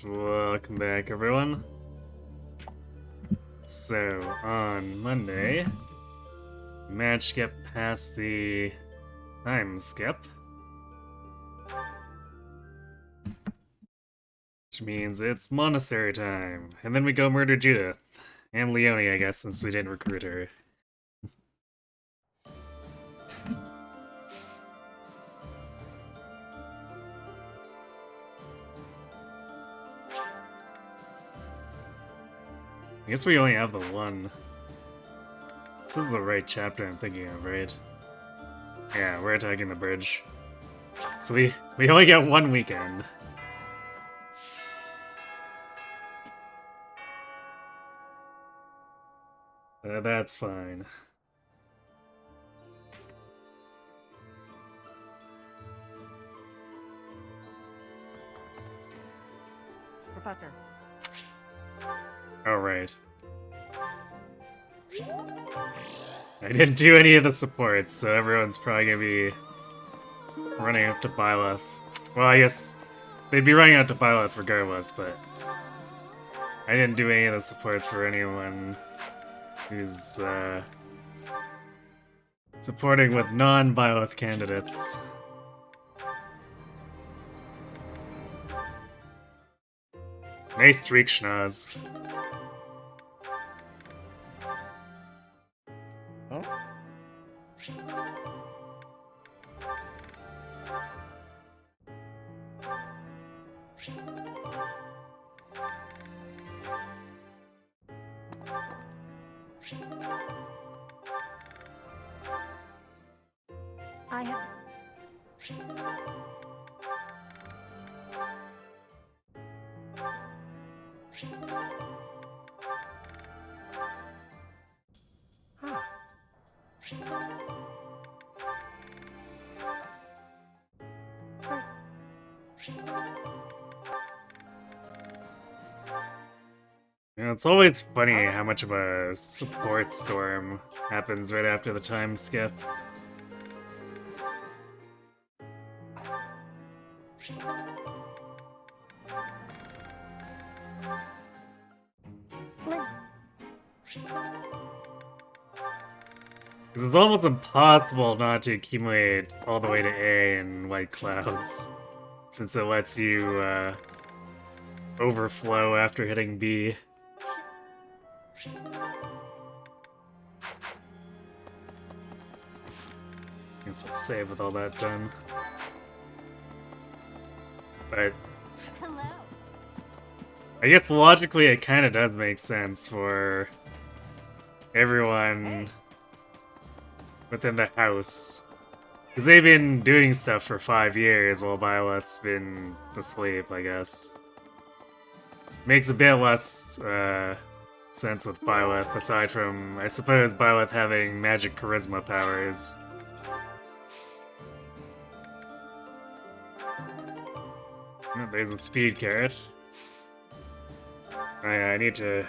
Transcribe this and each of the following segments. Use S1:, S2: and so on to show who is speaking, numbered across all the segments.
S1: Welcome back, everyone. So, on Monday, we managed to get past the time skip. Which means it's monastery time. And then we go murder Judith. And Leonie, I guess, since we didn't recruit her. I guess we only have the one. This is the right chapter I'm thinking of, right? Yeah, we're attacking the bridge. So we only get one weekend. That's fine.
S2: Professor.
S1: Alright. I didn't do any of the supports, so everyone's probably gonna be running up to Byleth. Well, I guess they'd be running up to Byleth regardless, but I didn't do any of the supports for anyone who's supporting with non-Byleth candidates. Nice streak, Schnoz.
S3: Huh?
S2: I have...
S1: You know, it's always funny how much of a support storm happens right after the time skip. Because it's almost impossible not to accumulate all the way to A in White Clouds, since it lets you overflow after hitting B. Guess we'll save with all that done. But
S2: Hello.
S1: I guess logically it kind of does make sense for everyone within the house. Because they've been doing stuff for 5 years while Byleth's been asleep, I guess. Makes a bit less sense with Byleth, aside from, I suppose, Byleth having magic charisma powers. Oh, there's a speed carrot. Oh, yeah, I need to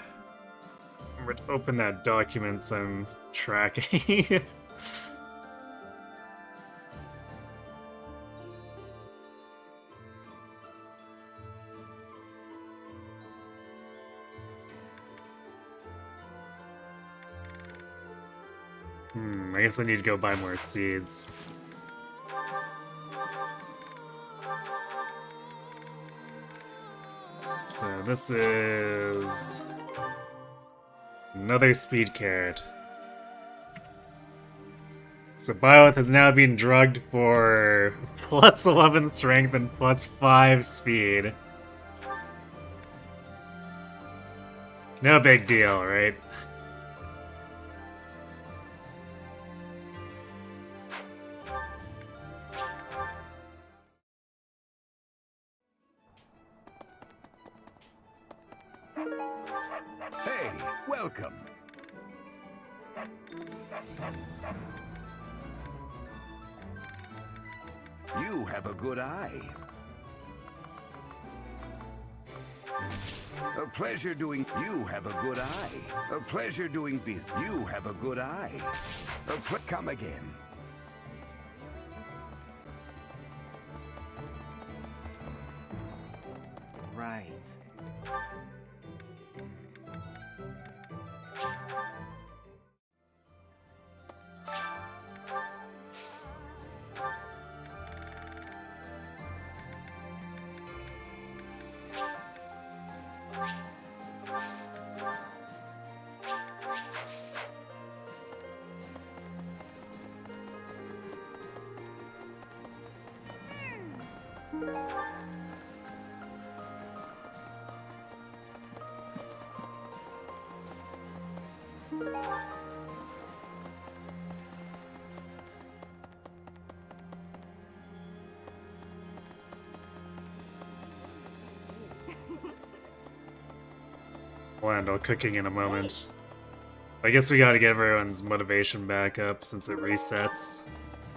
S1: open that documents I'm tracking. I guess I need to go buy more seeds. So this is another speed carrot. So Byleth has now been drugged for plus 11 strength and plus 5 speed. No big deal, right?
S4: Hey, welcome. You have a good eye. A pleasure doing... You have a good eye. A pleasure doing business. You have a good eye. Come again.
S3: right.
S1: We'll handle cooking in a moment. I guess we gotta get everyone's motivation back up since it resets.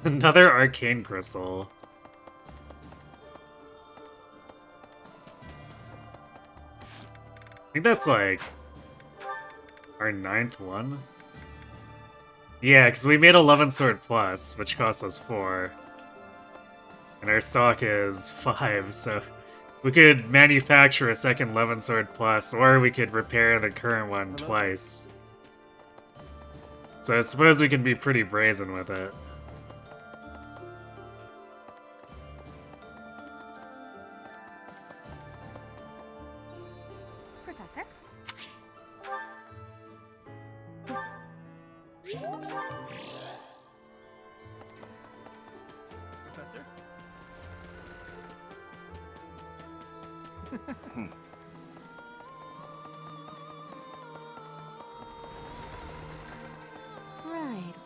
S1: Another arcane crystal. I think that's like our 9th one. Yeah, because we made 11 sword plus, which cost us 4. And our stock is 5, so we could manufacture a second 11 sword plus, or we could repair the current one twice. So I suppose we can be pretty brazen with it.
S2: Professor?
S3: Professor?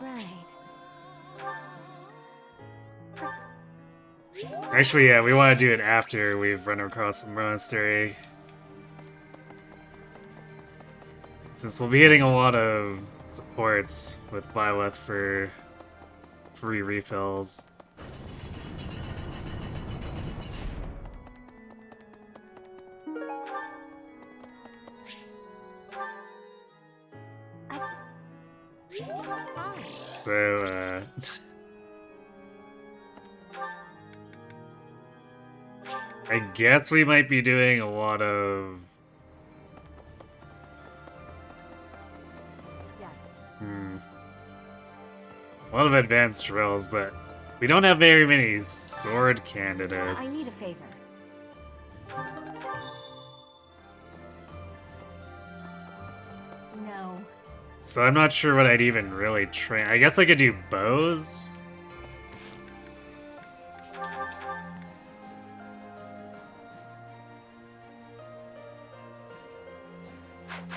S2: Right.
S1: Actually, yeah, we want to do it after we've run across the monastery. Since we'll be getting a lot of supports with Byleth for free refills. So, I guess we might be doing a lot of...
S2: Yes.
S1: A lot of advanced drills, but we don't have very many sword candidates.
S2: I need a favor. No.
S1: So I'm not sure what I'd even really train. I guess I could do bows?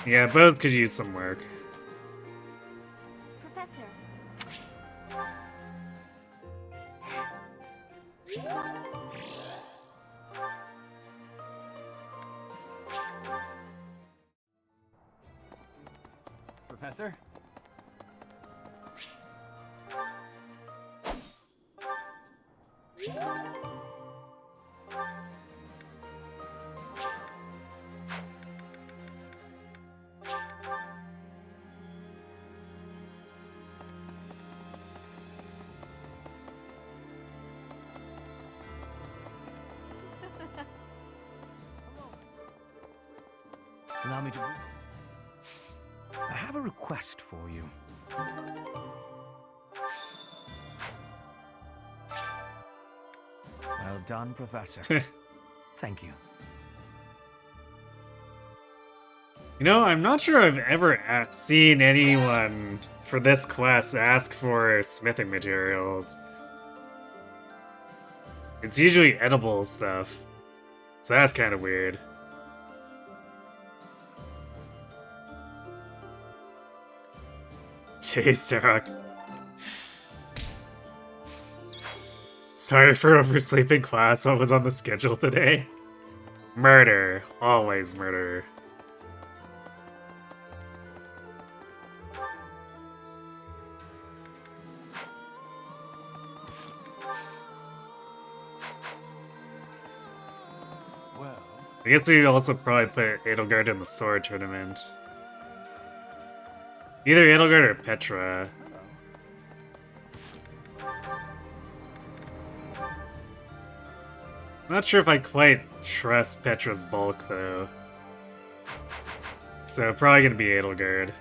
S1: Yeah, bows could use some work.
S2: Professor.
S3: Professor? Allow me to... I have a request for you. Well done, Professor. Thank you.
S1: You know, I'm not sure I've ever seen anyone for this quest ask for smithing materials. It's usually edible stuff, so that's kind of weird. Jeez, Darok. Sorry for oversleeping class. What was on the schedule today? Murder. Always murder.
S3: Well,
S1: I guess we also probably put Edelgard in the sword tournament. Either Edelgard or Petra. Not sure if I quite trust Petra's bulk, though. So probably gonna be Edelgard.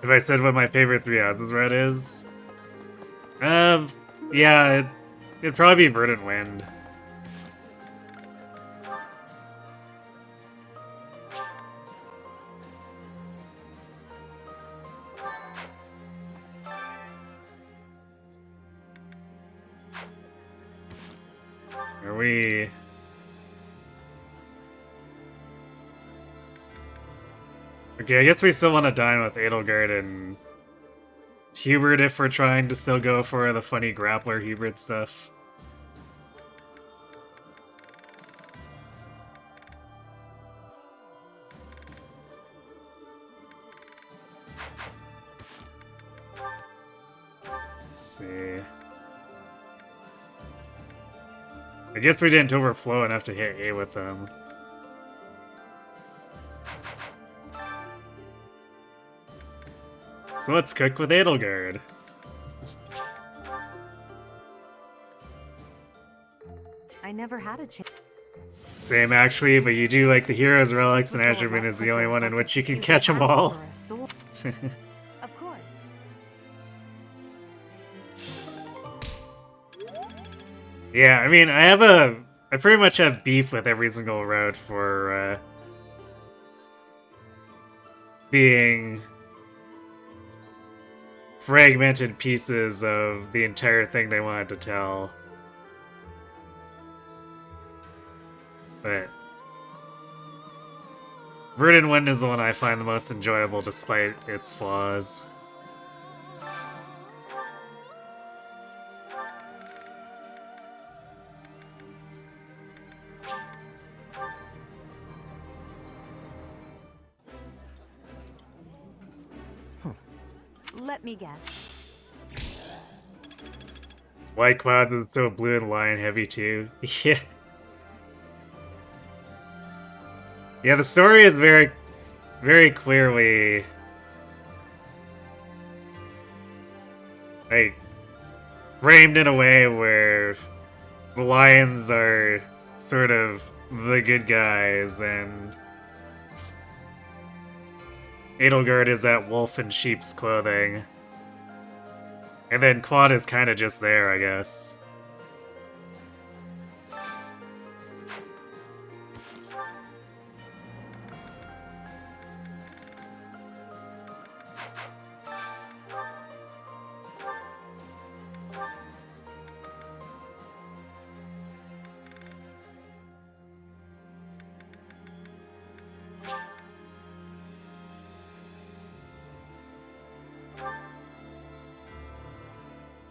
S1: If I said what my favorite 3 houses red is? Yeah, it'd probably be Verdant Wind. Are we... Okay, I guess we still want to dine with Edelgard and Hubert if we're trying to still go for the funny grappler Hubert stuff. Let's see. I guess we didn't overflow enough to hit A with them. So let's cook with Edelgard.
S2: I never had a chance.
S1: Same actually, but you do like the heroes, relics, and Azurban is the only one in which you can catch them all.
S2: Of course.
S1: Yeah, I mean, I pretty much have beef with every single route for being fragmented pieces of the entire thing they wanted to tell. But Verdant Wind is the one I find the most enjoyable despite its flaws.
S2: Let me guess.
S1: White Clouds is so blue and lion heavy too. Yeah. Yeah, the story is very, very clearly like framed in a way where the lions are sort of the good guys and Edelgard is that wolf in sheep's clothing. And then Quad is kind of just there, I guess.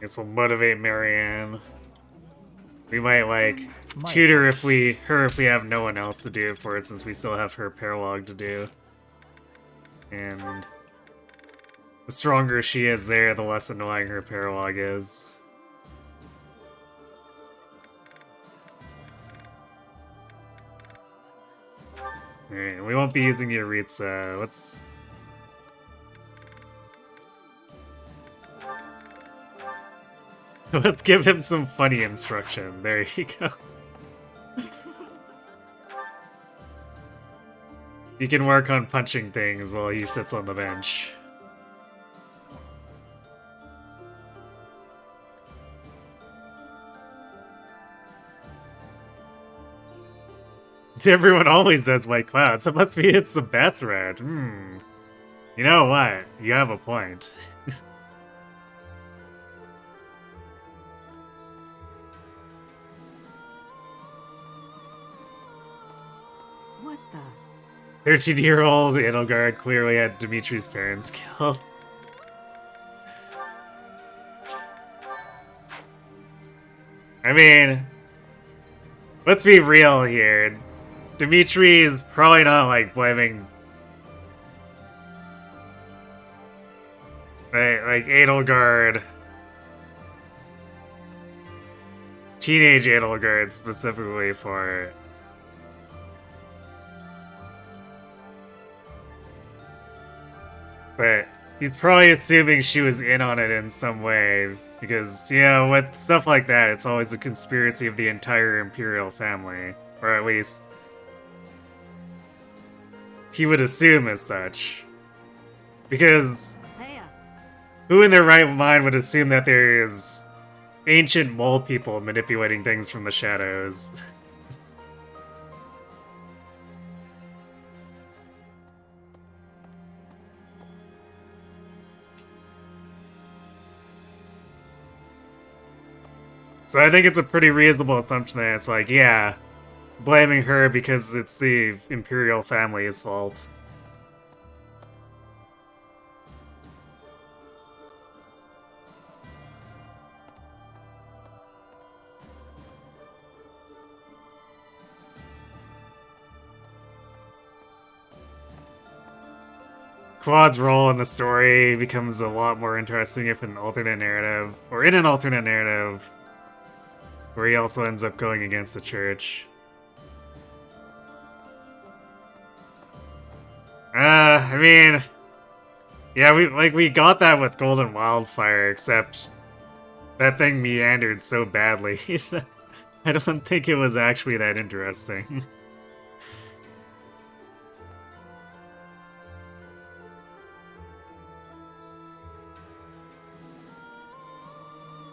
S1: This will motivate Marianne. We might like tutor if we have no one else to do it for us, since we still have her paralog to do. And the stronger she is there, the less annoying her paralog is. Alright, we won't be using Yuritsa. Let's give him some funny instruction. There you go. He can work on punching things while he sits on the bench. Everyone always does White Cloud, so it must be it's the best red. You know what? You have a point.
S2: What the?
S1: 13-year-old Edelgard clearly had Dimitri's parents killed. I mean, let's be real here. Dimitri's probably not, like, blaming... like Edelgard teenage Edelgard specifically for it. But he's probably assuming she was in on it in some way, because, you know, with stuff like that, it's always a conspiracy of the entire Imperial family. Or at least, he would assume as such. Because who in their right mind would assume that there is ancient mole people manipulating things from the shadows? So I think it's a pretty reasonable assumption that it's like, yeah, blaming her because it's the Imperial family's fault. Quad's role in the story becomes a lot more interesting if an alternate narrative, or in an alternate narrative, where he also ends up going against the church. I mean, yeah, we got that with Golden Wildfire, except that thing meandered so badly that I don't think it was actually that interesting.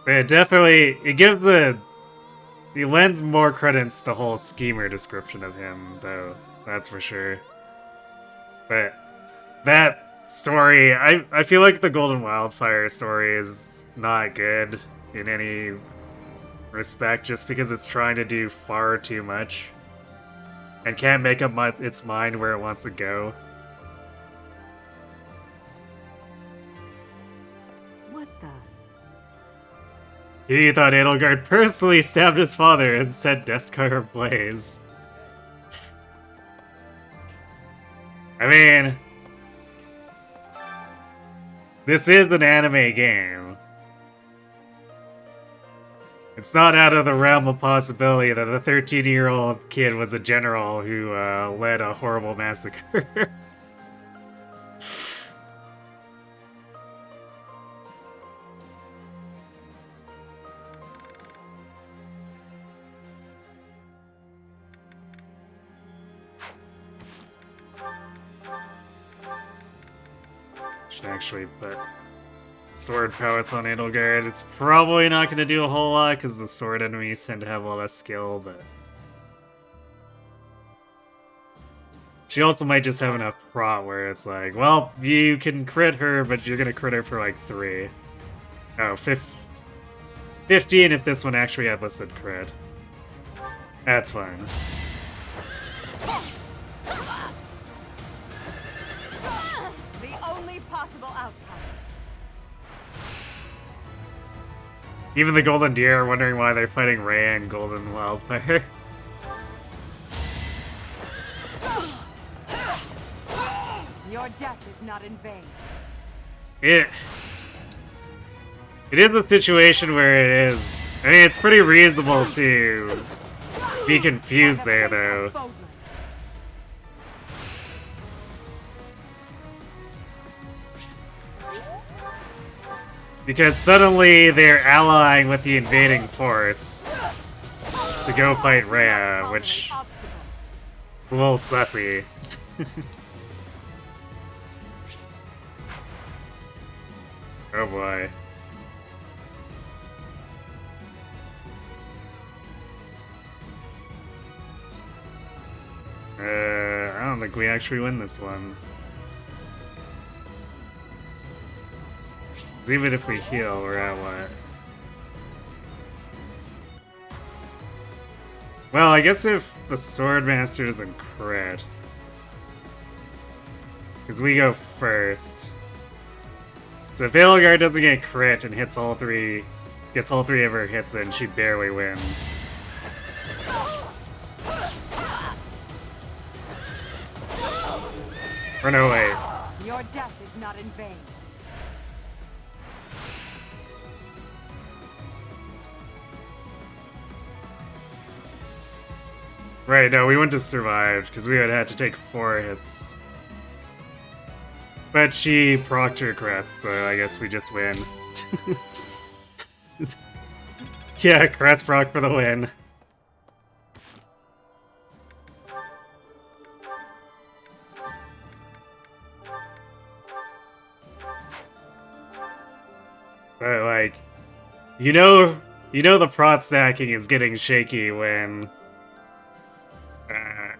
S1: But it definitely, he lends more credence to the whole schemer description of him, though, that's for sure. But that story, I feel like the Golden Wildfire story is not good in any respect, just because it's trying to do far too much and can't make up its mind where it wants to go.
S2: What the?
S1: He thought Edelgard personally stabbed his father and set Deskar ablaze. I mean, this is an anime game. It's not out of the realm of possibility that a 13-year-old kid was a general who led a horrible massacre. Should actually put sword prowess on Edelgard. It's probably not going to do a whole lot because the sword enemies tend to have a lot of skill, but she also might just have enough prot where it's like, well, you can crit her, but you're going to crit her for like 3. Oh, 15 if this one actually had listed crit. That's fine.
S2: Possible outcome.
S1: Even the Golden Deer are wondering why they're fighting Rhea and Golden Wildfire.
S2: Your death is not in vain.
S1: It is a situation where it is. I mean, it's pretty reasonable to be confused there, though. Because suddenly they're allying with the invading force to go fight Rhea, which is a little sussy. Oh boy. I don't think we actually win this one. Even if we heal, we're at what? Well, I guess if the Swordmaster doesn't crit, because we go first. So if Edelgard doesn't get crit and gets all 3 of her hits in, she barely wins. Or no, wait.
S2: Your death is not in vain.
S1: Right, no, we wouldn't have survived, because we would have had to take 4 hits. But she procced her crest, so I guess we just win. Yeah, crest proc for the win. But, like, you know the prot stacking is getting shaky when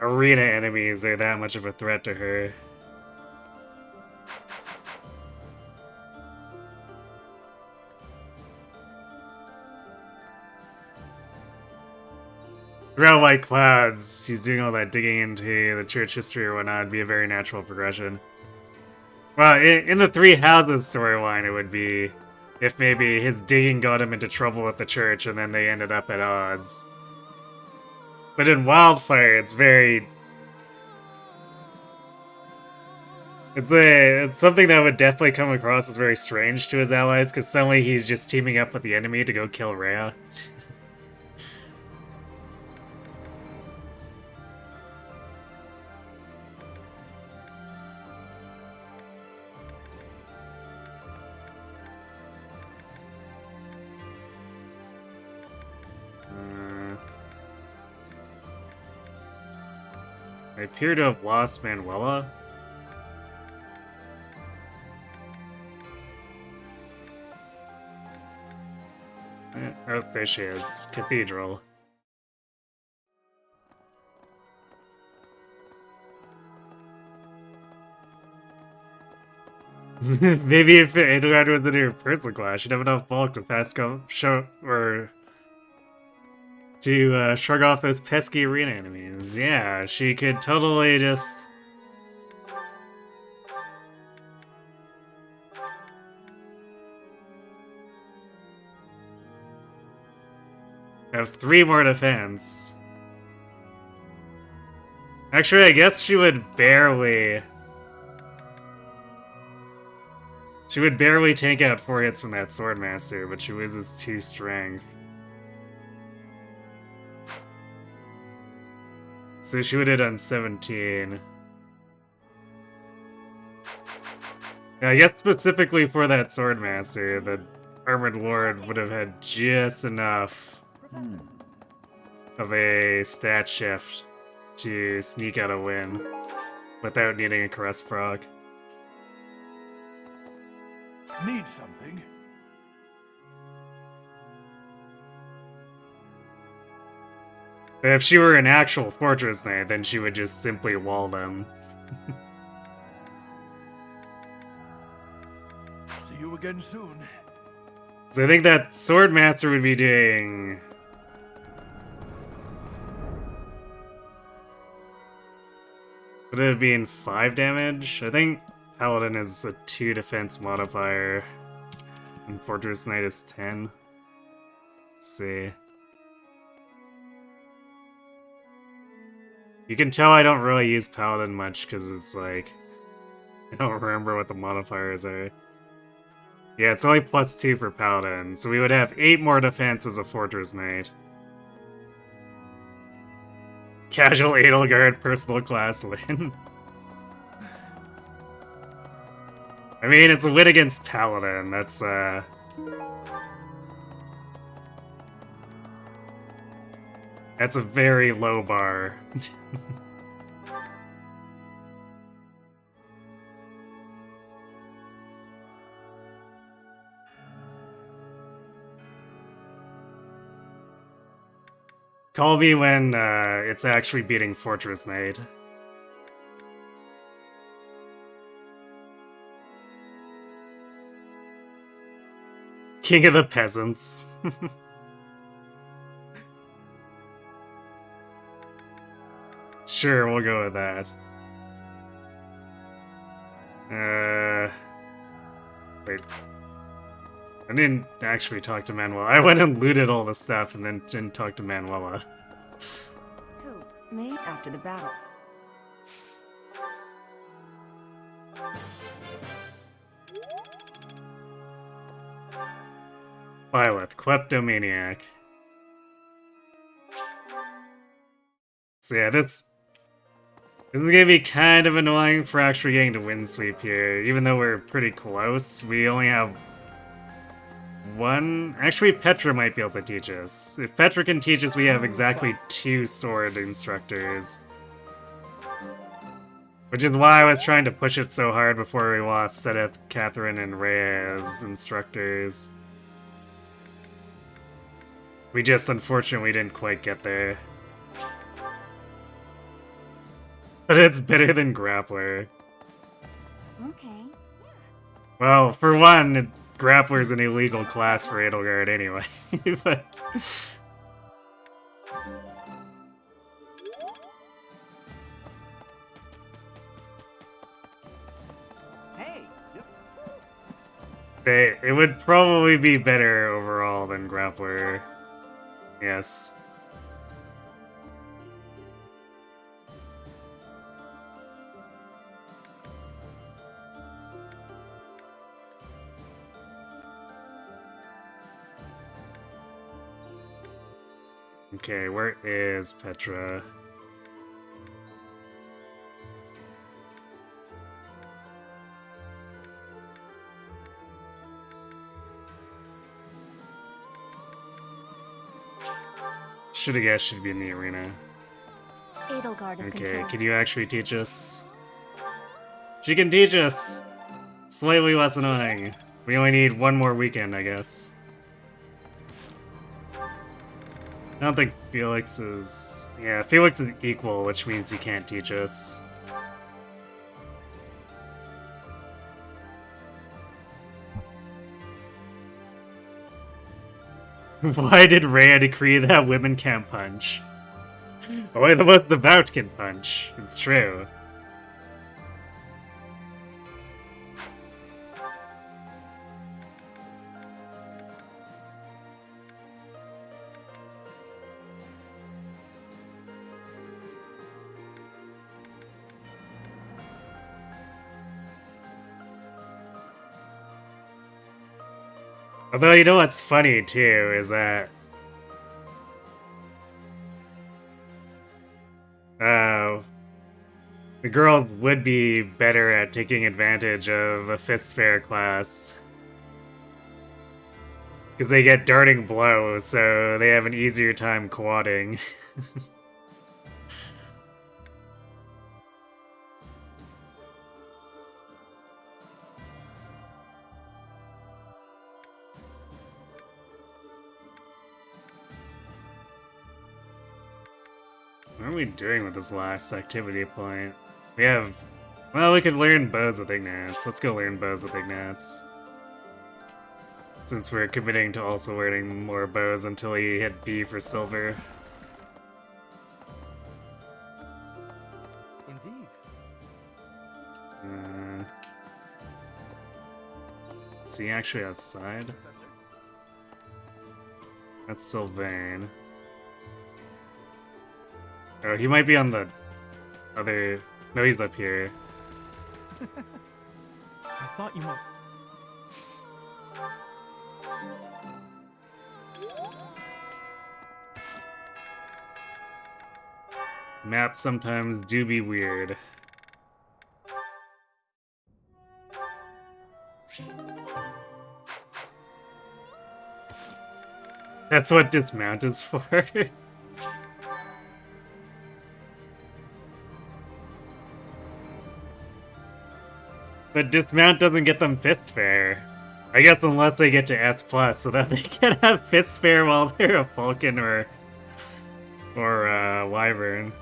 S1: arena enemies are that much of a threat to her. Throughout White Clouds, he's doing all that digging into the church history or whatnot. It'd be a very natural progression. Well, in the Three Houses storyline, it would be if maybe his digging got him into trouble with the church and then they ended up at odds. But in Wildfire, it's very... It's something that would definitely come across as very strange to his allies, because suddenly he's just teaming up with the enemy to go kill Rhea. I appear to have lost Manuela. Oh, there she is. Cathedral. Maybe if Eduardo was in her personal class, she'd have enough bulk to shrug off those pesky arena enemies. Yeah, she could totally just... have 3 more defense. Actually, I guess she would barely... She would barely take out 4 hits from that Swordmaster, but she loses 2 strength. So she would have done 17. Yeah, I guess specifically for that Swordmaster, the Armored Lord would have had just enough of a stat shift to sneak out a win without needing a crest proc.
S3: Need something?
S1: But if she were an actual Fortress Knight, then she would just simply wall them.
S3: See you again soon.
S1: So I think that Swordmaster would be doing... Would it have been 5 damage? I think Paladin is a 2 defense modifier, and Fortress Knight is 10. Let's see. You can tell I don't really use Paladin much, because it's like... I don't remember what the modifiers are. Yeah, it's only +2 for Paladin, so we would have 8 more defense as a Fortress Knight. Casual Edelgard personal class win. I mean, it's a win against Paladin, that's a very low bar. Call me when it's actually beating Fortress Knight. King of the Peasants. Sure, we'll go with that. Wait. I didn't actually talk to Manuela. I went and looted all the stuff and then didn't talk to Manuela.
S5: Who? Me? After the battle.
S1: Byleth, Kleptomaniac. So yeah, this is gonna be kind of annoying for actually getting to win sweep here. Even though we're pretty close, we only have one. Actually, Petra might be able to teach us. If Petra can teach us, we have exactly 2 sword instructors. Which is why I was trying to push it so hard before we lost Sedith, Catherine, and Rhea as instructors. We just unfortunately didn't quite get there. But it's better than Grappler.
S2: Okay.
S1: Well, for one, Grappler's an illegal class for Edelgard anyway. But
S3: Hey.
S1: it would probably be better overall than Grappler. Yes. Okay, where is Petra? Should've guessed she'd be in the arena.
S2: Edelgard is
S1: Okay,
S2: controlled.
S1: can you actually teach us? She can teach us! Slightly less annoying. We only need one more weekend, I guess. I don't think Felix is... Yeah, Felix is equal, which means he can't teach us. Why did Rhea decree that women can't punch? Only the most devout can punch. It's true. Although, you know what's funny, too, is that... the girls would be better at taking advantage of a fist fair class. Because they get darting blows, so they have an easier time quadding. What are we doing with this last activity point? We have... Well, we could learn bows with Ignatz. Let's go learn bows with Ignatz. Since we're committing to also learning more bows until he hit B for silver.
S3: Indeed.
S1: Is he actually outside?
S3: Professor.
S1: That's Sylvain. Oh, he might be on the other... No, he's up here.
S3: I thought you might.
S1: Maps sometimes do be weird. That's what dismount is for. But dismount doesn't get them fist fair. I guess unless they get to S+, so that they can have fist fair while they're a Falcon or Wyvern.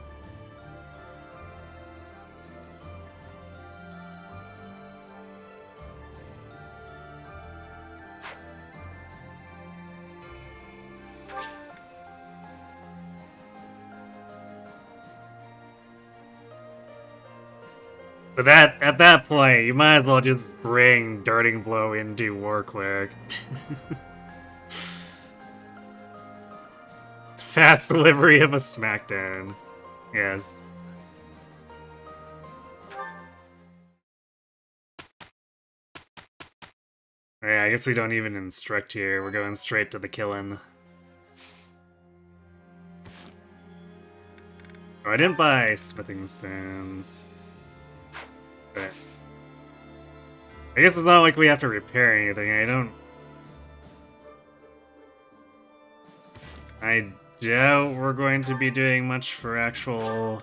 S1: But at that point, you might as well just bring Darting Blow into Warclerc. Fast delivery of a smackdown. Yes. Yeah, I guess we don't even instruct here. We're going straight to the killing. Oh, I didn't buy smithing stones. But I guess it's not like we have to repair anything. I doubt we're going to be doing much for actual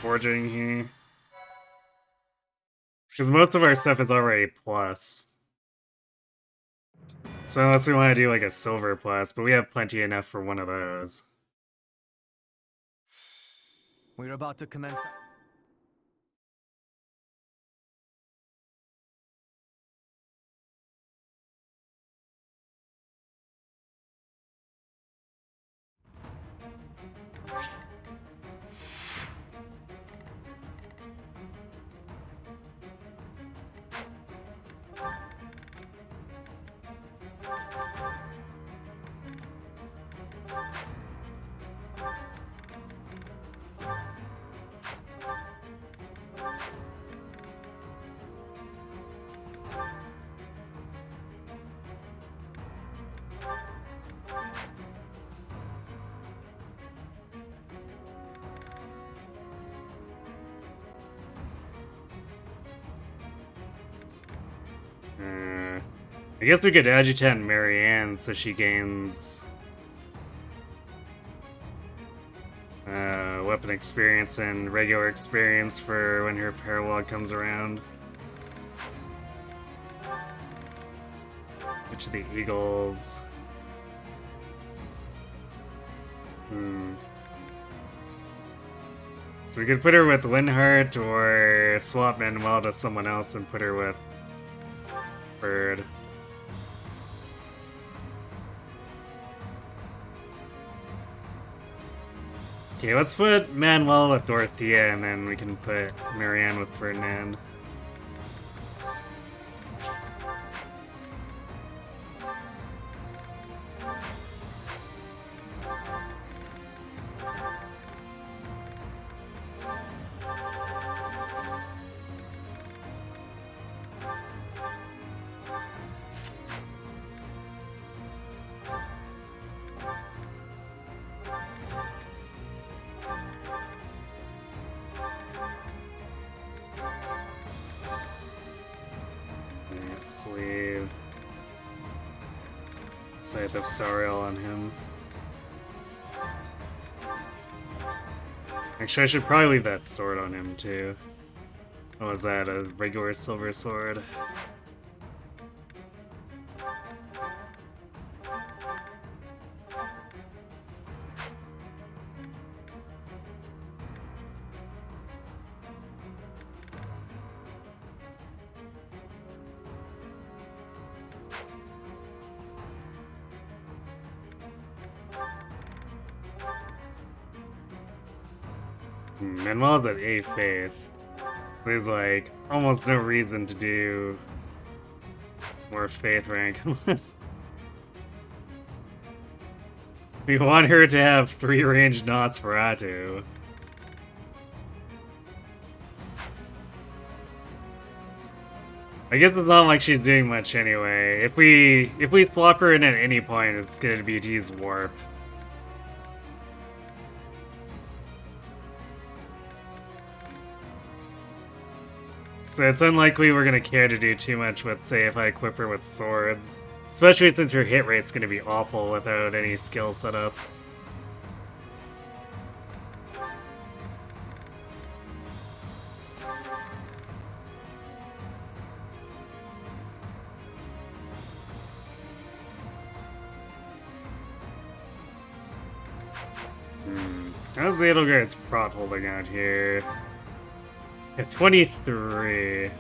S1: forging here. Because most of our stuff is already plus. So unless we want to do like a silver plus, but we have plenty enough for one of those.
S3: We're about to commence.
S1: I guess we could adjutant Marianne so she gains weapon experience and regular experience for when her paralog comes around. Which of the Eagles? So we could put her with Linhart or swap Manuel to someone else and put her with Bird. Okay, let's put Manuel with Dorothea and then we can put Marianne with Ferdinand. Sleeve. Scythe of Sariel on him. Actually, I should probably leave that sword on him too. What was that? A regular silver sword? Manuel's at 8 faith. There's like almost no reason to do more faith rank unless we want her to have 3 ranged Nosferatu. I guess it's not like she's doing much anyway. If we swap her in at any point, it's gonna be to use warp. So it's unlikely we're gonna care to do too much with, say, if I equip her with swords. Especially since her hit rate's gonna be awful without any skill setup. How's the Edelgard's prot holding out here? At 23.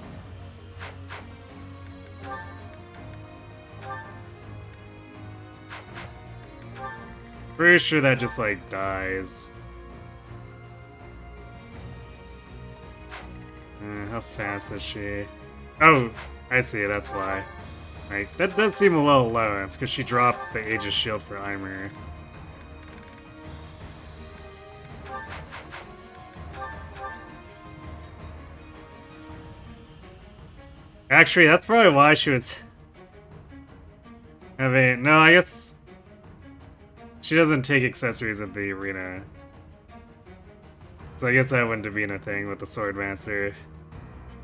S1: Pretty sure that just like dies. How fast is she? Oh, I see, that's why. Like, that does seem a little low. It's because she dropped the Aegis Shield for Eimer. Actually, that's probably why she was having... No, I guess she doesn't take accessories at the arena. So I guess that wouldn't have been a thing with the Swordmaster.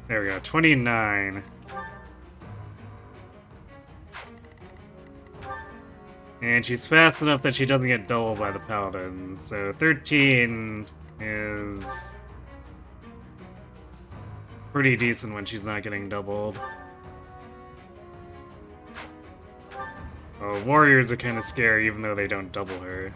S1: There we go, 29. And she's fast enough that she doesn't get doubled by the paladins. So 13 is pretty decent when she's not getting doubled. Warriors are kind of scary even though they don't double her.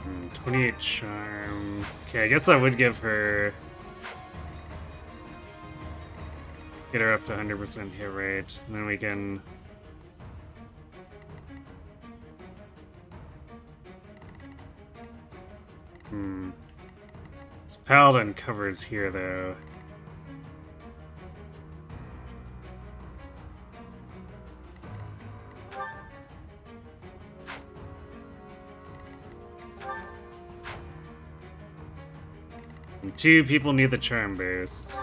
S1: Hmm, 28 charm. Okay, I guess I would give her... Get her up to 100% hit rate, and then we can... This paladin covers here, though. And 2 people need the charm boost.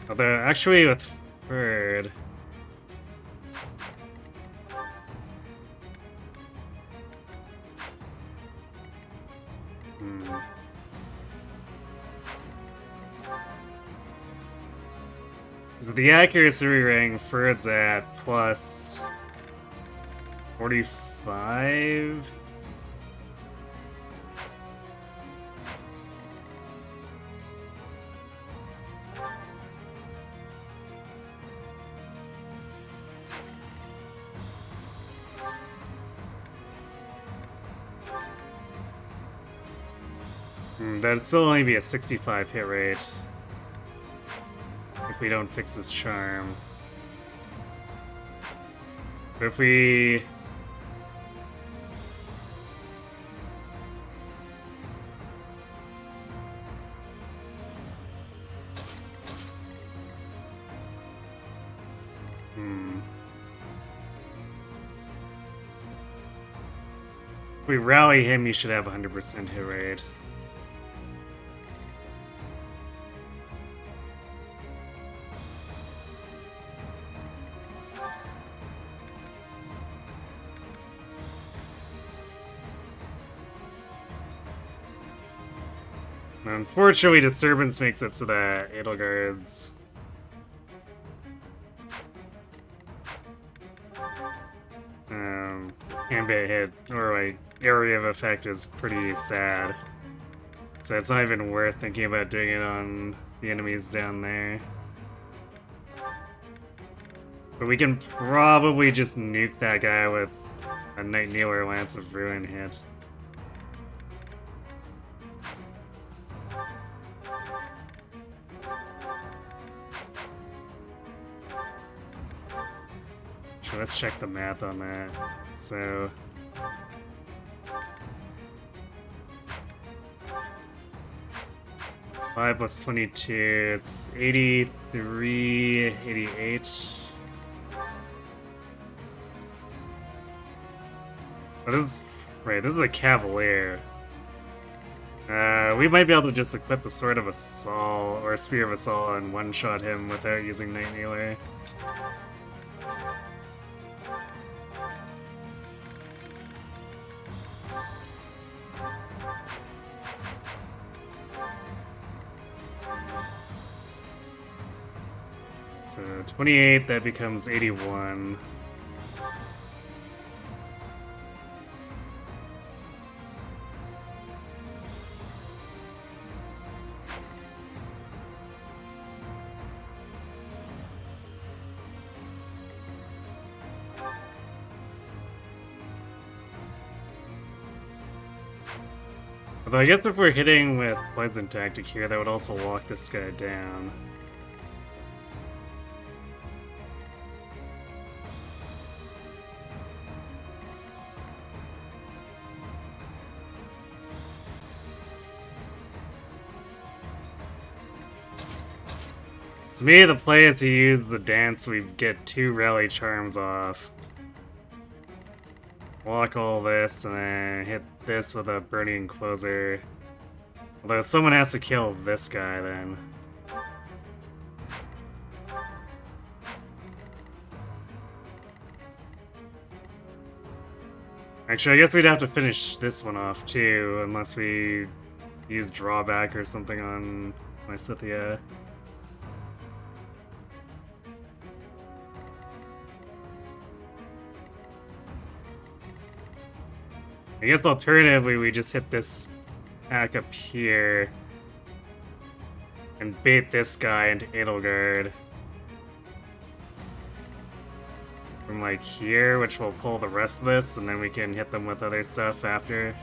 S1: Although, actually, with Bird... So the accuracy ring for it's at plus 45. That'd still only be a 65 hit rate. If we don't fix this charm. But if we... If we rally him, he should have 100% hit rate. Unfortunately, Disturbance makes it so that Edelgard's ambient hit, or like area of effect is pretty sad. So it's not even worth thinking about doing it on the enemies down there. But we can probably just nuke that guy with a Night Kneeler Lance of Ruin hit. So let's check the math on that. So... 5 plus 22, it's 83, 88. But this is, right, this is a Cavalier. We might be able to just equip the Sword of Assault or Spear of Assault and one-shot him without using Night Kneeler. So 28, that becomes 81. Although I guess if we're hitting with Poison Tactic here, that would also lock this guy down. To me, the play is to use the dance, we get 2 rally charms off. Block all this, and then hit this with a burning closer. Although someone has to kill this guy then. Actually, I guess we'd have to finish this one off too, unless we use drawback or something on my Scythia. I guess alternatively we just hit this pack up here and bait this guy into Edelgard from like here, which will pull the rest of this, and then we can hit them with other stuff after.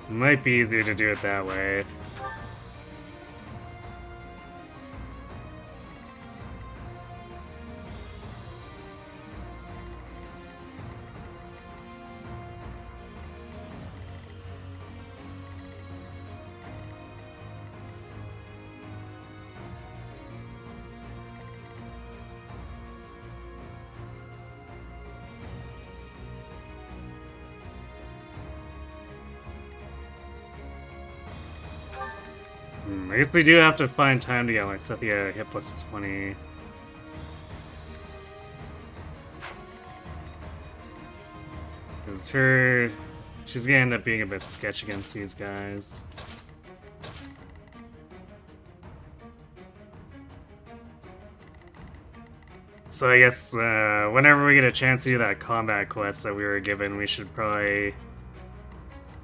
S1: Might be easier to do it that way. I guess we do have to find time to get like Scythia hit plus 20. Because she's gonna end up being a bit sketch against these guys. So I guess whenever we get a chance to do that combat quest that we were given, we should probably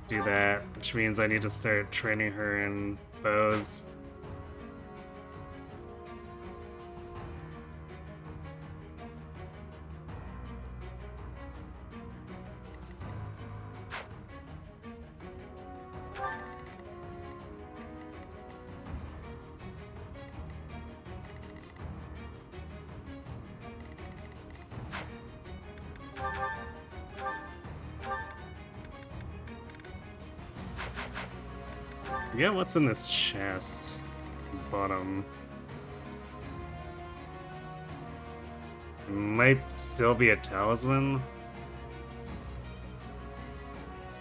S1: do that, which means I need to start training her in bows. Yeah, what's in this chest? Bottom. It might still be a talisman.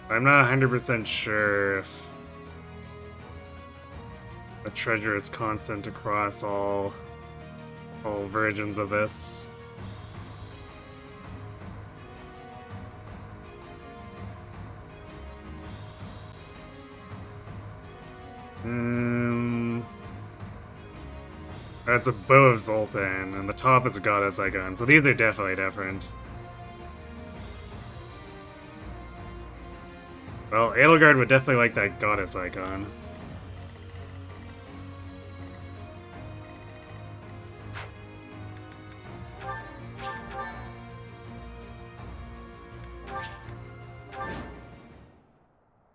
S1: I'm not 100% sure if the treasure is constant across all versions of this. That's a bow of Zoltan, and the top is a goddess icon, so these are definitely different. Well, Edelgard would definitely like that goddess icon.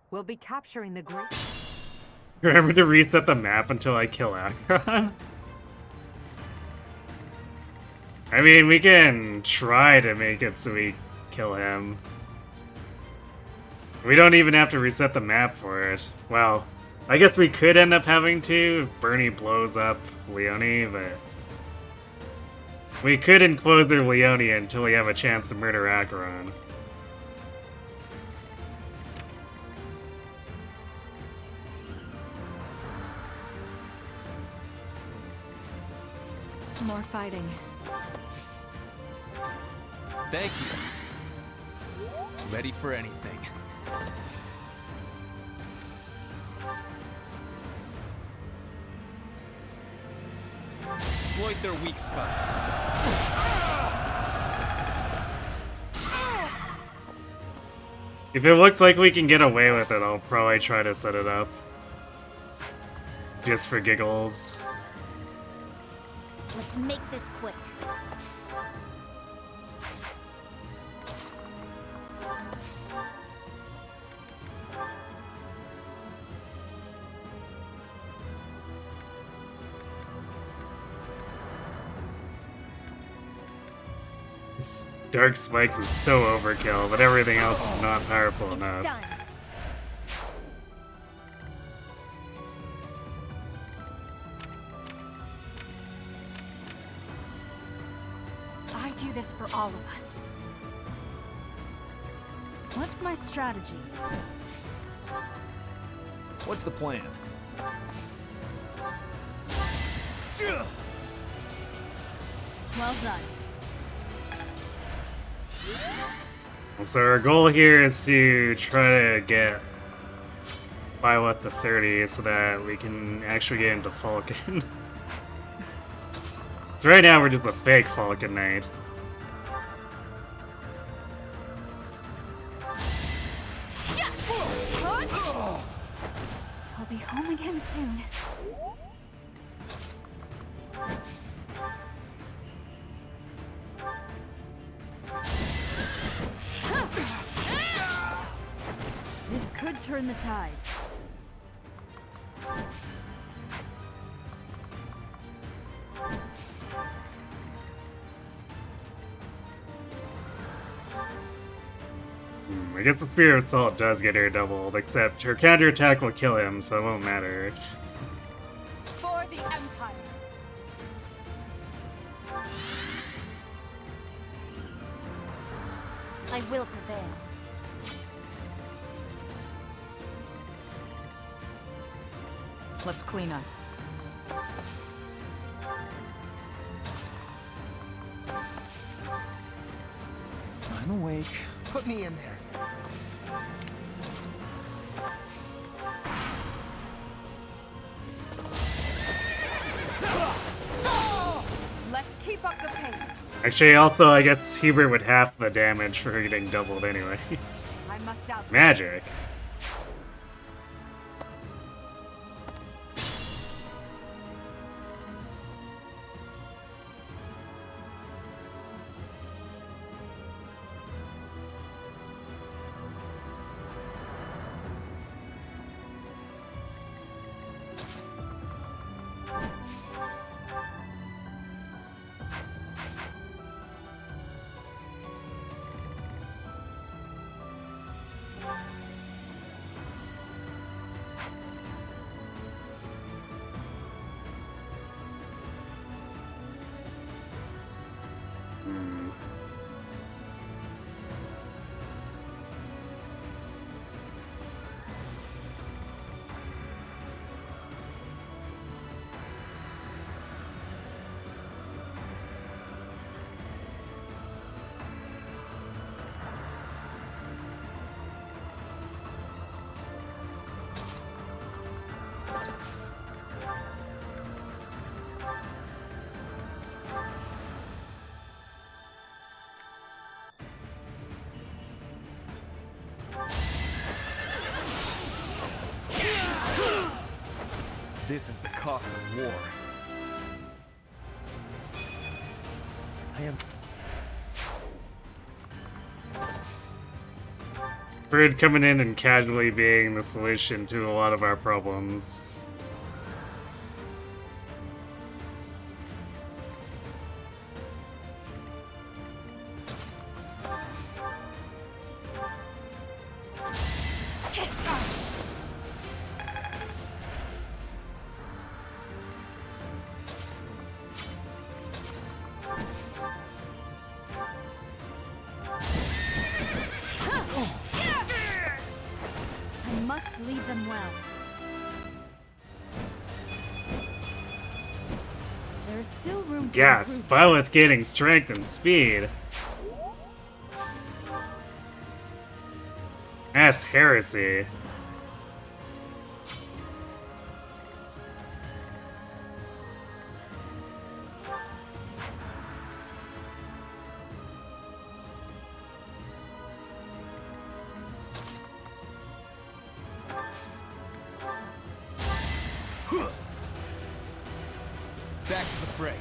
S5: We'll be capturing the great.
S1: Remember to reset the map until I kill Akron? I mean, we can try to make it so we kill him. We don't even have to reset the map for it. Well, I guess we could end up having to if Bernie blows up Leonie, but We could enclose their Leonie until we have a chance to murder Acheron.
S2: More fighting.
S6: Thank you. Ready for anything. Exploit their weak spots.
S1: If it looks like we can get away with it, I'll probably try to set it up. Just for giggles.
S2: Let's make this quick.
S1: This Dark Spikes is so overkill, but everything else is not powerful
S2: It's
S1: enough.
S2: done. I do this for all of us. What's my strategy?
S6: What's the plan?
S2: Well done.
S1: So our goal here is to try to get Byleth to 30 so that we can actually get into Falcon. So right now we're just a fake Falcon Knight.
S2: I'll be home again soon. This could turn the tides.
S1: I guess the Spear of Salt does get her doubled, except her counterattack will kill him, so it won't matter.
S2: For the Empire. I will prevail.
S5: Let's clean up.
S3: I'm awake. Put me in there.
S5: Let's keep up the pace.
S1: Actually, also, I guess Hubert would half the damage for her getting doubled anyway.
S5: I must out.
S1: Magic.
S6: This is the cost of war.
S3: I am.
S1: Bird coming in and casually being the solution to a lot of our problems.
S2: must lead them well. There is still room for
S1: Yes,
S2: improvement.
S1: Byleth gaining strength and speed. That's heresy.
S6: Back to the fray.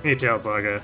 S1: Hey, Tail Saga.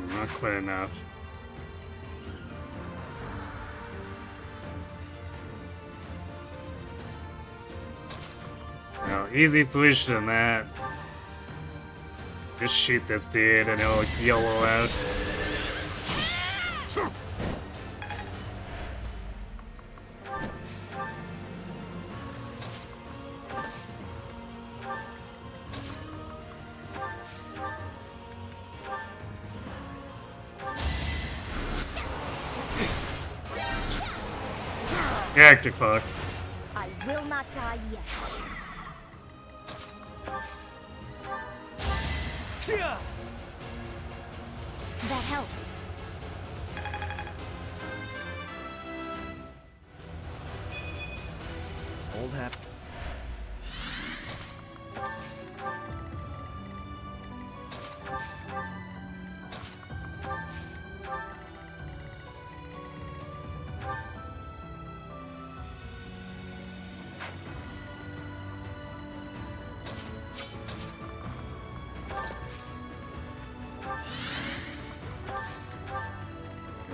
S1: Not quite enough. No, easy solution that. Just shoot this dude and he'll yellow out. Character fucks.
S2: I will not die yet. That helps.
S6: Old hap.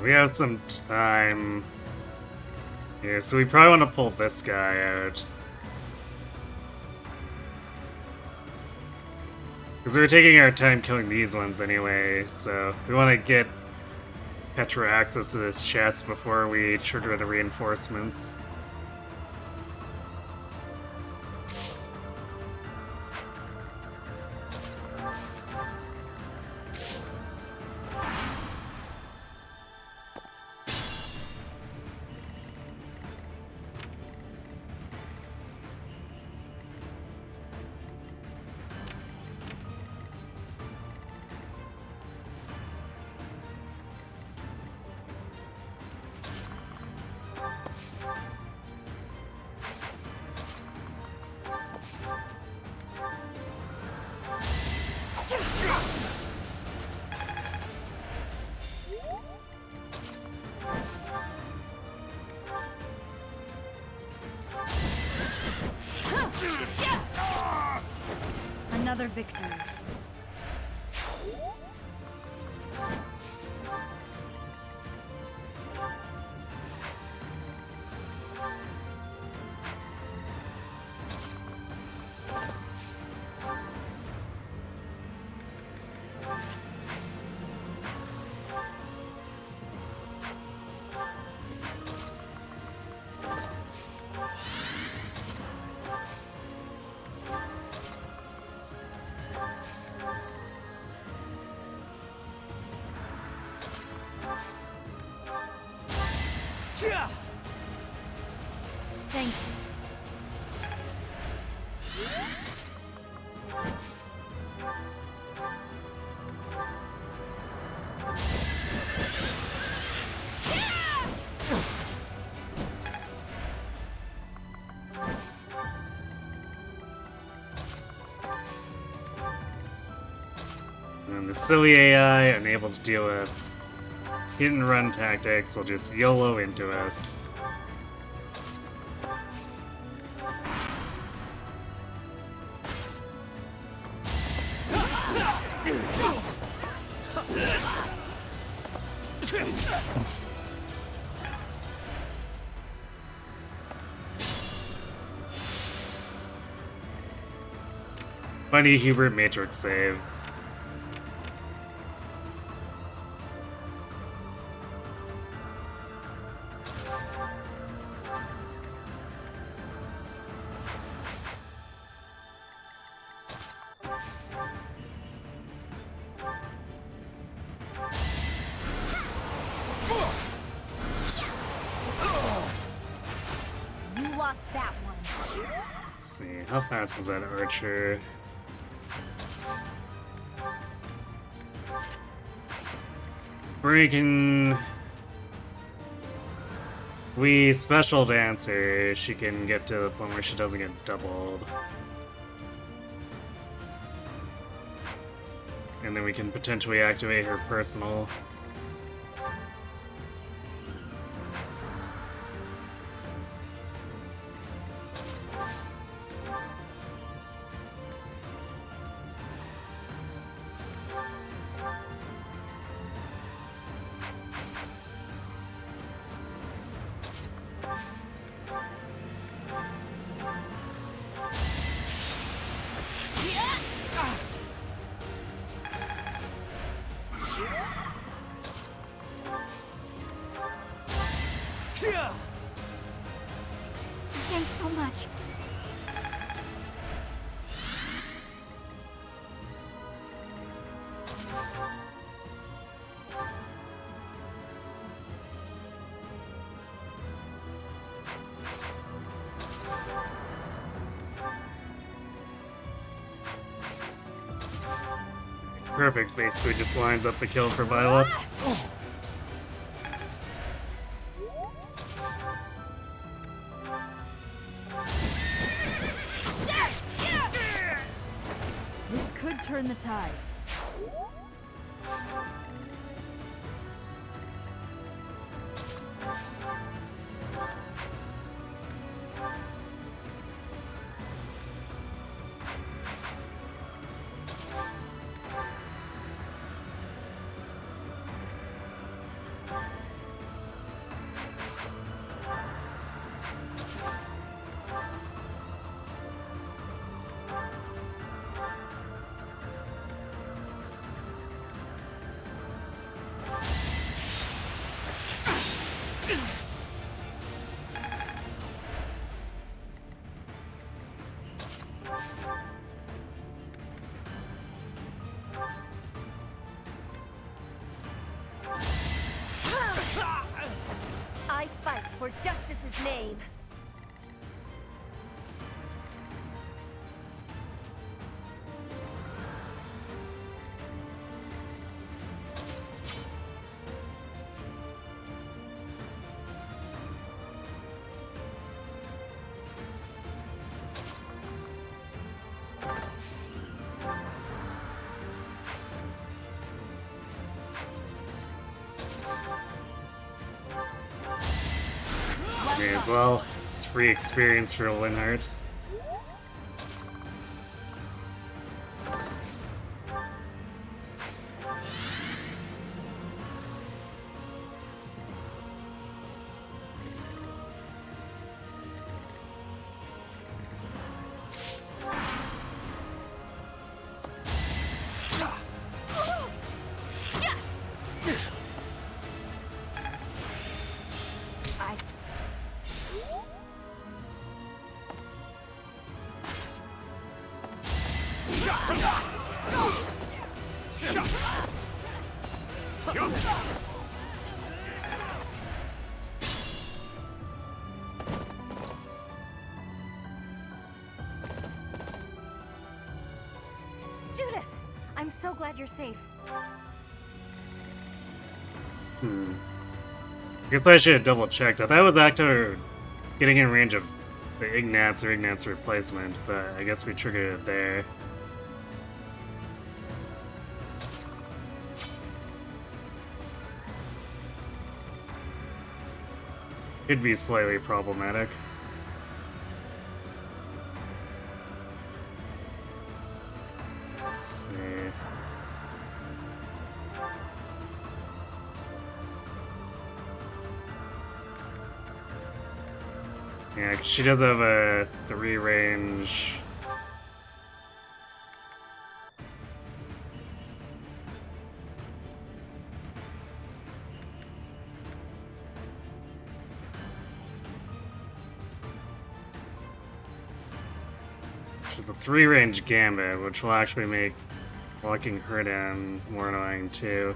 S1: We have some time. Yeah, so we probably want to pull this guy out. Because we were taking our time killing these ones anyway, so we want to get Petra access to this chest before we trigger the reinforcements.
S2: Another victory. Thank you.
S1: And the silly AI, unable to deal with hit and run tactics, will just YOLO into us. Funny Hubert Matrix save.
S2: You lost that one.
S1: Let's see, how fast is that archer? It's breaking. We special dancer, she can get to the point where she doesn't get doubled. And then we can potentially activate her personal.
S2: Thanks so much.
S1: Perfect, basically just lines up the kill for Byleth.
S5: This could turn the tides.
S2: I fight for justice's name.
S1: May as well. It's free experience for Linhardt.
S2: Judith! I'm so glad you're safe.
S1: Guess I should have double checked. I thought it was actor getting in range of the Ignat's or Ignat's replacement, but I guess we triggered it there. Could be slightly problematic. Let's see. Yeah, 'cause she does have a 3 range. She's a 3 range gambit, which will actually make locking her down more annoying too.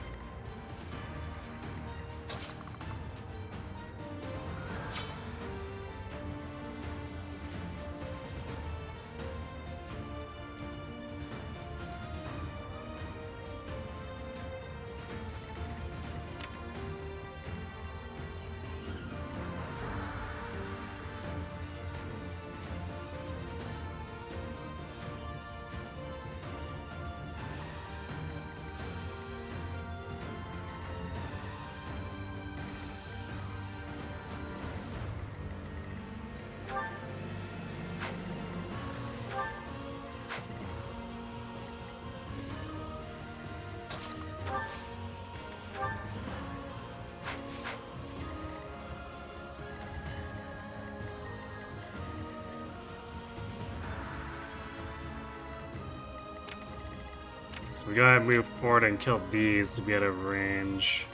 S1: So we gotta move forward and kill these to be out of range.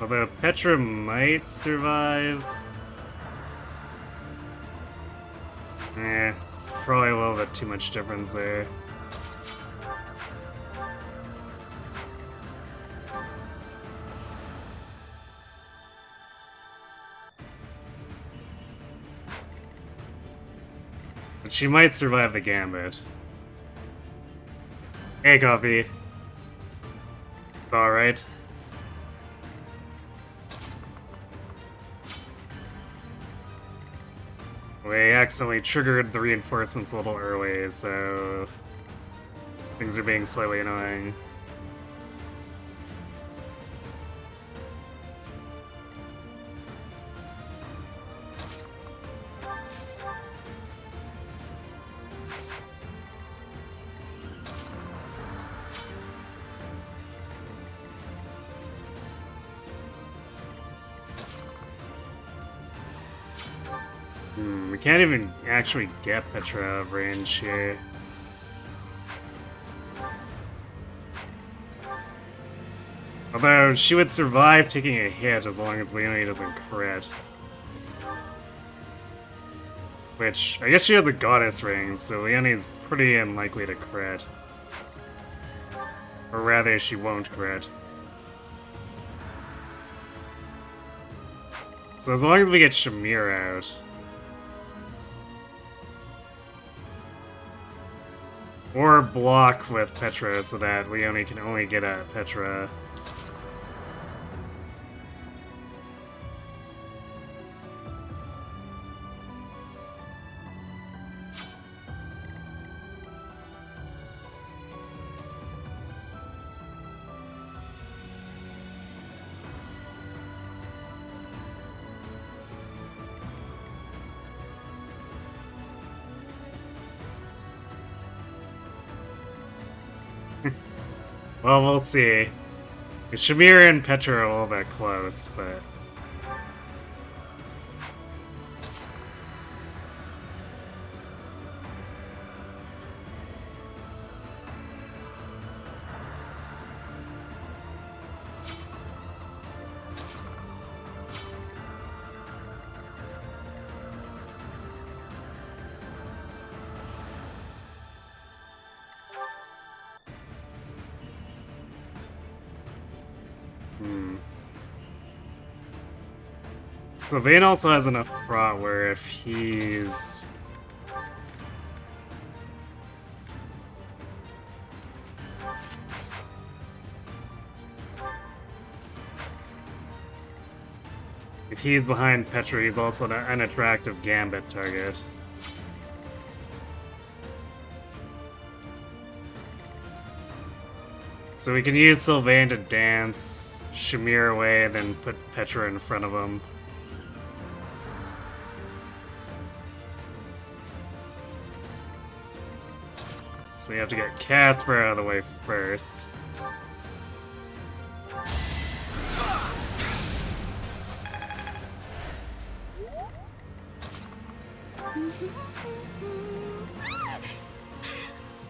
S1: Although Petra might survive. It's probably a little bit too much difference there. But she might survive the gambit. Hey, Coffee. Alright. We accidentally triggered the reinforcements a little early, so things are being slightly annoying. We can't even actually get Petra out of range here. Although, she would survive taking a hit as long as Leonie doesn't crit. Which, I guess she has the Goddess Ring, so Leonie's pretty unlikely to crit. Or rather, she won't crit. So as long as we get Shamir out... Or block with Petra so that Leonie can only get at Petra. Well, we'll see. Shamir and Petra are a little bit close, but... So Vayne also has enough prot where if he's... If he's behind Petra, he's also an attractive gambit target. So we can use Sylvain to dance Shamir away and then put Petra in front of him. So we have to get Casper out of the way first.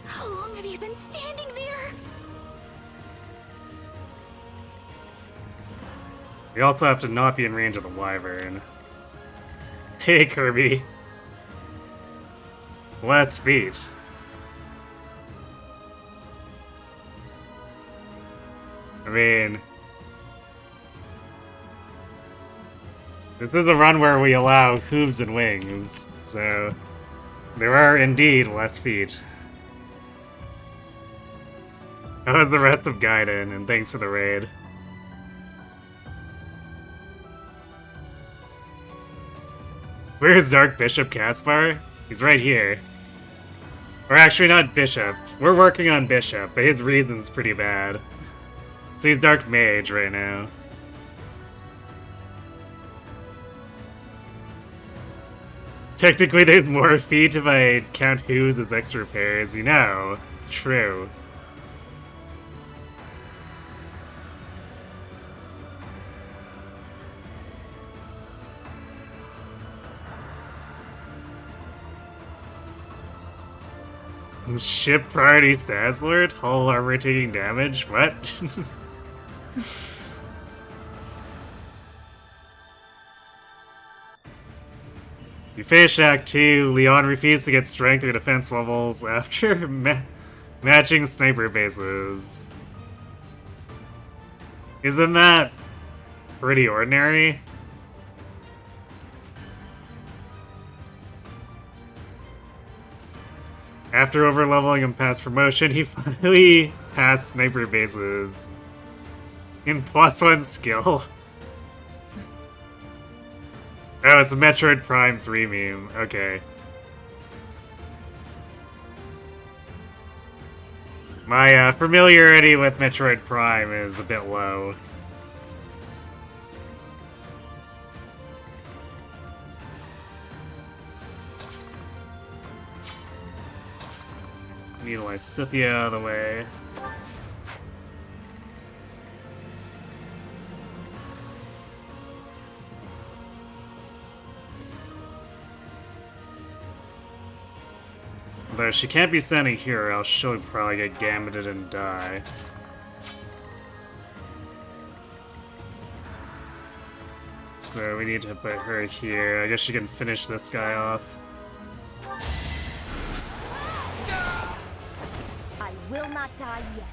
S2: How long have you been standing there?
S1: We also have to not be in range of the Wyvern. Take Kirby. Let's beat. I mean... This is a run where we allow hooves and wings, so... There are indeed less feet. How is the rest of Gaiden, and thanks for the raid. Where's Dark Bishop Caspar? He's right here. Or actually not Bishop. We're working on Bishop, but his reason's pretty bad. So he's Dark Mage right now. Technically there's more feet if I count hooves as extra pairs, you know. True. Ship priority Staslord? Hull armor taking damage? What? You finish Act 2, Leon refused to get strength or defense levels after matching sniper bases. Isn't that pretty ordinary? After overleveling and past promotion, he finally passed sniper bases. In +1 skill. Oh, it's a Metroid Prime 3 meme. Okay. My familiarity with Metroid Prime is a bit low. Need Lysithia out of the way. Though she can't be standing here, else she'll probably get gambited and die. So we need to put her here. I guess she can finish this guy off.
S2: I will not die yet.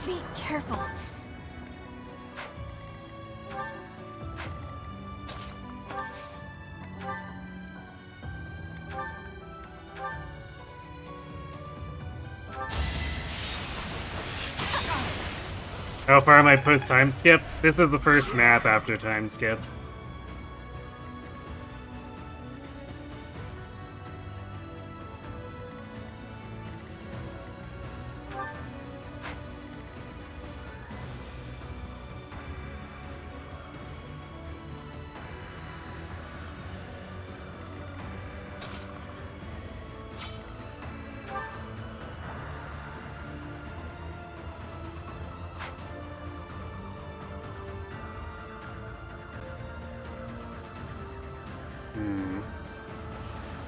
S2: Be careful.
S1: How far am I post time skip? This is the first map after time skip.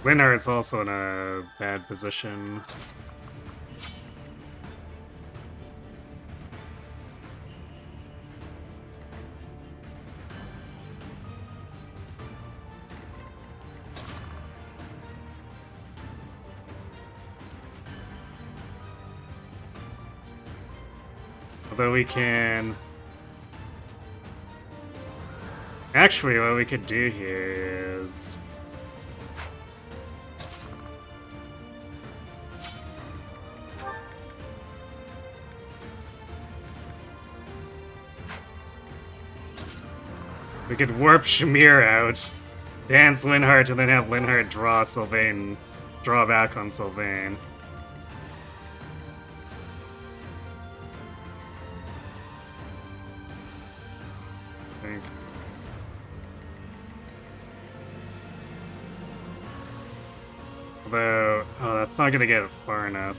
S1: Linhardt's also in a bad position. Although we can... Actually, what we could do here is... We could warp Shamir out, dance Linhardt, and then have Linhardt draw Sylvain, draw back on Sylvain. I think. Although, oh, that's not gonna get it far enough.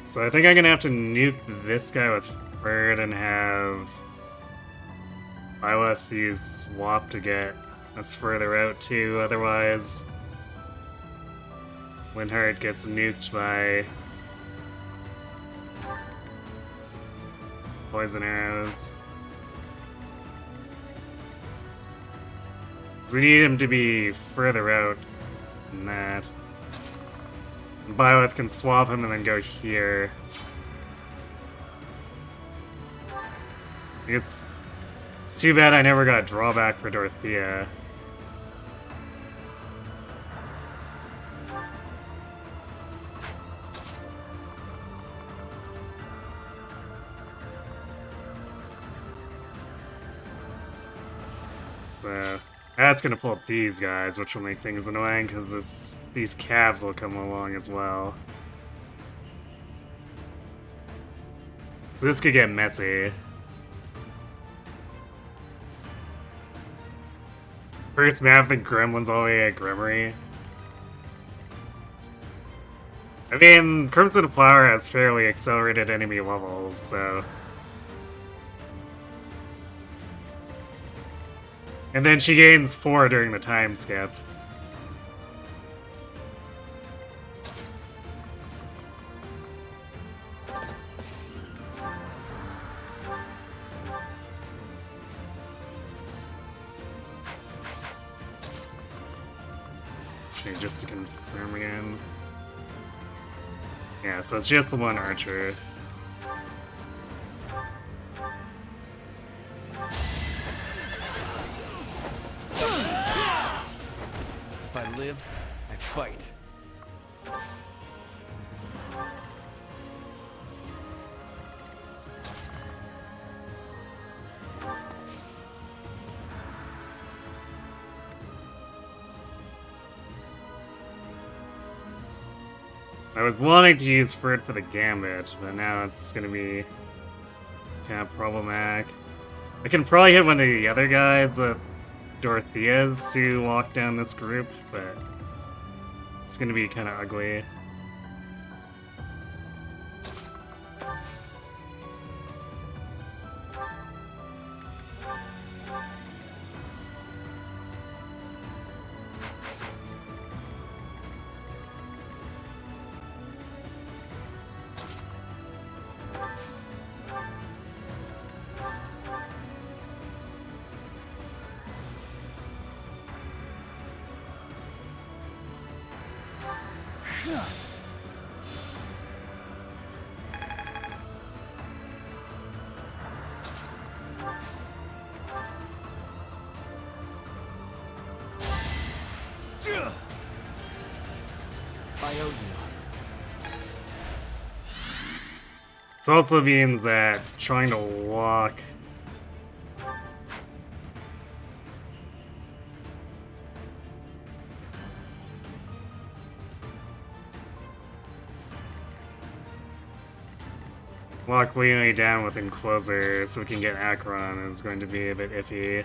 S1: So I think I'm gonna have to nuke this guy with Bird and have Byleth use Swap to get us further out too, otherwise Linhardt gets nuked by poison arrows. So we need him to be further out than that. Byleth can swap him and then go here. It's too bad I never got drawback for Dorothea. So that's gonna pull up these guys, which will make things annoying because these calves will come along as well. So this could get messy. First map, the Gremlin's all the way at Grimory. I mean, Crimson Flower has fairly accelerated enemy levels, so... And then she gains 4 during the time skip. Okay, just to confirm again. Yeah, so it's just the one archer.
S6: If I live, I fight.
S1: I was wanting to use Furt for the Gambit, but now it's gonna be kind of problematic. I can probably hit one of the other guys with Dorothea's to lock down this group, but it's gonna be kind of ugly.
S6: I owe you.
S1: This also means that trying to walk lock Leonie down with Encloser so we can get Akron is going to be a bit iffy.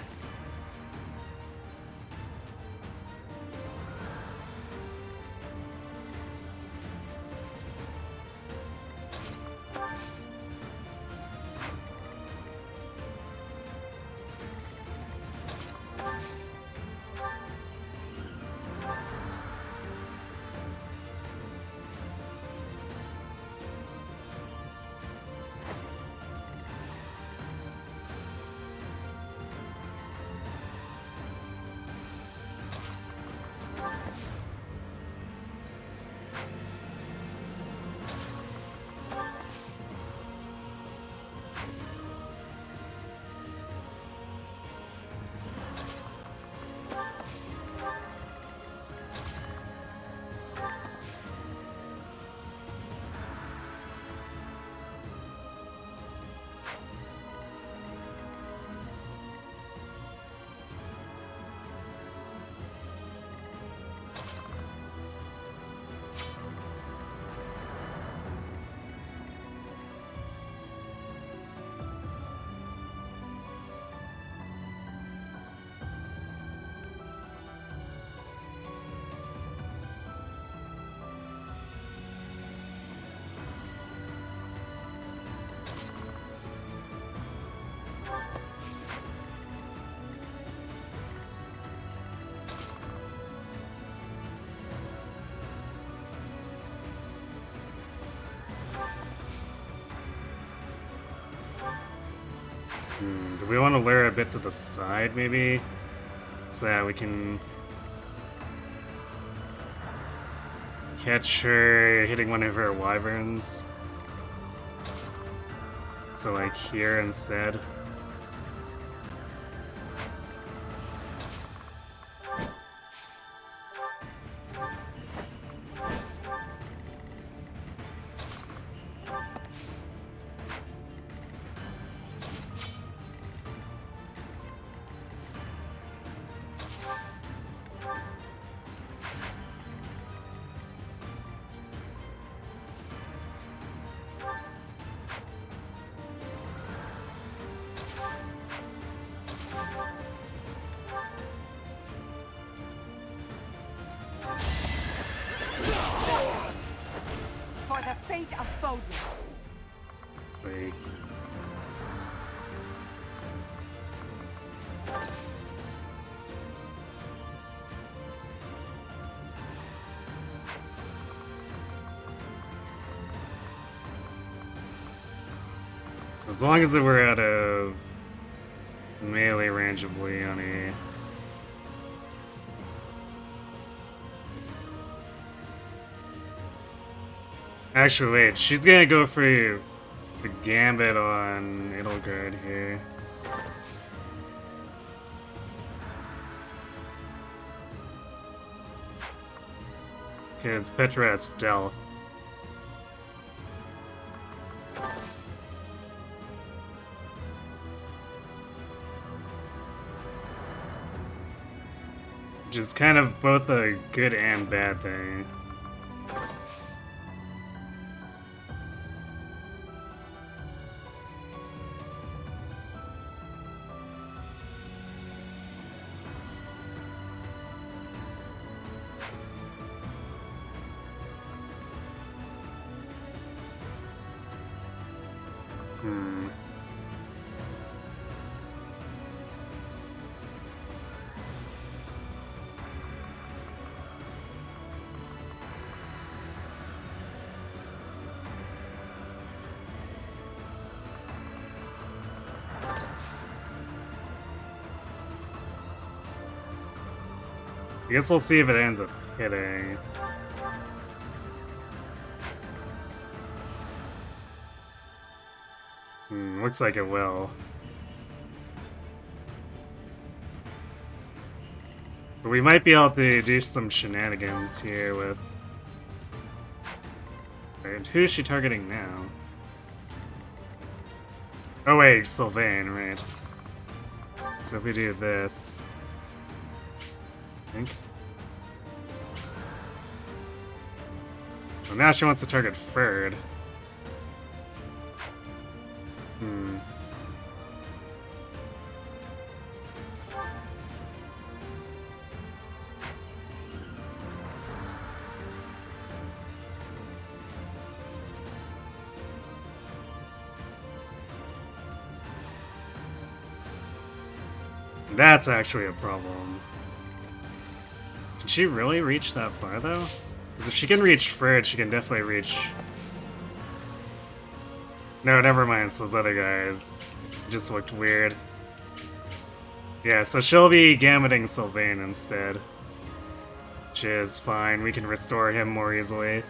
S1: Do we want to lure a bit to the side, maybe? So that we can catch her hitting one of her wyverns. So, like, here instead.
S2: For the fate of Foden.
S1: Like, so as long as we're out of melee range of Leonie. Actually, wait, she's gonna go for the gambit on Edelgard here. Because Petra has stealth. Which is kind of both a good and bad thing. I guess we'll see if it ends up hitting. Looks like it will. But we might be able to do some shenanigans here with... And who is she targeting now? Oh wait, Sylvain, right. So if we do this... I think. Well, now she wants to target Ferd. Hmm. That's actually a problem. Can she really reach that far, though? Because if she can reach Fred, she can definitely reach... No, never mind, it's those other guys. It just looked weird. Yeah, so she'll be gammeting Sylvain instead. Which is fine, we can restore him more easily.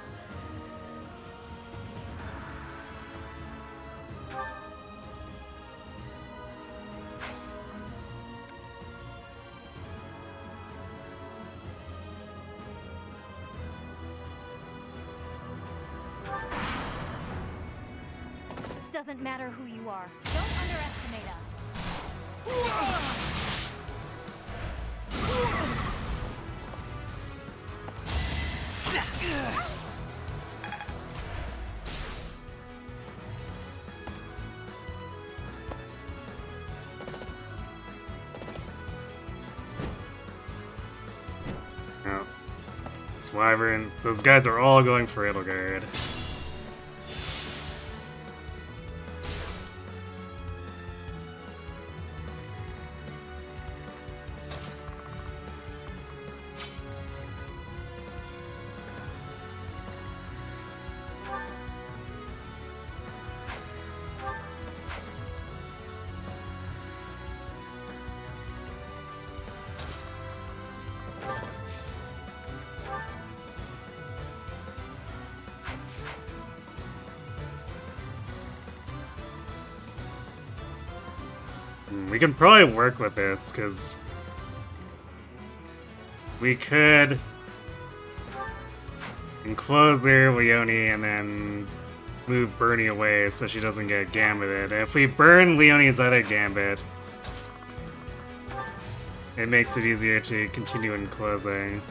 S2: Doesn't matter who you are. Don't underestimate us.
S1: No. It's Wyvern. Those guys are all going for Edelgard. We can probably work with this, because we could enclose their Leonie and then move Bernie away so she doesn't get gambited. If we burn Leonie's other gambit, it makes it easier to continue enclosing.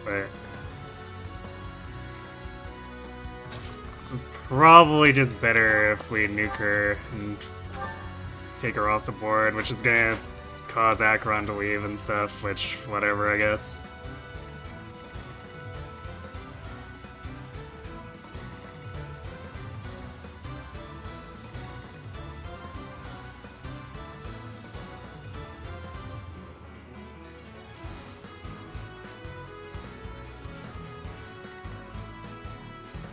S1: But this is probably just better if we nuke her and take her off the board, which is gonna cause Acheron to leave and stuff, which, whatever, I guess.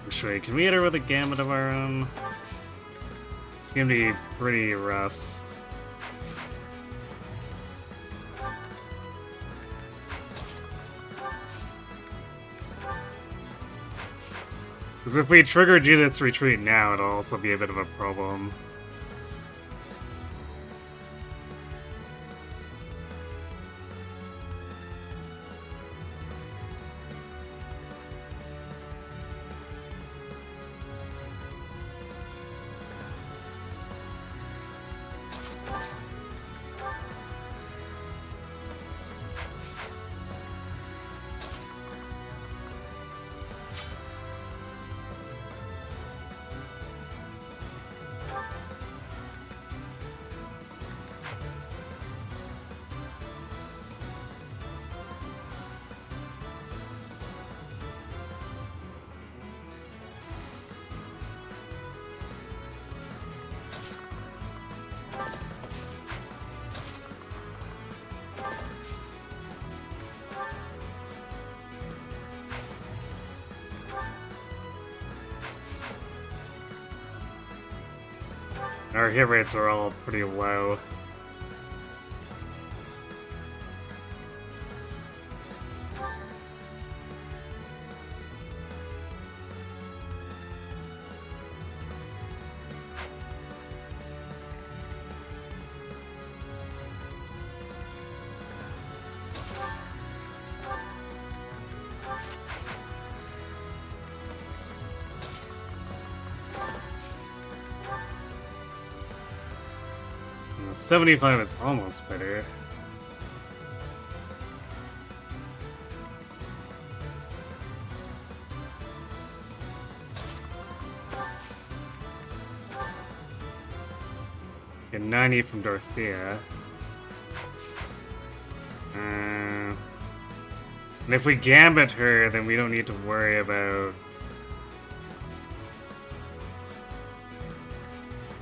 S1: Actually, can we hit her with a gambit of our own? It's gonna be pretty rough. Because if we trigger Judith's retreat now, it'll also be a bit of a problem. Our hit rates are all pretty low. 75 is almost better. Get 90 from Dorothea. And if we gambit her, then we don't need to worry about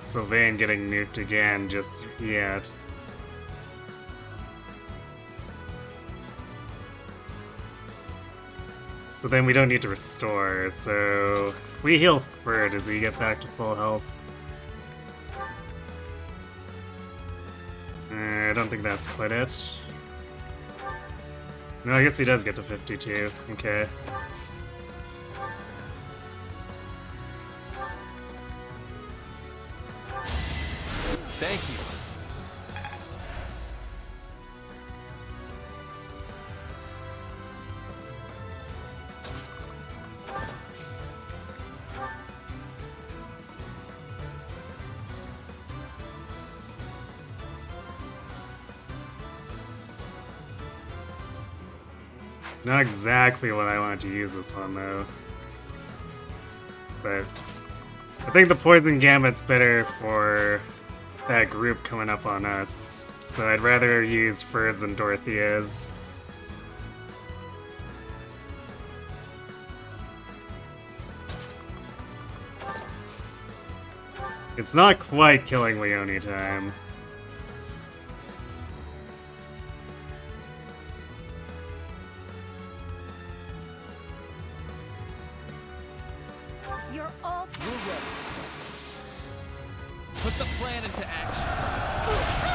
S1: Sylvain getting nuked again just yet. So then we don't need to restore, so if we heal Fur, does he get back to full health? I don't think that's quite it. No, I guess he does get to 52. Okay.
S6: Thank you.
S1: Not exactly what I wanted to use this on, though. But I think the Poison Gambit's better for that group coming up on us. So I'd rather use Ferd's and Dorothea's. It's not quite killing Leonie time.
S2: You're all
S6: We're ready. Put the plan into action.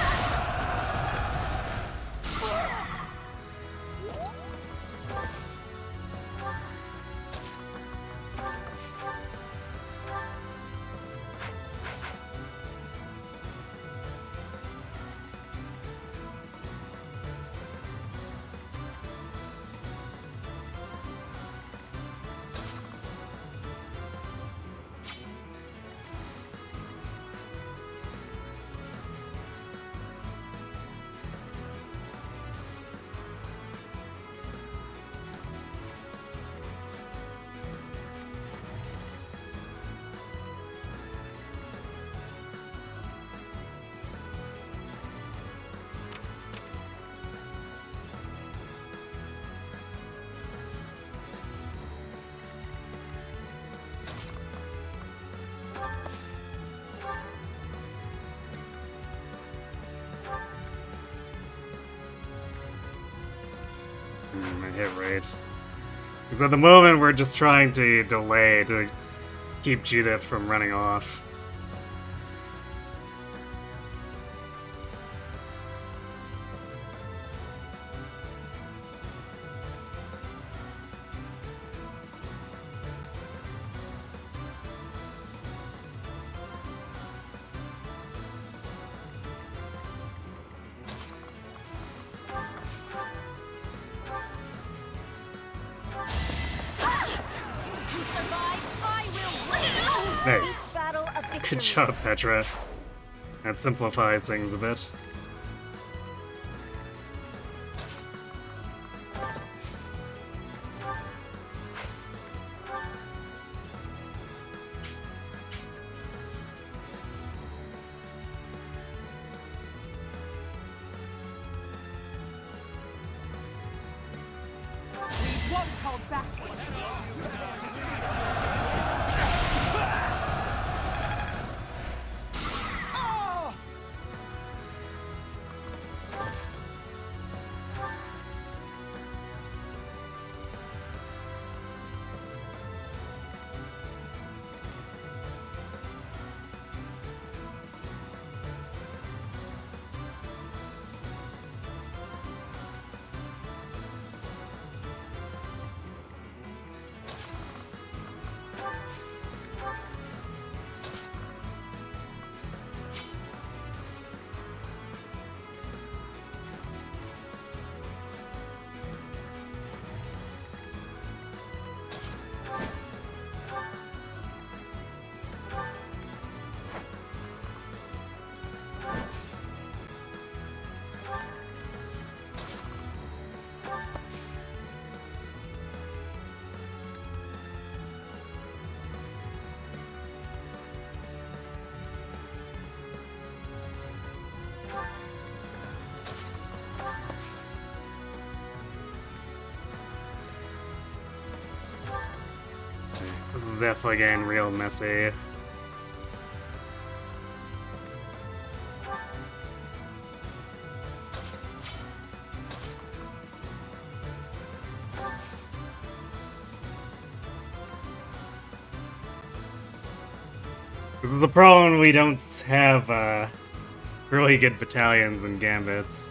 S1: I hit right. Because at the moment we're just trying to delay to keep Judith from running off. Nice. Good job, Petra. That simplifies things a bit.
S2: We won't hold back.
S1: definitely getting real messy. This is the problem, we don't have really good battalions and gambits.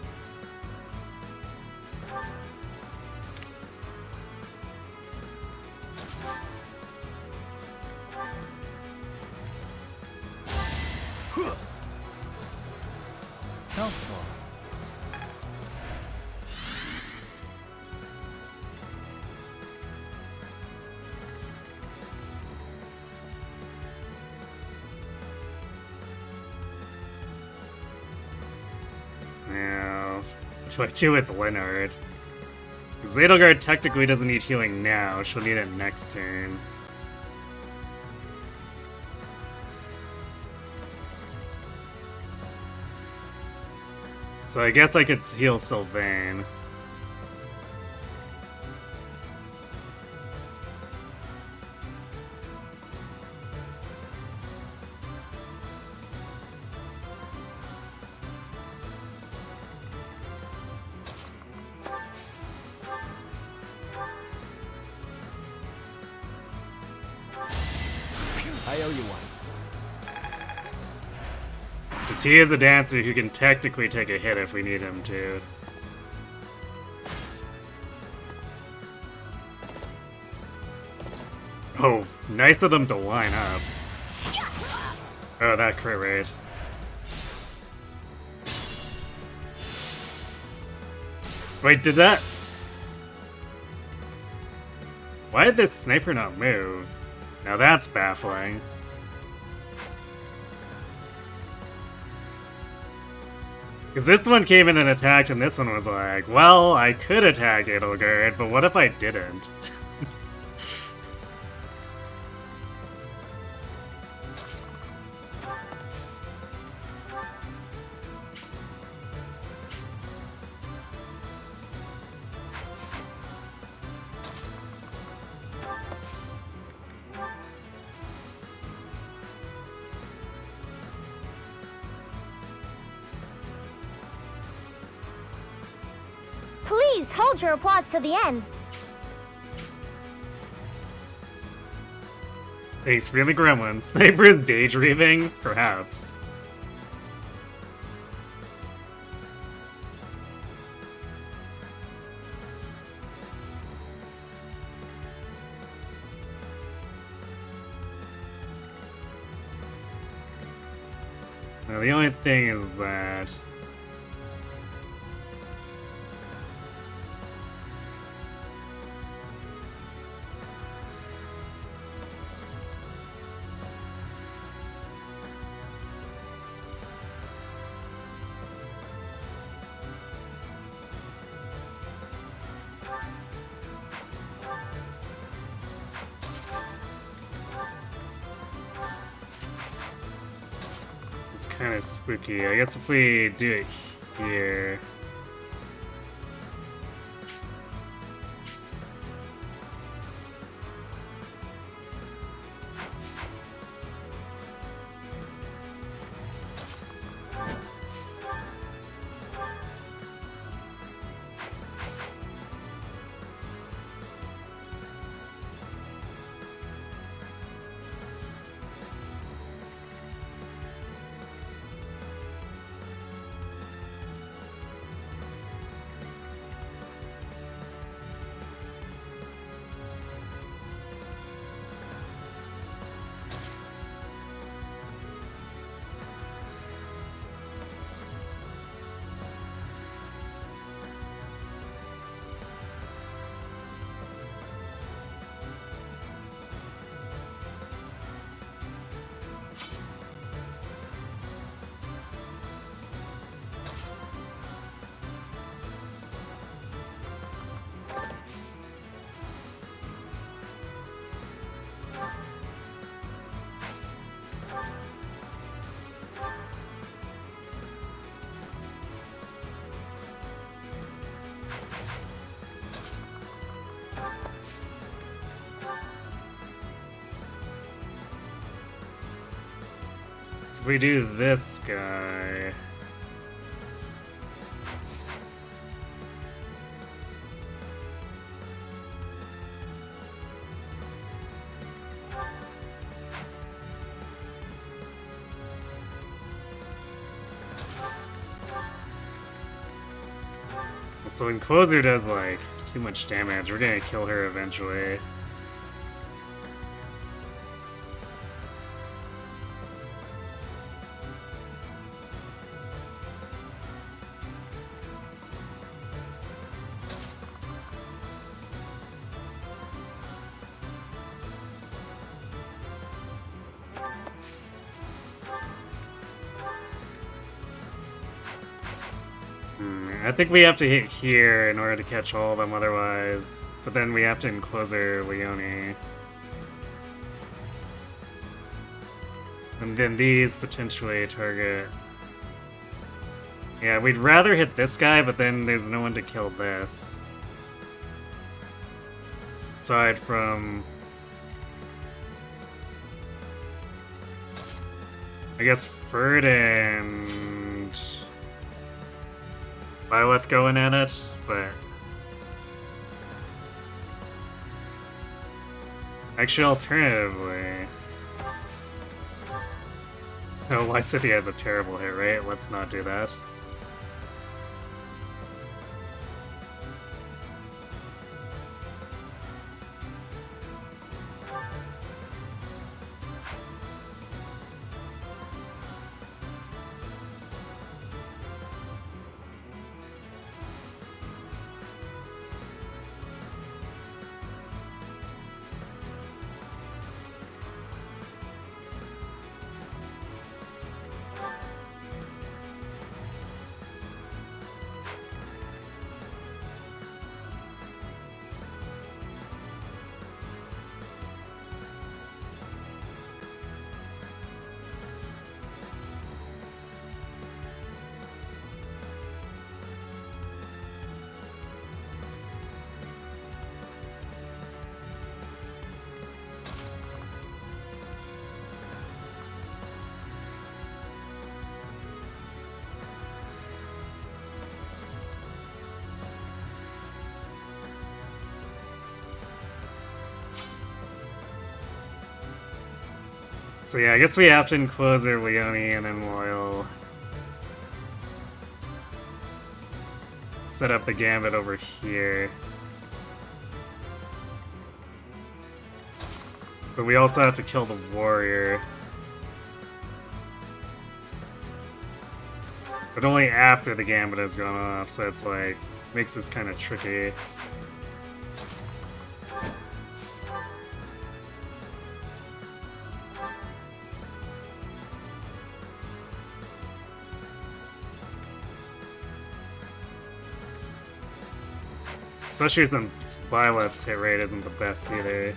S3: Helpful.
S1: Yeah. What do I do with Leonard? Edelgard technically doesn't need healing now, she'll need it next turn. So I guess I could heal Sylvain.
S6: I owe you one.
S1: Because he is the dancer who can technically take a hit if we need him to. Oh, nice of them to line up. Oh, that crit rate. Wait, did that... Why did this sniper not move? Now that's baffling. Because this one came in and attacked, and this one was like, well, I could attack Edelgard, but what if I didn't?
S7: Please hold your applause to the end.
S1: Thanks for the gremlin. Sniper is daydreaming? Perhaps. Now the only thing is that... It's kind of spooky. I guess if we do it here... So we do this guy. So Encloser does like too much damage. We're gonna kill her eventually. I think we have to hit here in order to catch all of them otherwise. But then we have to Encloser Leonie. And then these potentially target... Yeah, we'd rather hit this guy, but then there's no one to kill this. Aside from... I guess Ferd and... Byleth going at it, but... Actually, alternatively... Oh, Lycithia has a terrible hit rate. Let's not do that. So yeah, I guess we have to Encloser Leonie and then we'll set up the Gambit over here. But we also have to kill the warrior. But only after the Gambit has gone off, so it's like, makes this kind of tricky. Especially since Byleth's hit rate isn't the best either.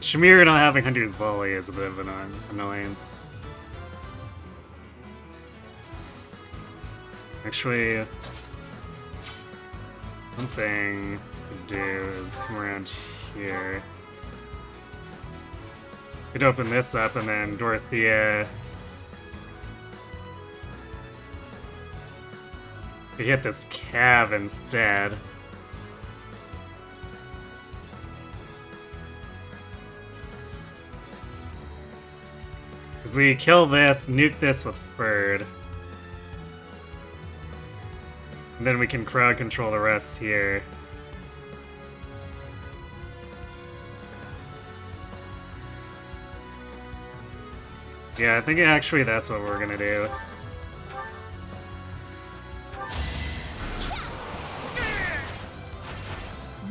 S1: Shamir not having Hunter's Volley is a bit of an annoyance. Actually, one thing we could do is come around here. Could open this up and then Dorothea could hit this Cav instead. Because we kill this, nuke this with Ferd. And then we can crowd control the rest here. Yeah, I think actually that's what we're gonna do.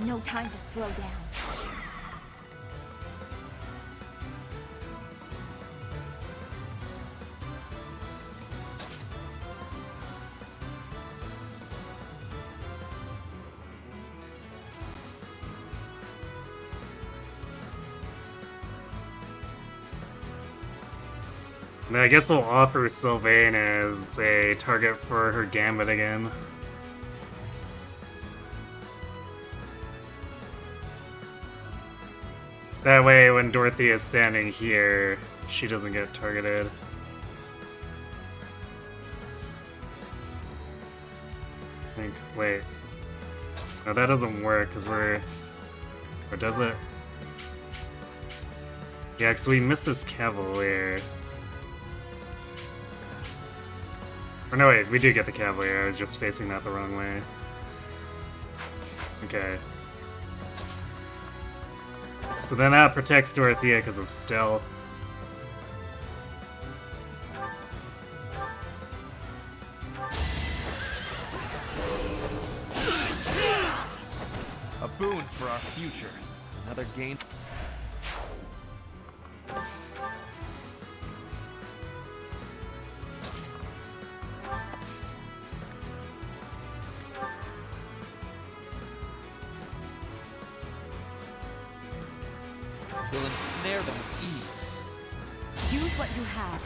S5: No time to slow down.
S1: And I guess we'll offer Sylvain as a target for her gambit again. That way, when Dorothy is standing here, she doesn't get targeted. I think, wait. No, that doesn't work, because we're... Or does it? Yeah, because we missed this Cavalier. Or no, wait, we do get the Cavalier. I was just facing that the wrong way. Okay. So then that protects Dorothea because of stealth.
S6: A boon for our future. Another game. Will ensnare them with ease.
S2: Use what you have.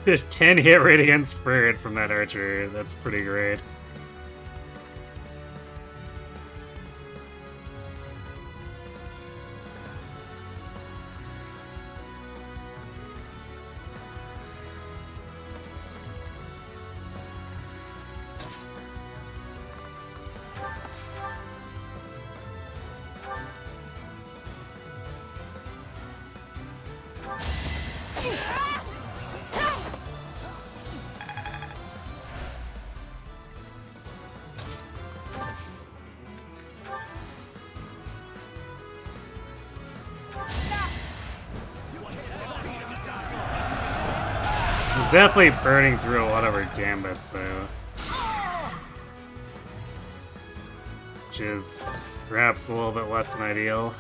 S1: There's 10 hit rate against Spirit from that archer. That's pretty great. Definitely burning through a lot of her gambits, though. Which is perhaps a little bit less than ideal.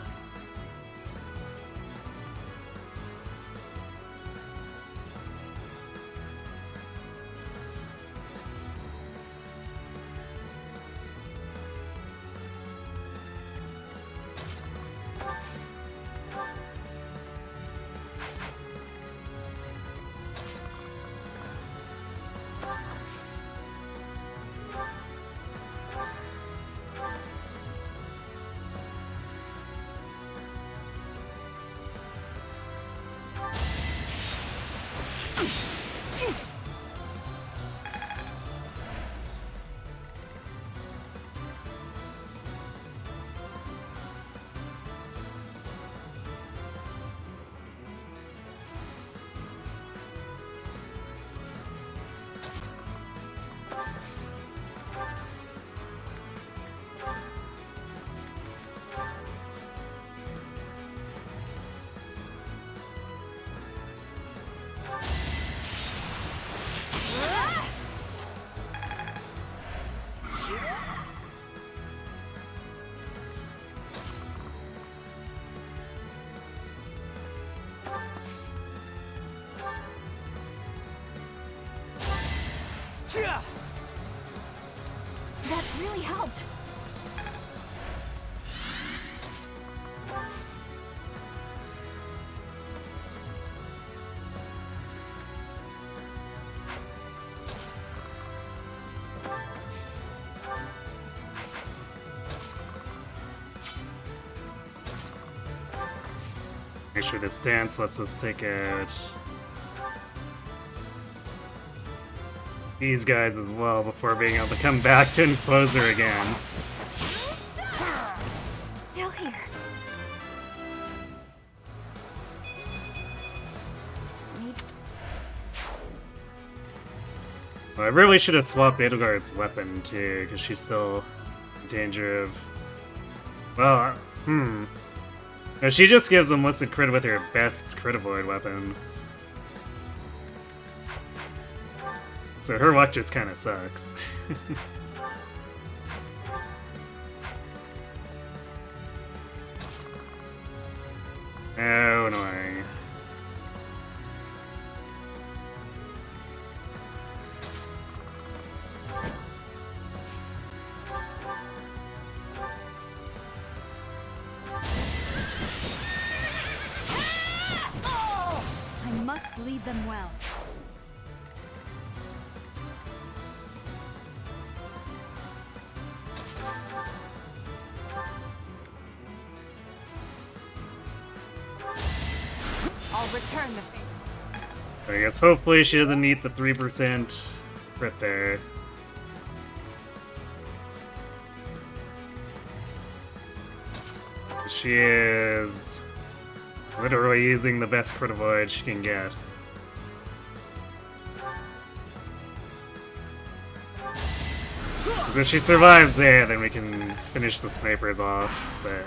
S2: That really helped.
S1: Make sure this dance lets us take out these guys as well before being able to come back to enclose her again.
S2: Still here.
S1: Well, I really should have swapped Edelgard's weapon too, because she's still in danger of... Well, No, she just gives them listed crit with her best crit avoid weapon. So her luck just kind of sucks. Oh, annoying.
S5: must lead them well.
S2: I'll return the favor.
S1: I guess hopefully she doesn't need the 3% crit there. She is literally using the best crit avoid she can get. Because if she survives there, then we can finish the snipers off there.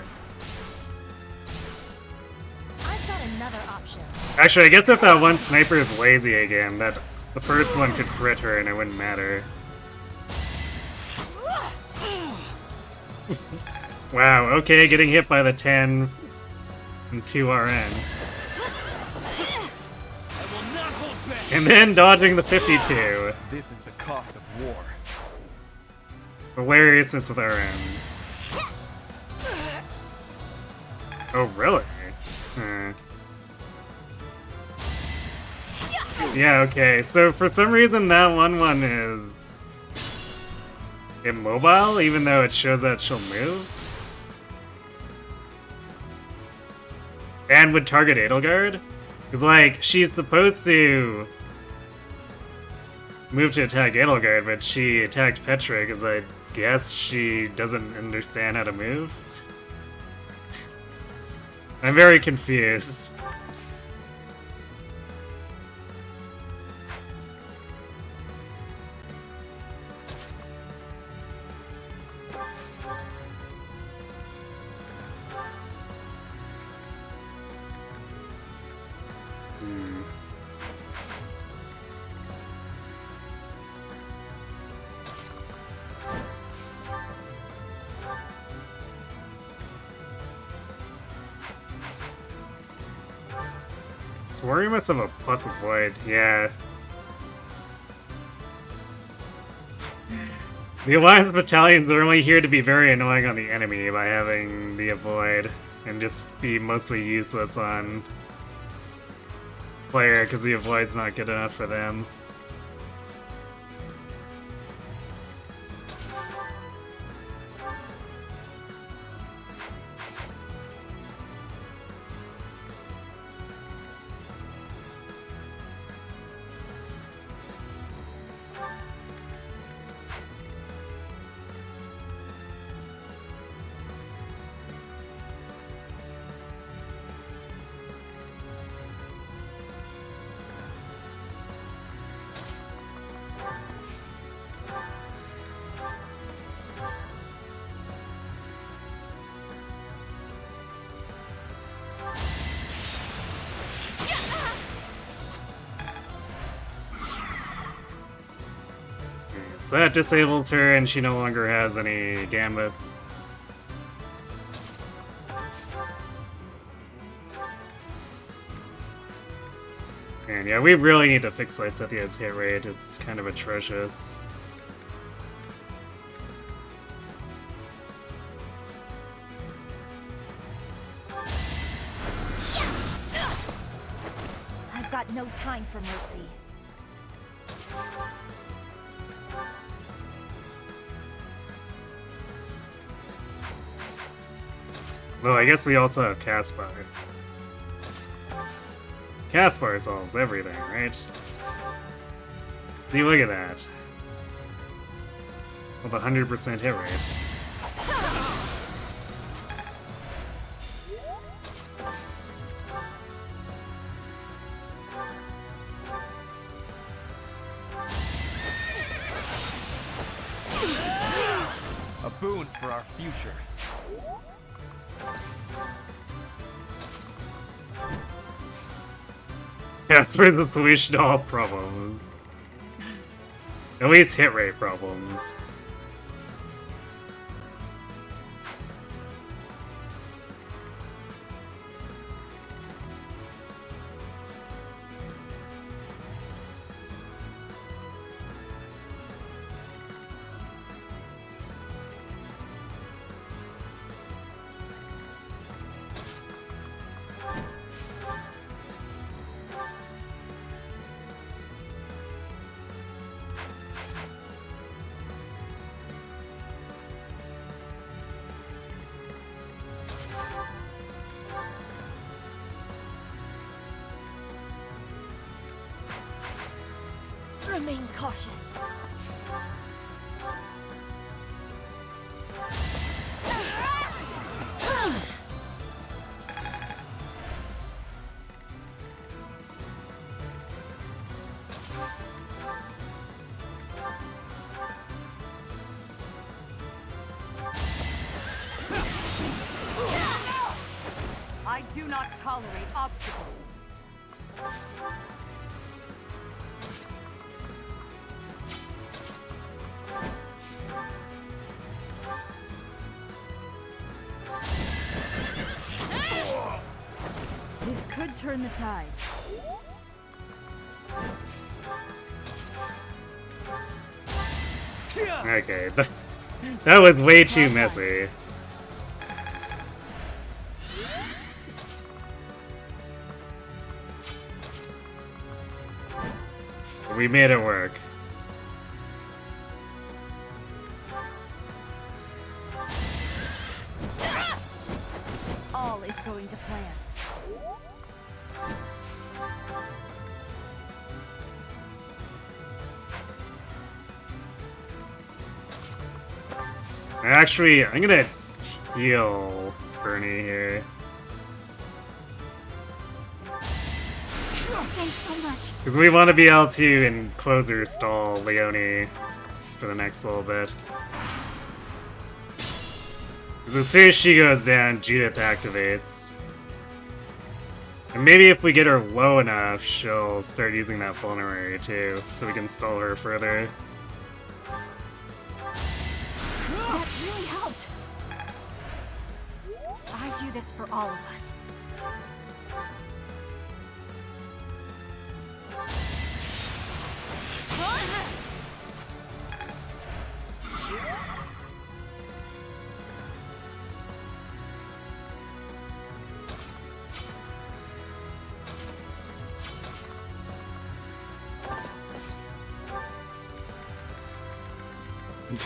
S5: I've got another option.
S1: Actually, I guess if that one sniper is lazy again, that the first one could crit her and it wouldn't matter. Wow, okay, getting hit by the 10 and 2 RN.
S3: I will not hold back.
S1: And then dodging the 52.
S6: This is the cost of war.
S1: Hilariousness with RNs. Oh, really? Yeah, okay, so for some reason that one is immobile, even though it shows that she'll move. And would target Edelgard? Because, like, she's supposed to move to attack Edelgard, but she attacked Petra because I guess she doesn't understand how to move. I'm very confused. Swore you must have a plus avoid, yeah. The Alliance battalions are only here to be very annoying on the enemy by having the avoid, and just be mostly useless on player because the avoid's not good enough for them. So that disables her and she no longer has any gambits. And yeah, we really need to fix Lysithia's hit rate, it's kind of atrocious.
S5: I've got no time for mercy.
S1: Well, I guess we also have Caspar. Caspar solves everything, right? See, look at that. With a 100% hit rate.
S6: A boon for our future.
S1: Caspar's the solution to all problems. At least hit rate problems.
S2: cautious. I do not tolerate obstacles. This could turn the tides.
S1: Okay, that was way too messy. We made it work.
S2: All is going to plan.
S1: Actually, I'm gonna heal Bernie here.
S2: Thanks so much.
S1: Because we want to be able to, in closer, stall Leonie for the next little bit. Because as soon as she goes down, Judith activates. And maybe if we get her low enough, she'll start using that vulnerary too, so we can stall her further.
S2: That really helped. I do this for all of us.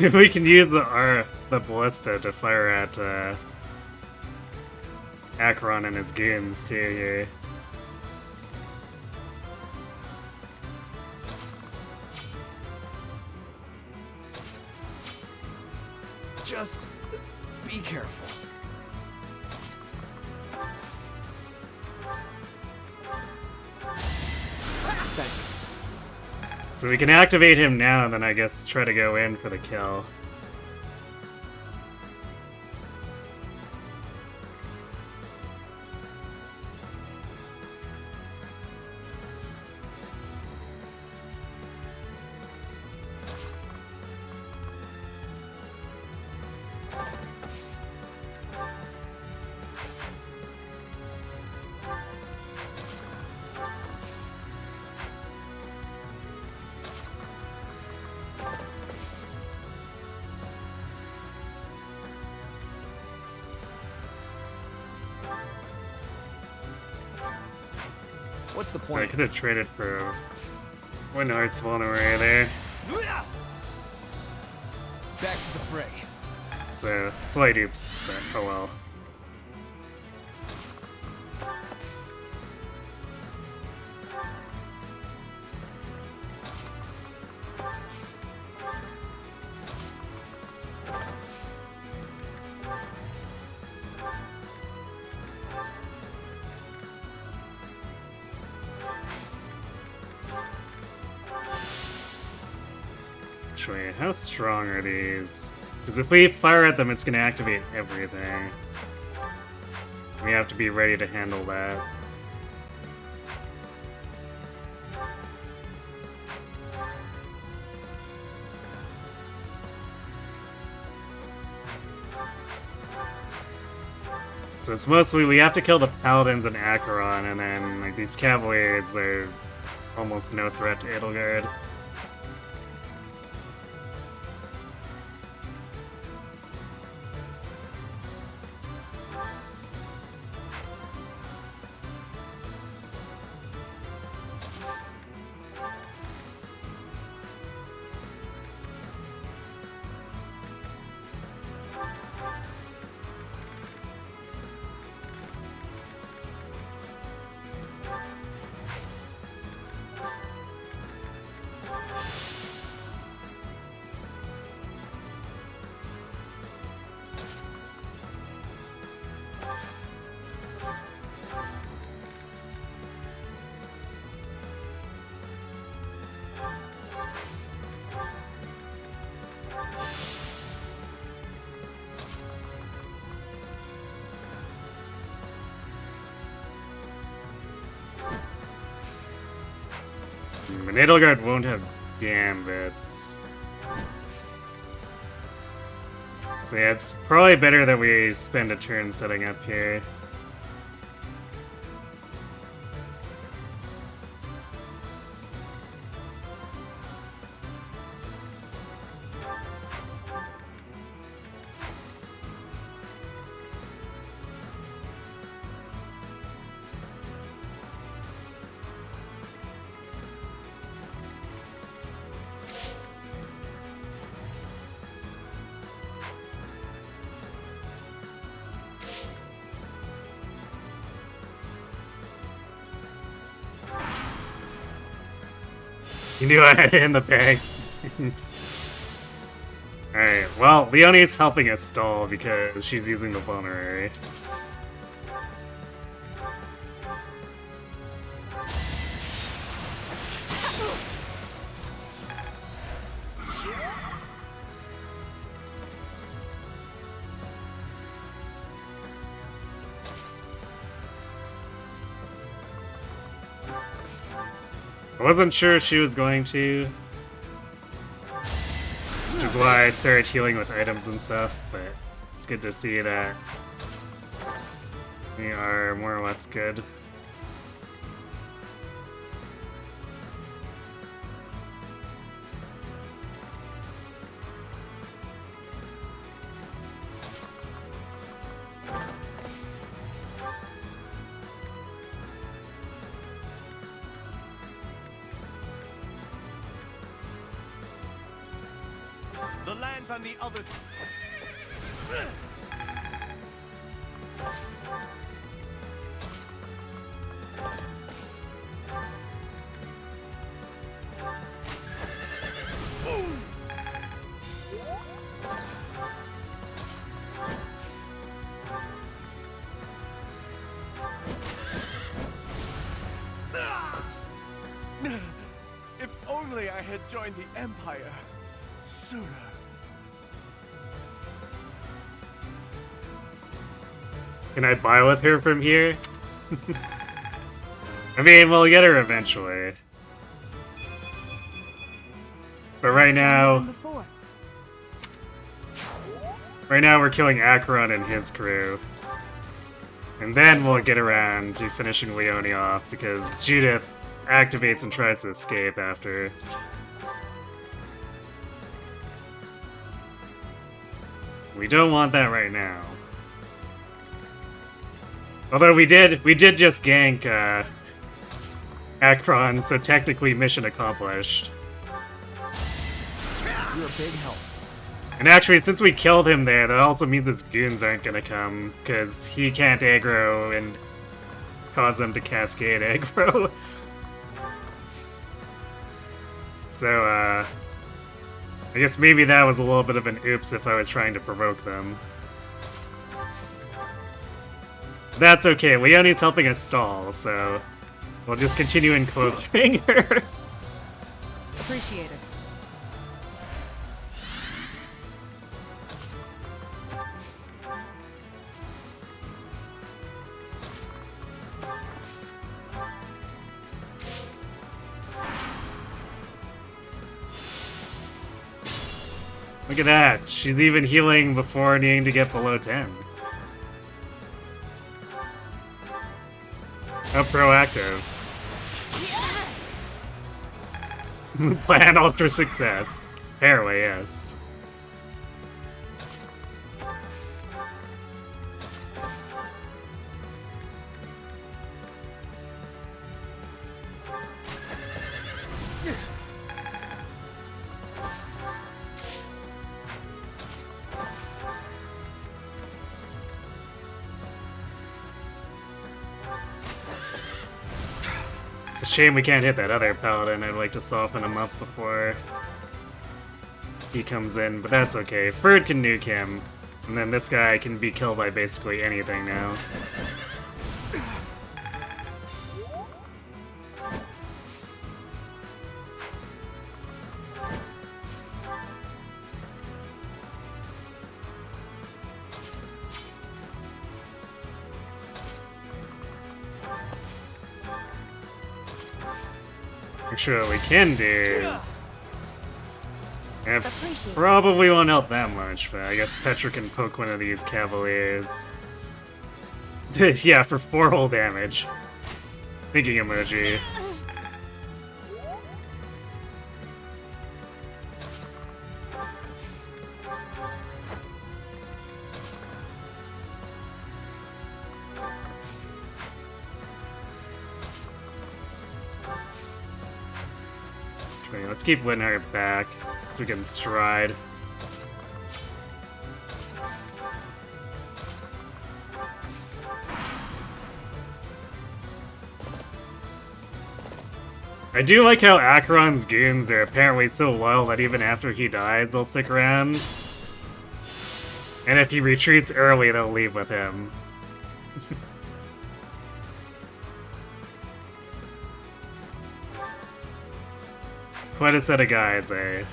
S1: We can use the ballista to fire at Acheron and his goons too here.
S6: Just be careful. Thanks.
S1: So we can activate him now, and then I guess try to go in for the kill.
S6: What's the
S1: I
S6: point?
S1: could have traded for Winhart's vulnerary there.
S6: Back to the fray.
S1: So, slight oops, but oh well. Actually, how strong are these? Because if we fire at them, it's going to activate everything. We have to be ready to handle that. So it's mostly we have to kill the paladins and Acheron, and then like these cavaliers are almost no threat to Edelgard. Nadelgard won't have gambits. So yeah, it's probably better that we spend a turn setting up here. You knew I had it in the bag. Alright, well, Leonie's helping us stall because she's using the vulnerary. I wasn't sure she was going to, which is why I started healing with items and stuff, but it's good to see that we are more or less good.
S3: The land's on the other If only I had joined the Empire sooner.
S1: Can I Byleth her from here? I mean, we'll get her eventually. But right now we're killing Acheron and his crew. And then we'll get around to finishing Leonie off, because Judith activates and tries to escape after. We don't want that right now. Although we did just gank Acheron, so technically mission accomplished.
S6: You're a big help.
S1: And actually, since we killed him there, that also means his goons aren't gonna come, because he can't aggro and cause them to cascade aggro. So, I guess maybe that was a little bit of an oops if I was trying to provoke them. That's okay, Leonie's helping us stall, so we'll just continue enclosing her.
S2: Appreciate it.
S1: Look at that, she's even healing before needing to get below 10. How proactive. Plan ultra success. Apparently, yes. It's a shame we can't hit that other paladin. I'd like to soften him up before he comes in, but that's okay. Ferd can nuke him, and then this guy can be killed by basically anything now. Actually, what we can do is... It
S5: Appreciate it.
S1: probably won't help that much, but I guess Petra can poke one of these Cavaliers. Yeah, for 4 whole damage. Thinking emoji. Let's keep Winner back so we can stride. I do like how Acheron's goons are apparently so loyal that even after he dies, they'll stick around. And if he retreats early, they'll leave with him. Quite a set of guys, eh?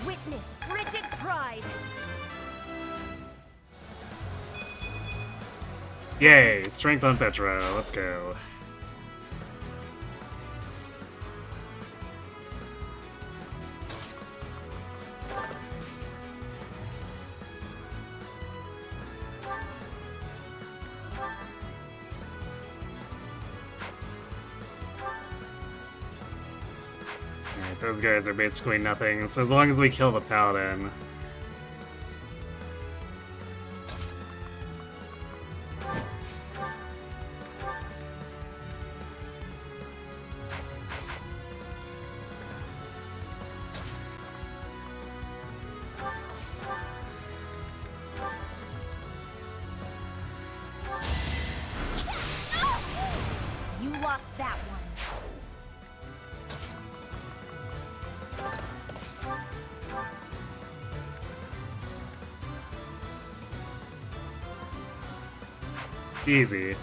S5: Witness frigid pride.
S1: Yay! Strength on Petra. Let's go. Alright, those guys are basically nothing, so as long as we kill the Paladin.
S5: You lost that one.
S1: Easy.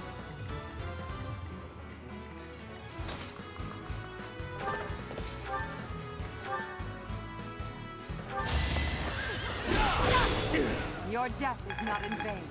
S2: Your death is not in vain.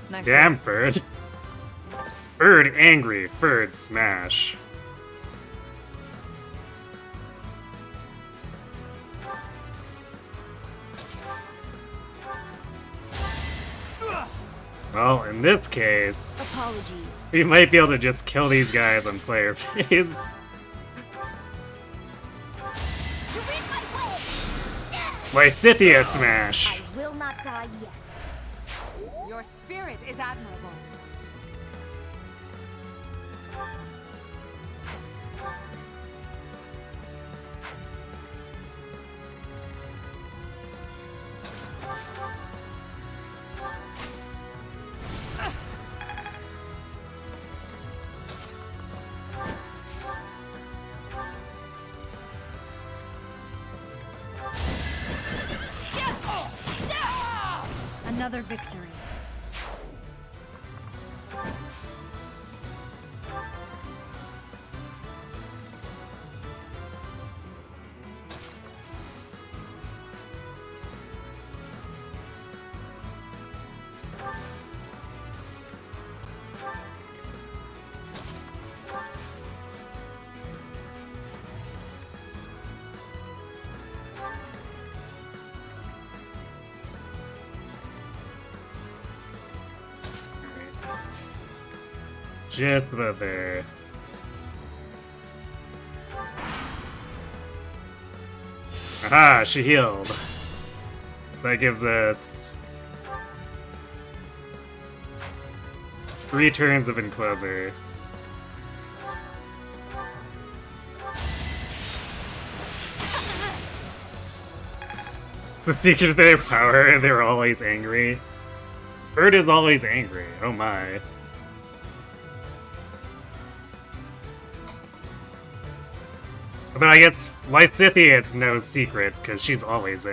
S2: Nice
S1: Damn,
S2: work.
S1: Bird. Bird angry. Bird smash. Well, in this case,
S5: Apologies.
S1: we might be able to just kill these guys on player phase.
S5: You read my way.
S1: Lysithia smash.
S5: I will not die yet.
S2: Your spirit is admirable. Another victory.
S1: Just about there. Aha, she healed. That gives us 3 turns of Encloser. It's the secret of their power, they're always angry. Bird is always angry, oh my. Although I guess Lysithia, it's no secret, because she's always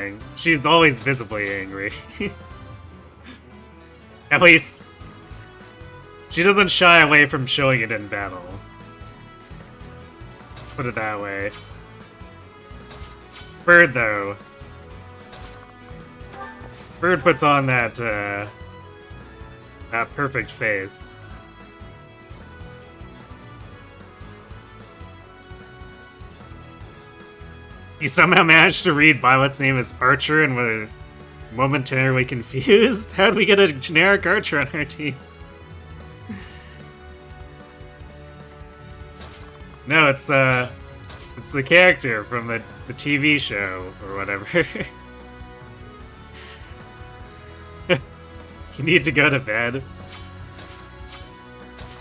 S1: visibly angry. At least, she doesn't shy away from showing it in battle. Put it that way. Bird, though. Bird puts on that, that perfect face. He somehow managed to read Byleth's name as Archer and were momentarily confused. How'd we get a generic Archer on our team? No, it's the character from the TV show or whatever. You need to go to bed.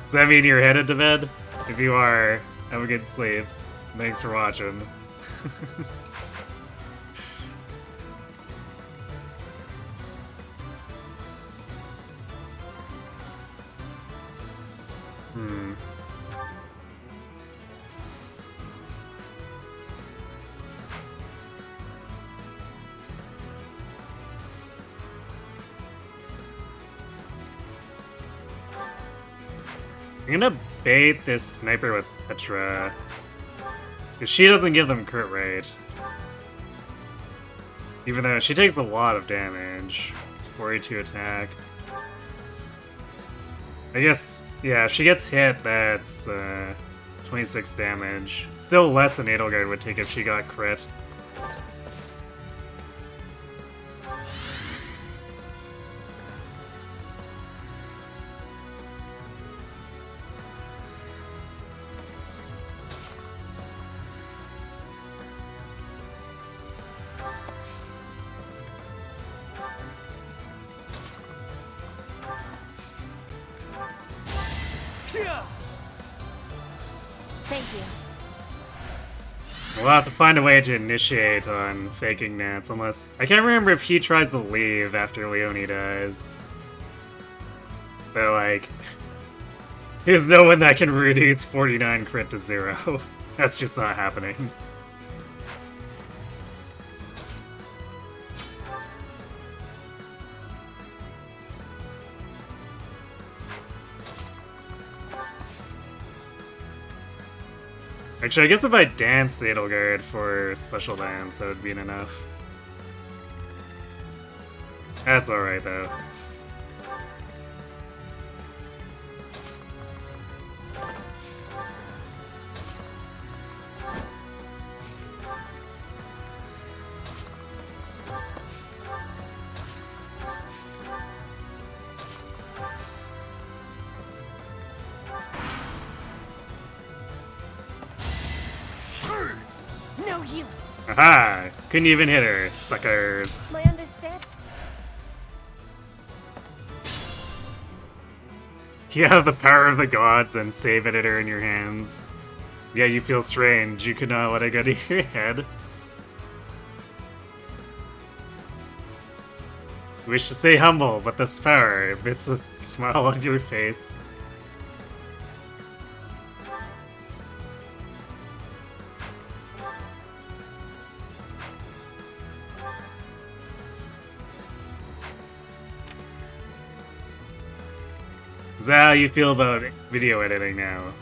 S1: Does that mean you're headed to bed? If you are, have a good sleep. Thanks for watching. I'm gonna bait this sniper with Petra. Because she doesn't give them crit rate. Even though she takes a lot of damage. It's 42 attack. I guess, yeah, if she gets hit, that's 26 damage. Still less than Edelgard would take if she got crit.
S5: Thank you.
S1: We'll have to find a way to initiate on faking Nats, unless... I can't remember if he tries to leave after Leonie dies. But, like... There's no one that can reduce 49 crit to 0. That's just not happening. Actually, I guess if I danced the Edelgard for special dance, that would be enough. That's alright, though.
S5: No use.
S1: Aha! Couldn't even hit her, suckers.
S5: My understand.
S1: You have the power of the gods and save editor in your hands. Yeah, you feel strange. You could not let it go to your head. You wish to stay humble, but this power puts a smile on your face. Is that how you feel about video editing now?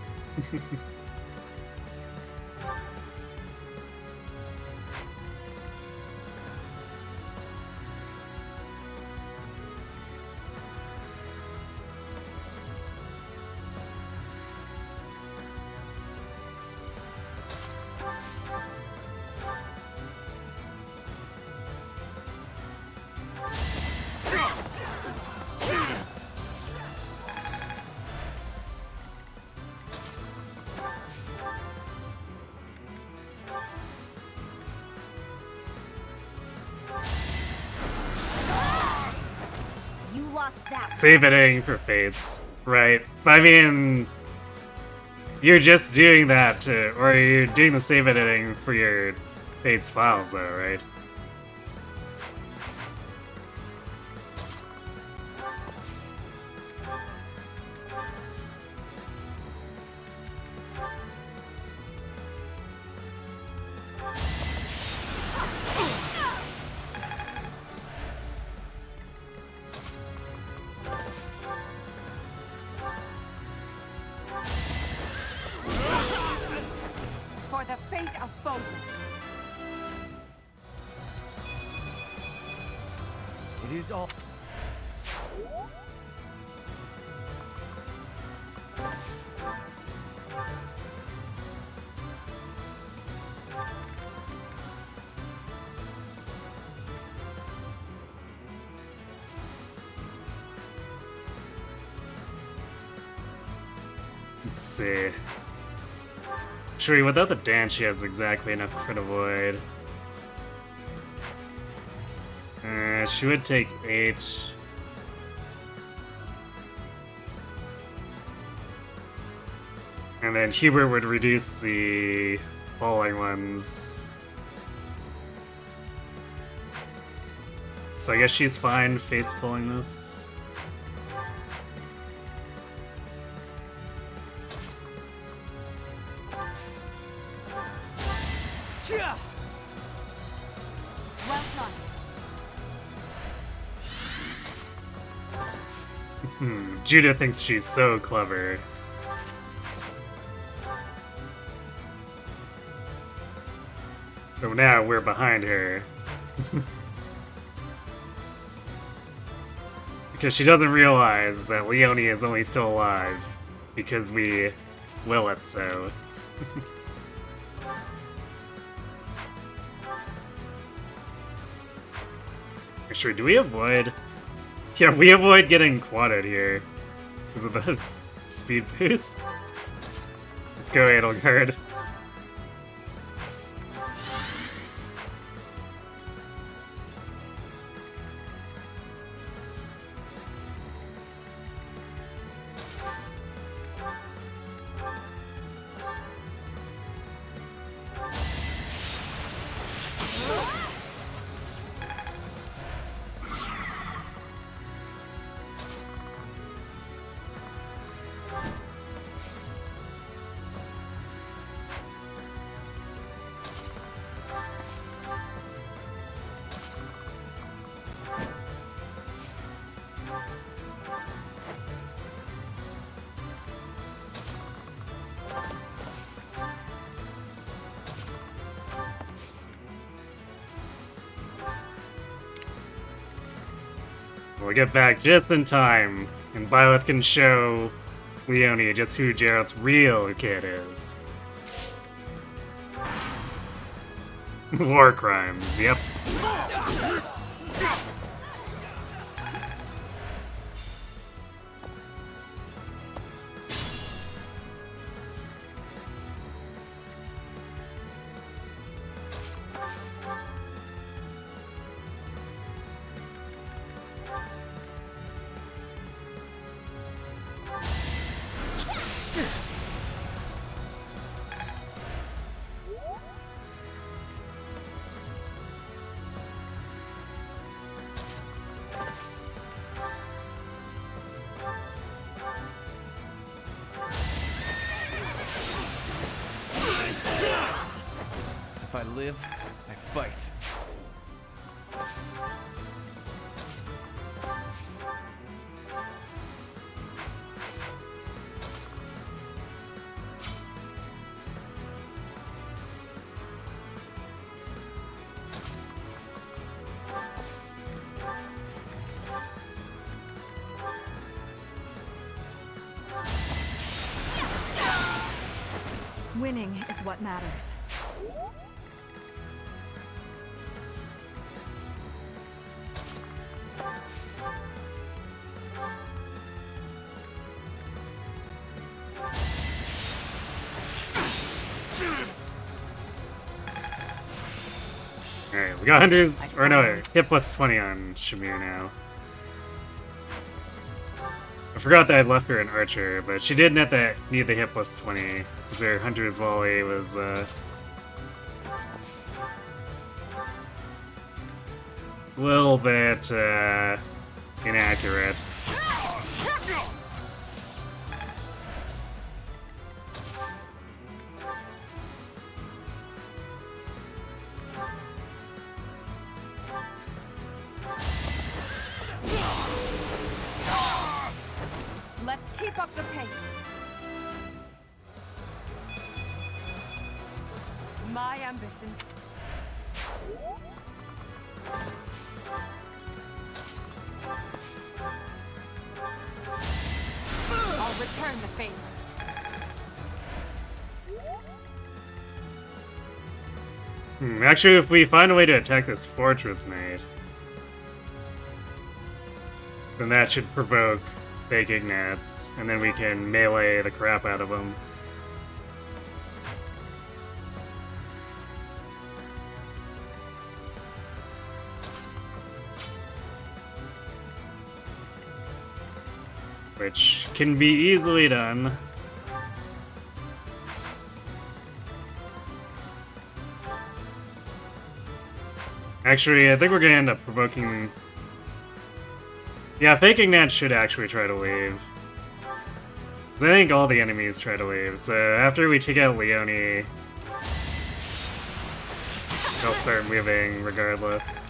S5: You lost that.
S1: Save editing for Fates, right? I mean, you're just doing that, or you're doing the save editing for your Fates files, though, right?
S2: For the fate of Fogo.
S3: It is all.
S1: Let's see. Sure, without the dance, she has exactly enough crit avoid. She would take 8. And then Hubert would reduce the falling ones. So I guess she's fine face pulling this.
S2: Well done.
S1: Judah thinks she's so clever. So now we're behind her. Because she doesn't realize that Leonie is only still alive because we will it so. Actually, do we avoid? Yeah, we avoid getting quadded here because of the speed boost. Let's go, Edelgard. We'll get back just in time, and Byleth can show Leonie just who Geralt's real kid is. War crimes, yep.
S6: If I live, I fight.
S2: Winning is what matters.
S1: Alright, we got hundreds, or no, hit plus 20 on Shamir now. I forgot that I'd left her an archer, but she did need the hit plus 20, because her hunter's volley was, a little bit, inaccurate.
S2: Let's keep up the pace. My ambitions. I'll return the favor.
S1: Actually, if we find a way to attack this Fortress Knight, then that should provoke fake Ignats, and then we can melee the crap out of them. Which can be easily done. Actually, I think we're gonna end up provoking... Yeah, faking that should actually try to leave. 'Cause I think all the enemies try to leave, so after we take out Leonie, they'll start moving regardless.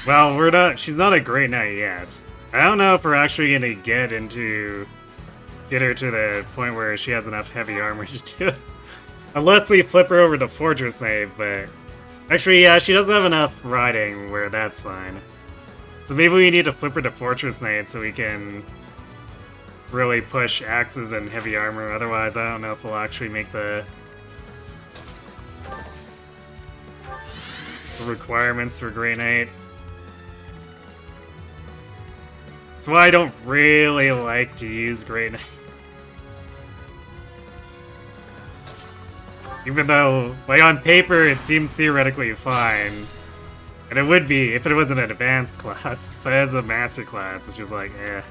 S2: Well done.
S1: Well, she's not a great knight yet. I don't know if we're actually gonna get her to the point where she has enough heavy armor to do it. Unless we flip her over to Fortress Knight, but... Actually, yeah, she doesn't have enough riding where that's fine. So maybe we need to flip her to Fortress Knight so we can really push axes and heavy armor. Otherwise, I don't know if we'll actually make the requirements for Grey Knight. That's why I don't really like to use Grey Knight. Even though, like, on paper, it seems theoretically fine. And it would be if it wasn't an advanced class, but as a master class, it's just like, eh.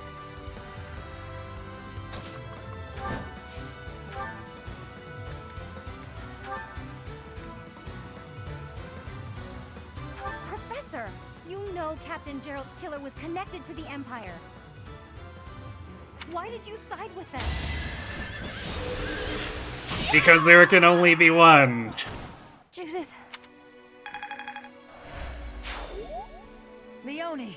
S5: Professor, you know Captain Gerald's killer was connected to the Empire. Why did you side with them?
S1: Because there can only be one.
S5: Judith.
S2: Leonie.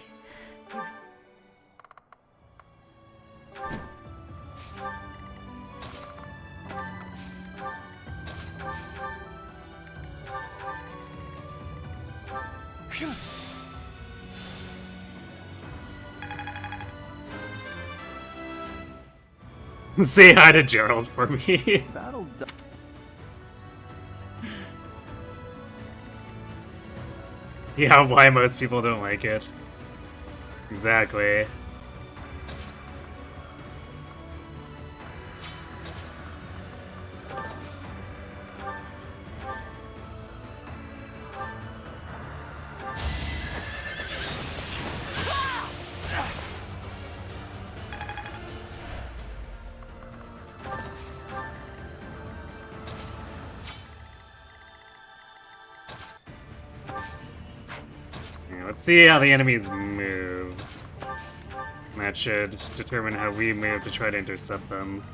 S1: Say hi to Gerald for me.
S6: Battle done.
S1: Yeah, why most people don't like it. Exactly. Let's see how the enemies move. That should determine how we move to try to intercept them.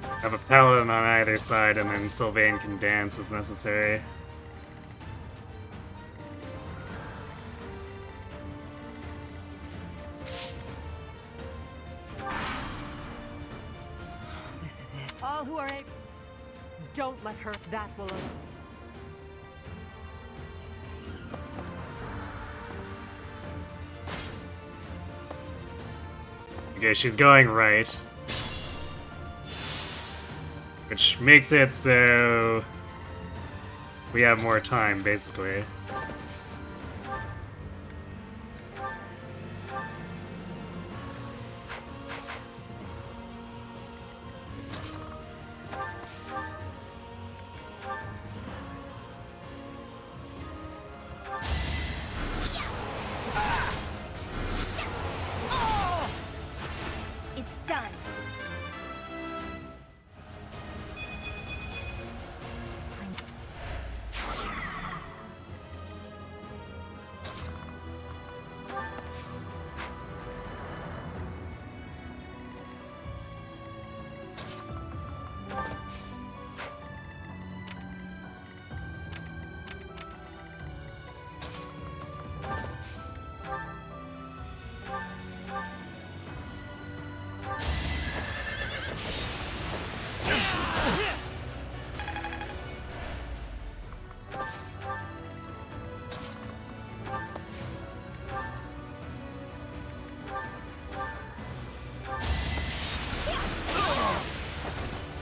S1: Have a paladin on either side, and then Sylvain can dance as necessary.
S2: This is it. All who are able. Don't let her. That will.
S1: Okay, she's going right. Which makes it so we have more time, basically.
S5: It's done.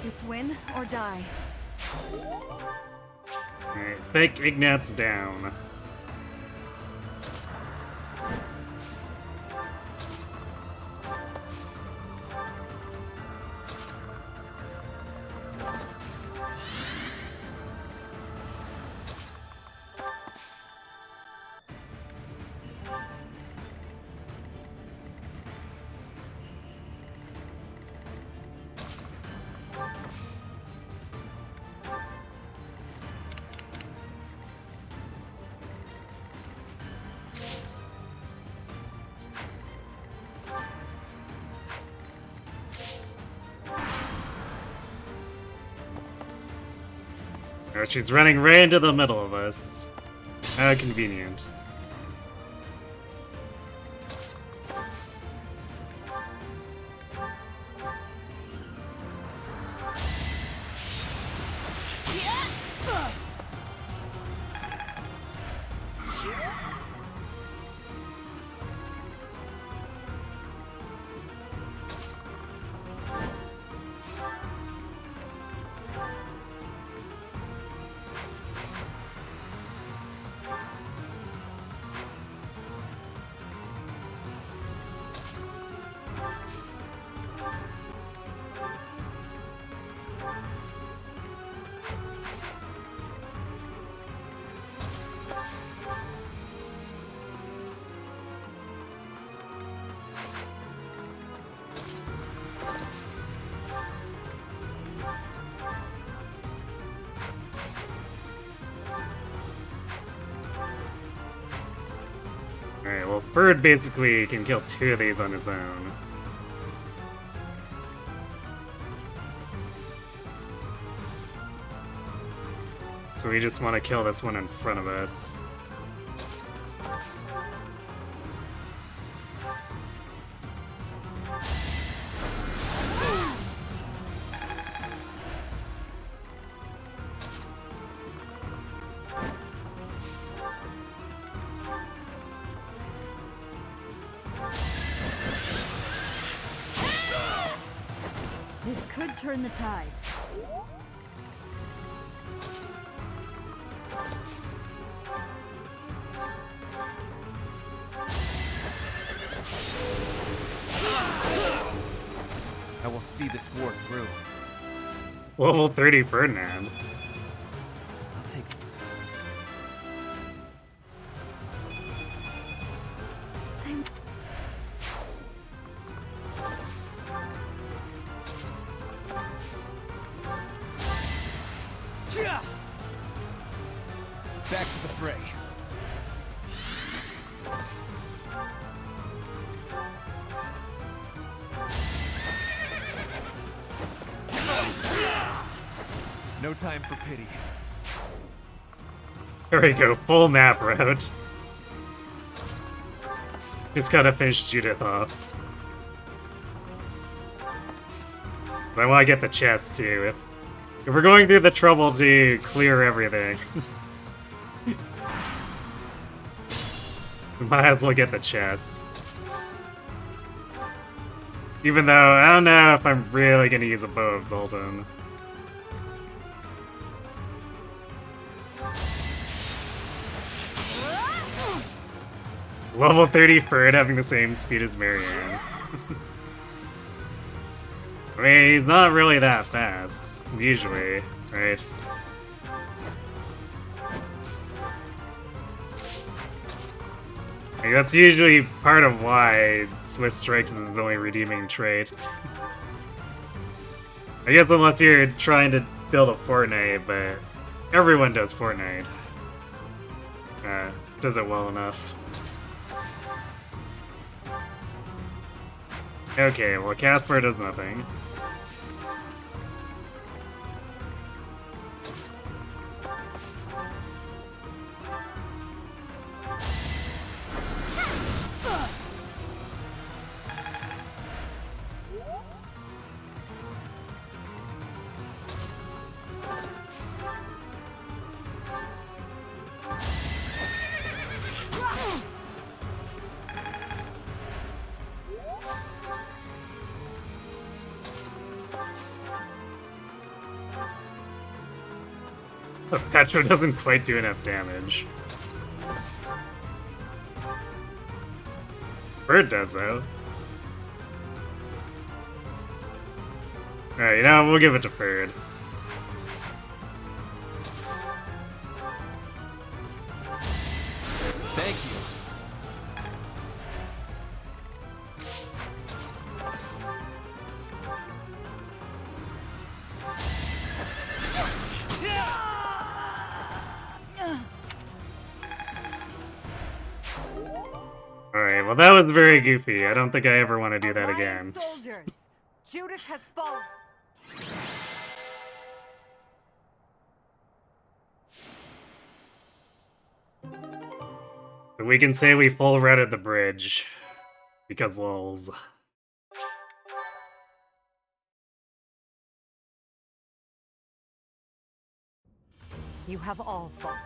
S2: It's win or die.
S1: Alright, fake Ignat's down. Oh, she's running right into the middle of us. How convenient. Alright, well, Bird basically can kill 2 of these on his own. So we just want to kill this one in front of us.
S2: This could turn the tides.
S6: I will see this war through.
S1: Level 30 Ferdinand.
S6: I'll take. Back to the fray. No time for pity.
S1: There we go, full map route. Just gotta finish Judith off. But I want to get the chest too. If we're going through the trouble to clear everything, we might as well get the chest. Even though, I don't know if I'm really gonna use a Bow of Zoltan. Level 30 Ferd having the same speed as Marianne. I mean, he's not really that fast, usually, right? Like, that's usually part of why Swift Strikes is his only redeeming trait. I guess unless you're trying to build a Fortnite, but everyone does Fortnite. Does it well enough. Okay, well Casper does nothing. Petro doesn't quite do enough damage. Bird does, though. Alright, you know, we'll give it to Bird.
S6: Thank you.
S1: Alright, well that was very goofy. I don't think I ever want to do that again.
S2: Soldiers, Judith has fallen.
S1: But we can say we full redded the bridge. Because lols.
S2: You have all fallen.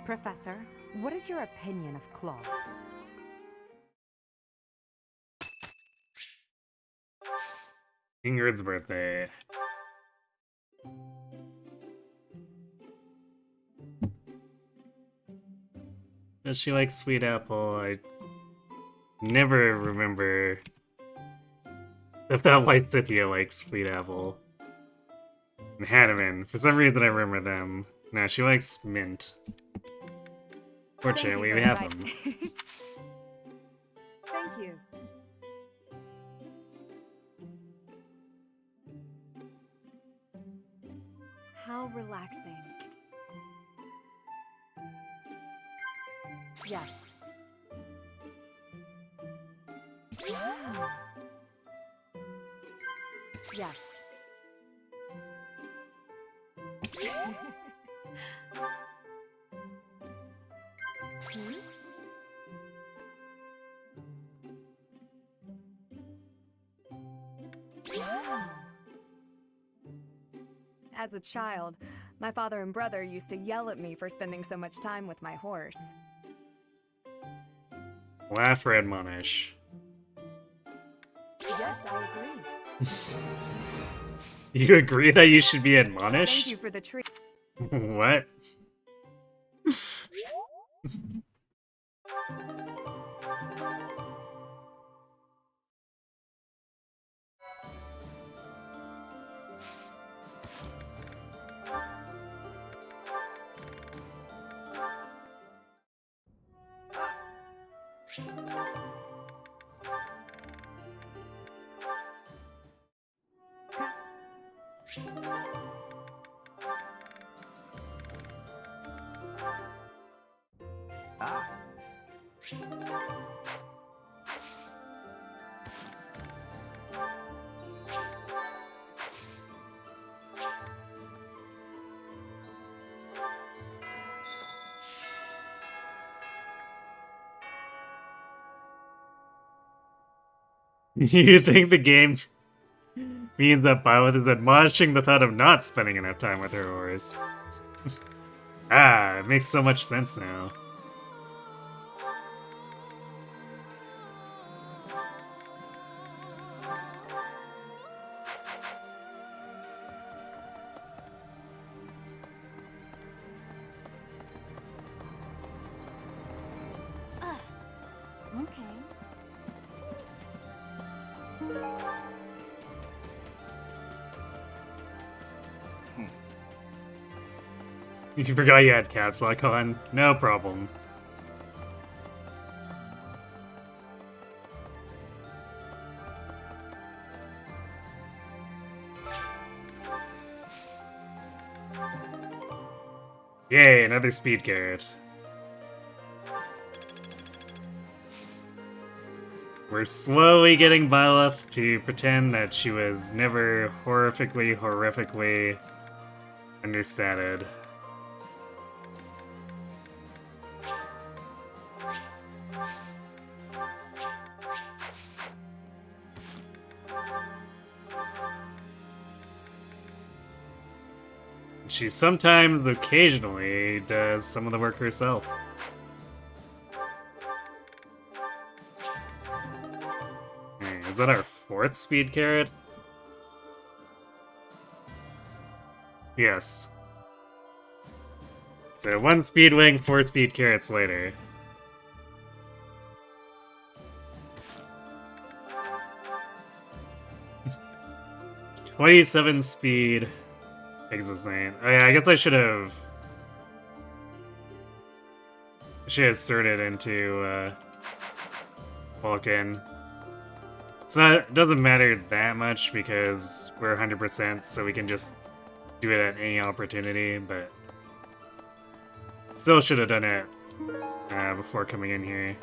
S2: Professor, what is your opinion of Claw?
S1: Ingrid's birthday. Does she like sweet apple? I never remember if that white Scythia likes sweet apple. And Hanuman. For some reason I remember them. No, she likes mint. Fortunately, we have them.
S2: Thank you. How relaxing. Yes. Wow. Yes. Hmm? Wow. As a child, my father and brother used to yell at me for spending so much time with my horse.
S1: Laugh or admonish.
S2: Yes, I agree.
S1: You agree that you should be admonished?
S2: Thank you for the treat.
S1: What?
S4: Ah.
S1: You think the game means that Byleth is admonishing the thought of not spending enough time with her horse? Ah, it makes so much sense now.
S5: Okay.
S1: You forgot you had caps lock on. No problem. Yay, another speed carrot. We're slowly getting Byleth to pretend that she was never horrifically understated. She sometimes, occasionally, does some of the work herself. Hey, is that our 4th speed carrot? Yes. So 1 speed wing, 4 speed carrots later. "27 speed existing." Oh yeah, I guess I should have sorted into Vulcan. It doesn't matter that much because we're 100%, so we can just do it at any opportunity, but still should have done it before coming in here.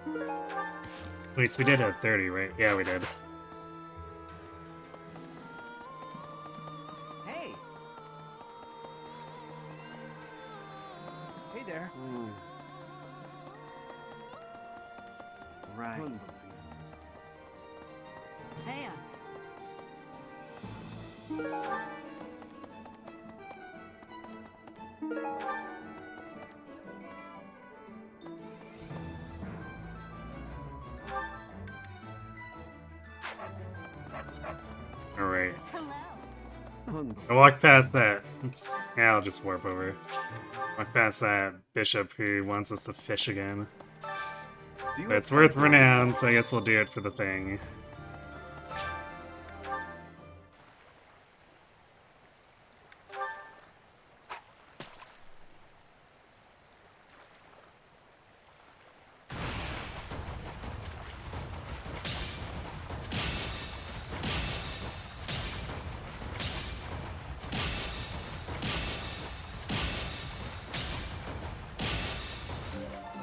S1: At least we did have 30, right? Yeah, we did.
S6: Hey! Hey there. Right.
S2: Hey,
S1: Alright.
S5: Hello.
S1: I walked past that. Oops. Yeah, I'll just warp over. Walk past that bishop who wants us to fish again. But it's worth renown, so I guess we'll do it for the thing.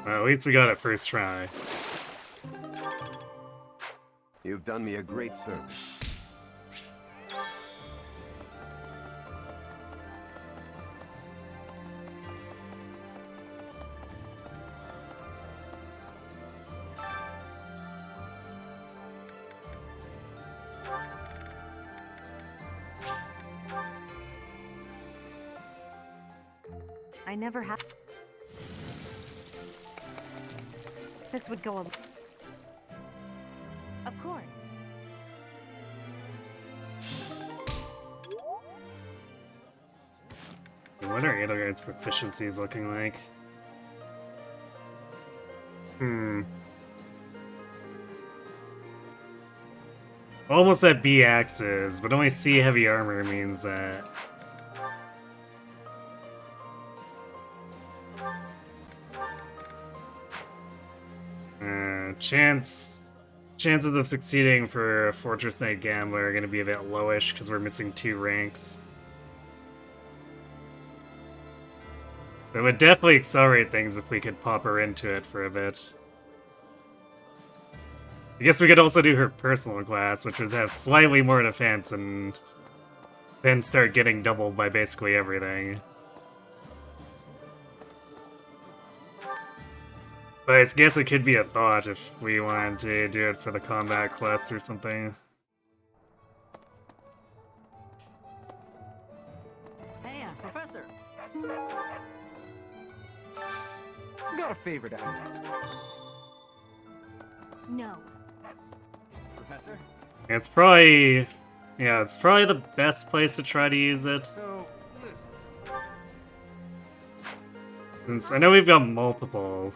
S1: Well, at least we got it first try.
S8: You've done me a great service.
S5: I never have. This would go a. Of course.
S1: What are Edelgard's proficiencies looking like? Almost at B axes, but only C heavy armor means that. chances of succeeding for a Fortress Knight Gambler are going to be a bit lowish because we're missing 2 ranks. It would definitely accelerate things if we could pop her into it for a bit. I guess we could also do her personal class, which would have slightly more defense and then start getting doubled by basically everything. But I guess it could be a thought if we wanted to do it for the combat quest or something.
S3: Hey, Professor. Got a favor to ask.
S5: No.
S3: Professor?
S1: It's probably... yeah, it's probably the best place to try to use it.
S3: So, listen.
S1: Since I know we've got multiple.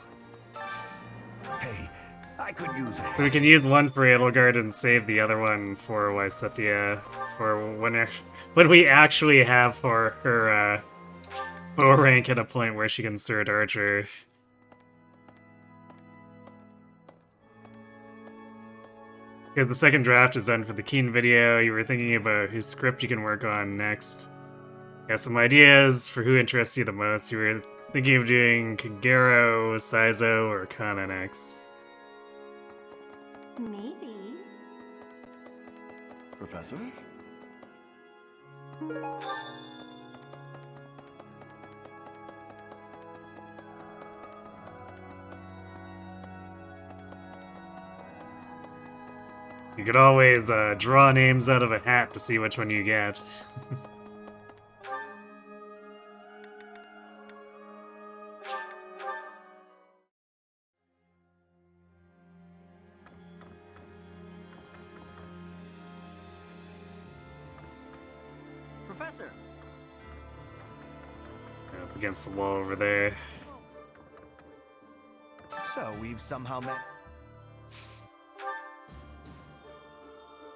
S4: Hey, I could use a
S1: So we can use one for Edelgard and save the other one for Lysithea for when we actually have for her bow rank at a point where she can Sword Archer. Because the second draft is done for the Keen video, you were thinking about whose script you can work on next. You have some ideas for who interests you the most. You were thinking of doing Kagero, Saizo, or Kana next.
S5: Maybe.
S8: Professor?
S1: You could always draw names out of a hat to see which one you get.
S3: Professor.
S1: Up against the wall over there.
S3: So, we've somehow met.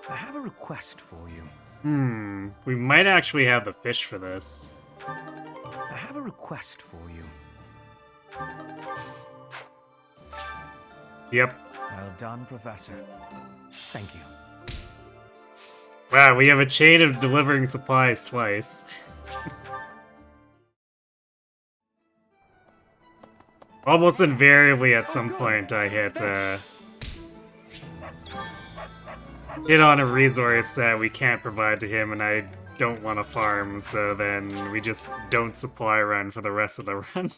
S3: I have a request for you.
S1: We might actually have the fish for this.
S3: I have a request for you.
S1: Yep.
S3: Well done, Professor. Thank you.
S1: Wow, we have a chain of delivering supplies twice. Almost invariably at some point I hit on a resource that we can't provide to him and I don't want to farm, so then we just don't supply run for the rest of the run.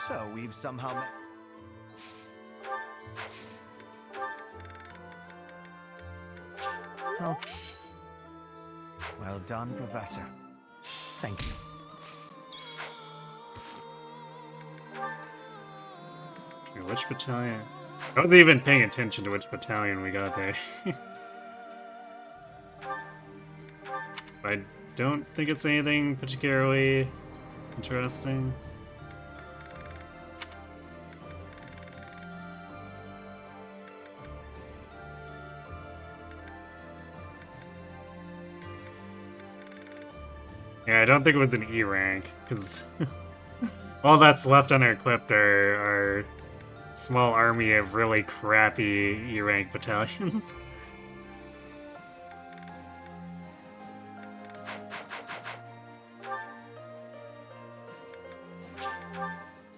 S3: So, we've somehow met. Oh. Well done, Professor. Thank you.
S1: Okay, which battalion? I wasn't even paying attention to which battalion we got there. I don't think it's anything particularly interesting. Yeah, I don't think it was an E rank, because all that's left unequipped are our small army of really crappy E rank battalions.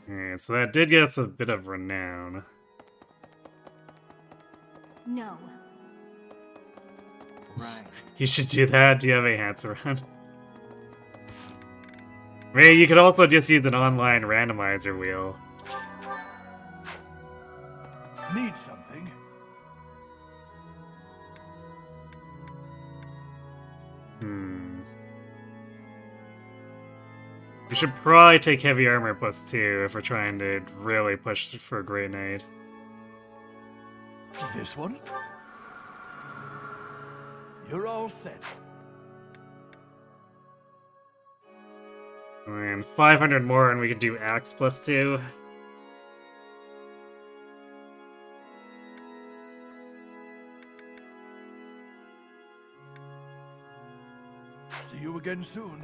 S1: Yeah, so that did get us a bit of renown.
S5: No.
S3: Right.
S1: You should do that. Do you have any hats around? I mean, you could also just use an online randomizer wheel.
S3: Need something?
S1: We should probably take heavy armor +2 if we're trying to really push for a Great Knight.
S3: This one? You're all set.
S1: And 500 more and we could do Axe +2.
S6: See you again soon.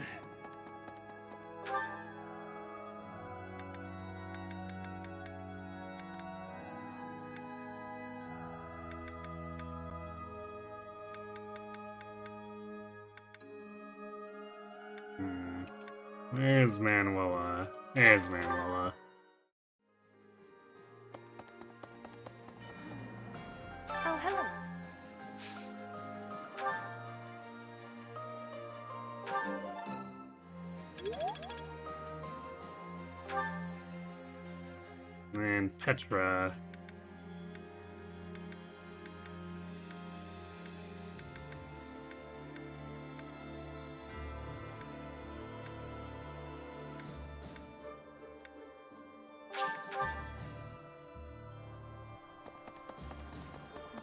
S1: Where's Manuela? There's Manuela.
S5: Oh, hello.
S1: And Petra.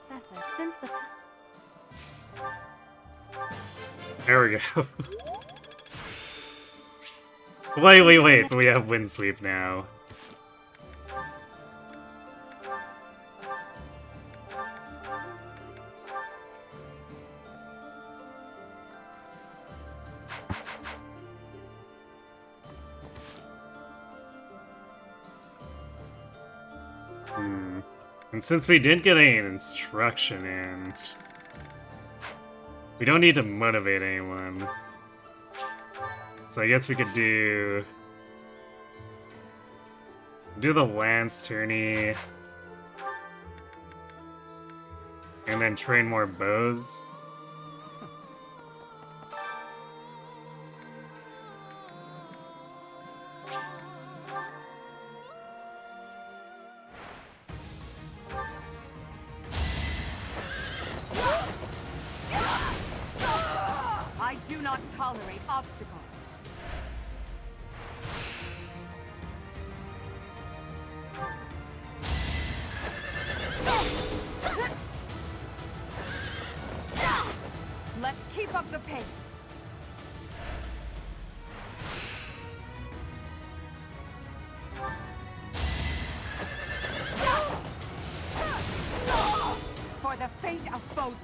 S5: Professor, since the...
S1: There we go. Wait, we have wind sweep now. And since we didn't get any instruction in, we don't need to motivate anyone. So I guess we could do the lance tourney and then train more bows.
S2: I do not tolerate obstacles. Let's keep up the pace. For the fate of Bodlin.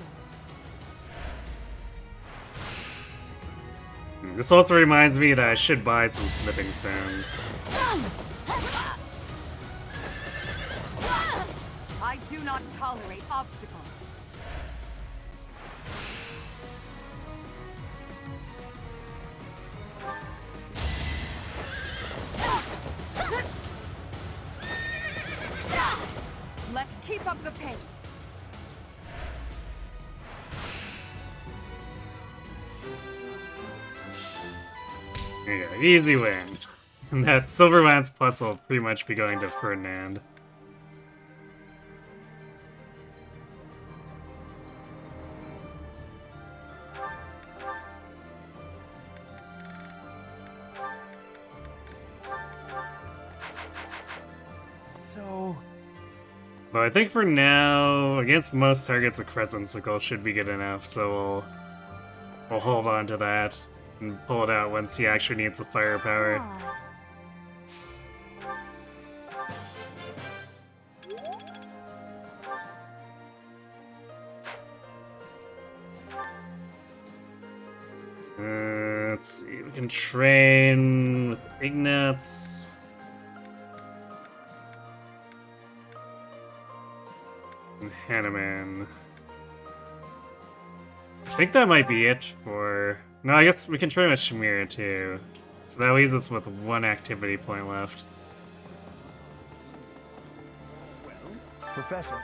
S1: This also reminds me that I should buy some smithing stones.
S2: I do not tolerate obstacles. Let's keep up the pace.
S1: There you go, easy win. And that silver lance plus will pretty much be going to Ferdinand.
S6: So,
S1: But I think for now, against most targets, a Crescent Sickle should be good enough, so we'll hold on to that and pull it out once he actually needs the firepower.
S5: Ah,
S1: Let's see, we can train with Ignatz. And Hanuman. I think that might be it for... No, I guess we can train with Shamir too. So that leaves us with one activity point left.
S3: Professor.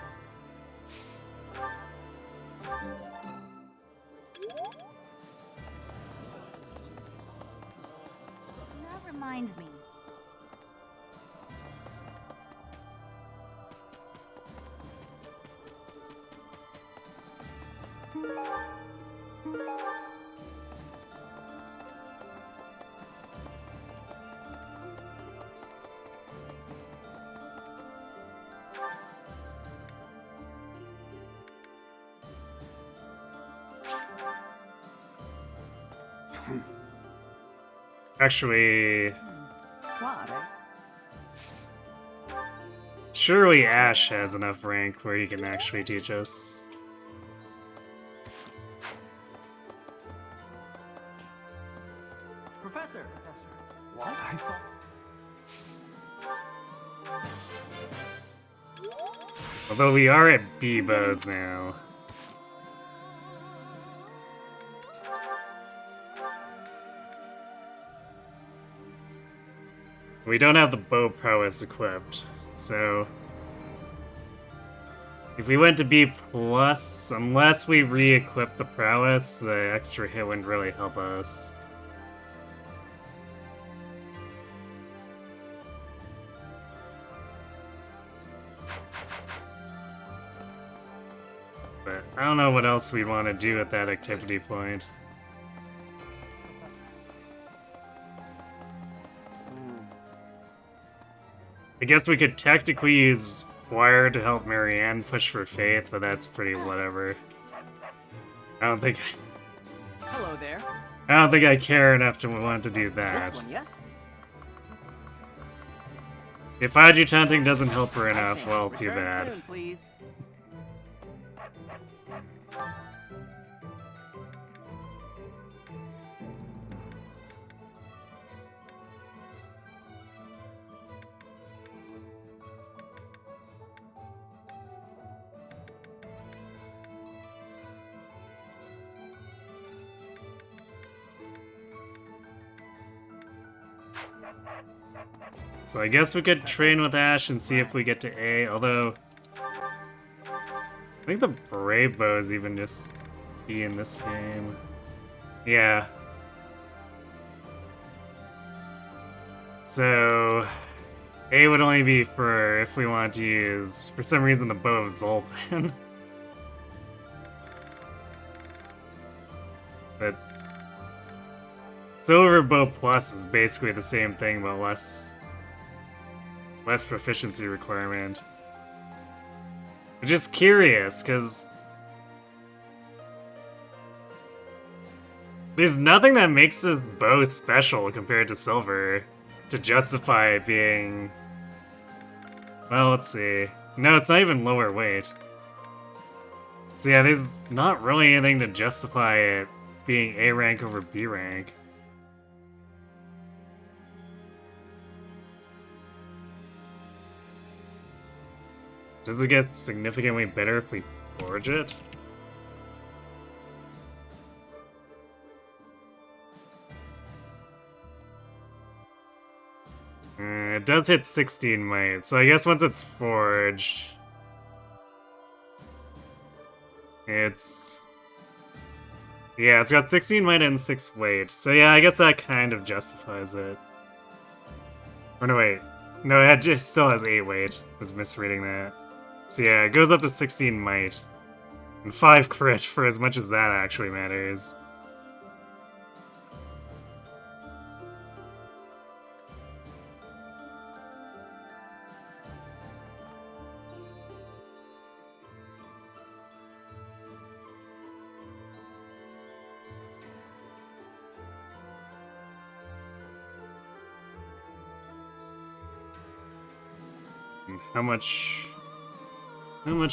S5: that reminds me.
S1: Actually,
S2: What?
S1: surely Ash has enough rank where he can actually teach us.
S3: Professor.
S6: What?
S3: I thought...
S1: Although we are at B modes now. We don't have the bow prowess equipped, so if we went to B+, unless we re-equip the prowess, the extra hit wouldn't really help us. But I don't know what else we'd want to do at that activity point. I guess we could technically use Wire to help Marianne push for Faith, but that's pretty whatever. I don't think
S9: Hello there.
S1: I care enough to want to do that.
S9: This one, yes?
S1: If adjutanting doesn't help her enough,
S9: Thank
S1: well,
S9: you.
S1: too
S9: Return
S1: bad.
S9: soon, please.
S1: So I guess we could train with Ash and see if we get to A, although I think the Brave Bows even just be in this game. Yeah. So A would only be for if we want to use, for some reason, the Bow of Zoltan. But Silver Bow Plus is basically the same thing, but less proficiency requirement. I'm just curious, because there's nothing that makes this bow special compared to Silver to justify it being... Well, let's see. No, it's not even lower weight. So yeah, there's not really anything to justify it being A rank over B rank. Does it get significantly better if we forge it? It does hit 16 might, so I guess once it's forged, it's... Yeah, it's got 16 might and 6 weight, so yeah, I guess that kind of justifies it. Oh no, wait. No, it just still has 8 weight. I was misreading that. So yeah, it goes up to 16 might. And 5 crit for as much as that actually matters. And how much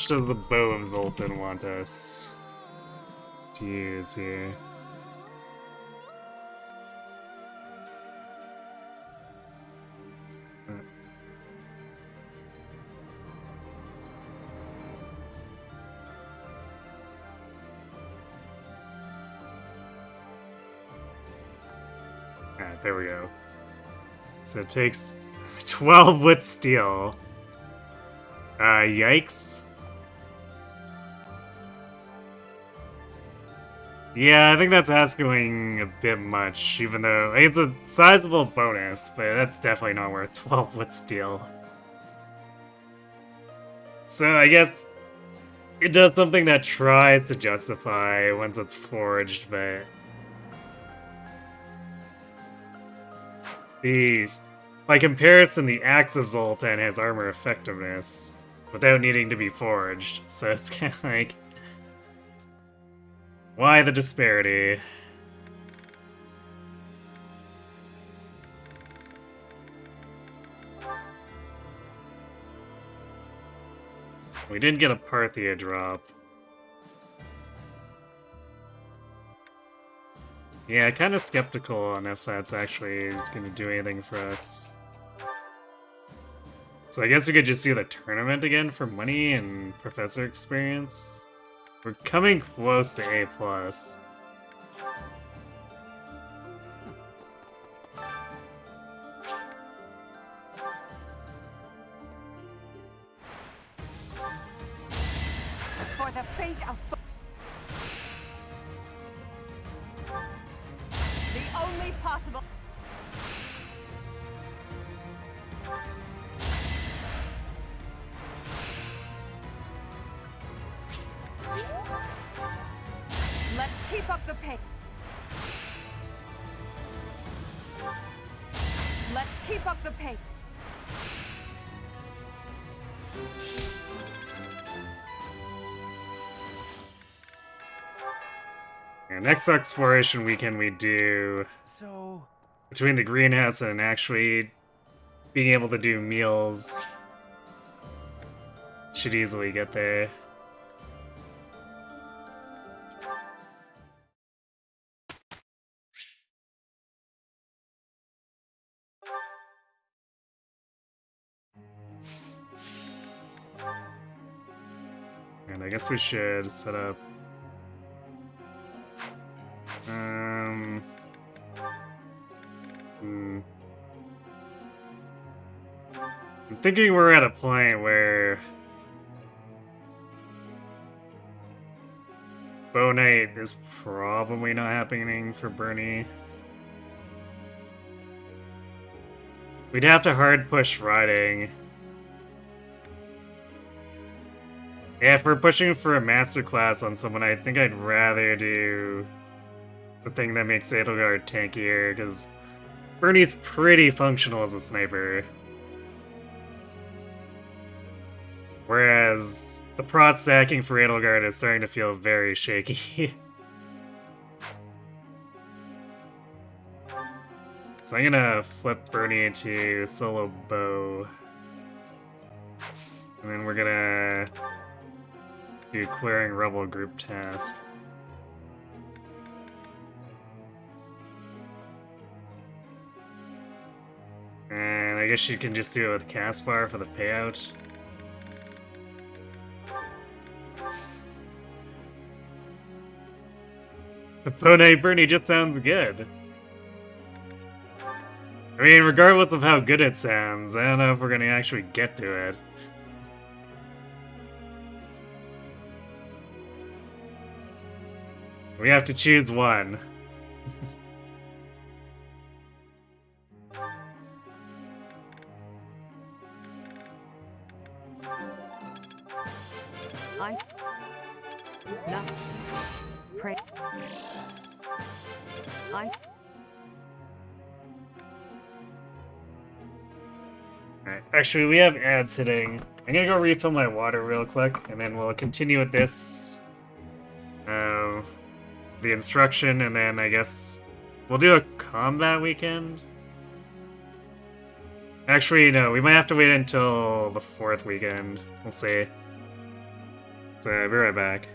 S1: does the Bow of Zoltan want us to use here? Alright, there we go. So it takes 12 with steel. Yikes. Yeah, I think that's asking a bit much, even though it's a sizable bonus, but that's definitely not worth 12 with steel. So I guess it does something that tries to justify once it's forged, but by comparison, the Axe of Zoltan has armor effectiveness without needing to be forged, so it's kind of like, why the disparity? We didn't get a Parthia drop. Yeah, kind of skeptical on if that's actually gonna do anything for us. So I guess we could just do the tournament again for money and professor experience. We're coming close to A+.
S9: For the fate of the only possible. Let's keep up the pace. Let's keep up the pace.
S1: Yeah, next exploration weekend we do
S6: So,
S1: between the greenhouse and actually being able to do meals. Should easily get there. And I guess we should set up I'm thinking we're at a point where Bow Night is probably not happening for Bernie. We'd have to hard push riding. Yeah, if we're pushing for a masterclass on someone, I think I'd rather do the thing that makes Edelgard tankier, because Bernie's pretty functional as a sniper. Whereas the prot stacking for Edelgard is starting to feel very shaky. So I'm gonna flip Bernie to solo bow. And then we're gonna do clearing rebel group task. And I guess you can just do it with Caspar for the payout. Bow Night Bernie just sounds good. I mean, regardless of how good it sounds, I don't know if we're gonna actually get to it. We have to choose one.
S2: I not pray. I
S1: Alright, actually, we have ads hitting. I'm gonna go refill my water real quick, and then we'll continue with this. The instruction, and then I guess we'll do a combat weekend. Actually, no, we might have to wait until the 4th weekend. We'll see. So, I'll be right back.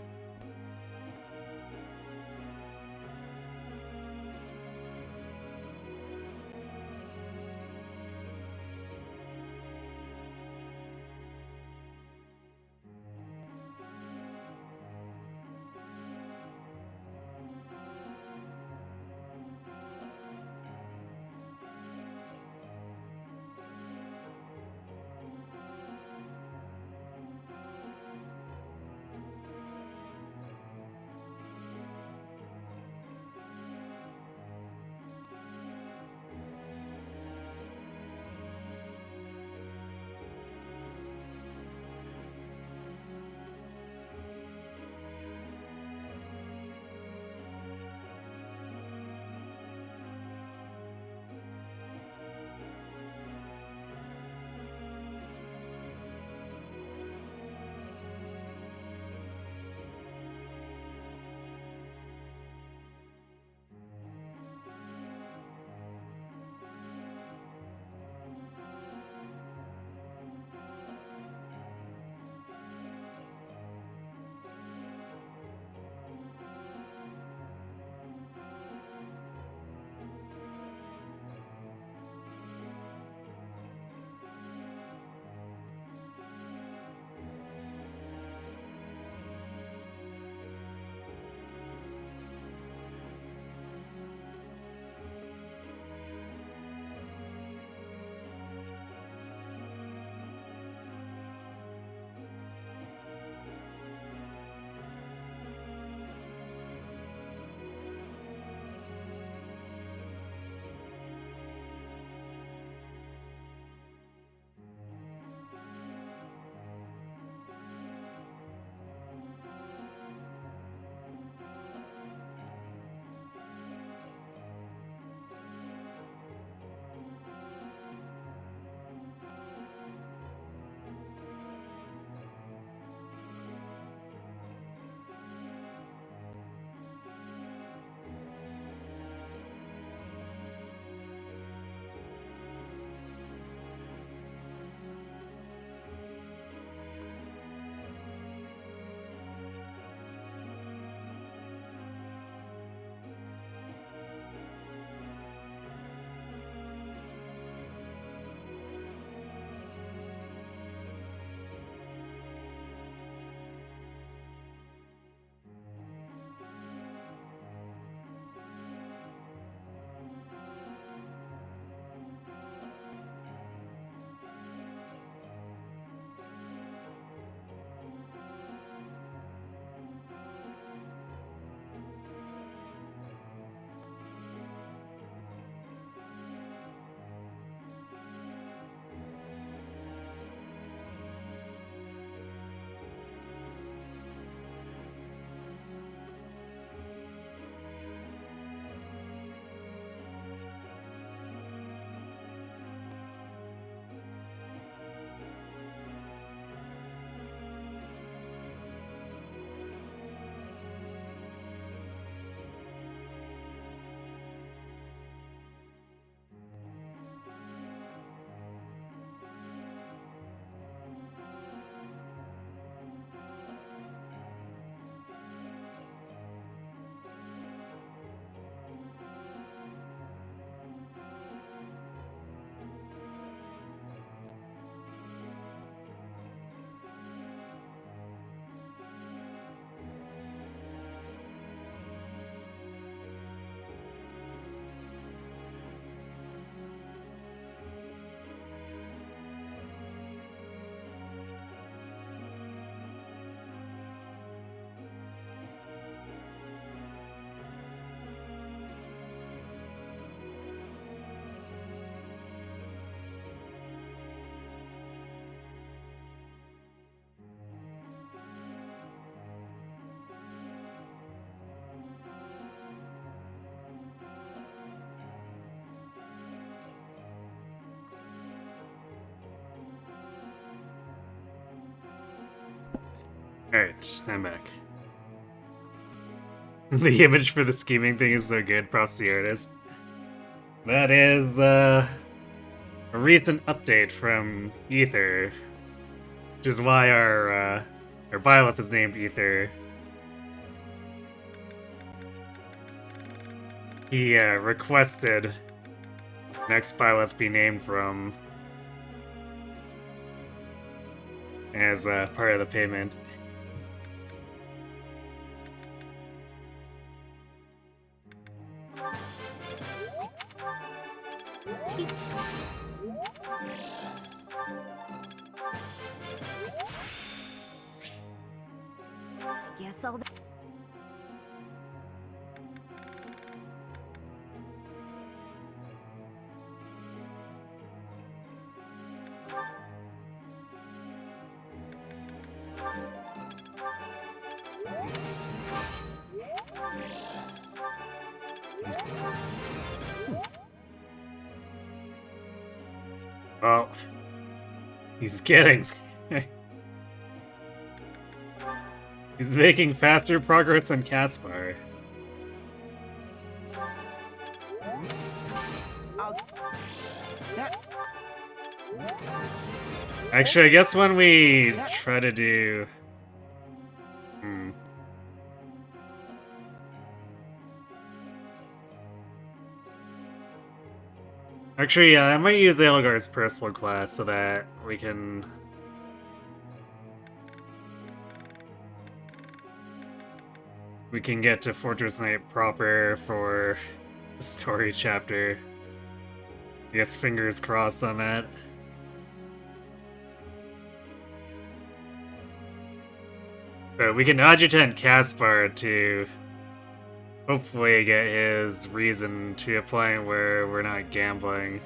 S1: Alright, I'm back. The image for the scheming thing is so good, props to the artist. That is, a recent update from Ether, which is why our Byleth is named Ether. He, requested next Byleth be named from as, part of the payment.
S5: Guess all.
S1: Well, he's getting. He's making faster progress on Caspar. Actually, I guess when we try to do... Actually, yeah, I might use Edelgar's personal class so that we can... get to Fortress Knight proper for the story chapter. I guess fingers crossed on that. But we can adjutant Caspar to hopefully get his reason to a point where we're not gambling.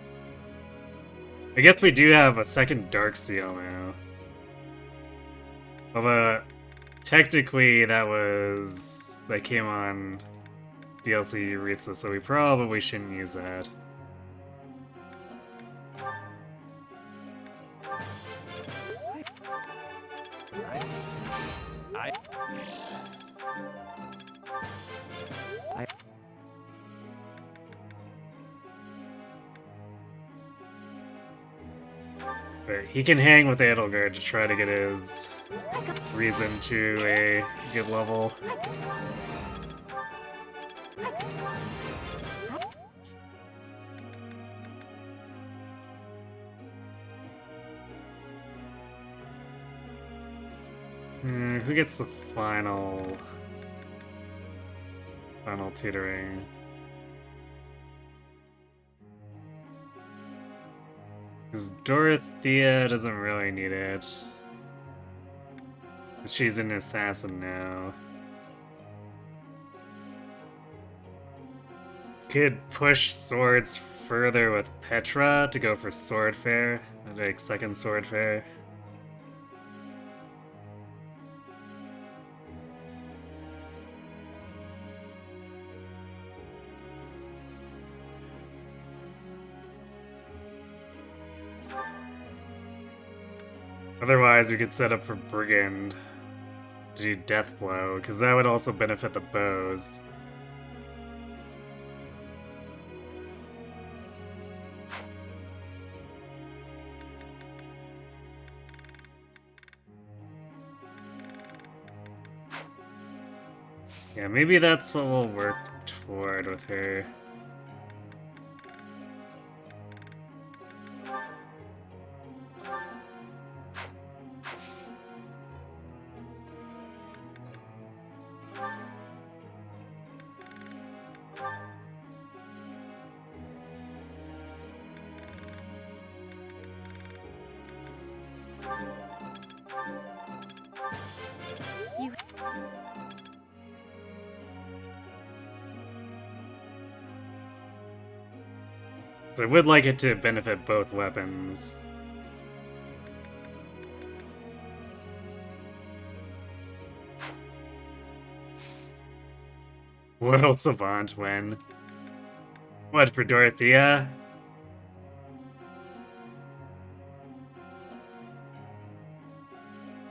S1: I guess we do have a second Dark Seal now. Although, technically that came on DLC Yuritsa, so we probably shouldn't use that. But he can hang with Edelgard to try to get his reason to a good level. Who gets the final tutoring? Because Dorothea doesn't really need it. She's an assassin now. Could push swords further with Petra to go for sword fair, like second sword fair. Otherwise, we could set up for Brigand to do Death Blow, because that would also benefit the bows. Yeah, maybe that's what we'll work toward with her. So I would like it to benefit both weapons. What'll Savant win? What, for Dorothea?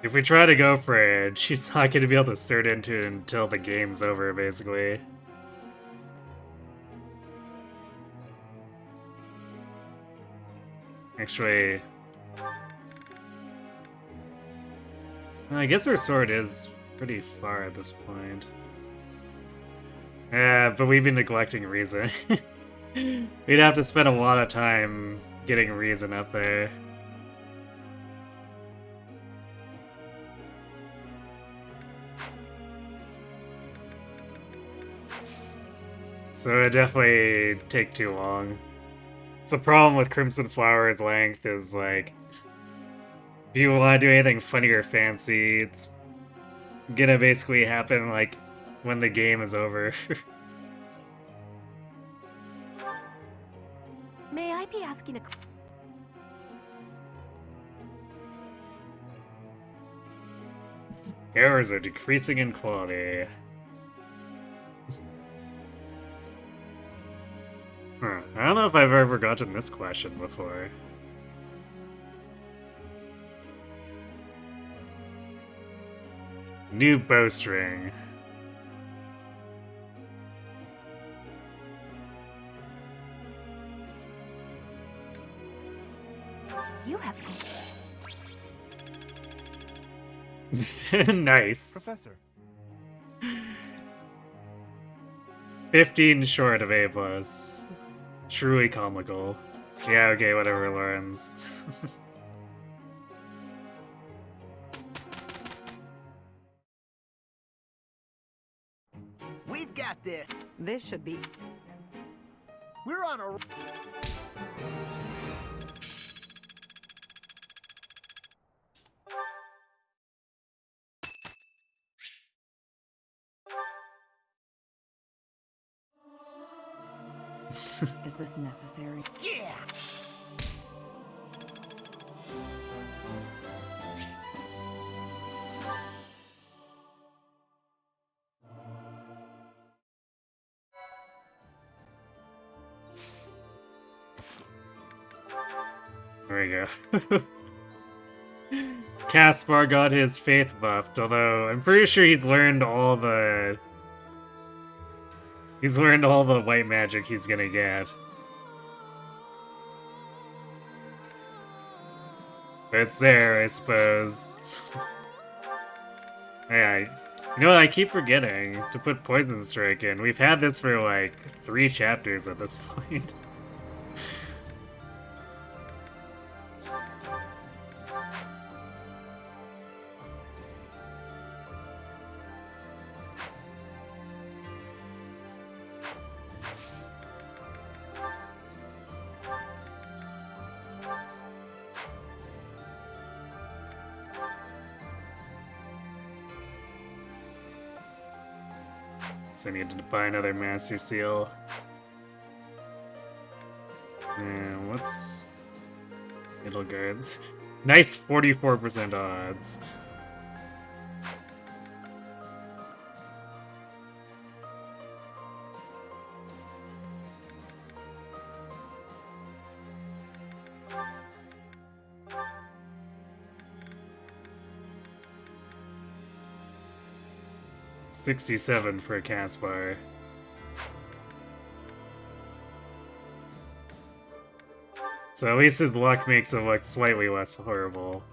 S1: If we try to go for it, she's not going to be able to assert into it until the game's over, basically. Actually... I guess her sword is pretty far at this point. Yeah, but we've been neglecting Reason. We'd have to spend a lot of time getting Reason up there. So it'd definitely take too long. It's a problem with Crimson Flower's length is like, if you want to do anything funny or fancy, it's gonna basically happen like when the game is over.
S5: May I be asking a...
S1: Errors are decreasing in quality. Huh. I don't know if I've ever gotten this question before. New bowstring.
S5: You have...
S1: Nice.
S6: Professor.
S1: 15 short of A+. Truly comical. Yeah, okay, whatever, Lawrence.
S3: We've got this.
S9: This should be...
S3: We're on a...
S9: Is this necessary?
S3: Yeah!
S1: There we go. Caspar got his faith buffed, although I'm pretty sure he's learned all the... He's learned all the white magic he's gonna get. But it's there, I suppose. Yeah, you know what, I keep forgetting to put Poison Strike in. We've had this for like 3 chapters at this point. So I need to buy another Master Seal. And what's... Middleguards? Nice 44% odds. $67 for Caspar. So at least his luck makes it look slightly less horrible.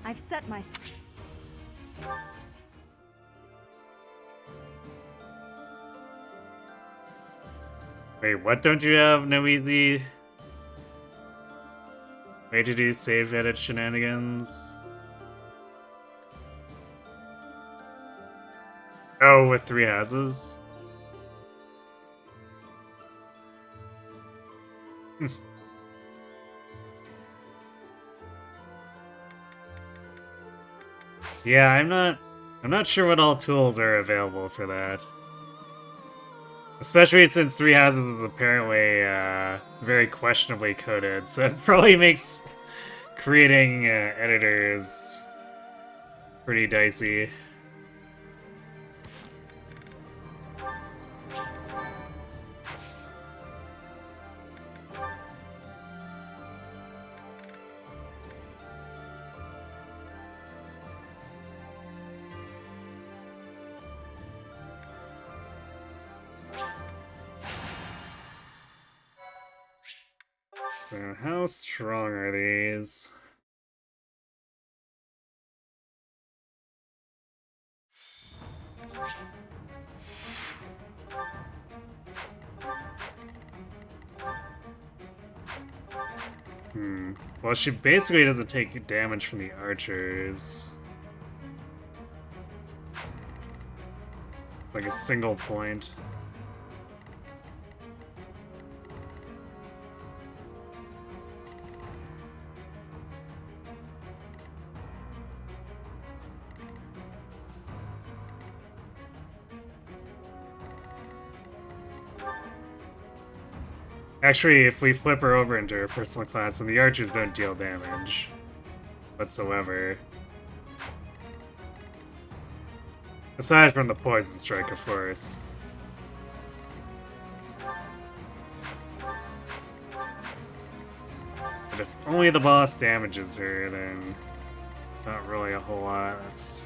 S5: I've set my...
S1: Wait, what don't you have? No easy way to do save edit shenanigans? Oh, with 3 houses? Yeah, I'm not sure what all tools are available for that. Especially since Three Houses is apparently very questionably coded, so it probably makes creating editors pretty dicey. So how strong are these? Well, she basically doesn't take damage from the archers. Like a single point. Actually, if we flip her over into her personal class, then the archers don't deal damage whatsoever. Aside from the poison strike, of course. But if only the boss damages her, then it's not really a whole lot. That's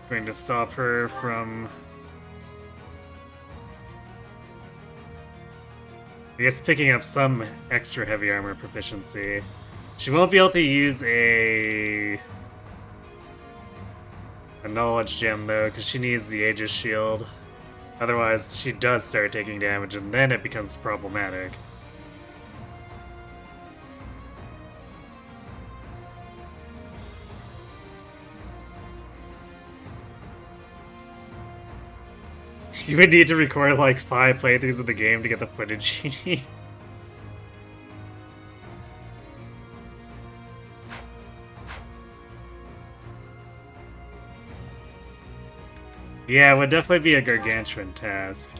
S1: going to stop her from, I guess, picking up some extra heavy armor proficiency. She won't be able to use a knowledge gem though, because she needs the Aegis shield. Otherwise, she does start taking damage, and then it becomes problematic. You would need to record like 5 playthroughs of the game to get the footage you need. Yeah, it would definitely be a gargantuan task.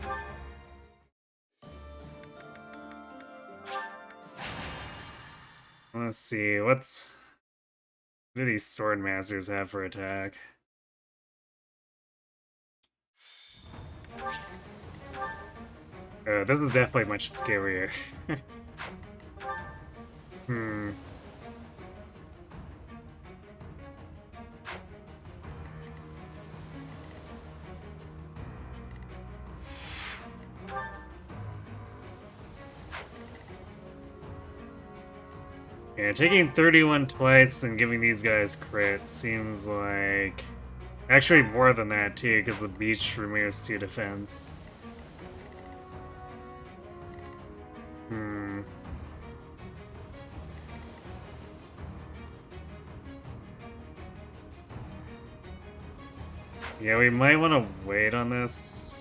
S1: Let's see, what do these sword masters have for attack? This is definitely much scarier. Yeah, taking 31 twice and giving these guys crit seems like... Actually more than that too, because the beach removes 2 defense. Yeah, we might want to wait on this.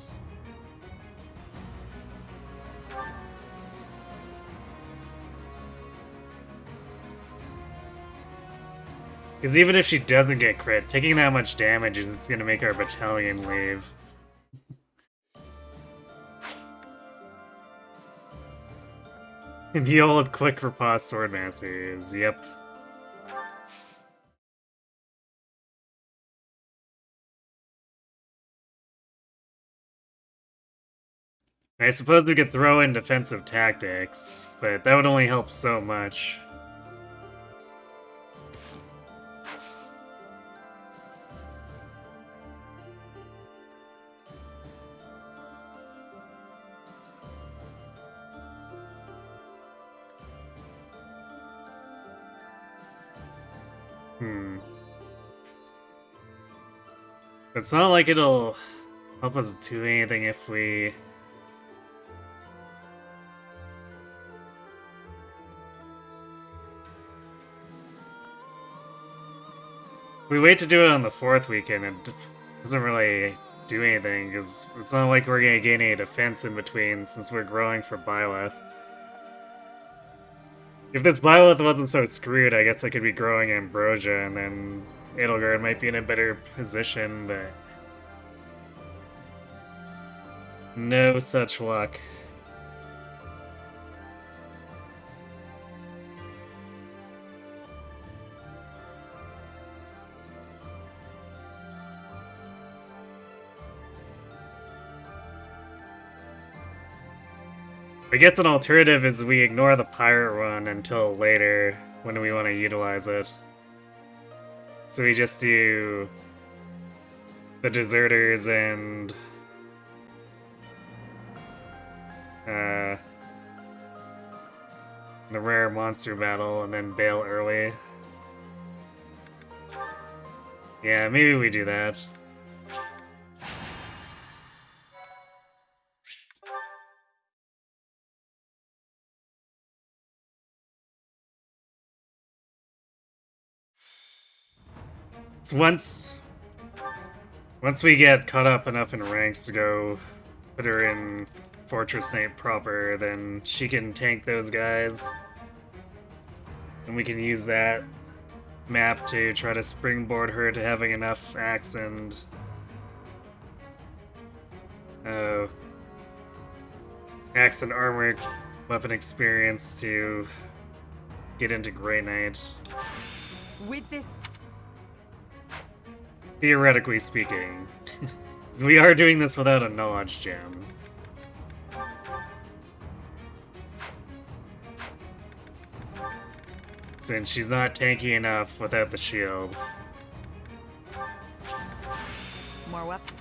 S1: Because even if she doesn't get crit, taking that much damage is going to make our battalion leave. The old quick riposte swordmasters, yep. I suppose we could throw in defensive tactics, but that would only help so much. It's not like it'll help us do anything if we... we wait to do it on the 4th weekend, it doesn't really do anything, because it's not like we're going to gain any defense in between, since we're growing for Byleth. If this Byleth wasn't so screwed, I guess I could be growing Ambrosia, and then Edelgard might be in a better position, but... no such luck. I guess an alternative is we ignore the pirate run until later when we want to utilize it. So we just do the deserters and the rare monster battle and then bail early. Yeah, maybe we do that. So once we get caught up enough in ranks to go put her in Fortress Knight proper, then she can tank those guys. And we can use that map to try to springboard her to having enough axe and axe and armor weapon experience to get into Grey Knight.
S9: With this,
S1: Theoretically speaking. Because we are doing this without a knowledge gem. Since she's not tanky enough without the shield.
S9: more weapons.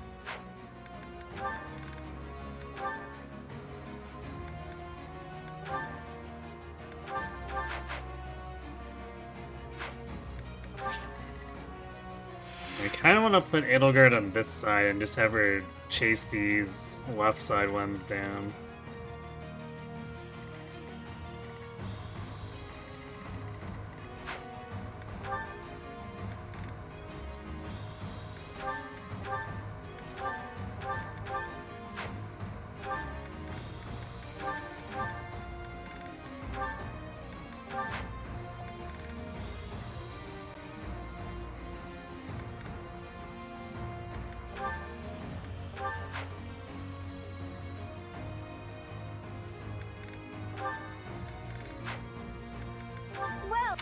S1: I kind of want to put Edelgard on this side and just have her chase these left side ones down.
S5: Well,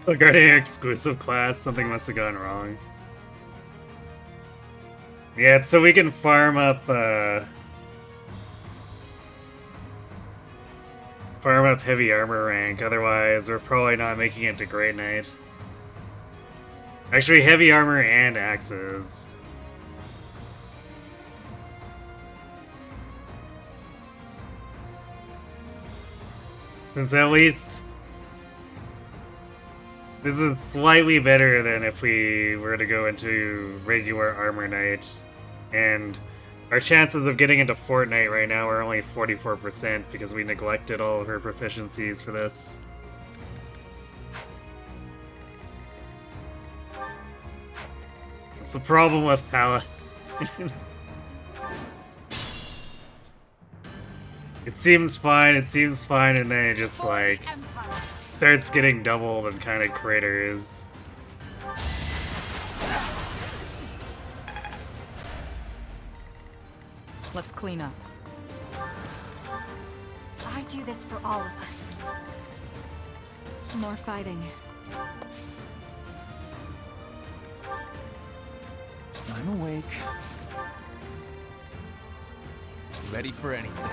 S1: Regarding exclusive class, something must have gone wrong. Yeah, it's so we can farm up heavy armor rank, otherwise we're probably not making it to Great Knight. Actually, heavy armor and axes. Since at least this is slightly better than if we were to go into regular Armor Knight, and our chances of getting into Fortnite right now are only 44% because we neglected all of her proficiencies for this. It's the problem with Pala. It seems fine, and then it just, like, starts getting doubled and kind of craters.
S9: Let's clean up.
S5: I do this for all of us.
S9: More fighting.
S3: I'm awake. Ready for anything.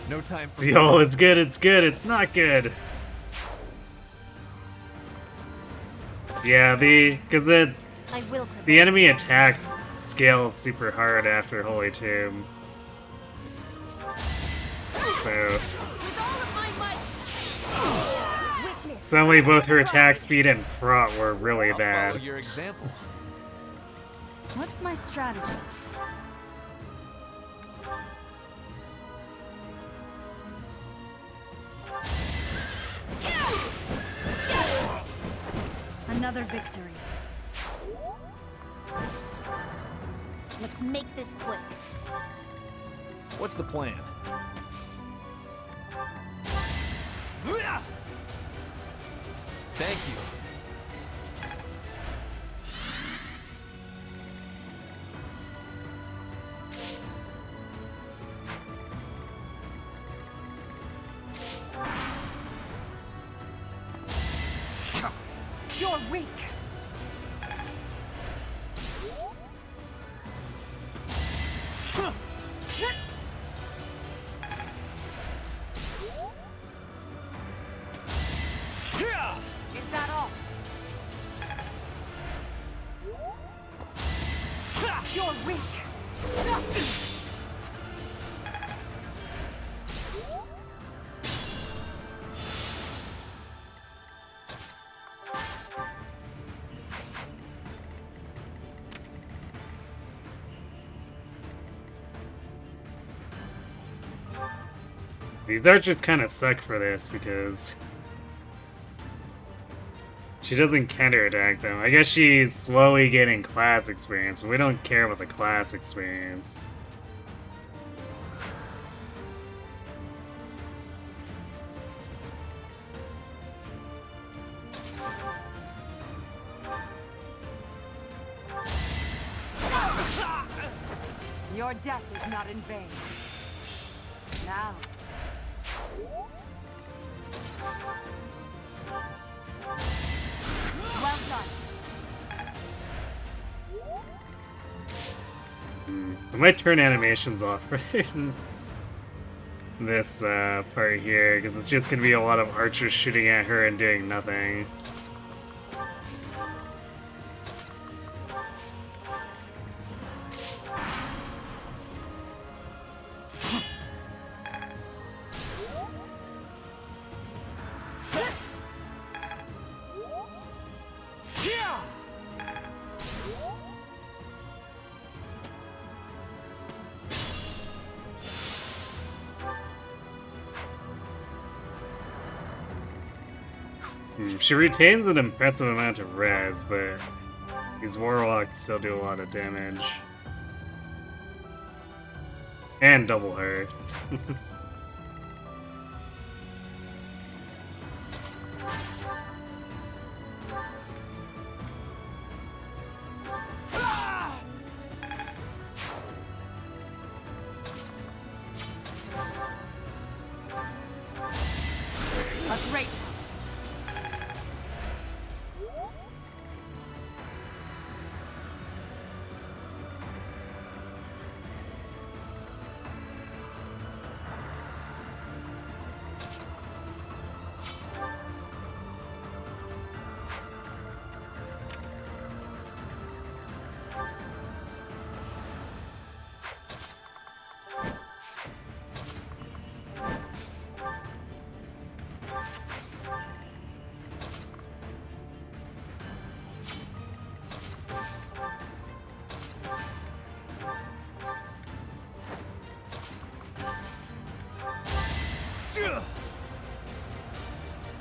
S3: No time for
S1: Yo, it's good, it's not good. Yeah, because
S7: I will
S1: the
S7: prevail.
S1: enemy attack scales super hard after Holy Tomb. So suddenly both her attack speed and prot were really
S3: I'll
S1: bad.
S3: follow your example.
S9: What's my strategy?
S5: Another victory. Let's make this quick.
S3: What's the plan? Thank you.
S9: You're weak. Is that all? You're weak.
S1: These archers kind of suck for this because she doesn't counterattack them. I guess she's slowly getting class experience, but we don't care about the class experience.
S9: Your death is not in vain. Now. Well done.
S1: I might turn animations off for this part here, because it's just going to be a lot of archers shooting at her and doing nothing. She retains an impressive amount of res, but these warlocks still do a lot of damage. And double her.
S9: A great.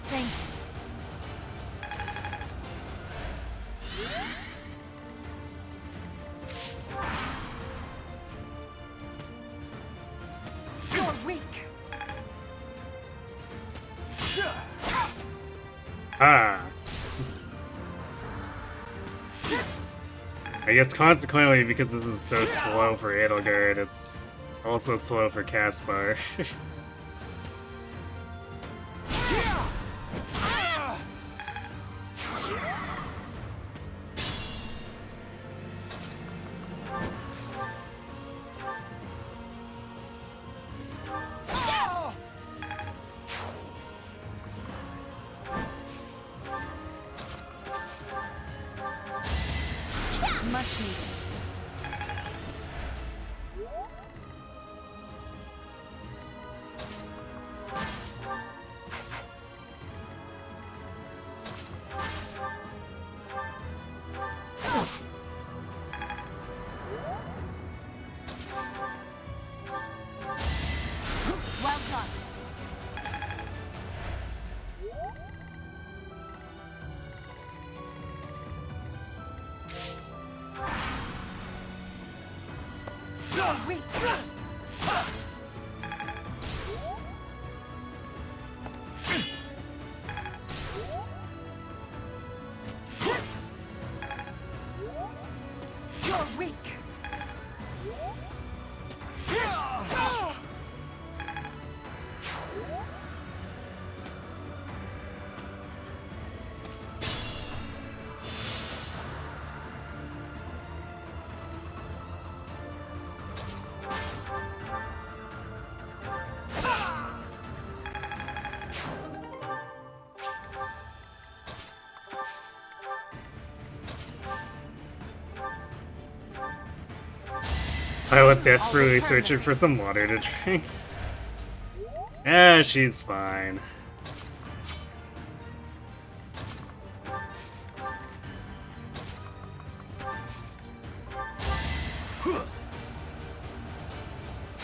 S5: Thanks.
S9: weak.
S1: Ah. I guess consequently, because this is so slow for Edelgard, it's also slow for Caspar.
S9: Much needed. Well done. You're weak. You're weak.
S1: I was desperately searching for some water to drink. Ah, she's fine.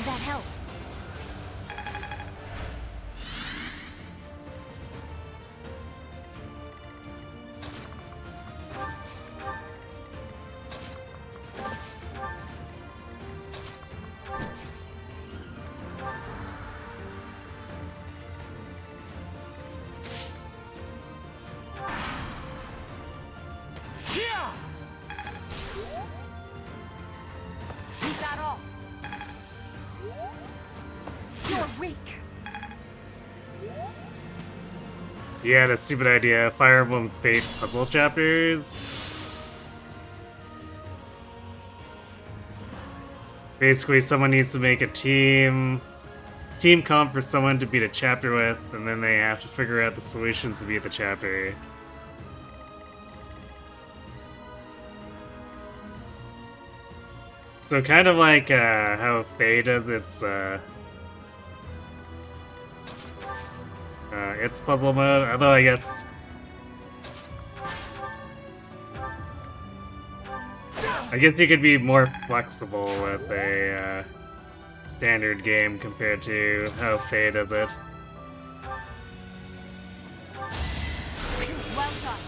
S5: That helps.
S9: Beat that off. You're weak.
S1: Yeah, that's a stupid idea. Fire Emblem Fate puzzle chapters. Basically, someone needs to make a team comp for someone to beat a chapter with, and then they have to figure out the solutions to beat the chapter. So kind of like how Faye does its puzzle mode, although I guess you could be more flexible with a standard game compared to how Faye does it.
S9: Well done.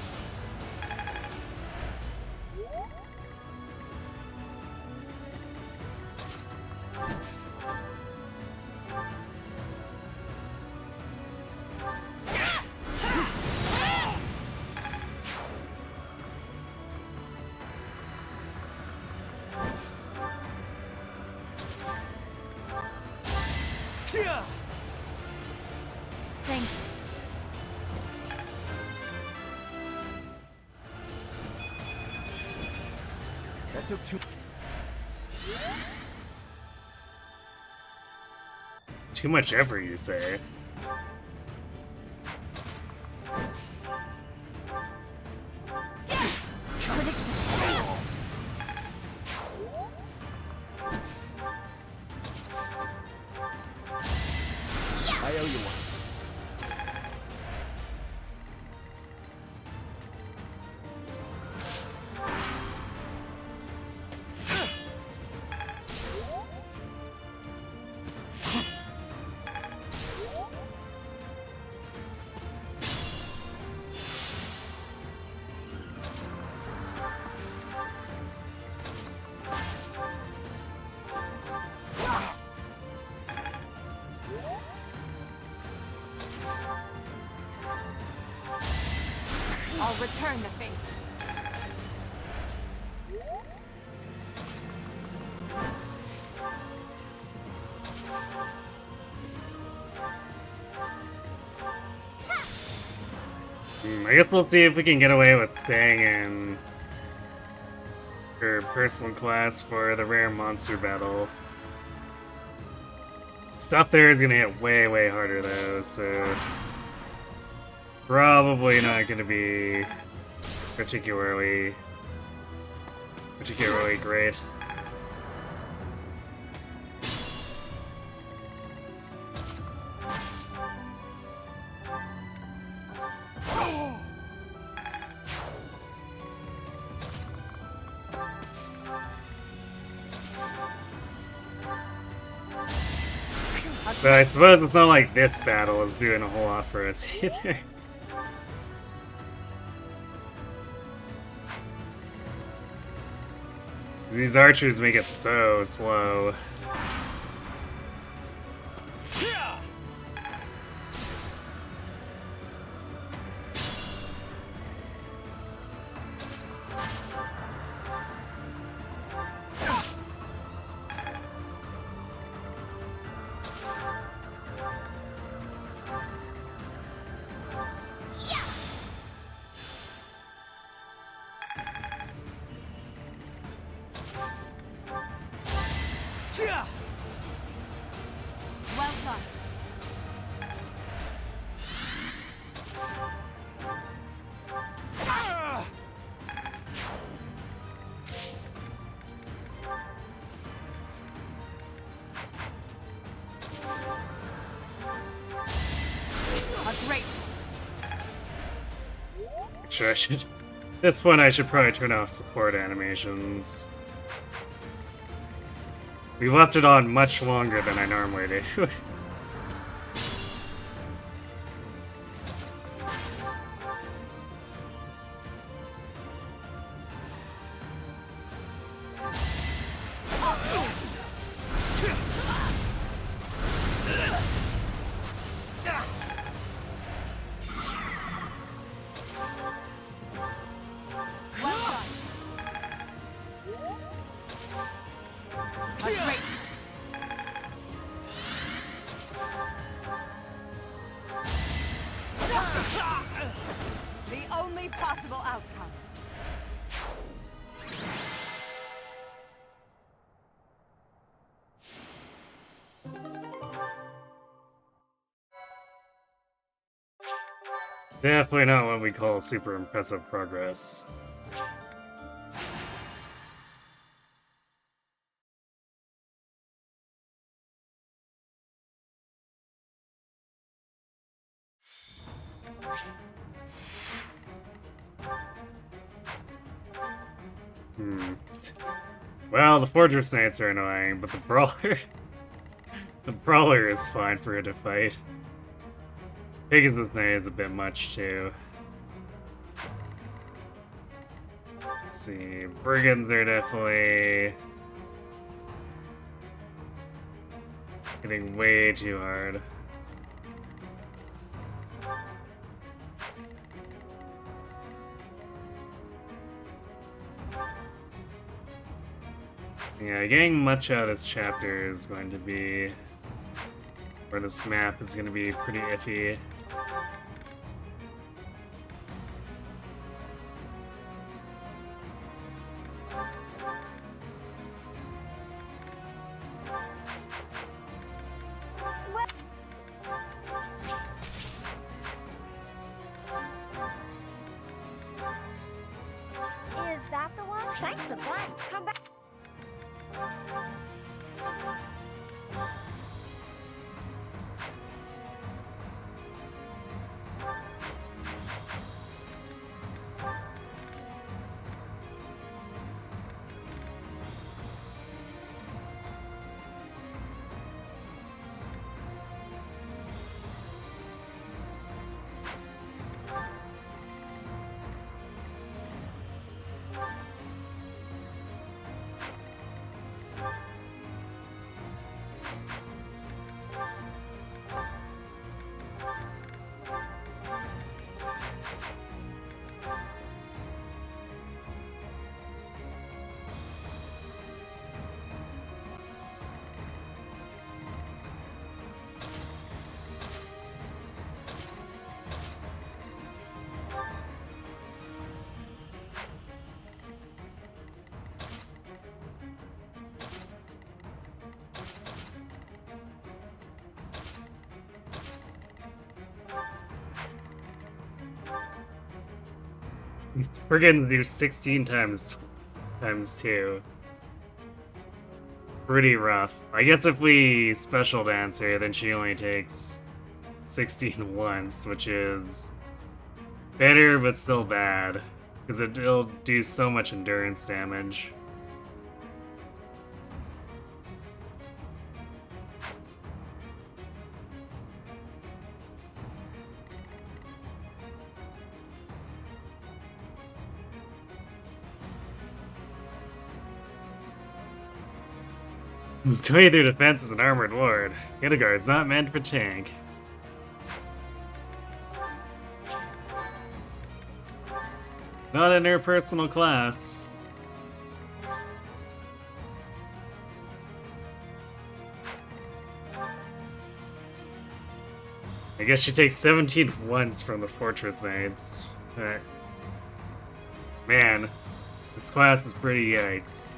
S5: Thanks.
S3: That took
S1: Too much effort, you say?
S5: Predictable.
S3: I owe you one.
S9: I'll return the favor.
S1: I guess we'll see if we can get away with staying in her personal class for the rare monster battle. Stuff there is gonna hit way, way harder though, so probably not gonna be particularly great. But I suppose it's not like this battle is doing a whole lot for us either. These archers make it so slow.
S9: Well done. A great.
S1: Actually, I should. At this point, I should probably turn off support animations. We left it on much longer than I normally do.
S9: The only possible outcome.
S1: Definitely not what we call super impressive progress. Well, the Fortress Knights are annoying, but the Brawler... the Brawler is fine for her to fight. Pegasus Knight is a bit much, too. Let's see, Brigands are definitely... hitting way too hard. Yeah, getting much out of this chapter is going to be... or this map is going to be pretty iffy.
S5: Is that the one? Thanks a bunch. Come back.
S1: We're gonna do 16 times 2. Pretty rough. I guess if we special dance her, then she only takes 16 once, which is better but still bad. Because it'll do so much endurance damage. Way through defense is an armored ward. Hildegard's not meant for tank. Not in her personal class. I guess she takes 17 once from the Fortress Knights. Man, this class is pretty yikes.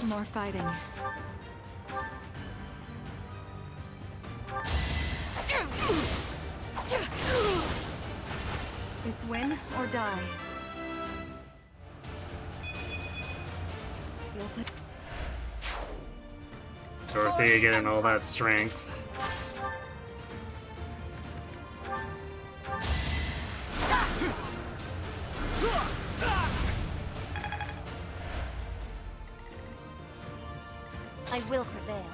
S9: More fighting. It's win or die. Feels like
S1: Dorothea getting all that strength.
S7: I will prevail.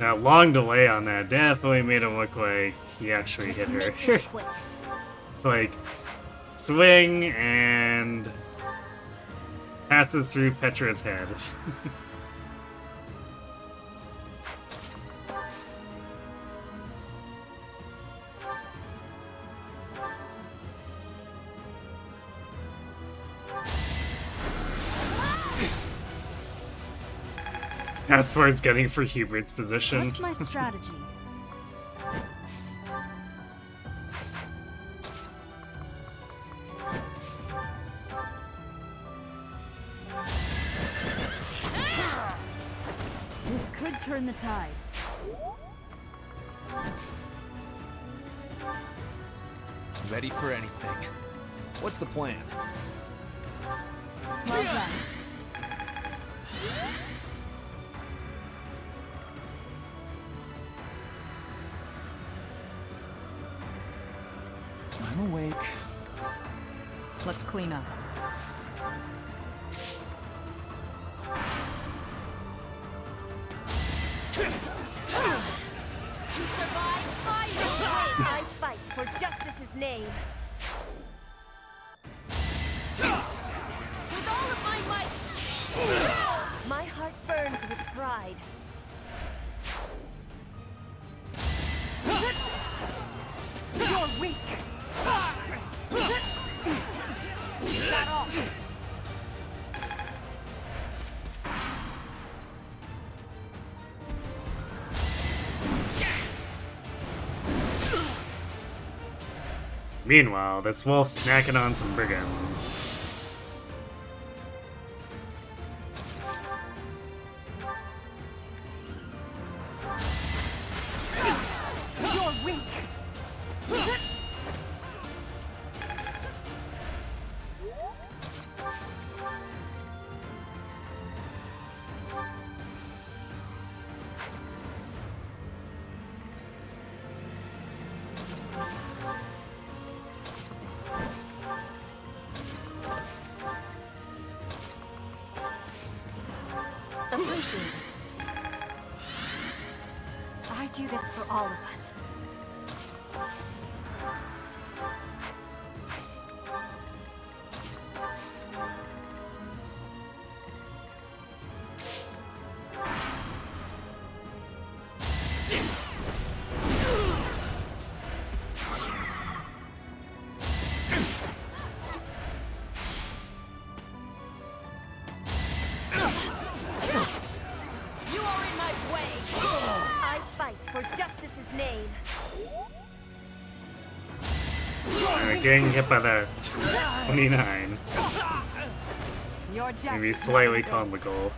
S1: That long delay on that definitely made him look like he actually hit her.
S7: Make this quick.
S1: Like, swing and passes through Petra's head. That's where it's getting for Hubert's position.
S9: what's my strategy? This could turn the tides.
S3: Ready for anything. What's the plan?
S9: Well done.
S3: I'm awake.
S9: Let's clean up.
S5: To survive, I will win. I fight for justice's name. With all of my might. My heart burns with pride.
S9: You're weak. That all.
S1: Meanwhile, this wolf's snacking on some brigands.
S9: You're weak.
S5: Appreciated. I do this for all of us. name.
S1: Getting hit by that 29.
S9: Your death
S1: Maybe
S9: is not
S1: slightly
S9: in vain.
S1: comical.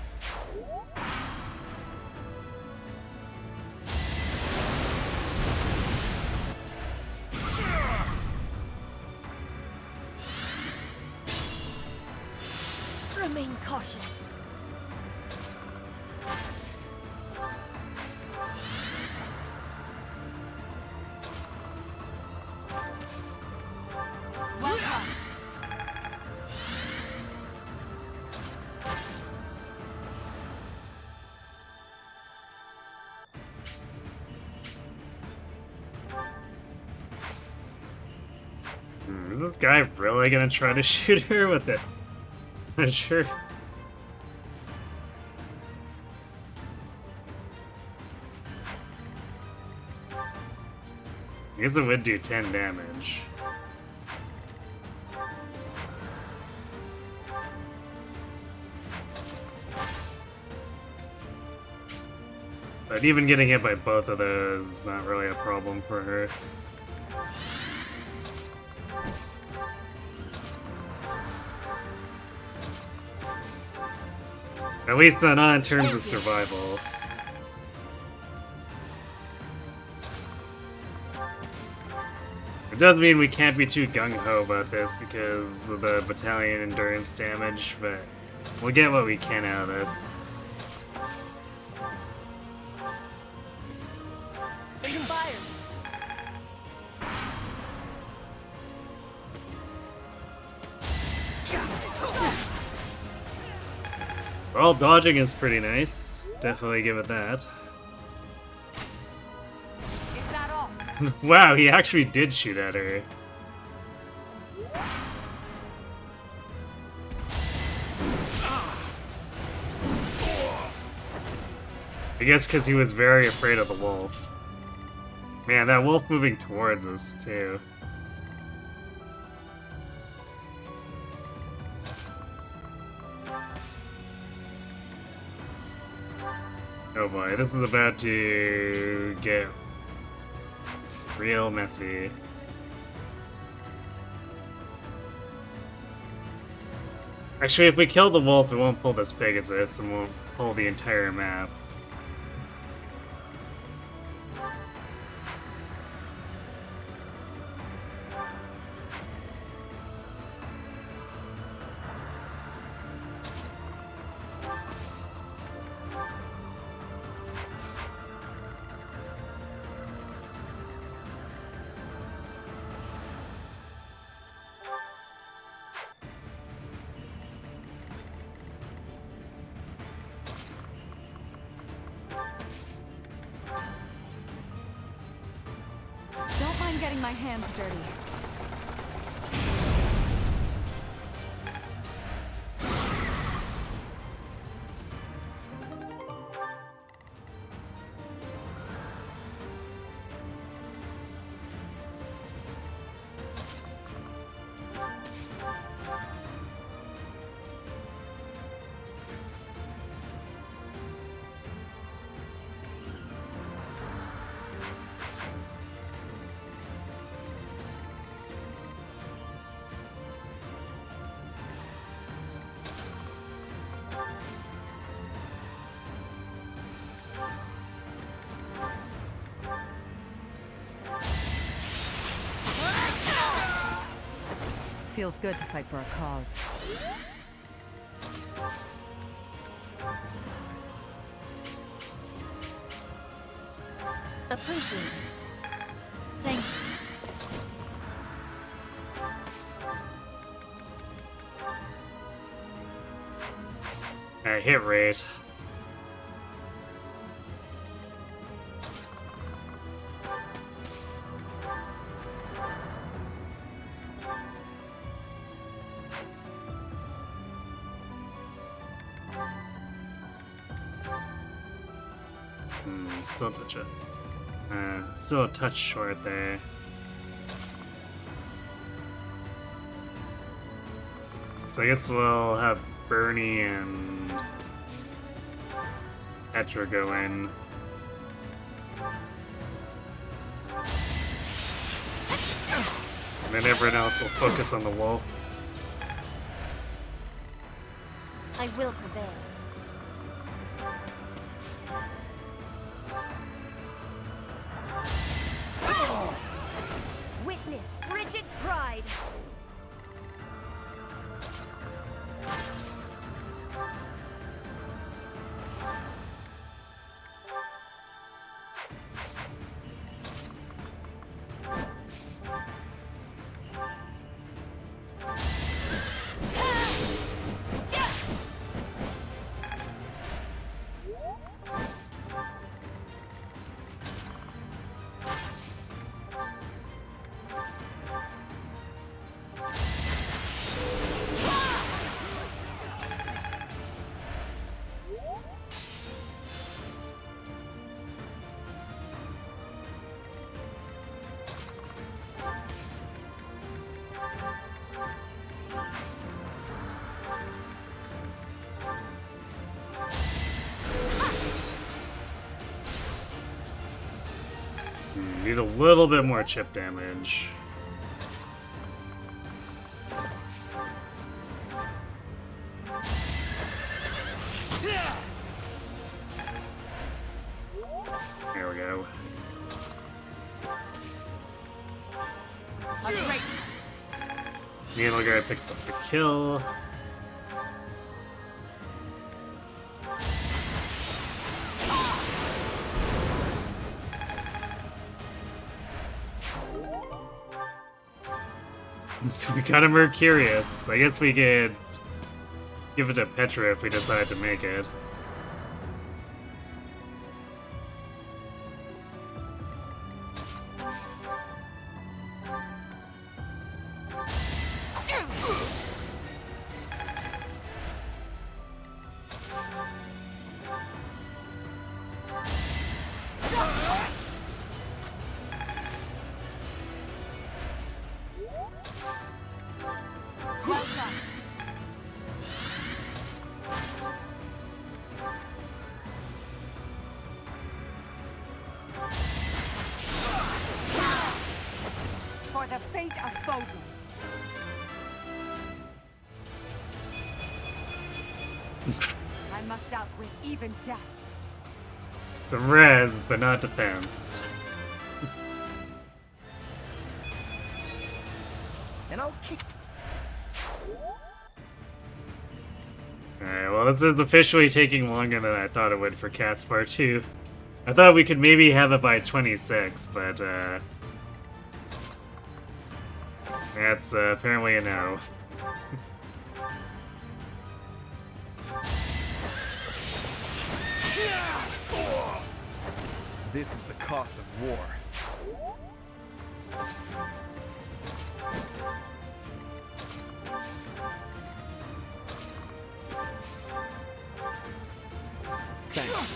S5: Remain cautious.
S9: Welcome.
S1: Is this guy really gonna try to shoot her with it? Not sure. I guess it would do 10 damage. But even getting hit by both of those is not really a problem for her. At least not in terms of survival. It does mean we can't be too gung-ho about this because of the battalion endurance damage, but we'll get what we can out of this.
S5: Inspired.
S1: Well, dodging is pretty nice. Definitely give it that.
S9: Is that all?
S1: Wow, he actually did shoot at her. I guess because he was very afraid of the wolf. Man, that wolf moving towards us, too. Oh boy, this is about to get real messy. Actually, if we kill the wolf, it won't pull this Pegasus and won't pull the entire map.
S9: Don't mind getting my hands dirty. Feels good to fight for a cause.
S5: Appreciate it. Thank you.
S1: Hit rate. Still touch it. Still a touch short there. So I guess we'll have Bernie and Petra go in. And then everyone else will focus on the wolf.
S7: I will prevail. Witness Bridget Pride.
S1: Need a little bit more chip damage. There we go. Needle guy picks up the kill. We got a Mercurius. I guess we could give it to Petra if we decide to make it.
S9: For the fate of Foden. I must outwit even death.
S1: Some res, but not defense.
S3: And I'll keep.
S1: Alright, well, this is officially taking longer than I thought it would for Caspar 2. I thought we could maybe have it by 26, but, that's apparently a no.
S6: This is the cost of war. Thanks.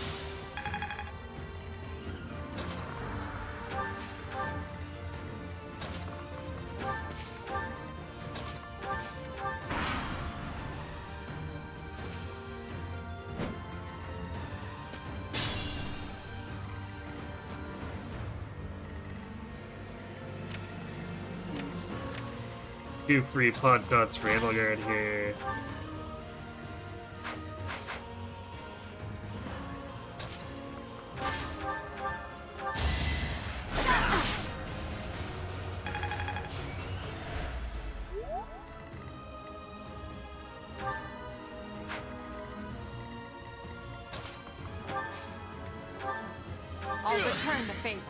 S1: Two free podcasts for Edelgard here.
S9: I'll return the favor.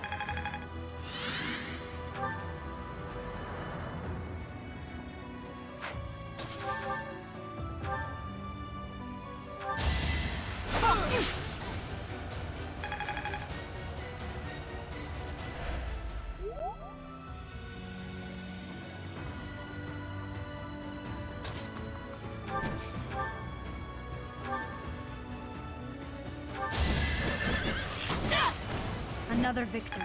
S5: Another victory.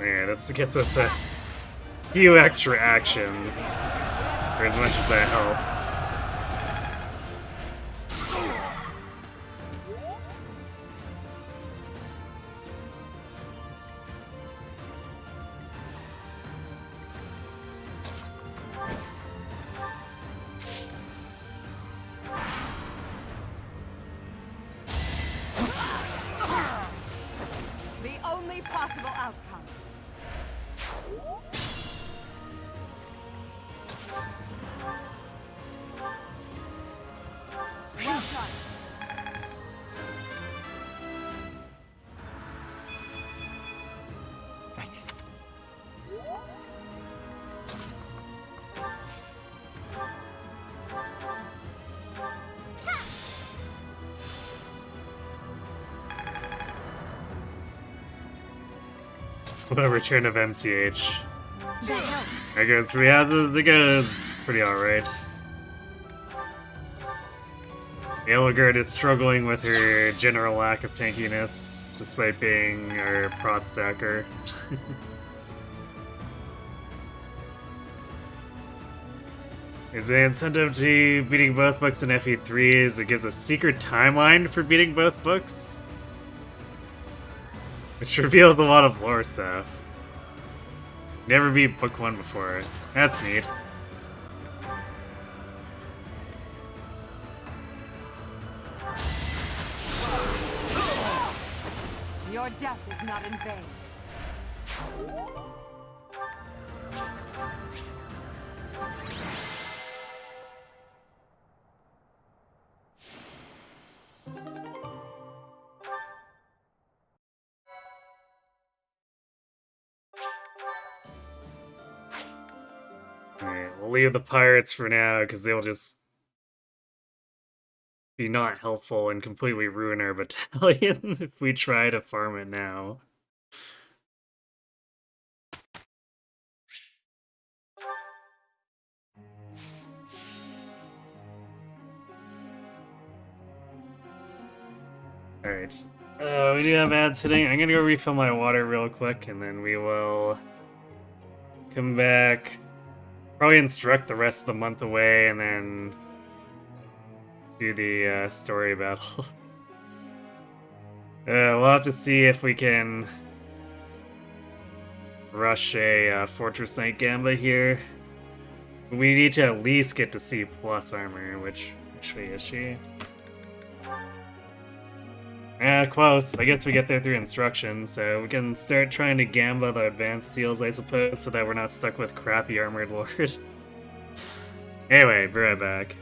S1: Yeah, that gets us a few extra actions, for as much as that helps.
S9: The only possible outcome. Well done.
S1: What a return of MCH.
S7: That helps.
S1: I guess we have the goods. Pretty alright. Eligard is struggling with her general lack of tankiness, despite being our prot stacker. Is the incentive to beating both books in FE3 is it gives a secret timeline for beating both books? Which reveals a lot of lore stuff. Never beat book 1 before. That's neat.
S9: Your death is not in vain.
S1: Alright, we'll leave the pirates for now, because they'll just be not helpful and completely ruin our battalion if we try to farm it now. Alright. We do have ads hitting. I'm gonna go refill my water real quick, and then we will come back. Probably instruct the rest of the month away, and then do the story battle. We'll have to see if we can rush a Fortress Knight Gamba here. We need to at least get to C+ armor, which way is she? Yeah, close. I guess we get there through instructions, so we can start trying to Gamba the advanced steals, I suppose, so that we're not stuck with crappy Armored Lord. Anyway, be right back.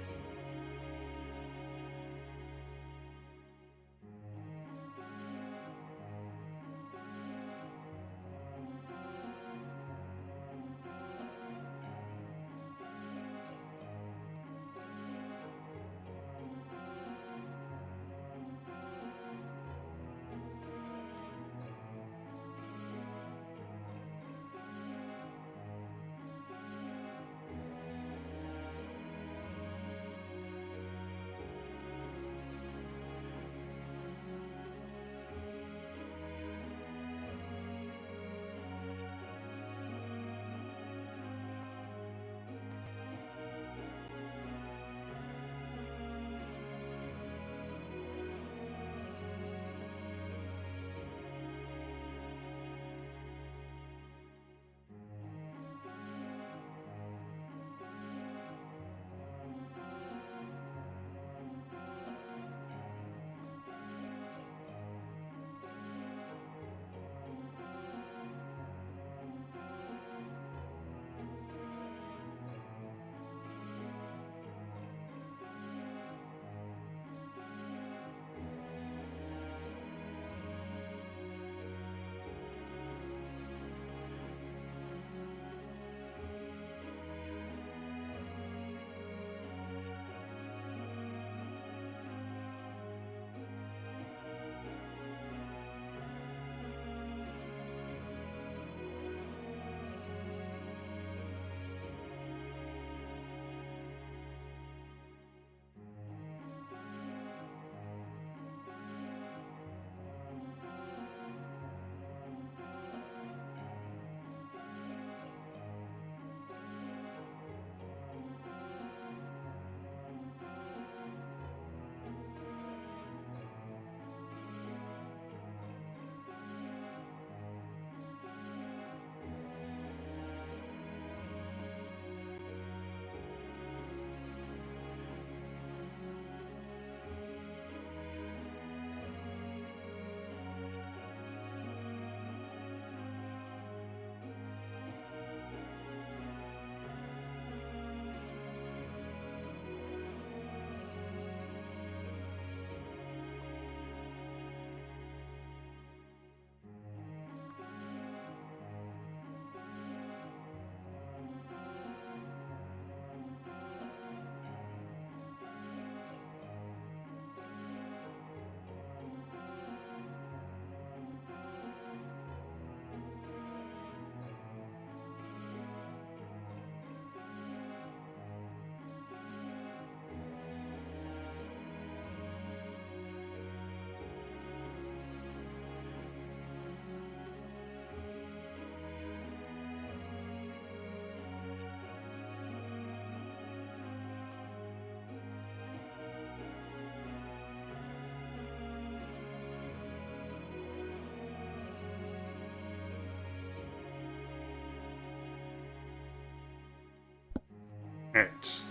S1: Alright.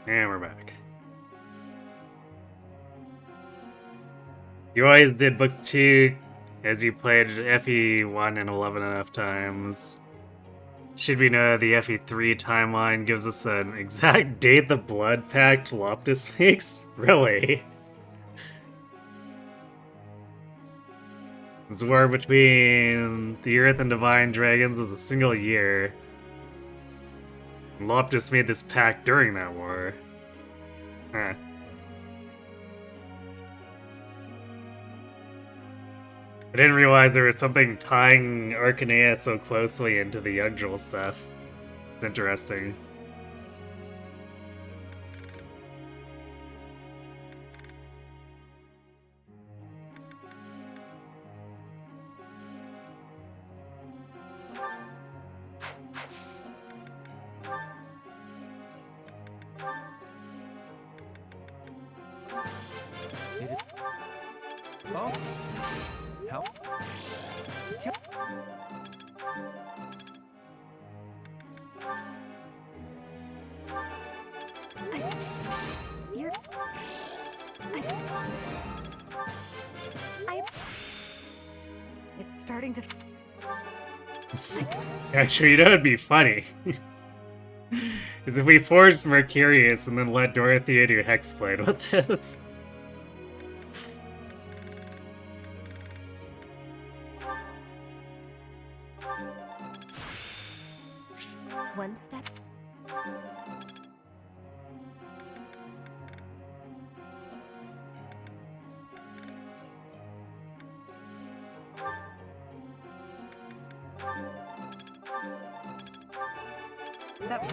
S1: And we're back. You always did book 2 as you played FE1 and 11 enough times. Should we know the FE3 timeline gives us an exact date the Blood Pact Loptus makes? Really? This war between the Earth and Divine Dragons was a single year. And Loptus made this pact during that war. Huh. I didn't realize there was something tying Arcanea so closely into the Yggdrasil stuff. It's interesting.
S3: Oh? How?
S2: It's starting to.
S1: Actually, you know it'd be funny. Is if we forged Mercurius and then let Dorothea do Hexblade with it.
S2: One step. That.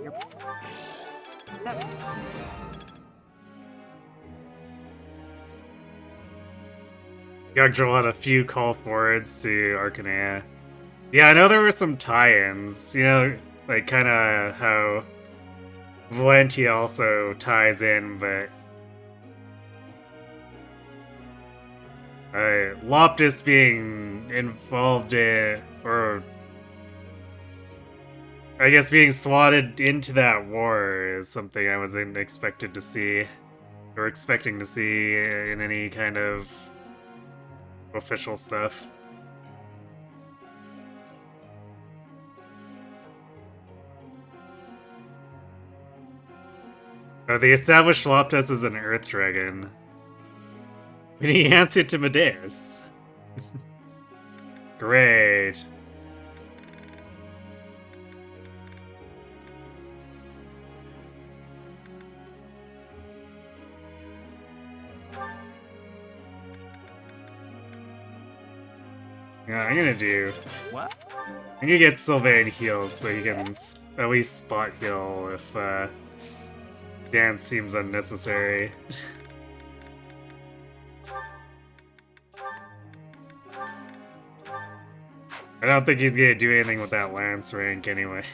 S2: You're. That.
S1: Yggdrasil had a few call forwards to Arcanea. Yeah, I know there were some tie-ins, you know, like kind of how Valentia also ties in, but Loptus being involved in, or I guess being slotted into that war is something I wasn't expected to see, or expecting to see in any kind of official stuff. Oh, they established Loptus as an Earth Dragon. And he answered to Medeus. Great. Yeah, I'm gonna do.
S3: What?
S1: I'm gonna get Sylvain heals so he can at least spot heal if dance seems unnecessary. I don't think he's gonna do anything with that Lance rank anyway.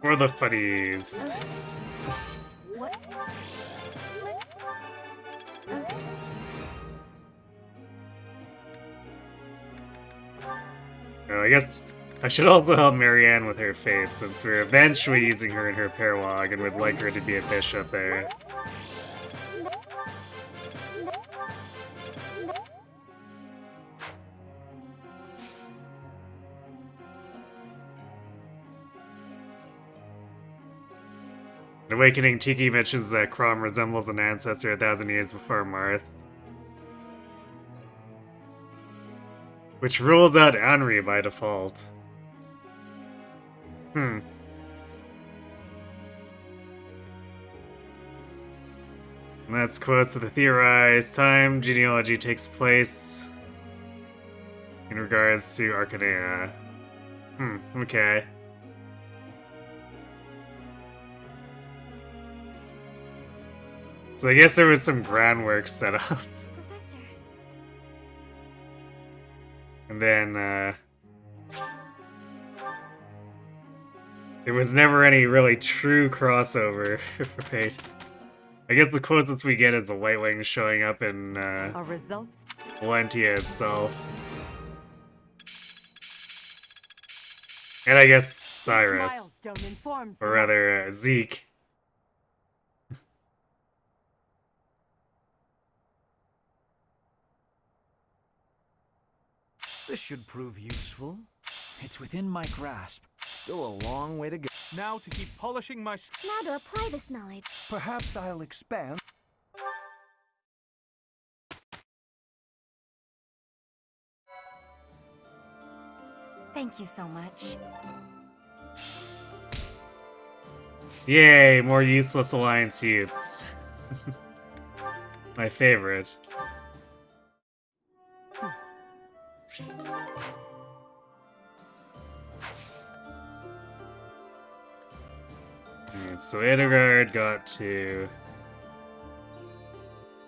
S1: For the funnies.
S2: What?
S1: I guess I should also help Marianne with her fate, since we're eventually using her in her paralog and would like her to be a bishop there. In Awakening, Tiki mentions that Crom resembles an ancestor 1,000 years before Marth, which rules out Anri by default. And that's close to the theorized time genealogy takes place in regards to Arcanea. Okay. So I guess there was some groundwork set up. then there was never any really true crossover, right? I guess the closest we get is the White Wings showing up in
S9: Our results.
S1: Valentia itself. And I guess
S9: Each
S1: Cyrus.
S9: milestone informs the
S1: Or rather,
S9: next.
S1: Zeke.
S3: This should prove useful. It's within my grasp. Still a long way to go.
S6: Now to keep polishing my
S5: Now to apply this knowledge.
S3: Perhaps I'll expand.
S5: Thank you so much.
S1: Yay, more useless Alliance youths. My favorite. Alright, so Edelgard got to...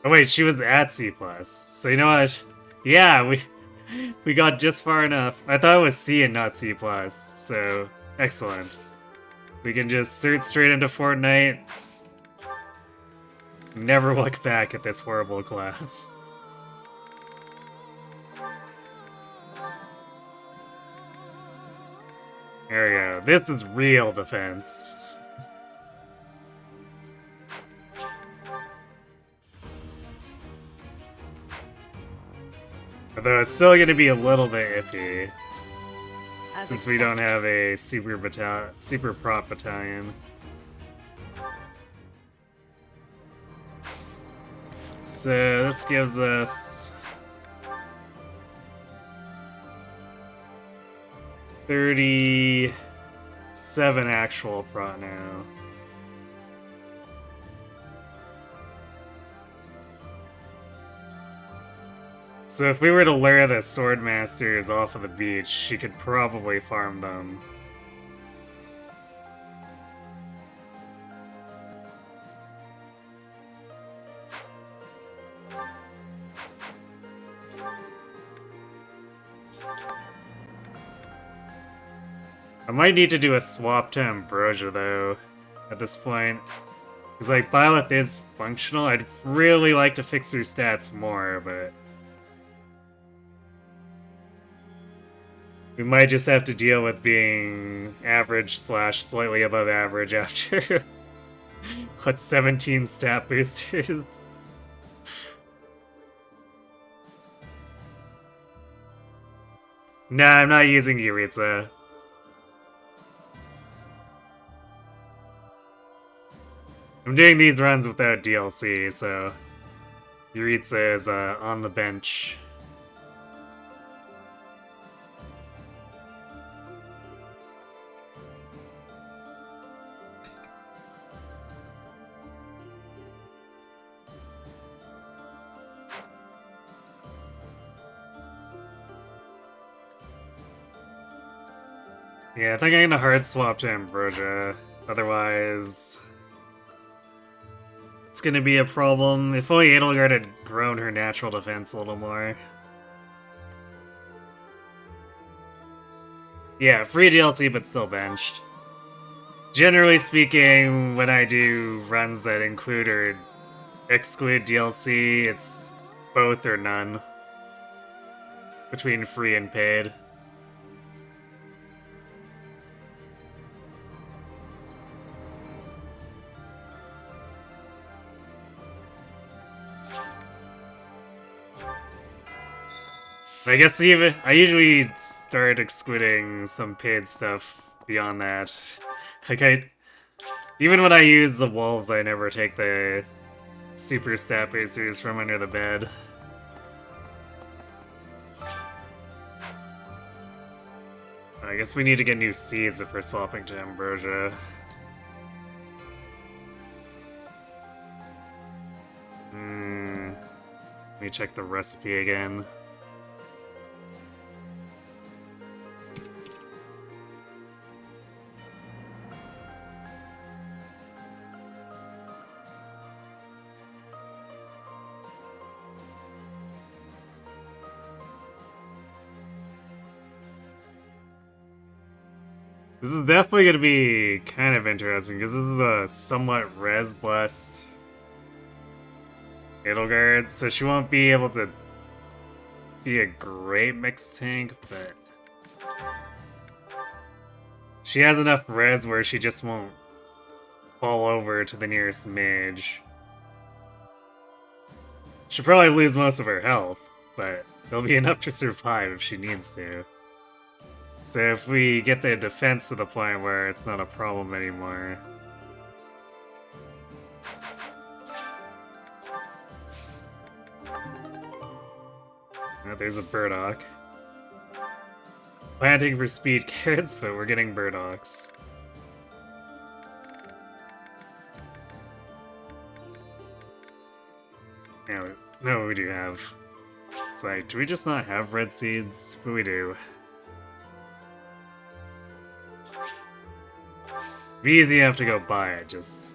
S1: Oh wait, she was at C+. So you know what? Yeah, we got just far enough. I thought it was C and not C+, so excellent. We can just search straight into Fortnite. Never look back at this horrible class. There we go. This is real defense. Although it's still going to be a little bit iffy,
S2: As
S1: since we don't have a super prop battalion. So this gives us 37 actual prot now. So if we were to lure the Swordmasters off of the beach, she could probably farm them. I might need to do a swap to Ambrosia, though, at this point. Because, like, Byleth is functional. I'd really like to fix her stats more, but... we might just have to deal with being average / slightly above average after... what, 17 stat boosters? Nah, I'm not using Yuritsa. I'm doing these runs without DLC, so Yuritsa is on the bench. Yeah, I think I'm gonna hard swap to Ambrosia. Otherwise, it's gonna be a problem. If only Edelgard had grown her natural defense a little more. Yeah, free DLC, but still benched. Generally speaking, when I do runs that include or exclude DLC, it's both or none. Between free and paid. I guess I usually start excluding some paid stuff beyond that. Like even when I use the wolves, I never take the super stat boosters from under the bed. I guess we need to get new seeds if we're swapping to Ambrosia. Let me check the recipe again. This is definitely going to be kind of interesting because this is the somewhat res blessed Edelgard, so she won't be able to be a great mixed tank, but she has enough res where she just won't fall over to the nearest mage. She'll probably lose most of her health, but there'll be enough to survive if she needs to. So if we get the defense to the point where it's not a problem anymore. Oh, there's a Burdock. Planting for speed carrots, but we're getting Burdocks. No, we do have. It's like, do we just not have red seeds? But we do. It'd be easy enough to go buy it, just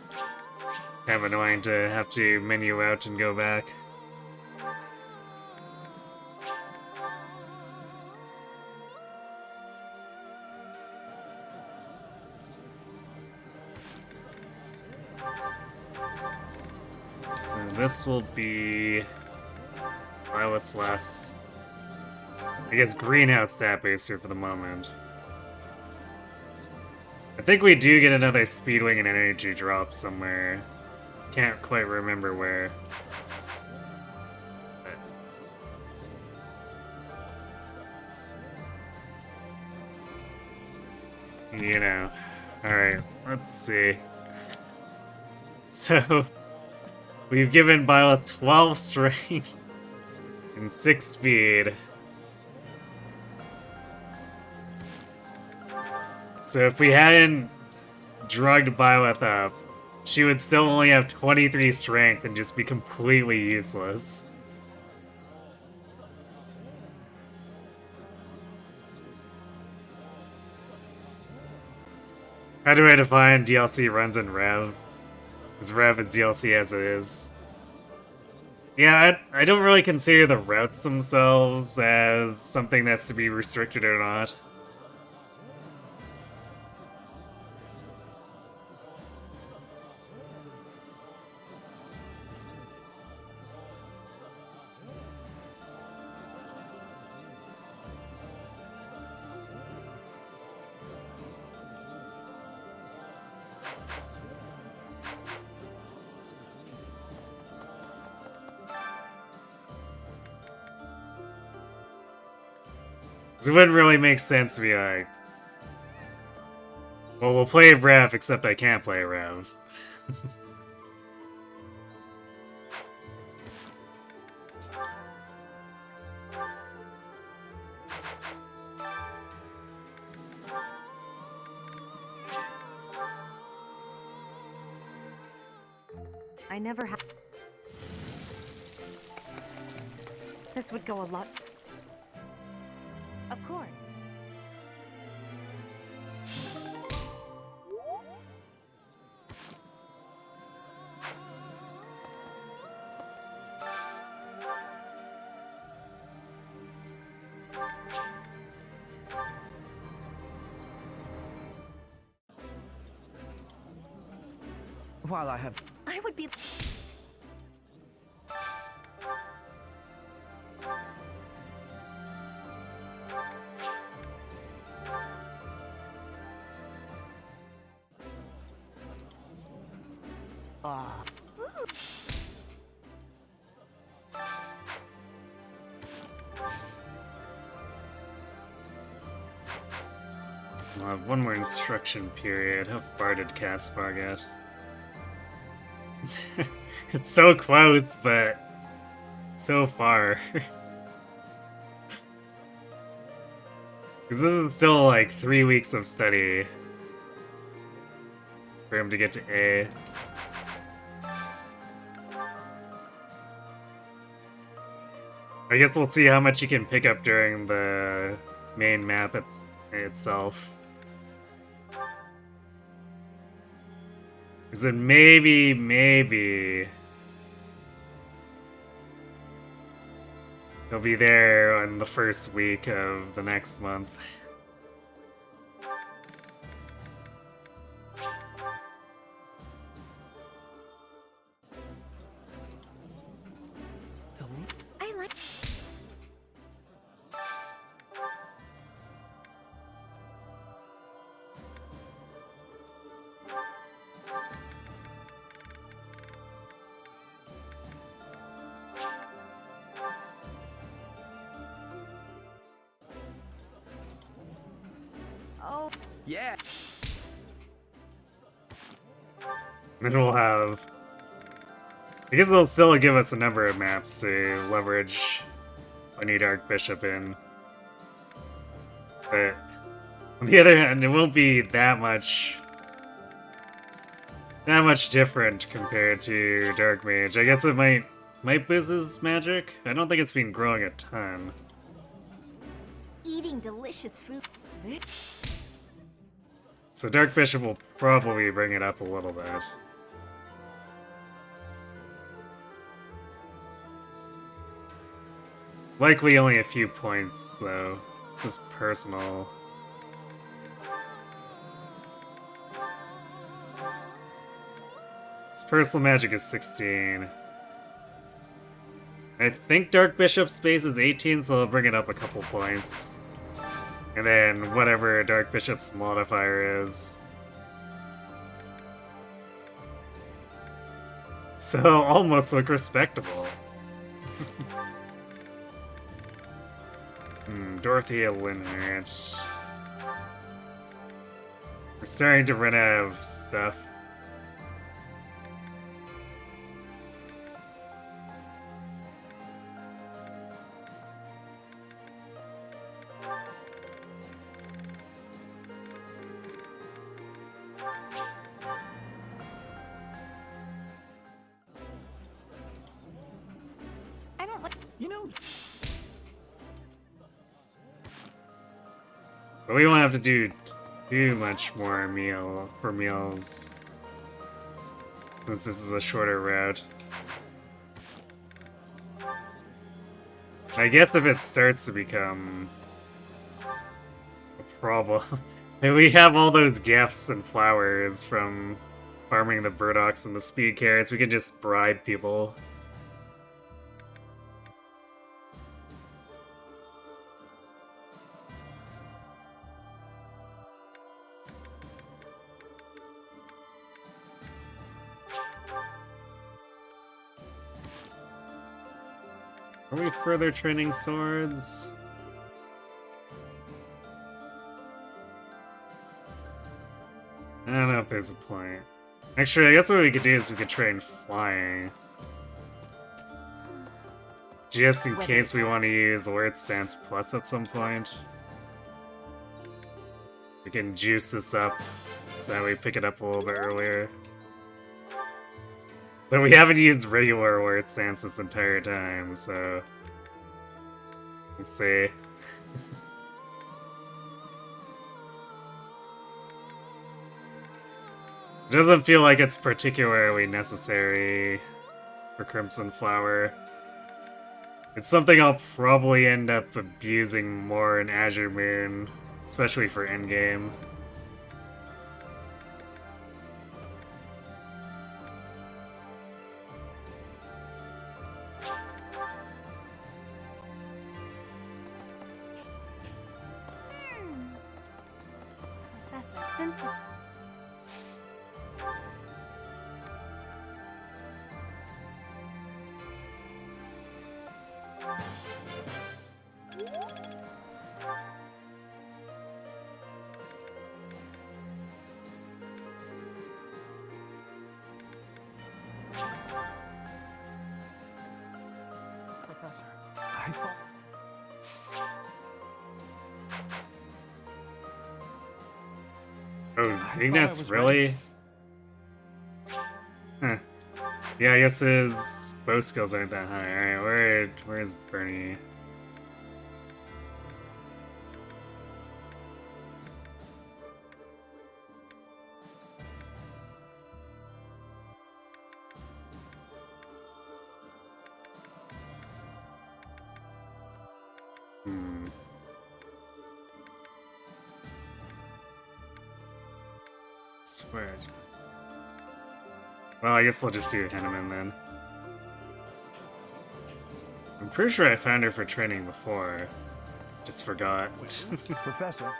S1: kind of annoying to have to menu out and go back. So this will be Byleth's last, I guess, greenhouse stat baser for the moment. I think we do get another Speedwing and energy drop somewhere. Can't quite remember where. But, you know. Alright, let's see. So, we've given Byleth 12 strength and 6 speed. So if we hadn't drugged Byleth up, she would still only have 23 strength and just be completely useless. How do I define DLC runs in Rev? Because Rev is DLC as it is. Yeah, I don't really consider the routes themselves as something that's to be restricted or not. It wouldn't really make sense to be like, well, we'll play Rev, except I can't play Rev.
S9: I never had. This would go a lot. Of course.
S3: While I have...
S9: I would be...
S1: I'll have one more instruction period. How far did Caspar get? It's so close, but so far. Because this is still like 3 weeks of study for him to get to A. I guess we'll see how much he can pick up during the main map itself. Because then maybe he'll be there on the first week of the next month.
S3: Yeah.
S1: Then we'll have... I guess they'll still give us a number of maps to leverage a new Archbishop in. But on the other hand, it won't be that much different compared to Dark Mage. I guess it might boost his magic. I don't think it's been growing a ton.
S7: Eating delicious food.
S1: So Dark Bishop will probably bring it up a little bit. Likely only a few points, though. It's just personal. His personal magic is 16. I think Dark Bishop's base is 18, so I'll bring it up a couple points. And then whatever Dark Bishop's modifier is. So it'll almost look respectable. Dorothea Linhart. We're starting to run out of stuff.
S5: I don't like.
S3: You know,
S1: But we won't have to do too much more meals. Since this is a shorter route. I guess if it starts to become a problem. And we have all those gifts and flowers from farming the burdocks and the speed carrots, we can just bribe people. Are we further training swords? I don't know if there's a point. Actually, I guess what we could do is we could train flying. Just in case we want to use Alert Stance Plus at some point. We can juice this up so that we pick it up a little bit earlier. But we haven't used regular Alert Stance this entire time, so... Let's see. It doesn't feel like it's particularly necessary for Crimson Flower. It's something I'll probably end up abusing more in Azure Moon, especially for endgame.
S5: Professor, since the.
S6: Professor, I thought...
S1: Oh,
S6: I
S1: Ignat's
S6: was
S1: really? Huh. Yeah, I guess his bow skills aren't that high. Alright, where's Bernie? Swear. Well, I guess we'll just do Henneman then. I'm pretty sure I found her for training before. Just forgot.
S8: Professor,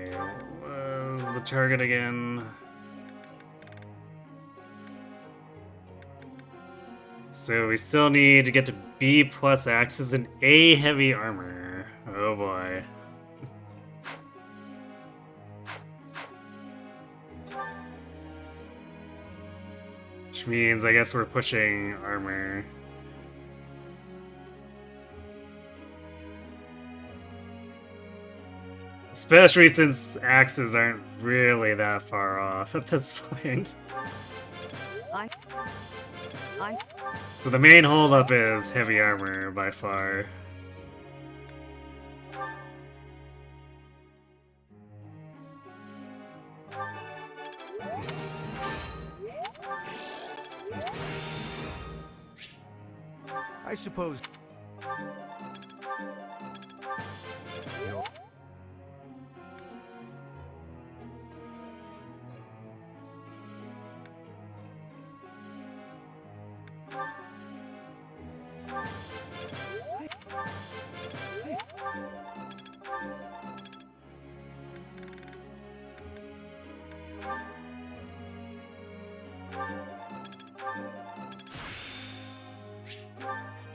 S1: Okay, what was the target again? So we still need to get to B plus axes and A heavy armor. Oh boy. Which means I guess we're pushing armor. Especially since axes aren't really that far off at this point. So the main holdup is heavy armor by far.
S3: I suppose.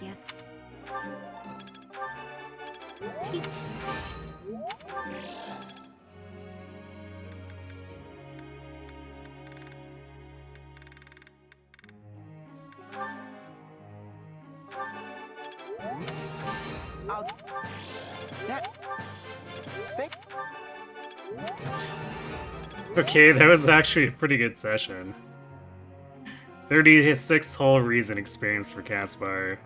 S5: Yes.
S1: Okay, that was actually a pretty good session. 36 whole reason experience for Caspar.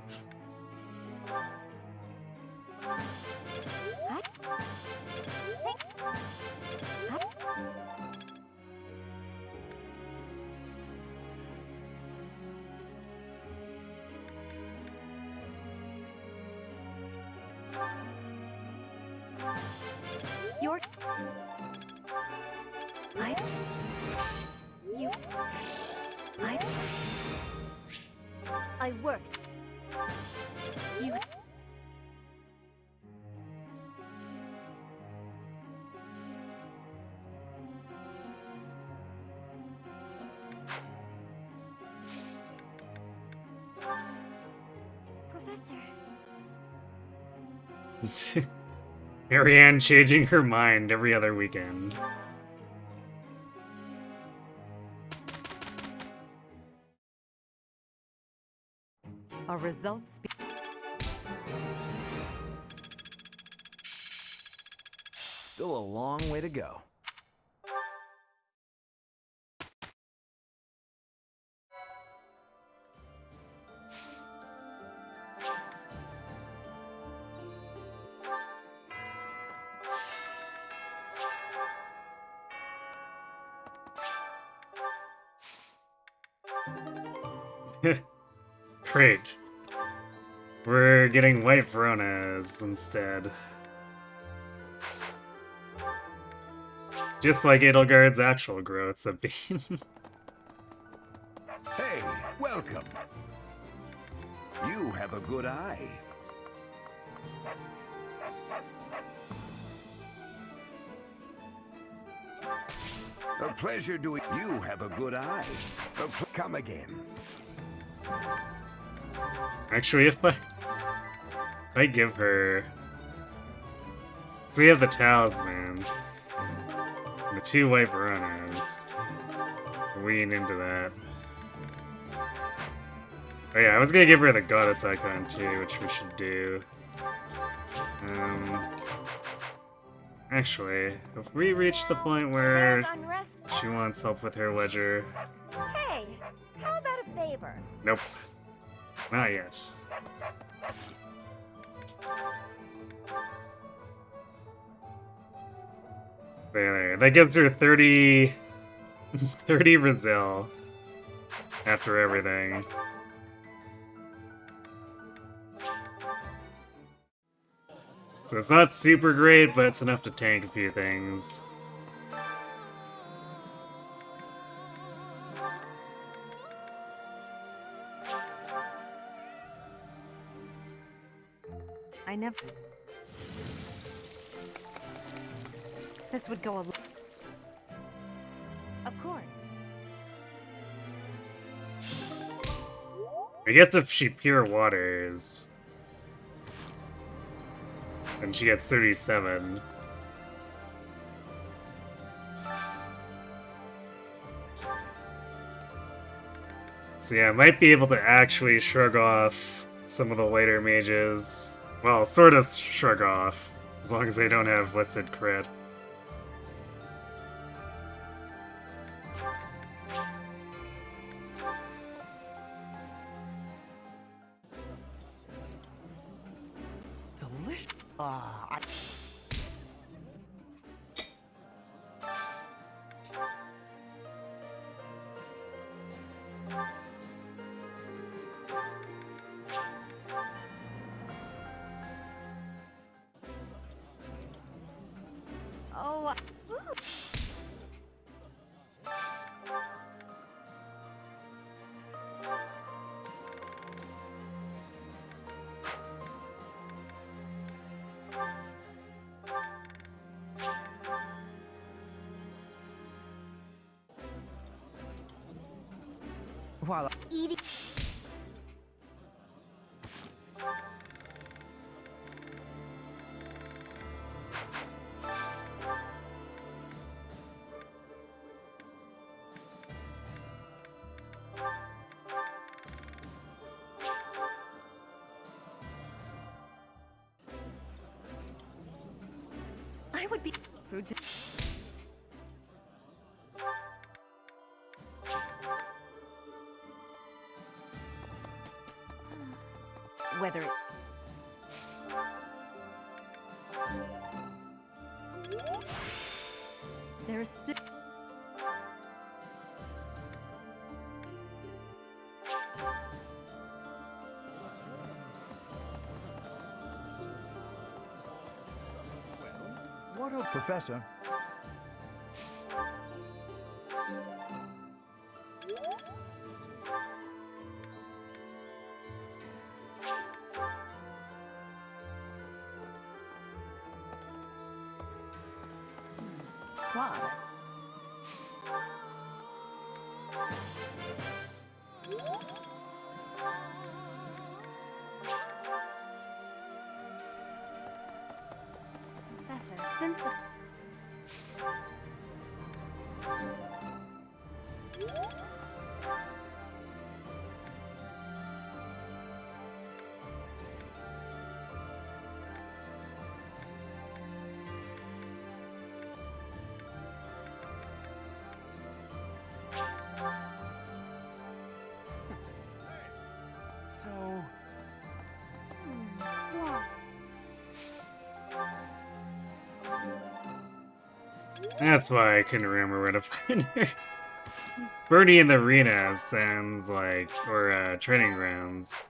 S5: Your. You. I worked. You.
S7: Professor.
S1: Marianne changing her mind every other weekend.
S9: Our results speak.
S3: Still a long way to go.
S1: Great. We're getting white Veronas instead. Just like Edelgard's actual growths have been.
S4: Hey, welcome. You have a good eye. A pleasure doing. You have a good eye. Come again.
S1: Actually, if I give her... So we have the talisman. And the 2 white Veronas. Lean into that. Oh yeah, I was gonna give her the goddess icon too, which we should do. Actually, if we reach the point where
S7: There's unrest.
S1: she wants help with her ledger...
S7: Hey, how about a favor?
S1: Nope. Not yet. There. That gives her 30... 30 Brazil. After everything. So it's not super great, but it's enough to tank a few things.
S9: I never. This would go a lot. Of course.
S1: I guess if she pure waters, then she gets 37. So yeah, I might be able to actually shrug off some of the later mages. Well, sort of shrug off, as long as they don't have listed crit.
S3: Delicious.
S9: Oh.
S3: While
S7: Eating.
S9: I would be food. Whether it's there's still.
S3: what a professor.
S9: Wow.
S5: Professor, since the...
S3: So,
S1: That's why I couldn't remember where to find her. Birdie in the arena sounds like, or training grounds.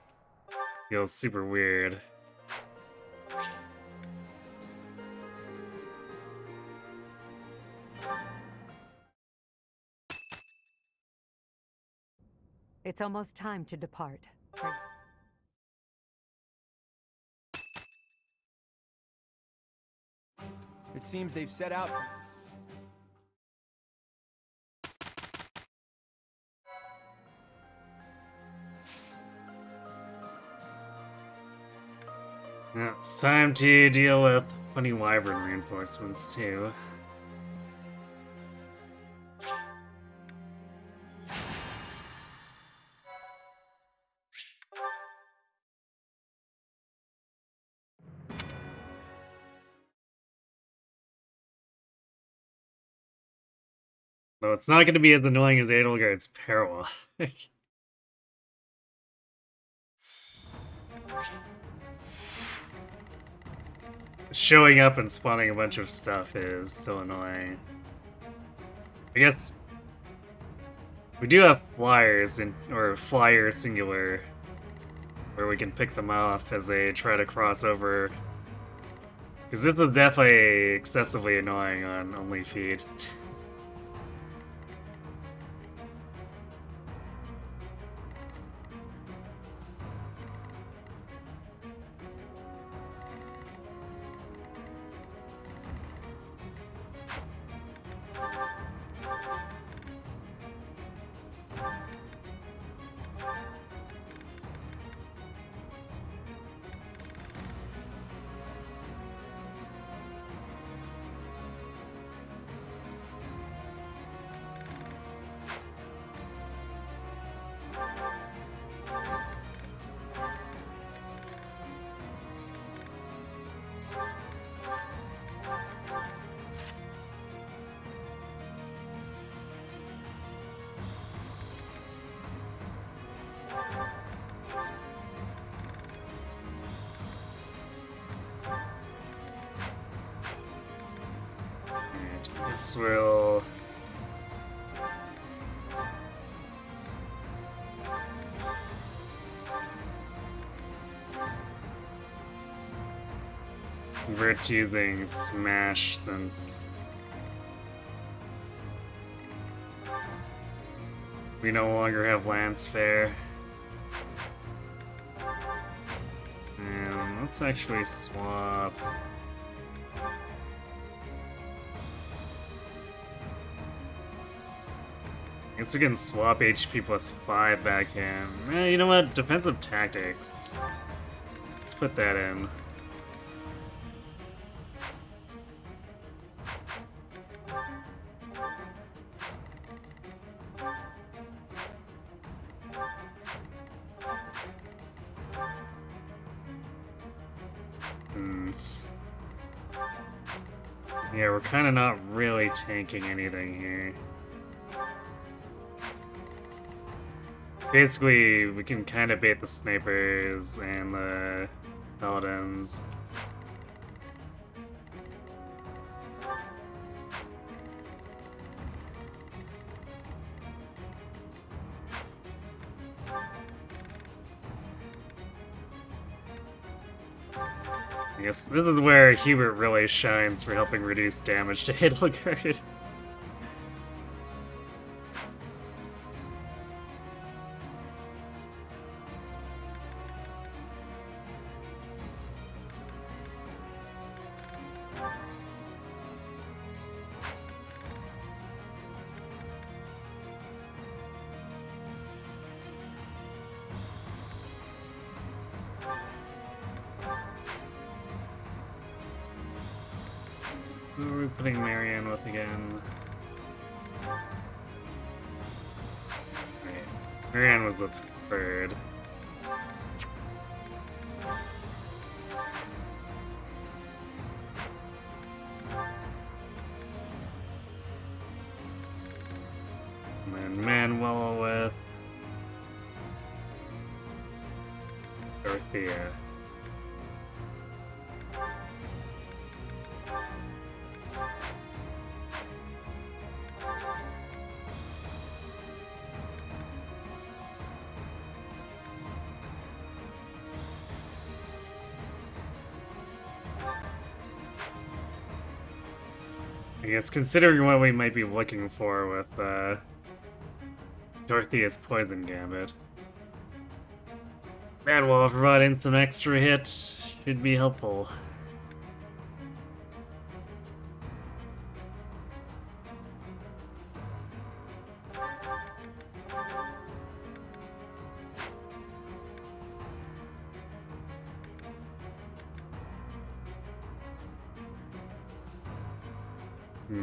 S1: Feels super weird.
S9: It's almost time to depart.
S3: it seems they've set out.
S1: Now it's time to deal with funny wyvern reinforcements too. Though it's not going to be as annoying as Edelgard's Peril. Showing up and spawning a bunch of stuff is still annoying. I guess we do have flyers or flyer singular where we can pick them off as they try to cross over. Because this was definitely excessively annoying on only feet. Next we'll... convert using Smash since we no longer have Lance Fair. And let's actually swap. I guess we can swap HP plus 5 back in. You know what? Defensive Tactics. Let's put that in. Yeah, we're kind of not really tanking anything here. Basically, we can kind of bait the snipers and the paladins. I guess this is where Hubert really shines for helping reduce damage to Hidalgard. Who are we putting Marianne with again? Right. Marianne was with Bird. And then Manuel with Dorothea. I guess considering what we might be looking for with Dorothea's Poison Gambit. Manuel providing some extra hit should be helpful.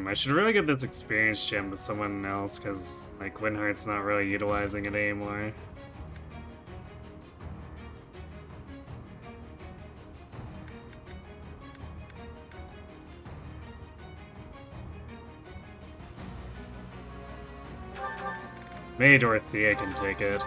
S1: I should really get this experience gem to someone else, because like Winhart's not really utilizing it anymore. Maybe Dorothea can take it.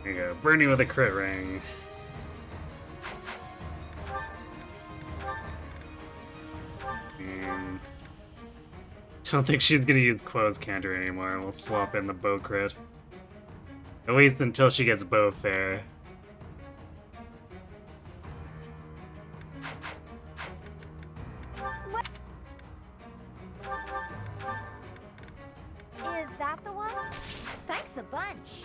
S1: There you go, Bernie with a crit ring. And don't think she's gonna use Close Counter anymore. We'll swap in the bow crit. At least until she gets bow fair.
S7: Thanks a bunch.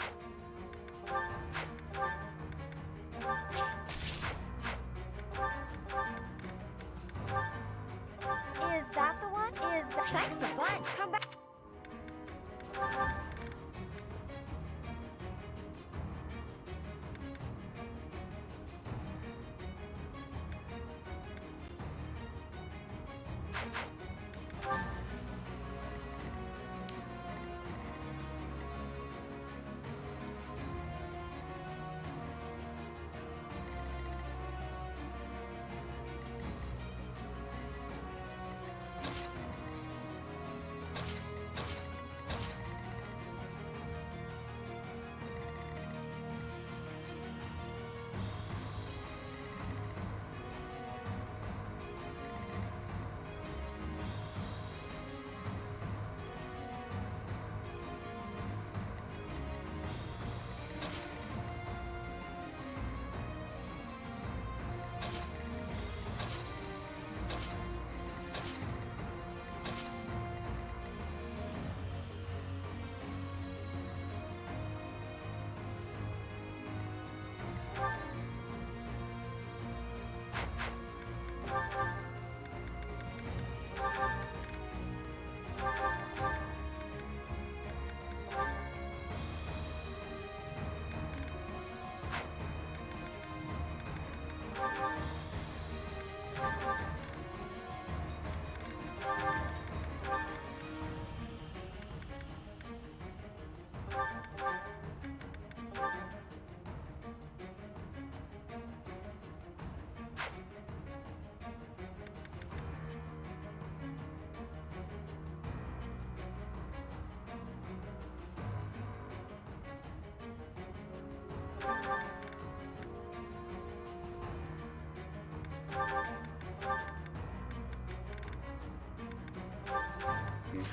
S7: Is that the one? Is that... Thanks a bunch. Come back.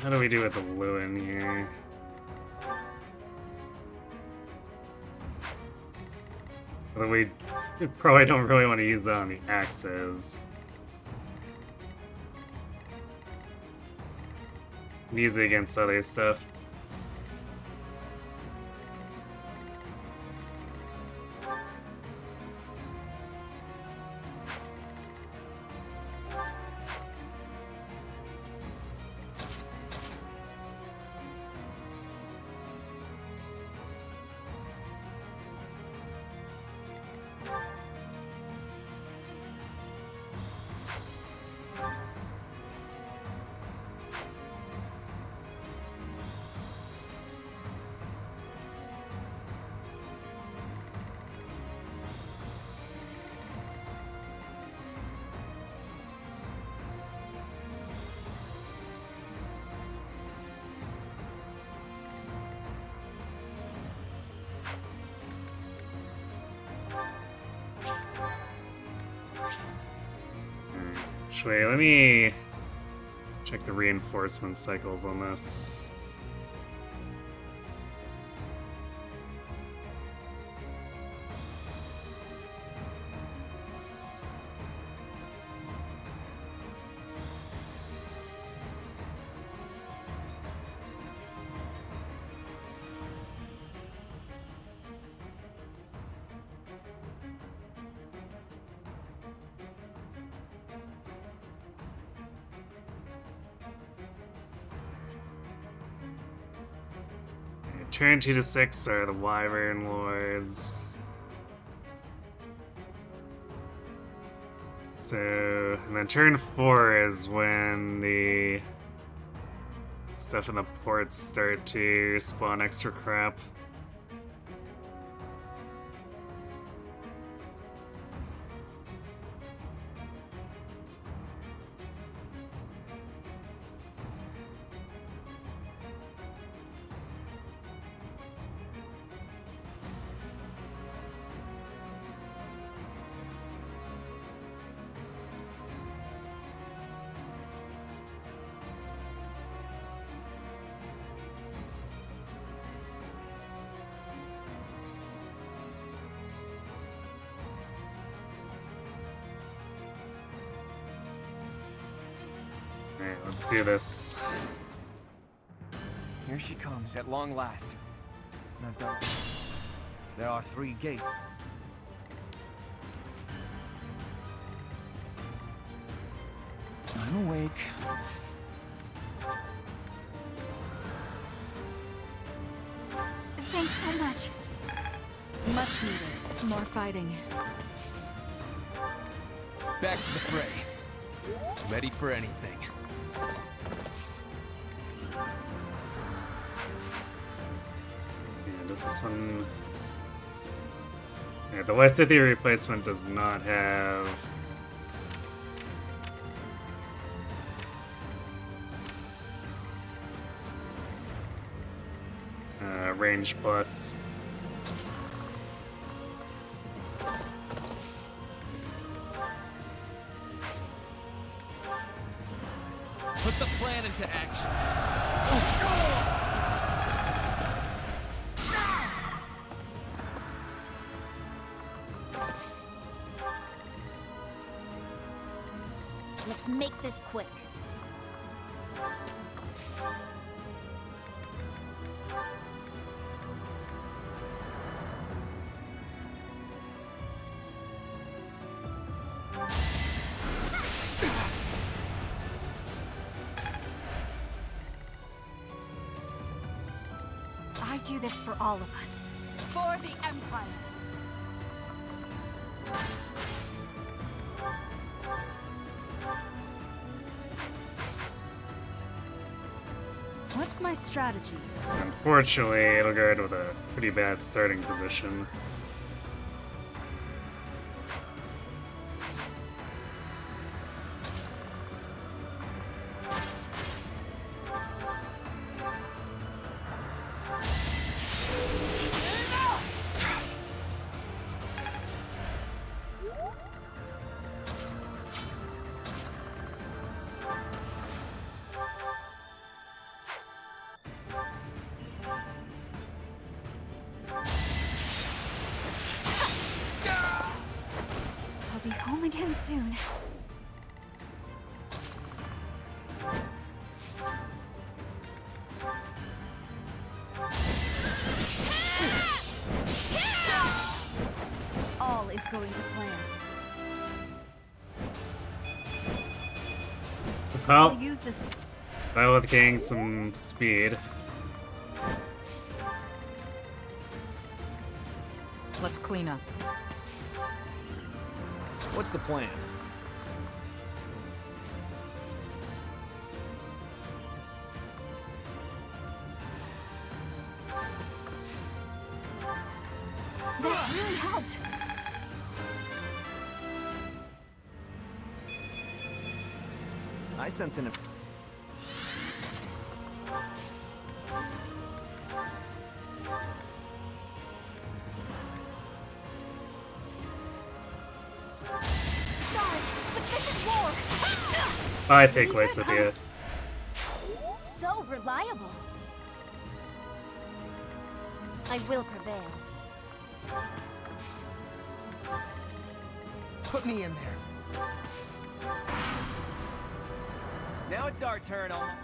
S1: How do we do with the Lewin here? Although we probably don't really want to use that on the axes. Use it against other stuff. Wait, let me check the reinforcement cycles on this. Turn 2 to 6 are the Wyvern Lords. So, and then turn 4 is when the stuff in the ports start to spawn extra crap. Alright, let's do this.
S3: Here she comes at long last.
S6: and I've done.
S3: There are 3 gates. I'm awake.
S5: Thanks so much.
S9: Much needed. More fighting.
S3: Back to the fray. Ready for anything.
S1: Yeah, does this one... Yeah, the West City replacement does not have... range plus.
S3: Put the plan into action.
S5: Let's make this quick. I do this for all of us.
S9: For the Empire.
S2: What's my strategy?
S1: Unfortunately, it'll go with a pretty bad starting position.
S5: I'll be home again soon.
S2: All is going to plan. I'll
S1: Well,
S2: use this.
S1: Byleth getting some speed.
S9: Let's clean up.
S3: What's the plan?
S5: That really helped.
S3: I sense an...
S5: Sorry, but this is war.
S1: I take Lysithia.
S5: So reliable. I will prevail.
S6: Put me in there.
S3: Now it's our turn, Alma.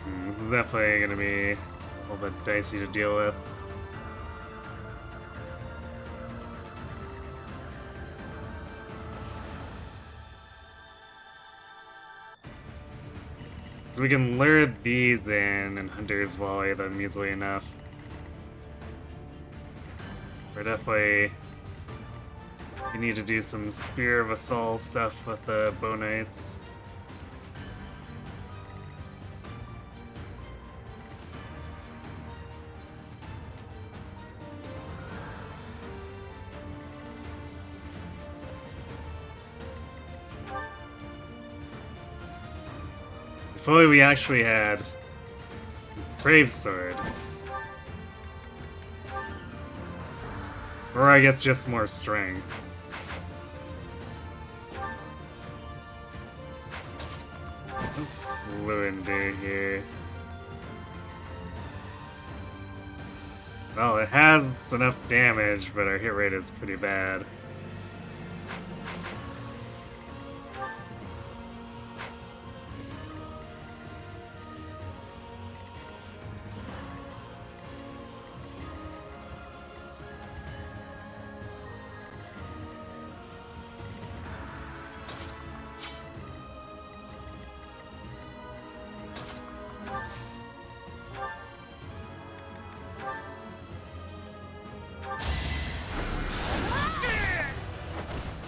S1: This is definitely gonna be a little bit dicey to deal with. So we can lure these in and hunters volley them easily enough. We're definitely... We need to do some Spear of Assault stuff with the Bow Knights. If only we actually had Brave Sword. Or I guess just more strength. What's Lewin do here? Well, it has enough damage, but our hit rate is pretty bad.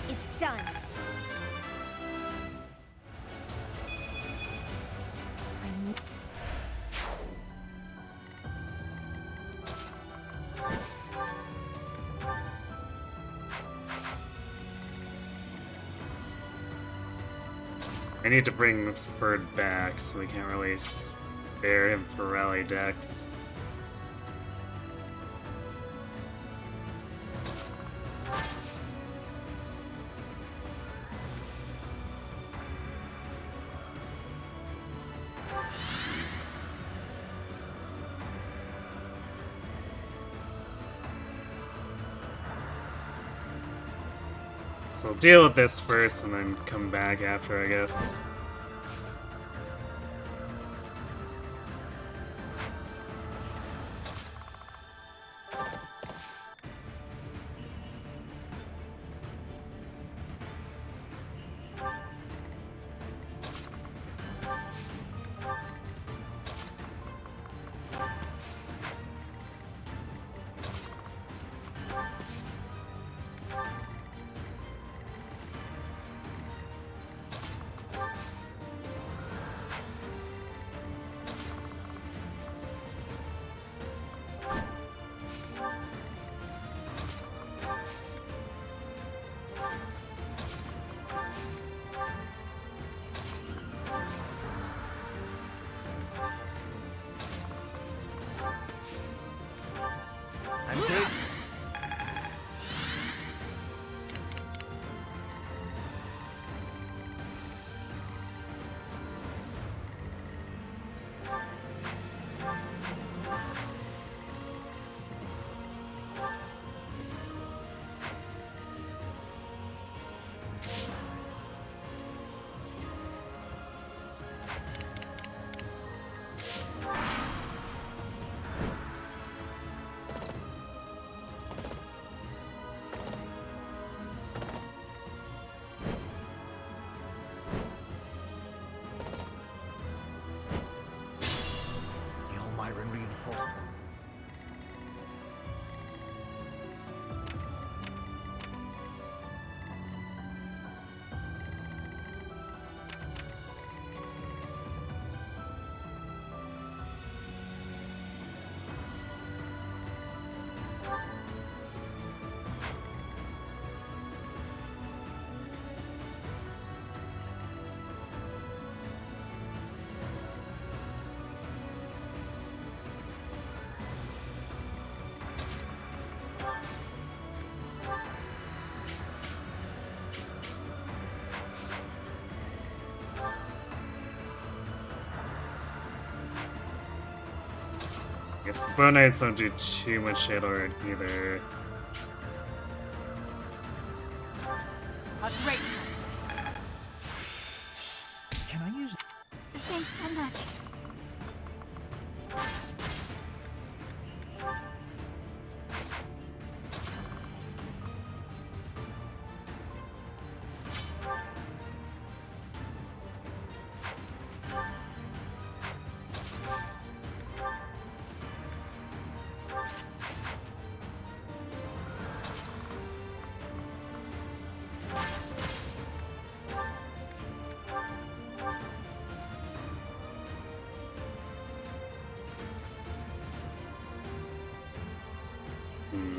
S5: It's done.
S1: I need to bring Bird back, so we can't really spare him for rally decks. So I'll deal with this first and then come back after, I guess.
S3: I'm taking. Myron reinforcement.
S1: I guess Bow Knights don't do too much hit or either.
S9: A great.
S3: Can I use?
S5: Thanks so much.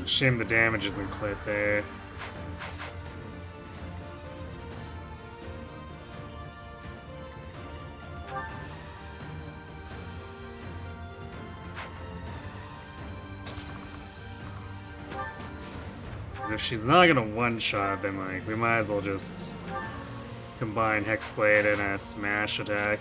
S1: Shame the damage isn't quite there. Because if she's not gonna one-shot, then like we might as well just combine Hexblade and a smash attack.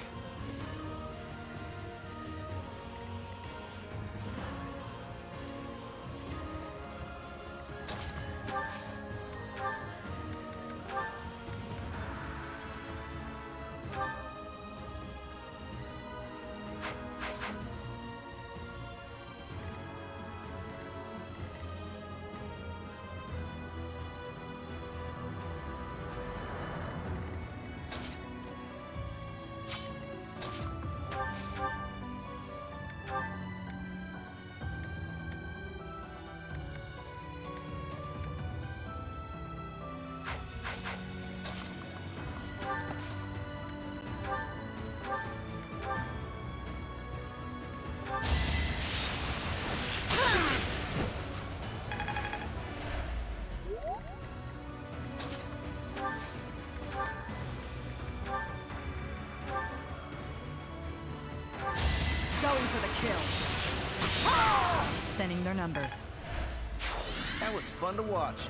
S9: Going for the kill. Thinning their numbers.
S3: That was fun to watch.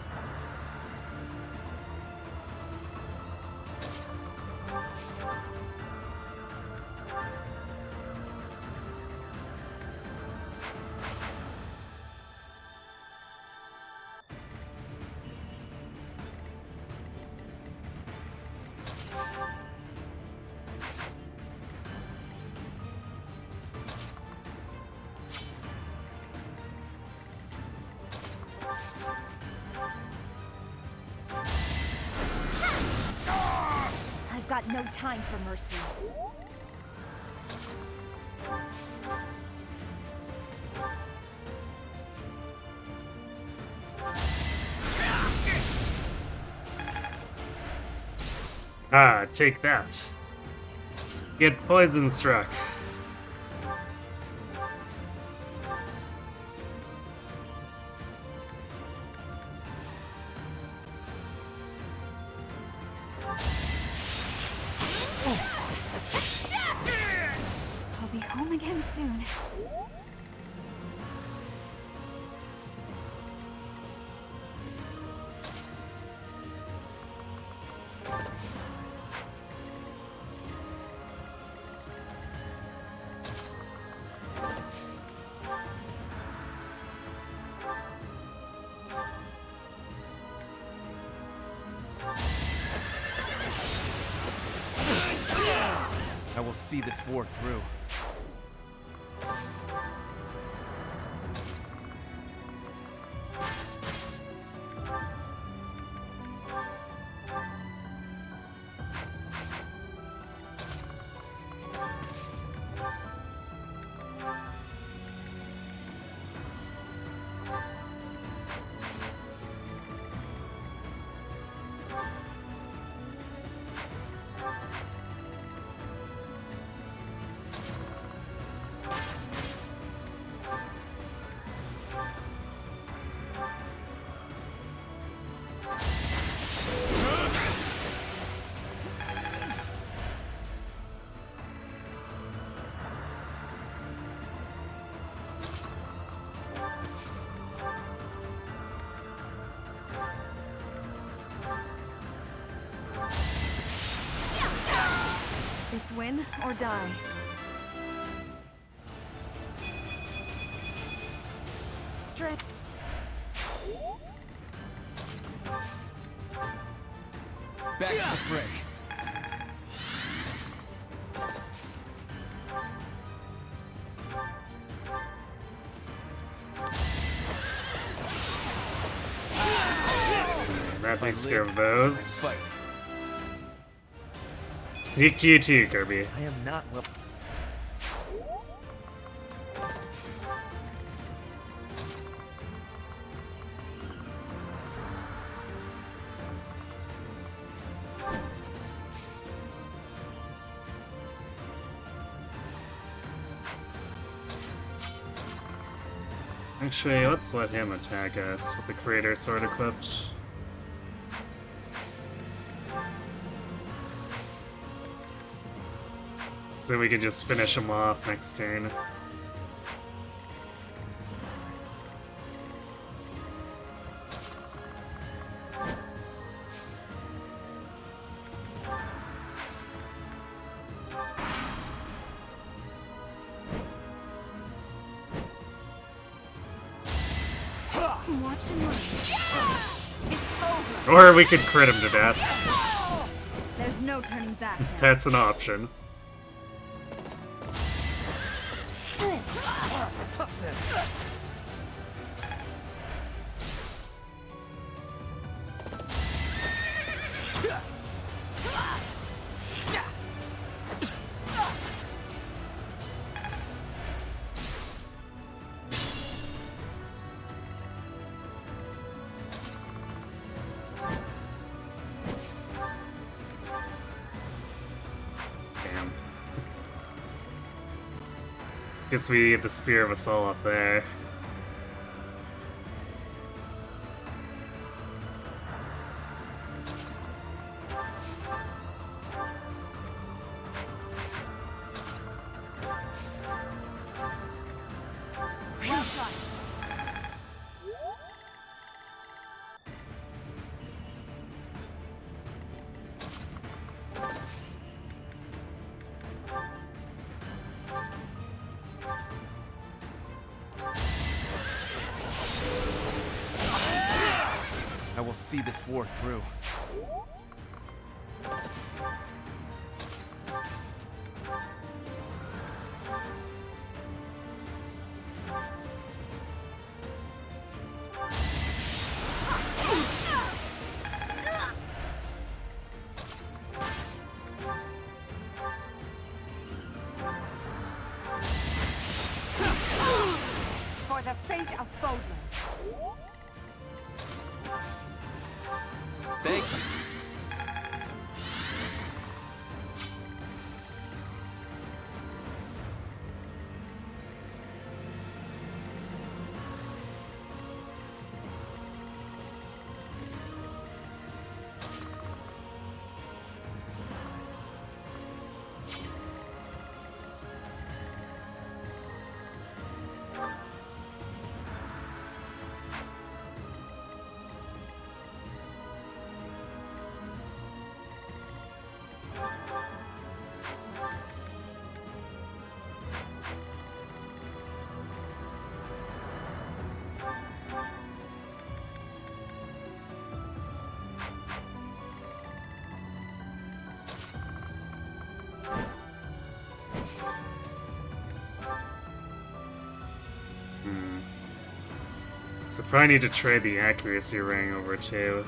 S5: I've got no time for mercy.
S1: Ah, take that. Get poison struck.
S2: I'll be home again soon.
S3: I will see this war through.
S2: It's win or die.
S5: Strip.
S3: Back to the fray.
S1: That takes care of those.
S3: Fight.
S1: Sneak to you too, Kirby.
S3: I am not well.
S1: Actually, let's let him attack us with the Creator Sword equipped. So we can just finish him off next turn.
S5: I'm watching mine.
S9: It's over.
S1: Or we could crit him to death.
S9: There's no turning back now.
S1: That's an option. Damn. Guess we need the Spear of Assault up there.
S9: Well done.
S3: I will see this war through.
S9: For the fate of Fodlan.
S3: Thank you.
S1: So probably need to trade the accuracy ring over too.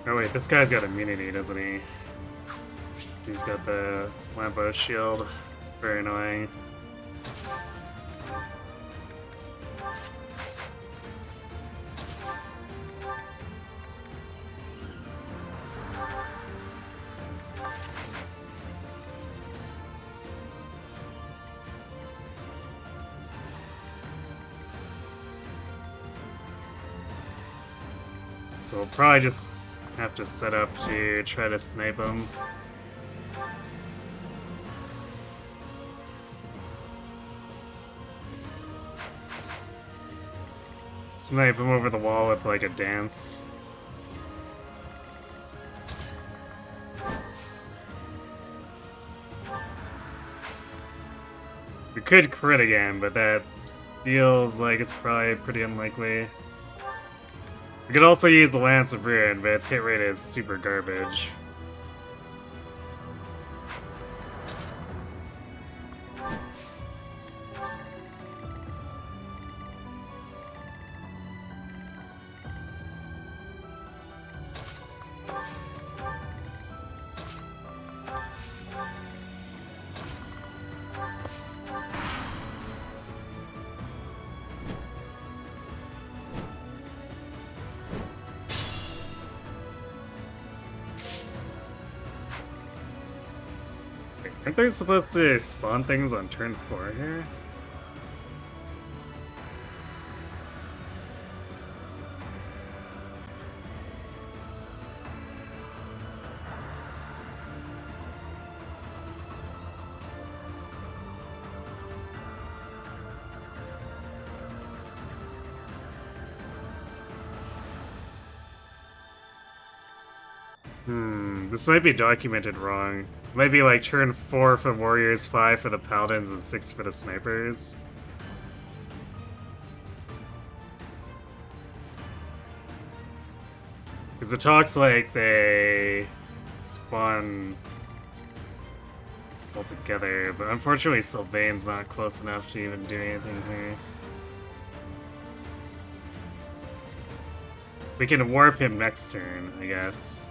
S1: Oh wait, this guy's got immunity, doesn't he? He's got the Lampo shield. Very annoying. So we'll probably just have to set up to try to snipe him. Snipe him over the wall with like a dance. We could crit again, but that feels like it's probably pretty unlikely. We could also use the Lance of Ruin, but its hit rate is super garbage. Aren't they supposed to spawn things on turn 4 here? This might be documented wrong. It might be like turn 4 for warriors, 5 for the paladins, and 6 for the snipers. Because it talks like they spawn all together, but unfortunately Sylvain's not close enough to even do anything here. We can warp him next turn, I guess.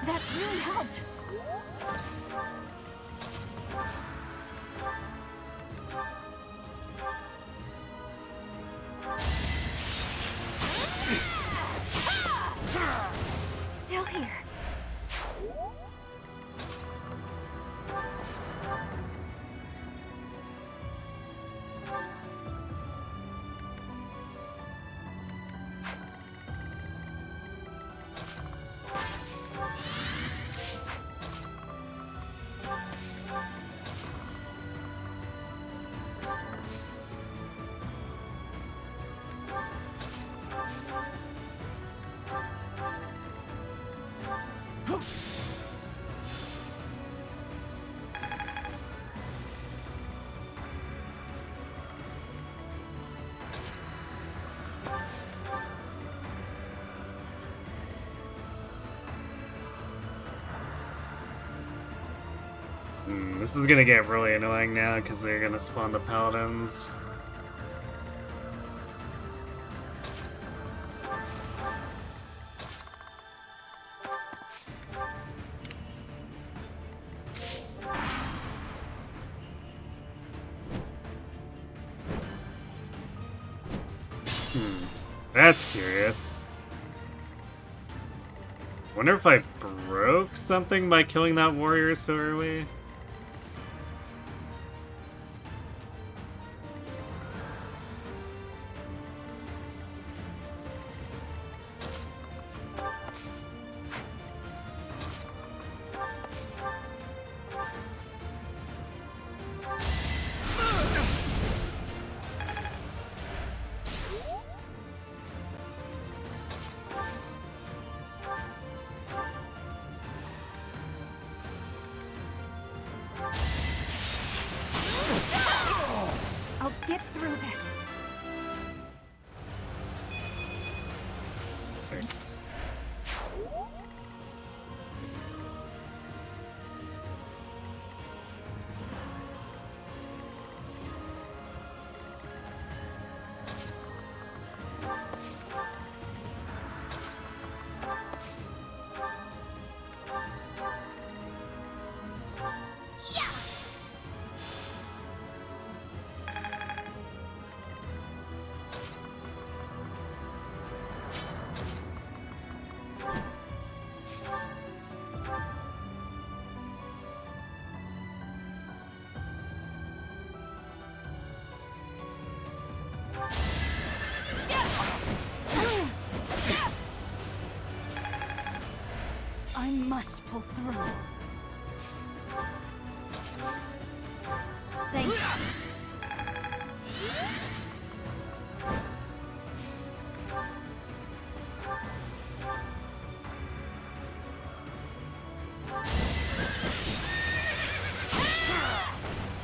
S5: That really helped. Still here.
S1: This is gonna get really annoying now because they're gonna spawn the paladins. That's curious. Wonder if I broke something by killing that warrior so early?
S5: I'll get through this.
S1: Thanks.
S5: I must pull through. Thank you.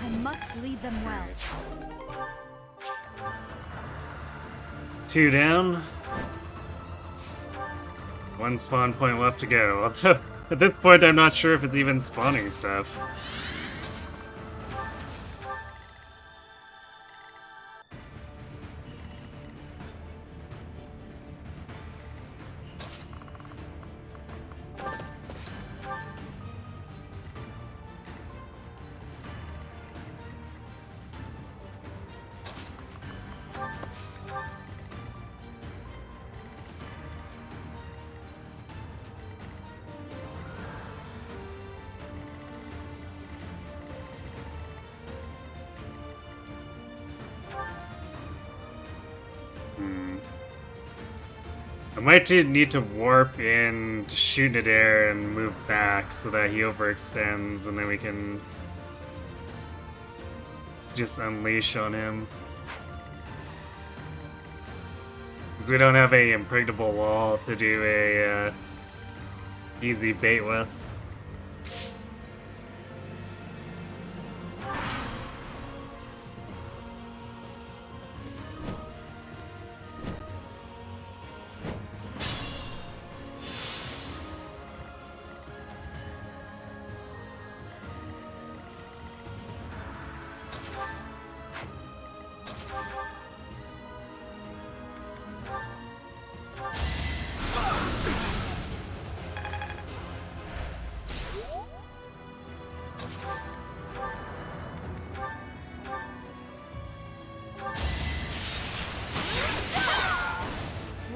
S5: I must lead them well.
S1: It's 2 down. One spawn point left to go. Although, at this point, I'm not sure if it's even spawning stuff. I might need to warp in to shoot at air and move back so that he overextends, and then we can just unleash on him. Because we don't have a impregnable wall to do a easy bait with.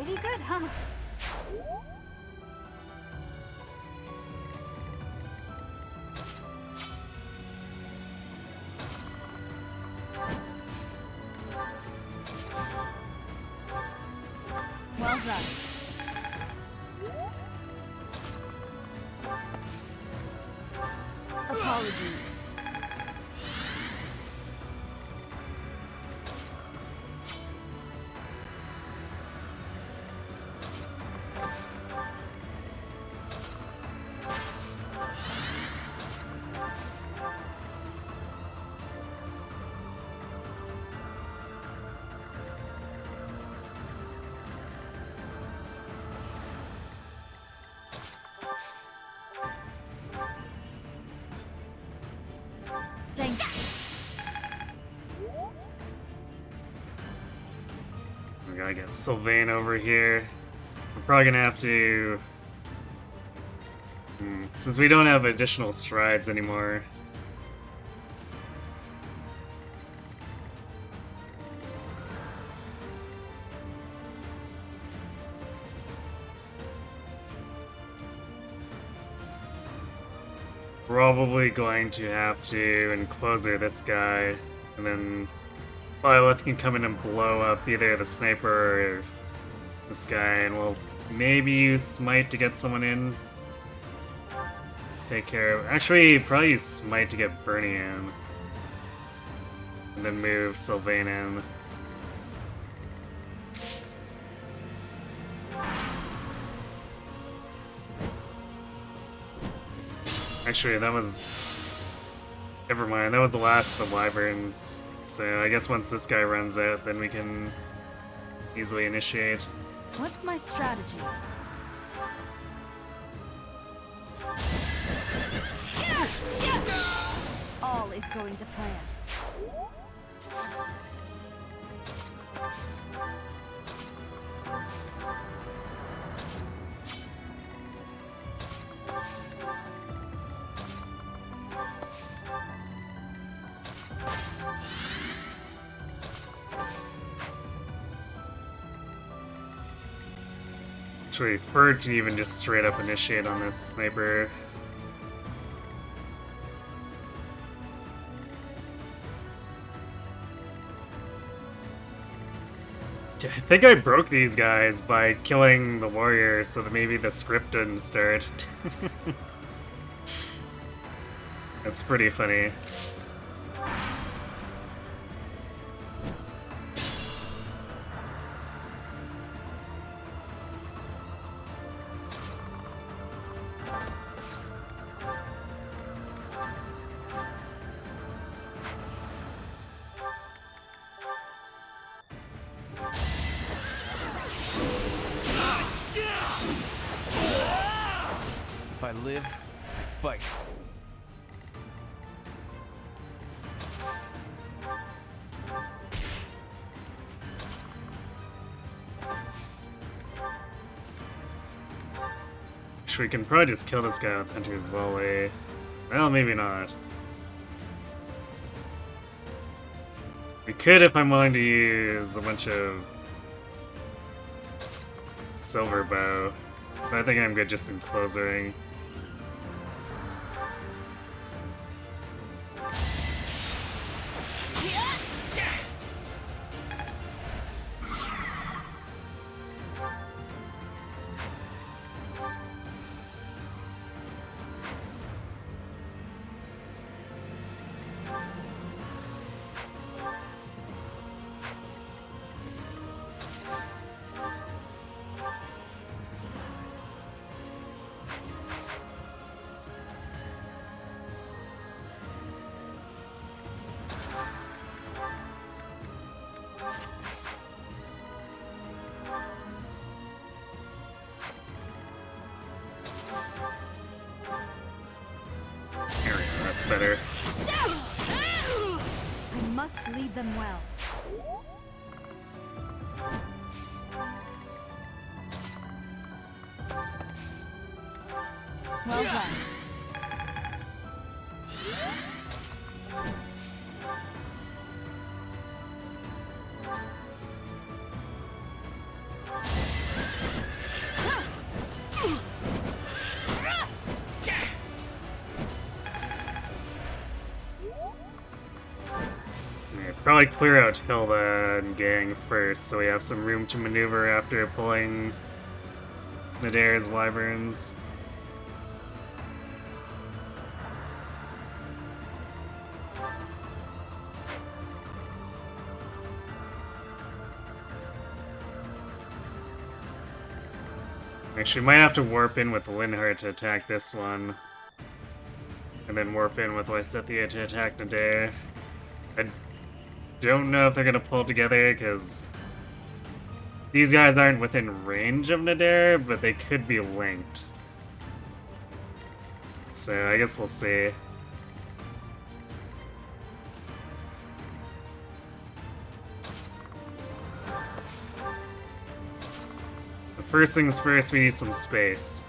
S5: Pretty good, huh?
S9: Well done. Apologies. Thank you.
S1: We gotta get Sylvain over here. We're probably gonna have to... since we don't have additional strides anymore. Probably going to have to enclosure this guy, and then Byleth can come in and blow up either the sniper or this guy, and we'll maybe use Smite to get someone in. Take care of... Actually, probably use Smite to get Bernie in. And then move Sylvain in. Actually, that was... Never mind, that was the last of the wyverns. So I guess once this guy runs out, then we can easily initiate.
S9: What's my strategy? All is going to plan.
S1: Actually, Ferd can even just straight up initiate on this sniper. I think I broke these guys by killing the warrior so that maybe the script didn't start. That's pretty funny.
S3: If I live, I fight.
S1: We can probably just kill this guy with Hunter's Volley. Well, maybe not. We could if I'm willing to use a bunch of Silver Bow, but I think I'm good just in closering. That's better.
S5: I must lead them well. Well done.
S1: Probably clear out Hilda and Gang first, so we have some room to maneuver after pulling Nadaire's Wyverns. Actually, might have to warp in with Linhardt to attack this one. And then warp in with Lysithea to attack Nadaire. I don't know if they're gonna pull together, because these guys aren't within range of Nadaire, but they could be linked. So I guess we'll see. But first things first, we need some space.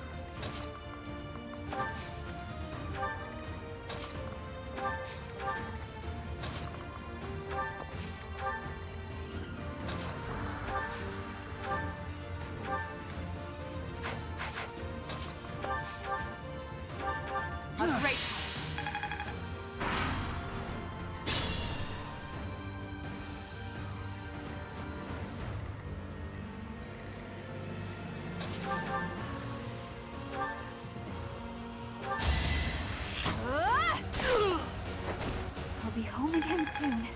S5: I'll be home again soon.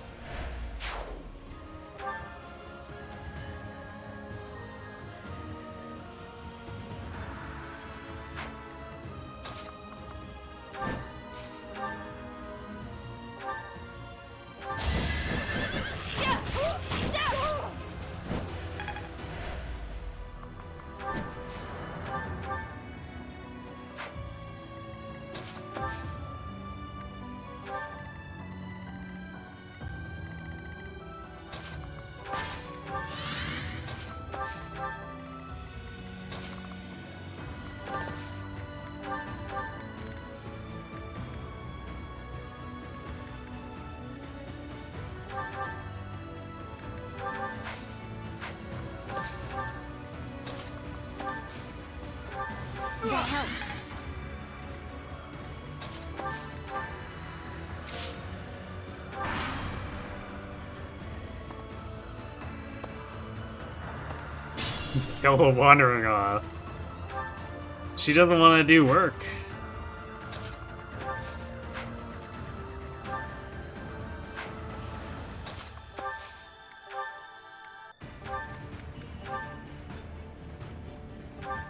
S5: That helps.
S1: Yellow wandering off. She doesn't want to do work.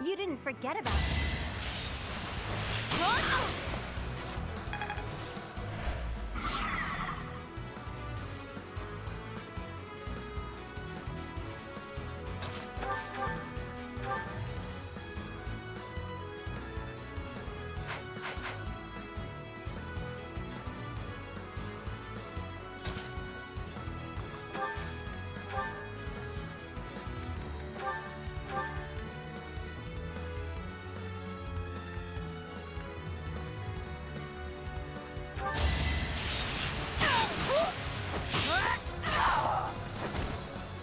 S5: You didn't forget about it.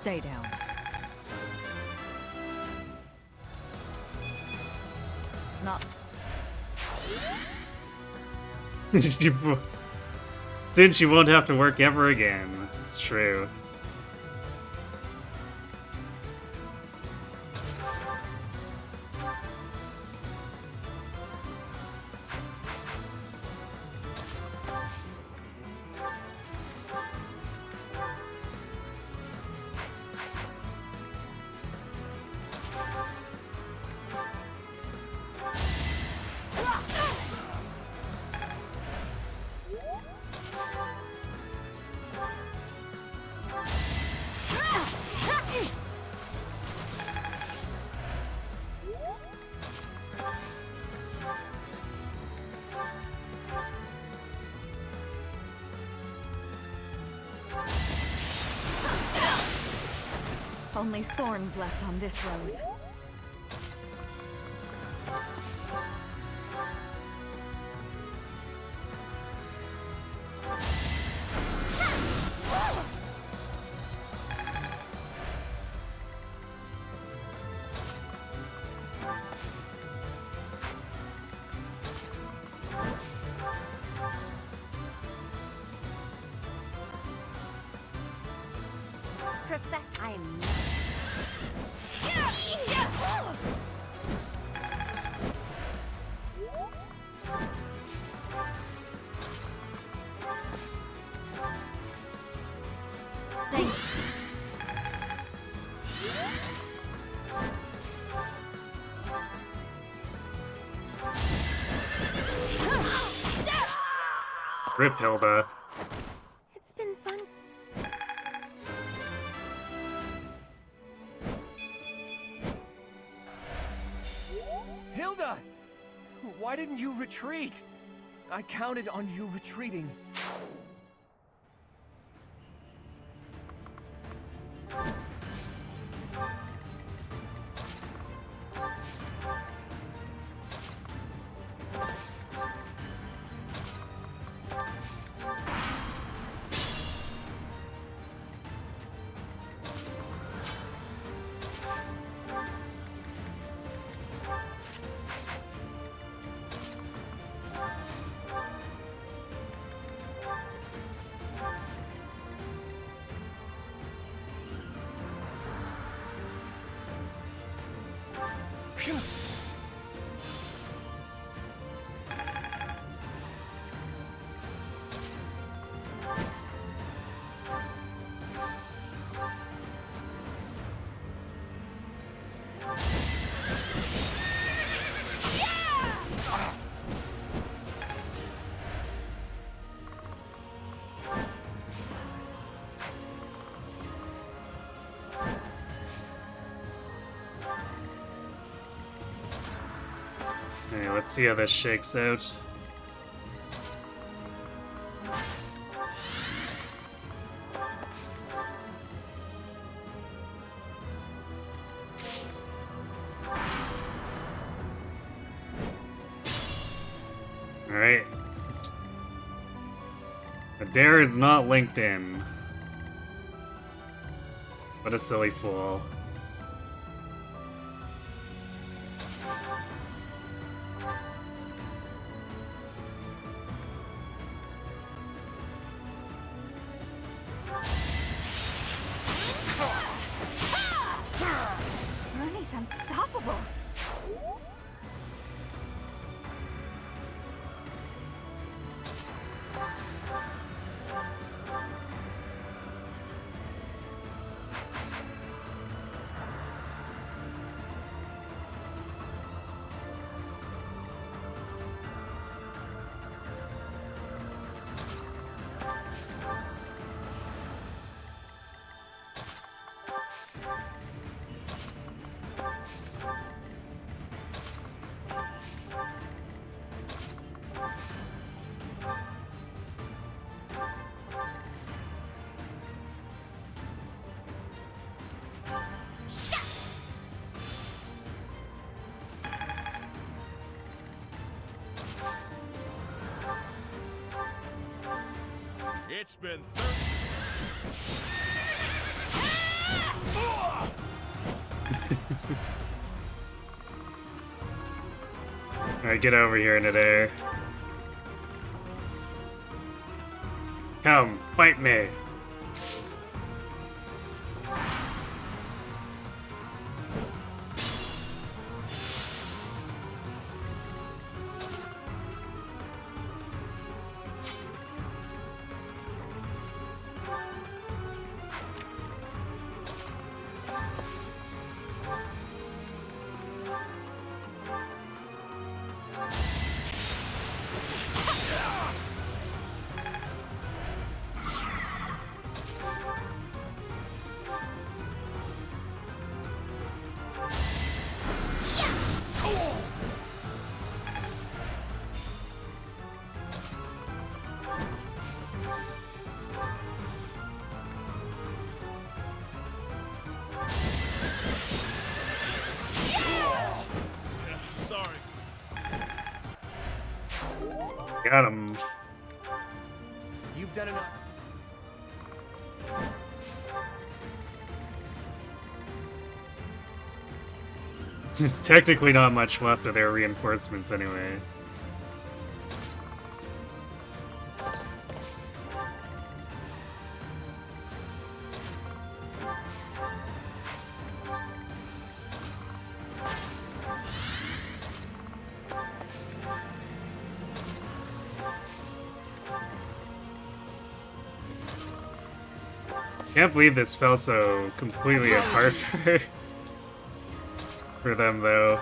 S9: Stay down. Not.
S1: Soon she won't have to work ever again. It's true.
S9: Only thorns left on this rose.
S5: Professor, I am. Thank you.
S1: Rip Hilda.
S5: It's been fun.
S6: Hilda! Why didn't you retreat? I counted on you retreating.
S1: Okay, let's see how this shakes out. Alright. Adair is not linked in. What a silly fool.
S9: Bernie's unstoppable.
S10: It's been 30.
S1: Alright, get over here, Nadir. Come, fight me. Got him.
S6: You've done enough.
S1: There's technically not much left of their reinforcements anyway. Can't believe this fell so completely apart for them, though.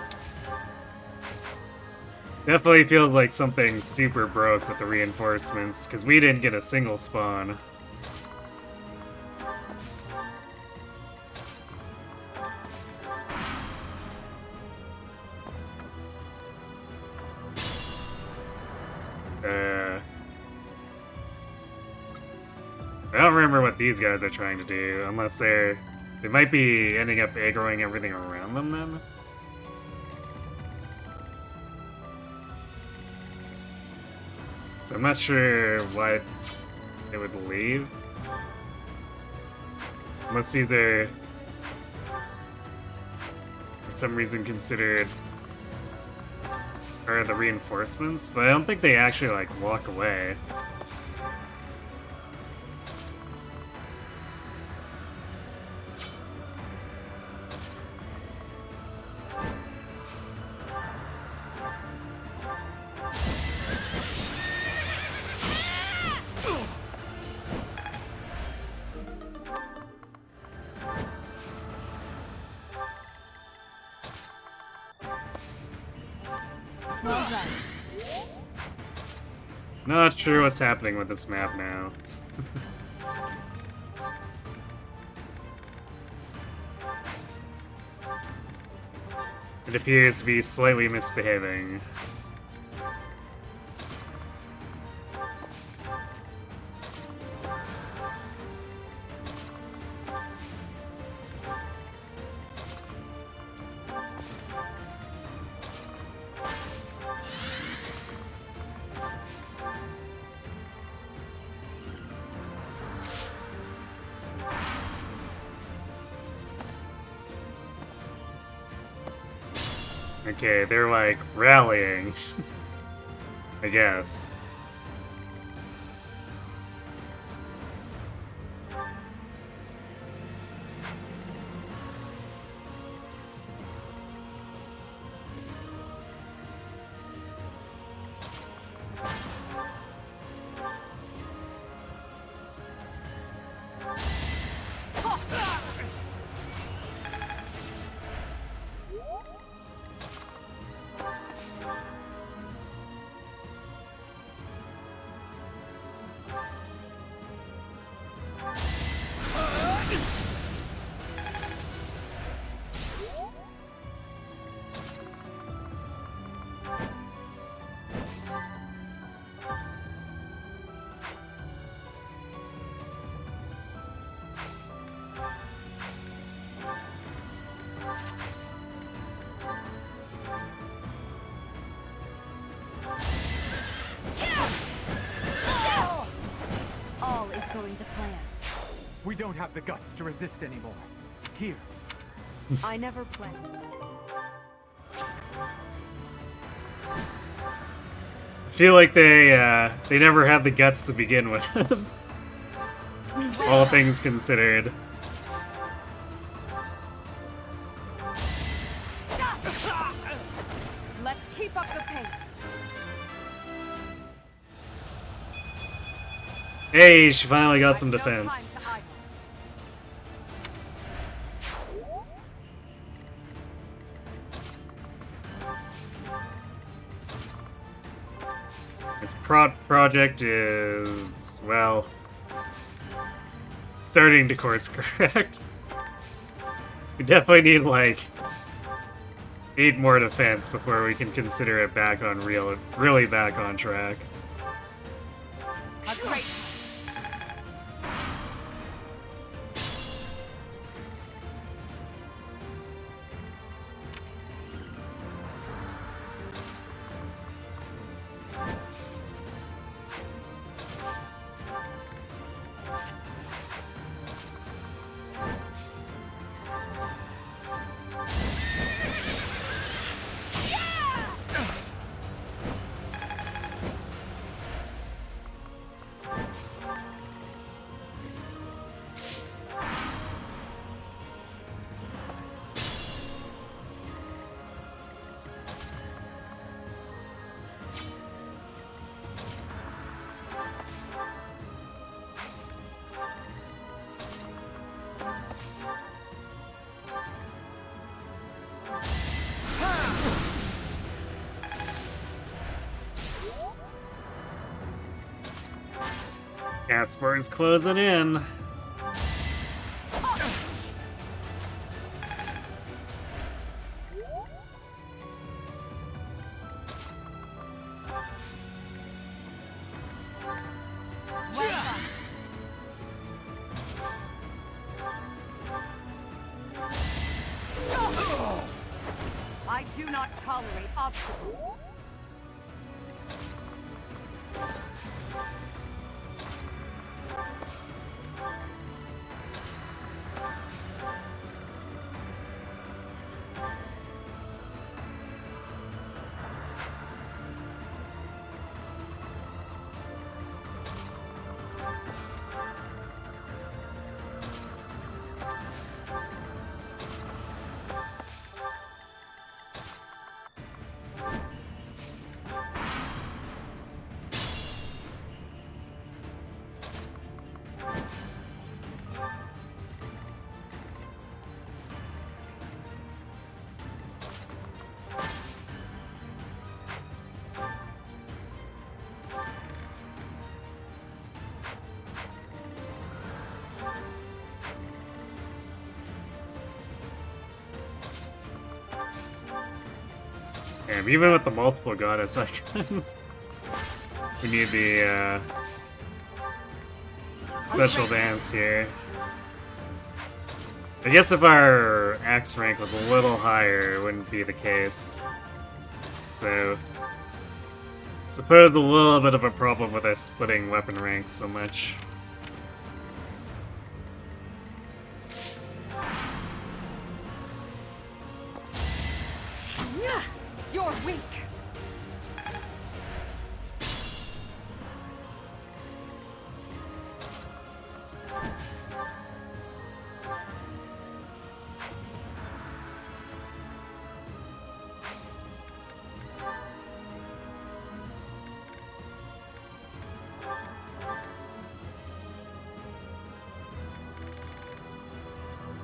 S1: Definitely feels like something super broke with the reinforcements, because we didn't get a single spawn. I don't remember what these guys are trying to do, unless they might be ending up aggroing everything around them then. So I'm not sure why they would leave. Unless these are for some reason considered part of the reinforcements, but I don't think they actually like walk away.
S5: Well done.
S1: Not sure what's happening with this map now. It appears to be slightly misbehaving. Okay, they're like rallying, I guess.
S9: Going to plan.
S6: We don't have the guts to resist anymore. Here,
S9: I never planned.
S1: I feel like they never had the guts to begin with. All things considered.
S9: Let's keep up the pace.
S1: Hey, she finally got some
S9: No time
S1: defense.
S9: to idle.
S1: This project is, well, starting to course correct. We definitely need, like, 8 more defense before we can consider it back on really back on track.
S9: A great.
S1: Casper's closing in.
S9: I do not tolerate obstacles.
S1: Damn, even with the multiple goddess icons, we need the special dance here. I guess if our axe rank was a little higher, it wouldn't be the case. So, suppose a little bit of a problem with us splitting weapon ranks so much.
S9: You're weak.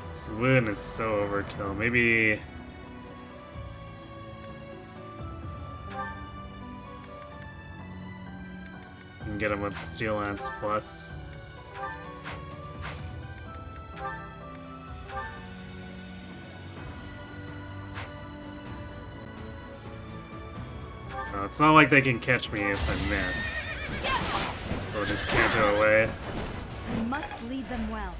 S1: This wound is so overkill. Maybe... can get him with Steel Lance Plus. No, it's not like they can catch me if I miss. So I'll just canter away.
S5: You must lead them well.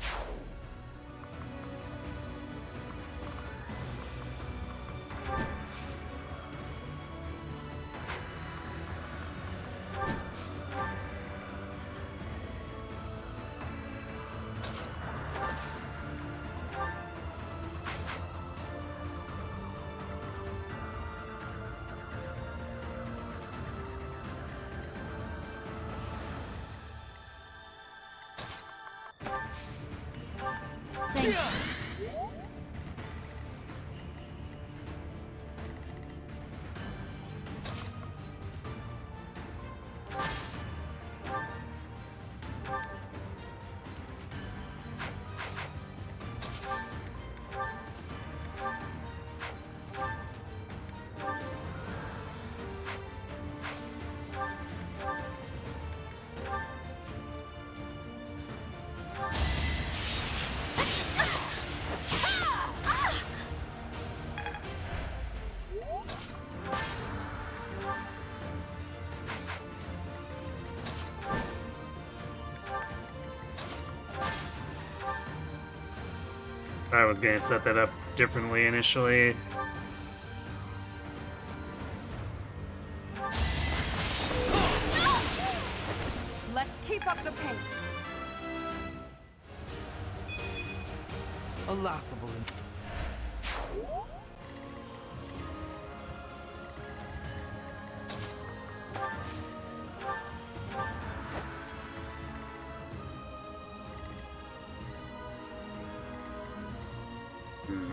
S1: I was gonna set that up differently initially.
S9: Let's keep up the pace.
S3: A laughable.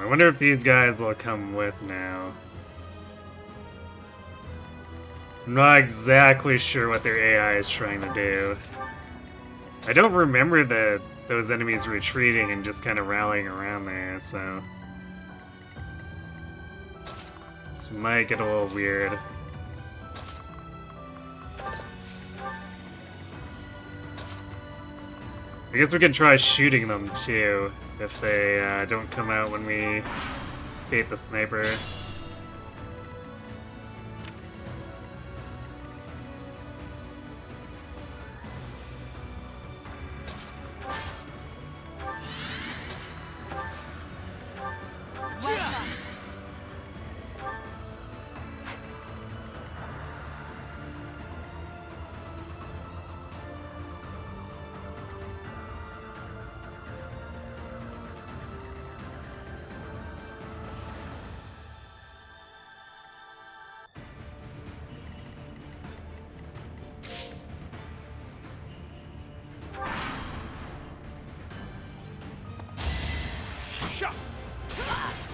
S1: I wonder if these guys will come with now. I'm not exactly sure what their AI is trying to do. I don't remember those enemies retreating and just kind of rallying around there, so... This might get a little weird. I guess we could try shooting them too, if they don't come out when we bait the sniper.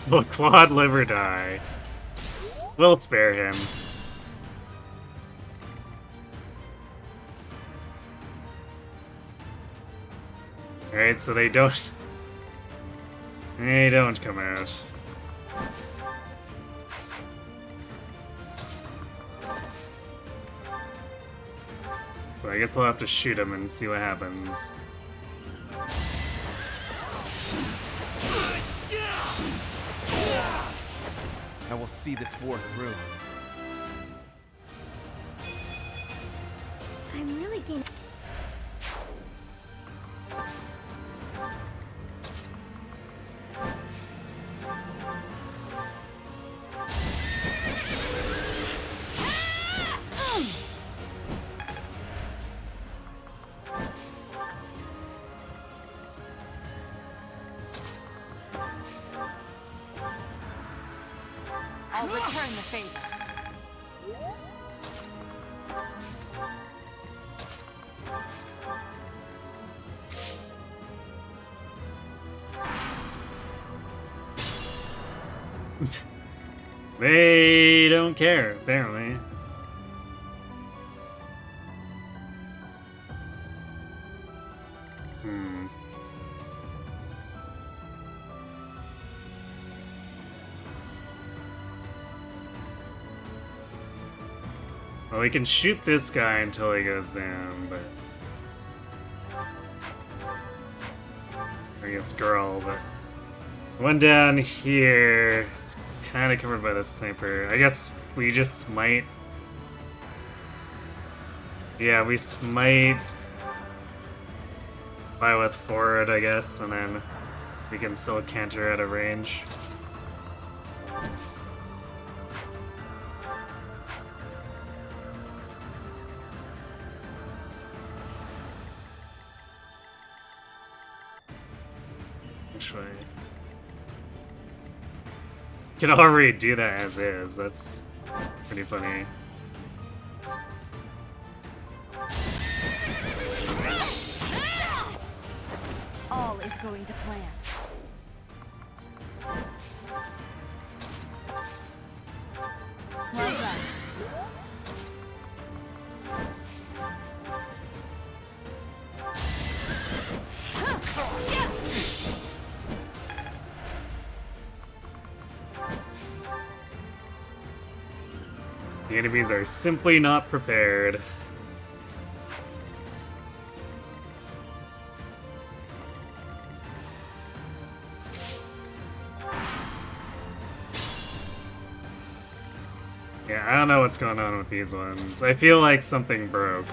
S1: Will Claude live or die? We'll spare him. Alright, so they don't... They don't come out. So I guess we'll have to shoot him and see what happens.
S3: I will see this war through.
S7: I'm really getting...
S9: I'll return the favor.
S1: They don't care, apparently. Well, we can shoot this guy until he goes down, but... I guess girl, but... One down here is kind of covered by the sniper. I guess we just smite... Yeah, we smite... Byleth forward, I guess, and then we can still canter out of range. Actually, can already do that as is. That's pretty funny.
S5: All is going to plan.
S1: The enemies are simply not prepared. Yeah, I don't know what's going on with these ones. I feel like something broke.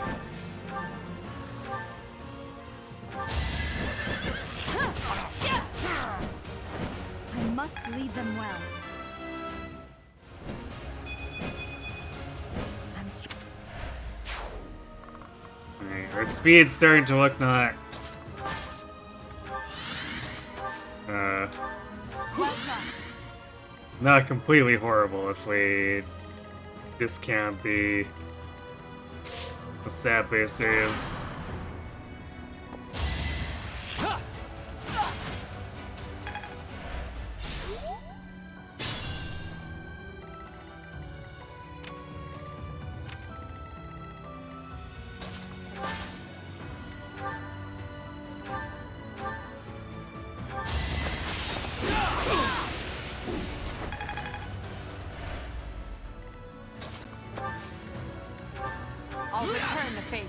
S5: I must lead them well.
S1: Alright, our speed's starting to look not... not completely horrible if we discount the stat boosters.
S9: I'll return the favor.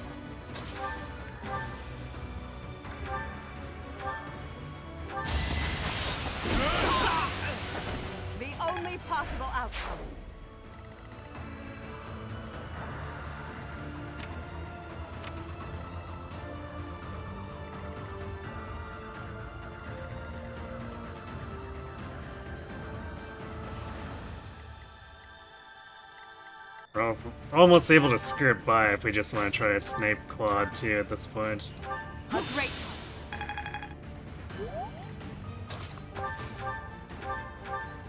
S9: The only possible outcome.
S1: We're also almost able to skirt by if we just want to try to snipe Claude too at this point.
S9: A great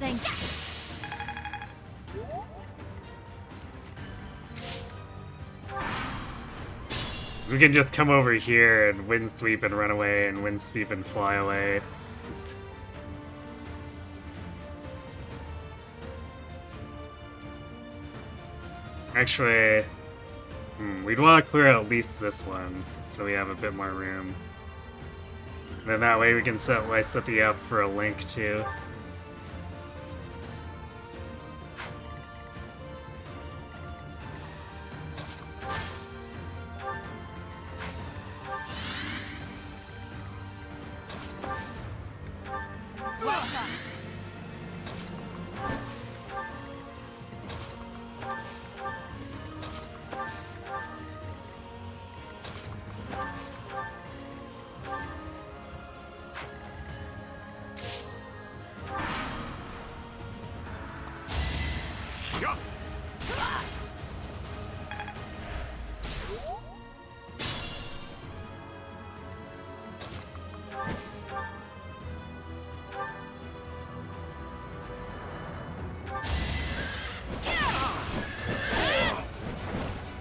S5: Thank you.
S1: So we can just come over here and wind sweep and run away and wind sweep and fly away. Actually, we'd want to clear out at least this one, so we have a bit more room. And then that way we can set the up for a link too.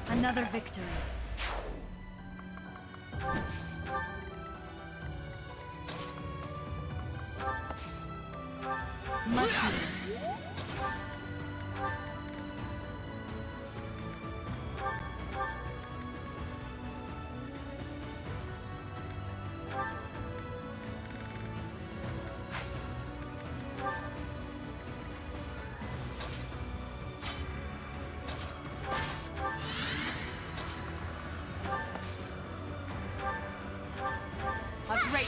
S5: Another victory. Much needed.
S9: A great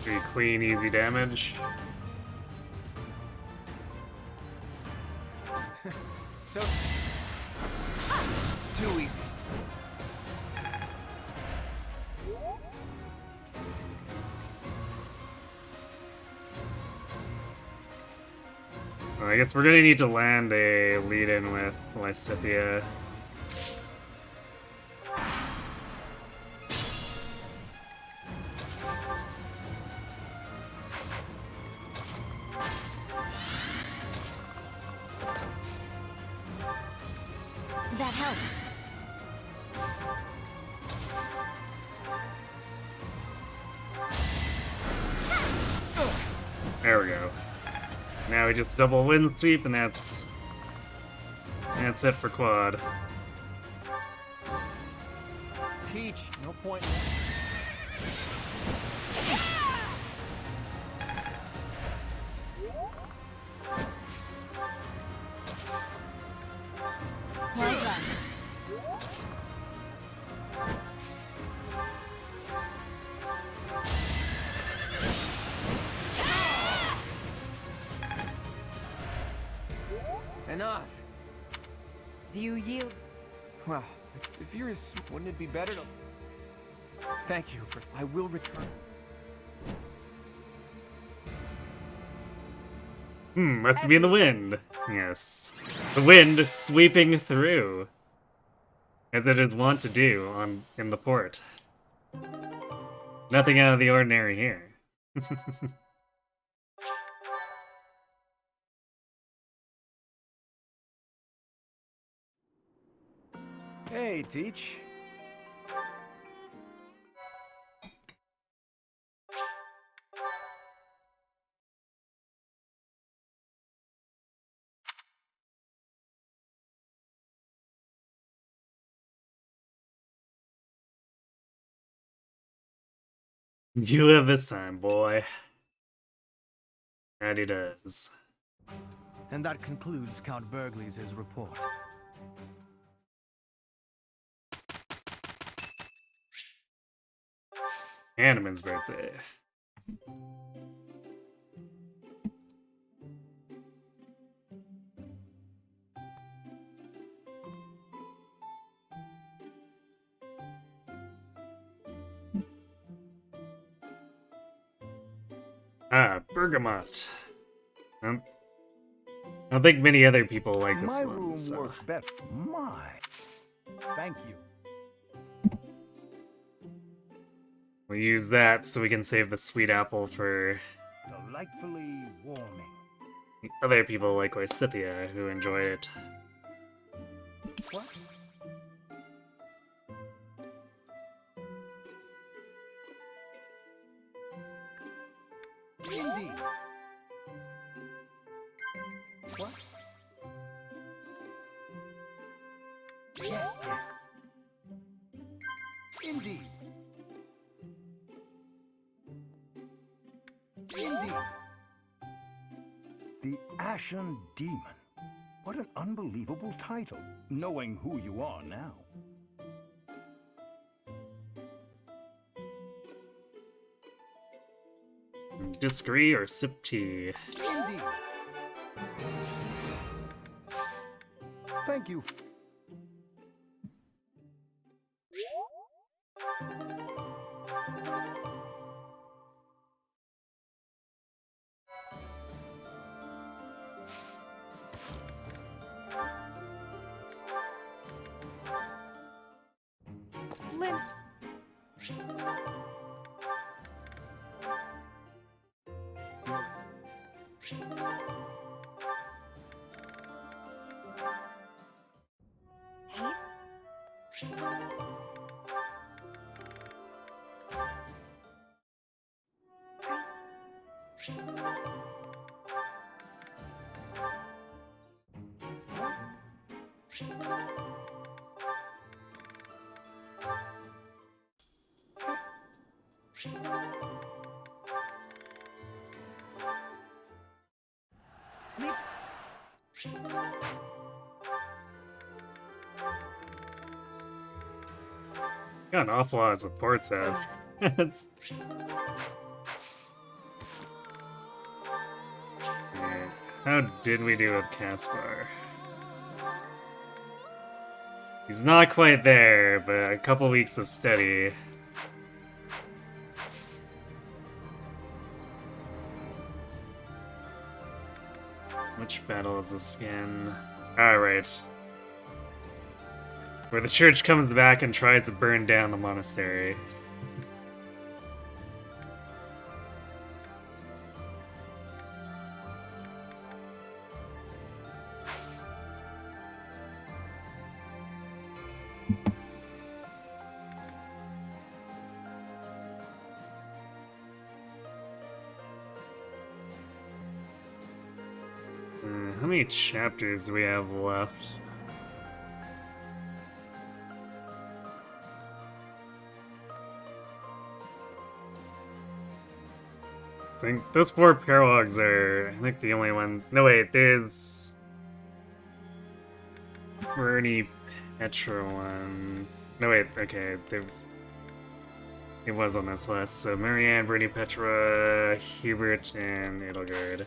S1: Pretty clean, easy damage.
S6: So... too easy.
S1: Well, I guess we're gonna need to land a lead-in with Lysithia.
S5: That helps.
S1: There we go. Now we just double wind sweep, and that's it for quad.
S6: Teach, no point.
S2: Well done.
S6: Enough.
S9: Do you yield?
S6: Well, if you're as wouldn't it be better to... Thank you, but I will return.
S1: Must be in the wind. Yes. The wind sweeping through. As it is wont to do in the port. Nothing out of the ordinary here.
S6: Hey, Teach.
S1: You live this time, boy. And he does.
S3: And that concludes Count Burgley's report.
S1: Hanneman's birthday. Bergamot. I don't think many other people like this
S4: My
S1: one.
S4: room
S1: So.
S4: works better. My. Thank you.
S1: We'll use that so we can save the sweet apple for
S4: Delightfully warming.
S1: other people like Lysithia who enjoy it.
S4: What? Indeed. What? Yes, yes. Indeed. Indeed. The Ashen Demon. What an unbelievable title, knowing who you are now.
S1: Disagree or sip tea?
S4: Indeed. Thank you.
S2: Lynn.
S1: Got an awful lot of supports have. It's- Yeah. How did we do with Caspar? He's not quite there, but a couple weeks of steady. Which battle is this again? Alright. Where the church comes back and tries to burn down the monastery. How many chapters do we have left? I think those 4 paralogs are, I think, the only one. No, wait, there's Bernie Petra one. No, wait, okay, it was on this list. So Marianne, Bernie Petra, Hubert, and Edelgard.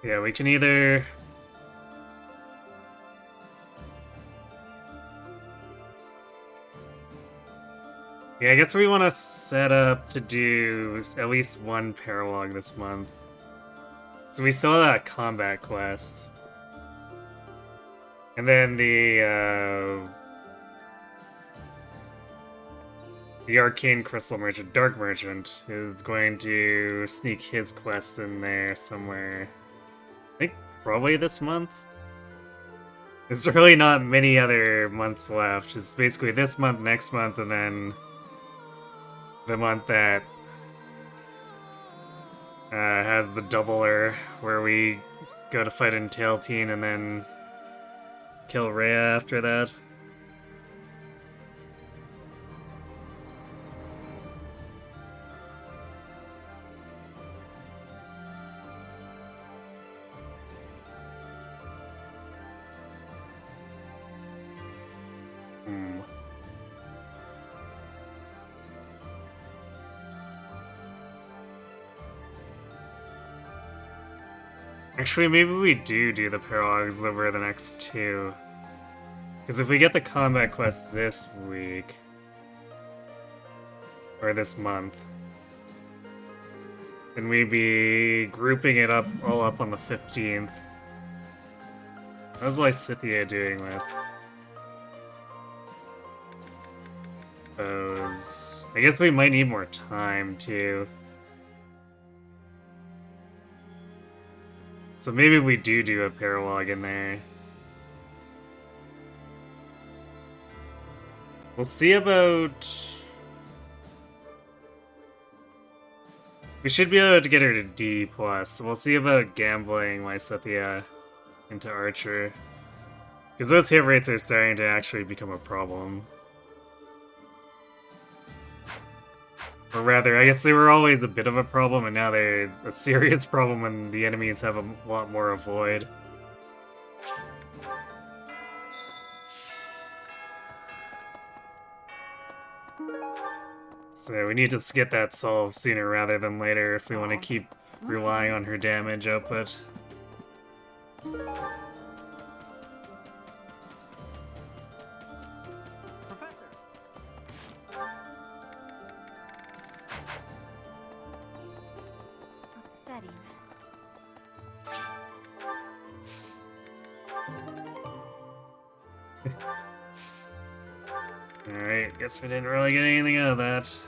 S1: Yeah, we can either... Yeah, I guess we want to set up to do at least one paralog this month. So we still have that combat quest. And then the Arcane Crystal Merchant, Dark Merchant, is going to sneak his quest in there somewhere. I think probably this month. There's really not many other months left. It's basically this month, next month, and then the month that has the doubler where we go to fight in Tailteen and then kill Rhea after that. Actually, maybe we do the paralogs over the next 2. Because if we get the combat quest this week, or this month, then we'd be grouping it up all up on the 15th. How's Lysithea doing with those? I guess we might need more time, too. So maybe we do a paralog in there. We'll see about... We should be able to get her to D+. We'll see about gambling Lysithea into Archer. Because those hit rates are starting to actually become a problem. Or rather, I guess they were always a bit of a problem, and now they're a serious problem when the enemies have a lot more avoid. So we need to get that solved sooner rather than later if we want to keep relying on her damage output. Alright, guess we didn't really get anything out of that.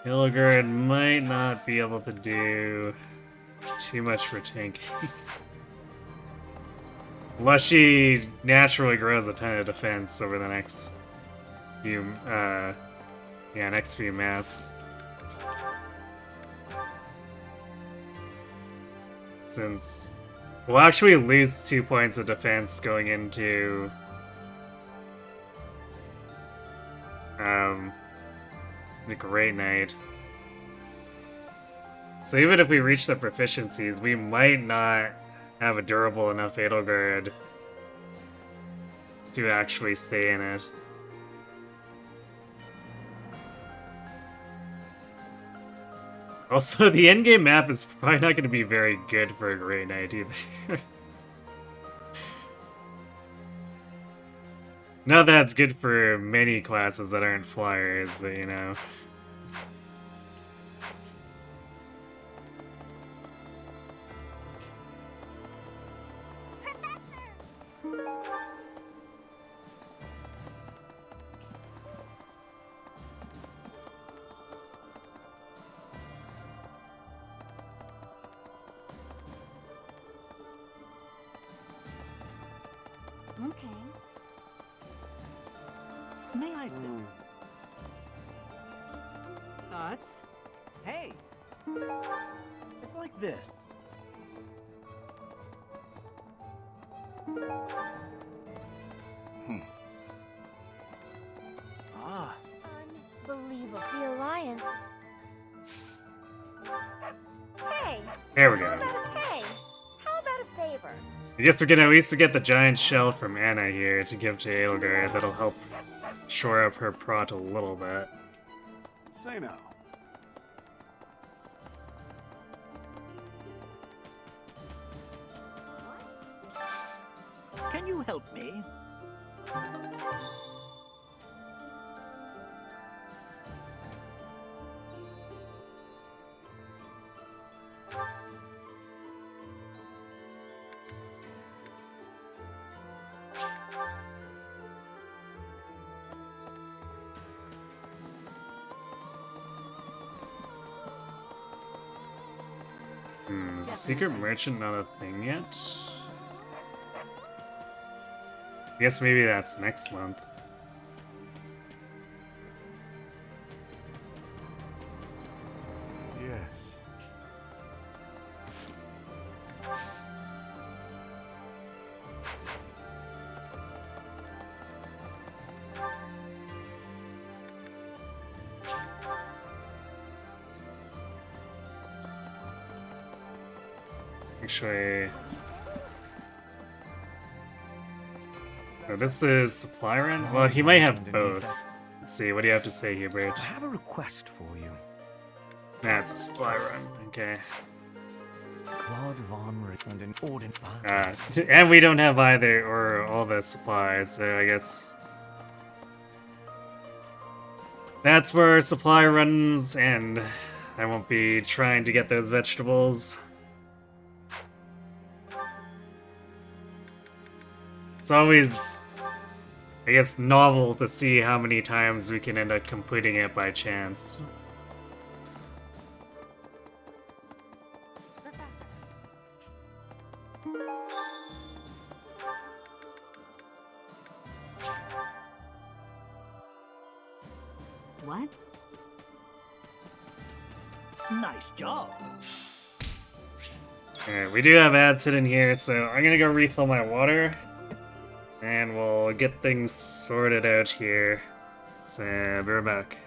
S1: Hildegard might not be able to do too much for tanking. Unless she naturally grows a ton of defense over the next few, next few maps. Since we'll actually lose 2 points of defense going into the Great Knight. So even if we reach the proficiencies, we might not have a durable enough Edelgard to actually stay in it. Also, the endgame map is probably not going to be very good for a Great Knight either. Not that it's good for many classes that aren't flyers, but you know.
S5: Okay.
S3: May I sit?
S9: Thoughts?
S3: Hey! It's like this. Ah,
S5: Unbelievable. The Alliance. Hey!
S1: There we go.
S5: How about a favor?
S1: I guess we're gonna at least get the giant shell from Anna here to give to Aelgar. That'll help shore up her prot a little bit.
S4: Say no.
S3: can you help me?
S1: Is the secret merchant not a thing yet? I guess maybe that's next month.
S8: Yes.
S1: Actually, no, this is supply run? Well, he might have both. Let's see, what do you have to say, Hubert?
S3: I have a request for you.
S1: Nah, it's a supply run. Okay.
S3: Claude Von Rick and an Orden.
S1: And we don't have either or all the supplies, so I guess that's where our supply runs end. I won't be trying to get those vegetables. It's always, I guess, novel to see how many times we can end up completing it by chance.
S5: Professor.
S9: What?
S3: Nice job.
S1: Alright, we do have Adsit in here, so I'm gonna go refill my water. And we'll get things sorted out here. So, be right back.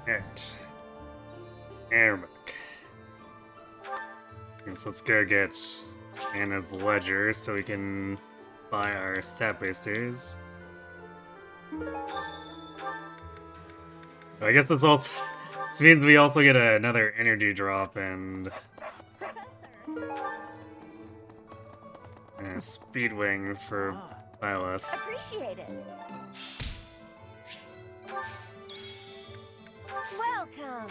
S1: Alright. Airbook. Guess let's go get Anna's ledger so we can buy our stat boosters. I guess this also this means we also get another energy drop and a speed wing for Byleth.
S5: Appreciate it. Welcome.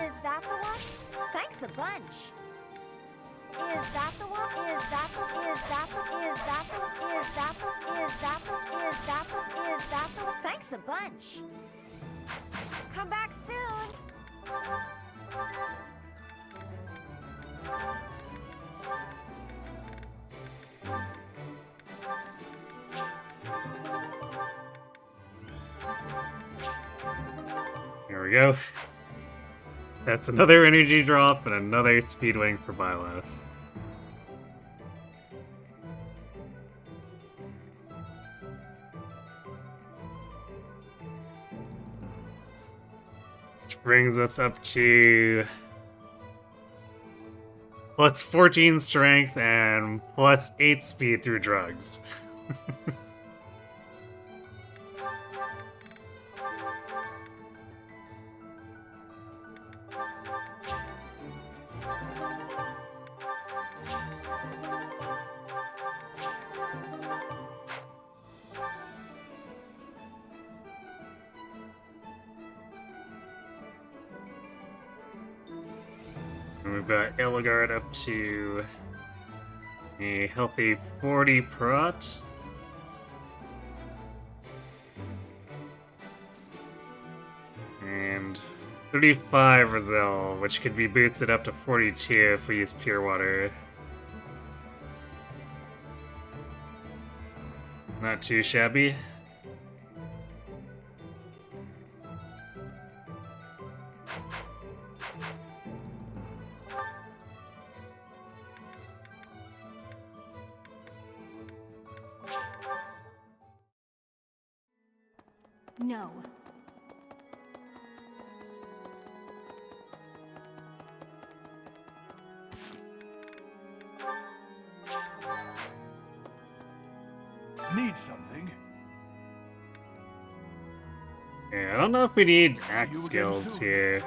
S5: Is that the one? Thanks a bunch. Is that the one? Is that the Thanks a bunch. Come back soon.
S1: There we go. That's another energy drop and another speed wing for Byleth. Which brings us up to plus 14 strength and plus 8 speed through drugs. And we've got Eligard up to a healthy 40 prot. And 35 Rizal, which could be boosted up to 42 if we use pure water. Not too shabby.
S5: No.
S3: Need something?
S1: Yeah, I don't know if we need
S3: See
S1: axe
S3: you again
S1: skills
S3: soon.
S1: here.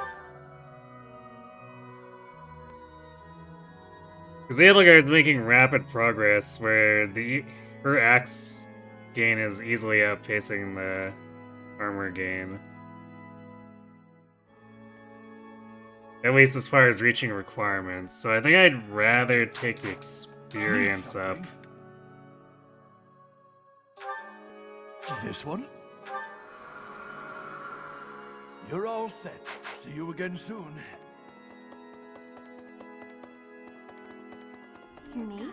S1: Because Edelgard's making rapid progress where her axe gain is easily outpacing the armor gain. At least as far as reaching requirements. So I think I'd rather take the experience up.
S3: This one? You're all set. See you again soon.
S5: Maybe.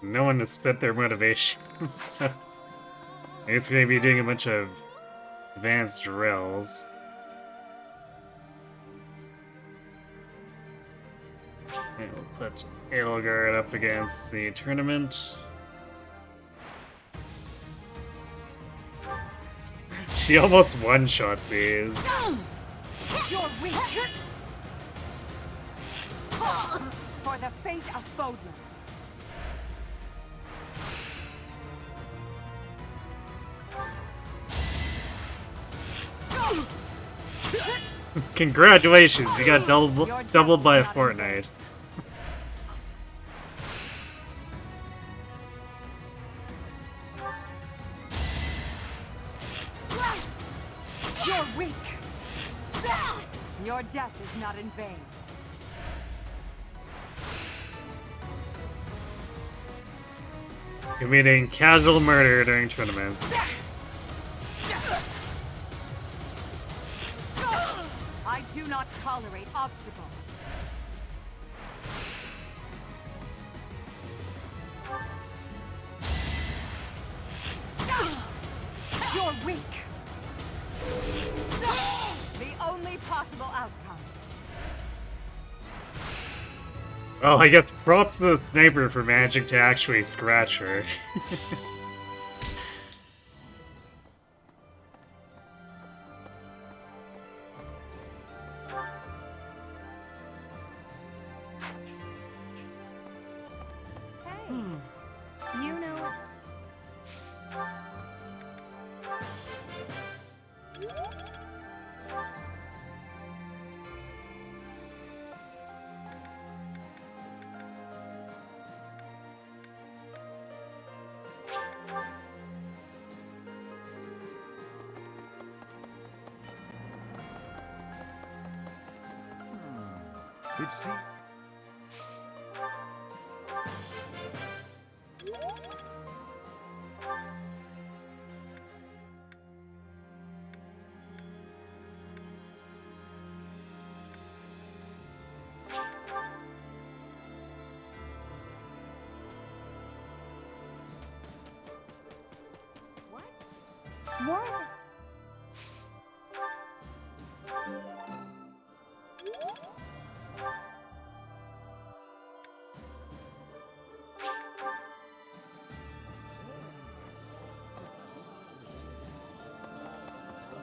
S1: No one to spent their motivation, so I guess we're gonna be doing a bunch of advanced drills. And we'll put Edelgard up against the tournament. She almost one-shots these.
S9: You're weak. For the fate of Fodlan.
S1: Congratulations, you got doubled by a fortnight.
S9: You're weak. Your death is not in vain.
S1: Committing casual murder during tournaments.
S9: I do not tolerate obstacles. You're weak. only possible outcome.
S1: Well, I guess props to the sniper for managing to actually scratch her.
S5: Hey, you know.
S3: It seems.
S5: What? More is it?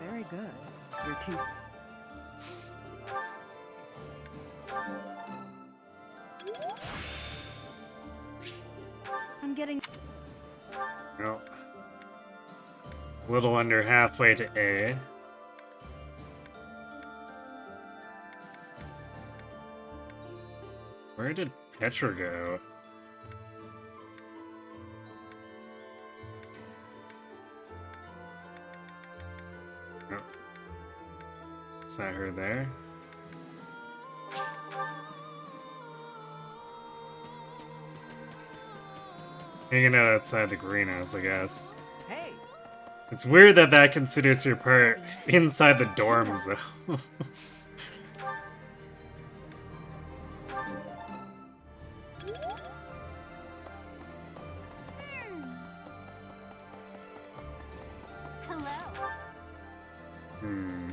S2: Very good. You're too.
S5: I'm getting.
S1: Well, a little under halfway to A. Where did Petra go? Oh. Is that her there? Hanging out outside the greenhouse, I guess.
S3: Hey!
S1: It's weird that that considers your part inside the dorms, though.
S5: Hello.
S1: Hmm.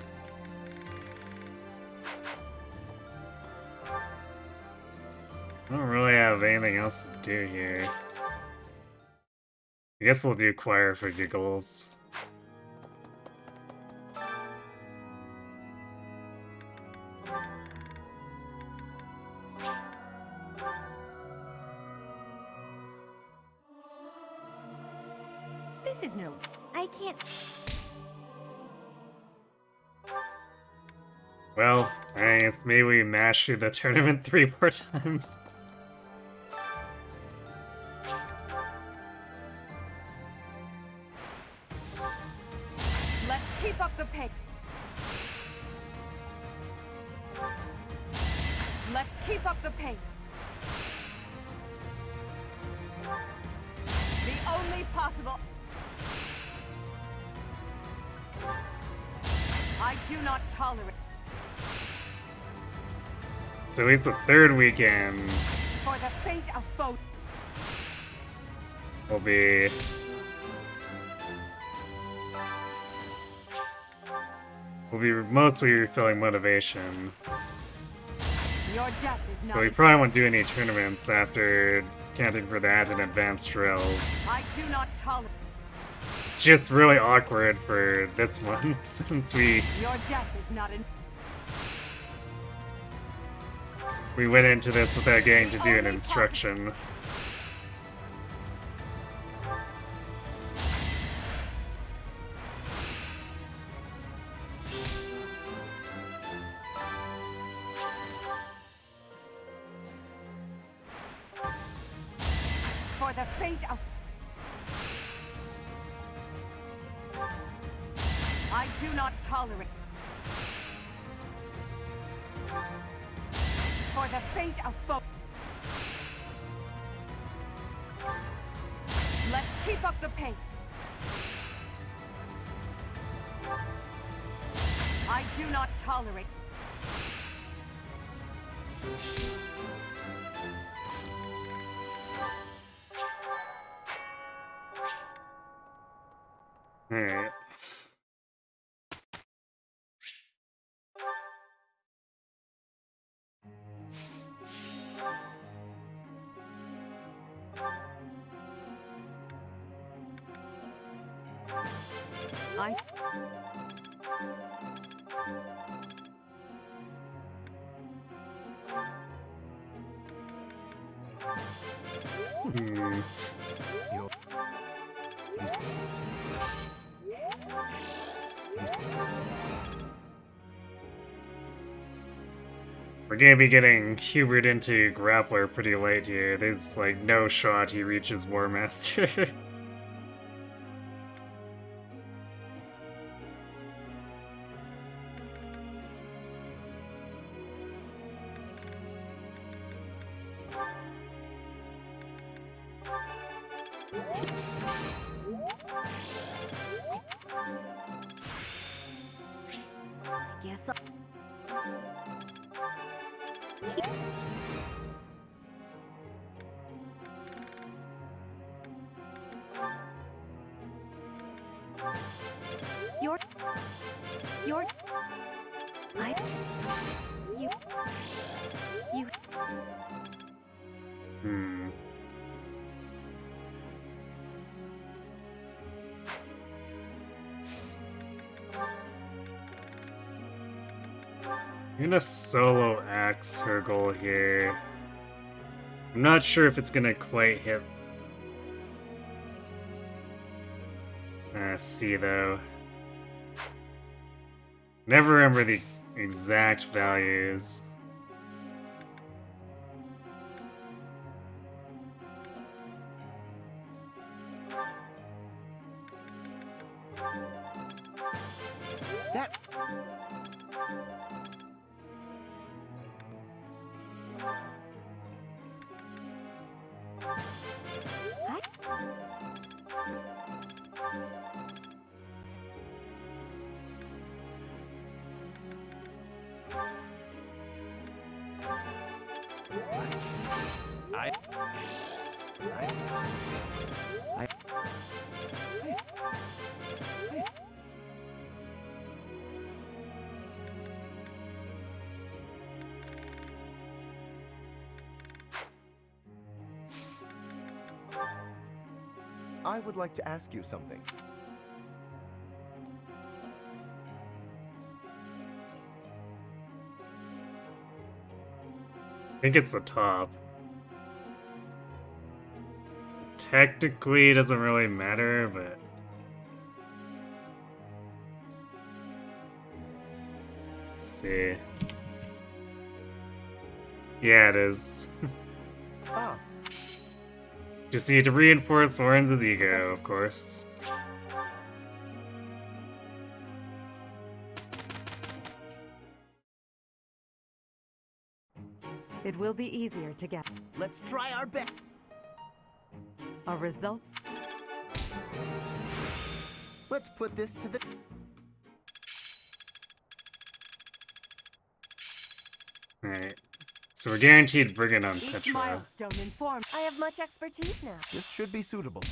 S1: I don't really have anything else to do here. I guess we'll do choir for giggles.
S5: This is no. I can't.
S1: Well, I guess maybe we mash through the tournament 3 more times.
S9: Let's keep up the pace. Let's keep up the pace. The only possible. I do not tolerate.
S1: It's at least the 3rd weekend
S9: For the fate of foe.
S1: will be... We'll be mostly refilling motivation.
S9: Your death is not.
S1: But we probably won't do any tournaments after counting for that and advanced drills.
S9: I do not tolerate.
S1: It's just really awkward for this one, since
S9: Your death is not in.
S1: we went into this without getting to do an
S9: Only
S1: instruction.
S9: For the fate of. I do not tolerate. For the fate of foe. Let's keep up the pace. I do not tolerate.
S1: Alright.
S2: I
S1: Hmm. We're gonna be getting Hubert into Grappler pretty late here. There's like no shot he reaches War Master.
S5: Guess You're I You
S1: Hmm. I'm gonna solo axe her goal here. I'm not sure if it's gonna quite hit. See though. Never remember the exact values.
S3: That I
S10: I would like to ask you something.
S1: I think it's the top. Technically, it doesn't really matter, but... Let's see. Yeah, it is.
S10: Ah,
S1: Just need to reinforce Warren's ego, of course.
S9: It will be easier to get
S3: let's try our best.
S9: our results.
S10: let's put this to the...
S1: Alright. So we're guaranteed Brigand on
S9: Each
S1: Petra.
S9: milestone informs.
S5: I have much expertise now.
S3: This should be suitable.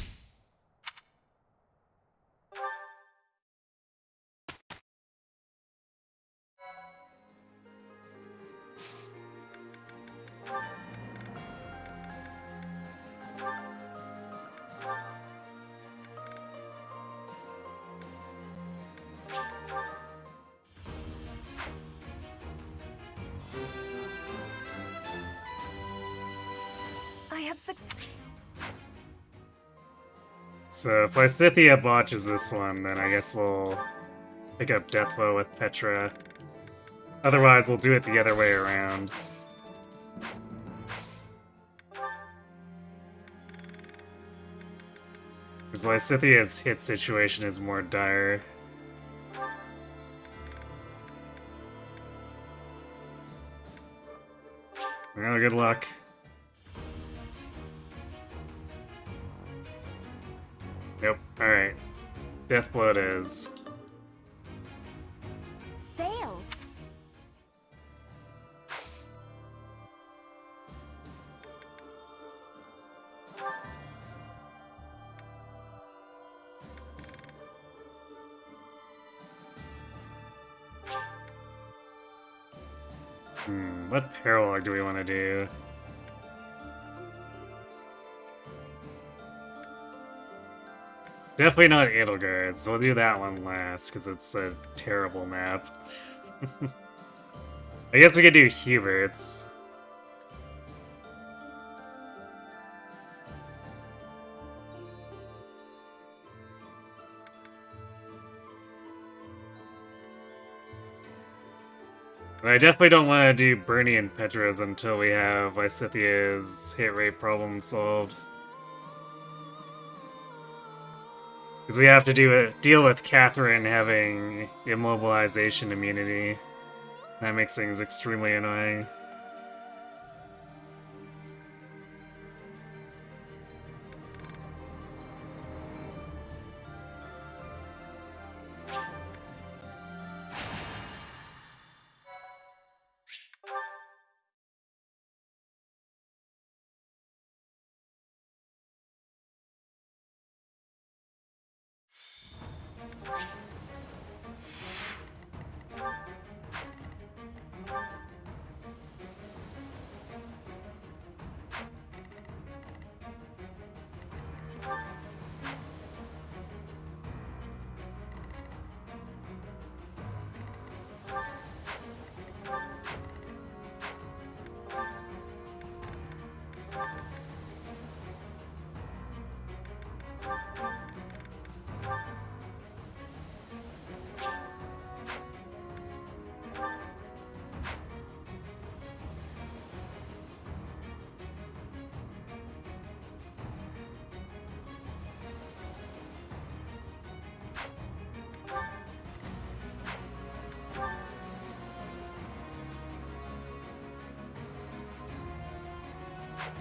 S5: I have success.
S1: So if Lysithea botches this one, then I guess we'll pick up Deathblow with Petra. Otherwise, we'll do it the other way around. Because Lysithea's hit situation is more dire. Well, good luck. Yep, alright. Deathblow it is.
S5: Failed.
S1: What parallel do we want to do? Definitely not Edelgard, so we'll do that one last, because it's a terrible map. I guess we could do Hubert's. But I definitely don't want to do Bernie and Petra's until we have Lysithia's hit rate problem solved. Because we have to deal with Catherine having immobilization immunity. That makes things extremely annoying.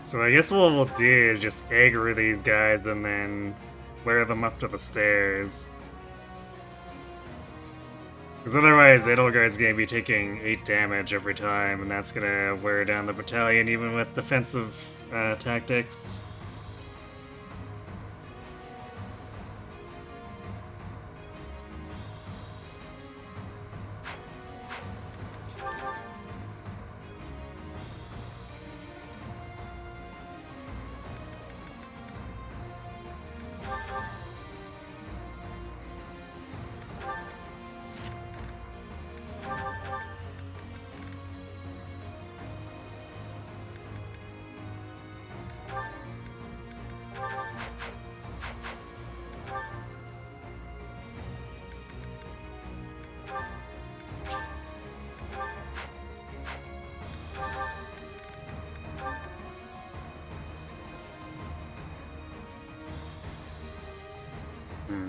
S1: So I guess what we'll do is just aggro these guys and then wear them up to the stairs. Because otherwise Edelgard's going to be taking 8 damage every time, and that's going to wear down the battalion even with defensive tactics.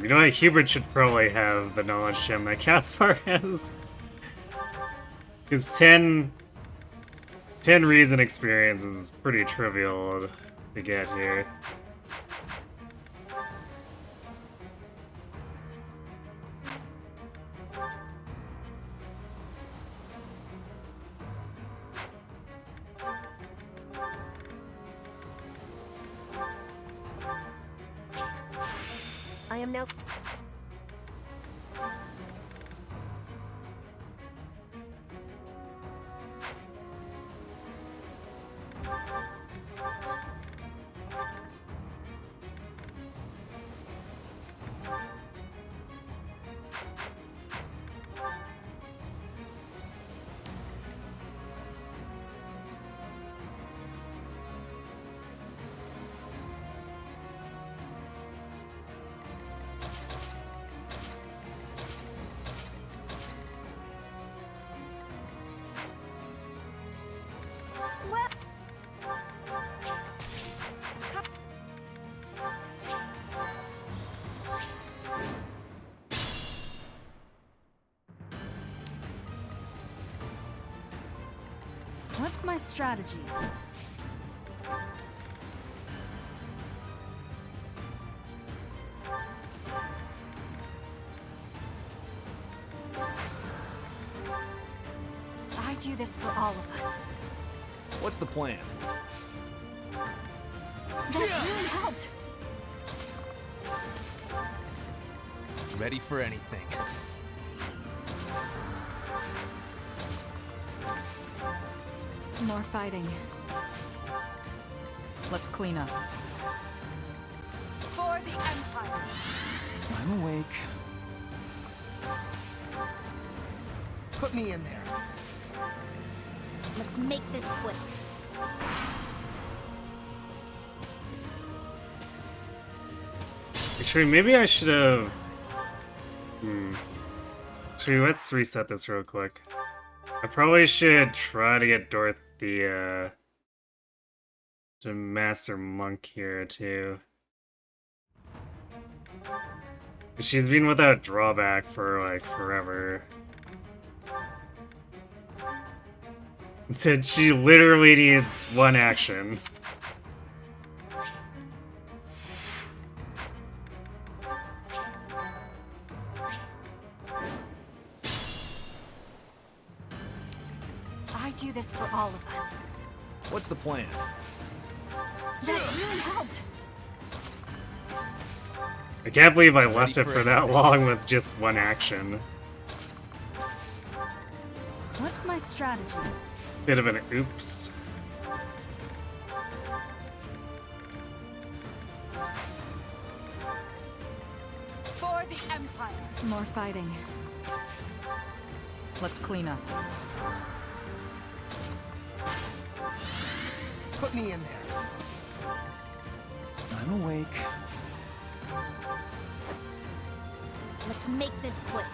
S1: You know what, Hubert should probably have the knowledge gem that Caspar has. Because 10 reason experience is pretty trivial to get here.
S5: I am now...
S9: What's my strategy? I do this for all of us.
S3: What's the plan?
S9: That really helped.
S3: Ready for anything.
S9: More fighting. Let's clean up. For the Empire!
S3: I'm awake.
S10: Put me in there.
S5: Let's make this quick.
S1: Actually, maybe I should have... Actually, let's reset this real quick. I probably should try to get Dorothea to Master Monk here, too. She's been without drawback for, like, forever. She literally needs one action.
S9: I do this for all of us.
S3: What's the plan?
S9: That really helped.
S1: I can't believe I left
S3: Ready
S1: it
S3: for
S1: for
S3: it.
S1: that long with just one action.
S9: What's my strategy?
S1: Bit of an oops.
S9: For the Empire.
S2: More fighting. Let's clean up.
S10: Put me in there.
S3: I'm awake.
S5: Let's make this quick.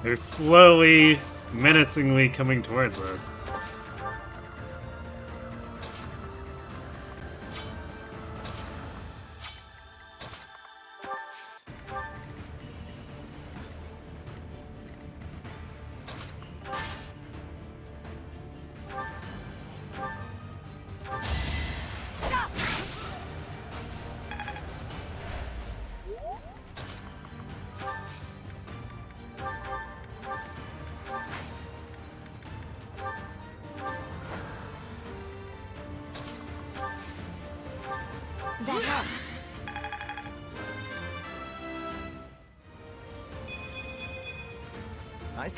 S1: They're slowly, menacingly coming towards us.
S5: That helps.
S3: Nice.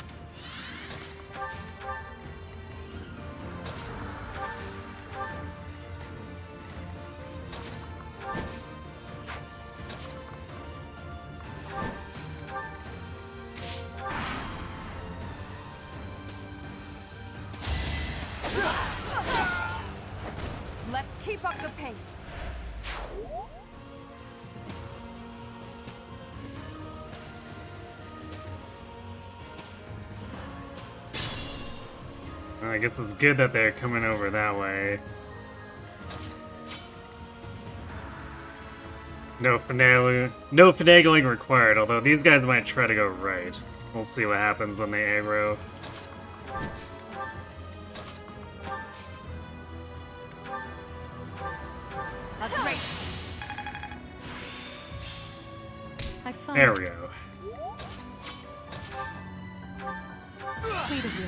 S9: Let's keep up the pace.
S1: I guess it's good that they're coming over that way. No finagling required, although these guys might try to go right. We'll see what happens when they aggro.
S2: I found
S1: There we go.
S2: Sweet of you.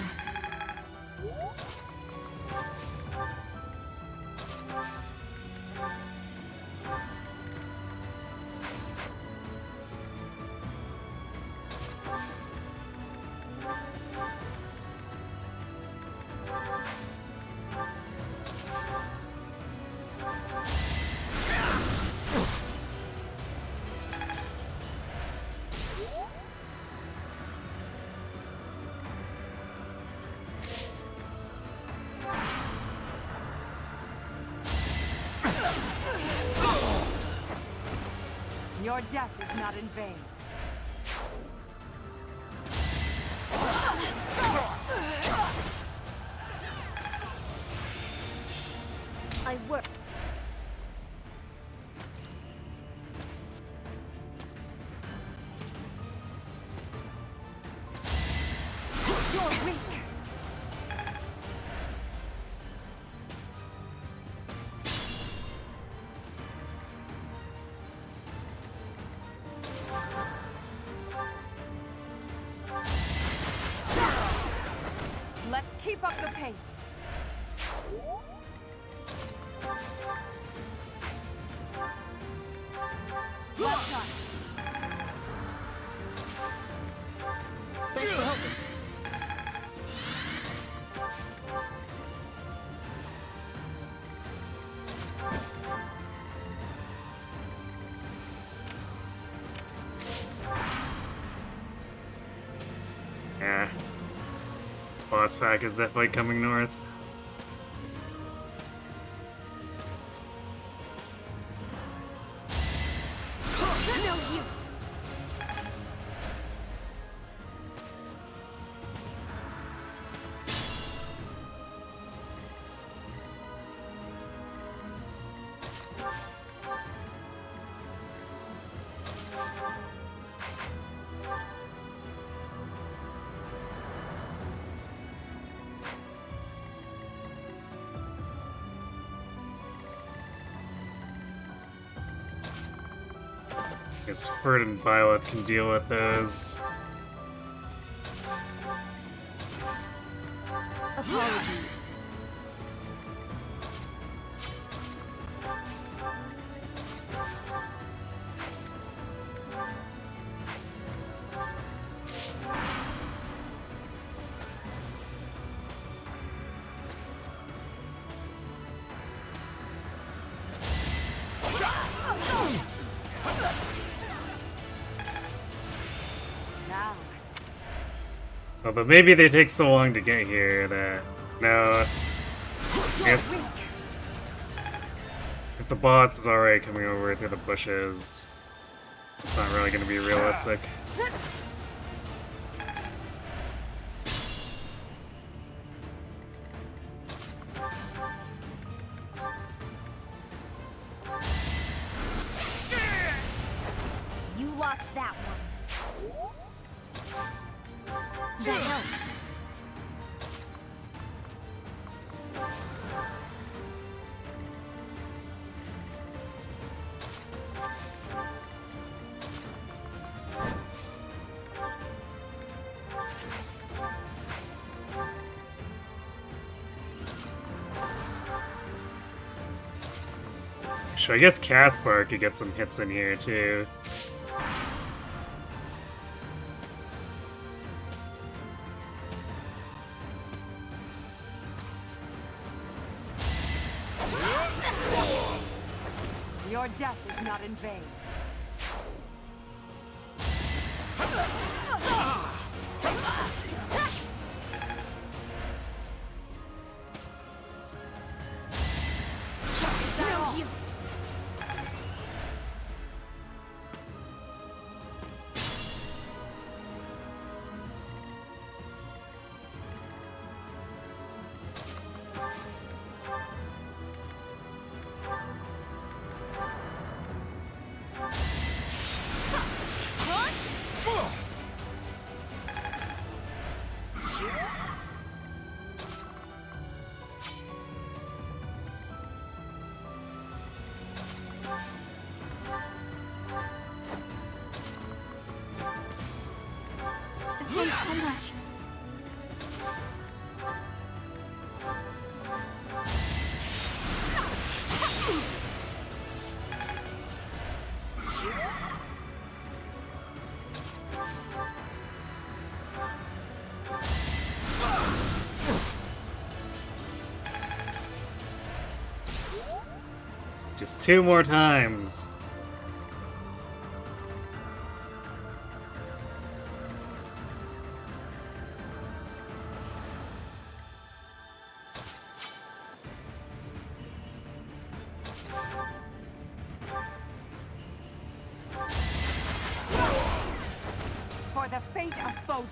S9: Your death is not in vain.
S5: I work.
S9: You're weak. Let's keep up the pace. Well done.
S10: Thanks for helping.
S1: Yeah. Boss pack is definitely coming north.
S5: No use.
S1: Guess Ferd and Byleth can deal with those.
S5: Apologies.
S9: Now,
S1: Oh, but maybe they take so long to get here that... No. I guess... If the boss is already coming over through the bushes, it's not really going to be realistic.
S5: You lost that one. That helps.
S1: So I guess Cathbar could get some hits in here too.
S9: your death is not in vain.
S5: No use. Thanks so much.
S1: Just 2 more times.
S9: the fate of Fodlan.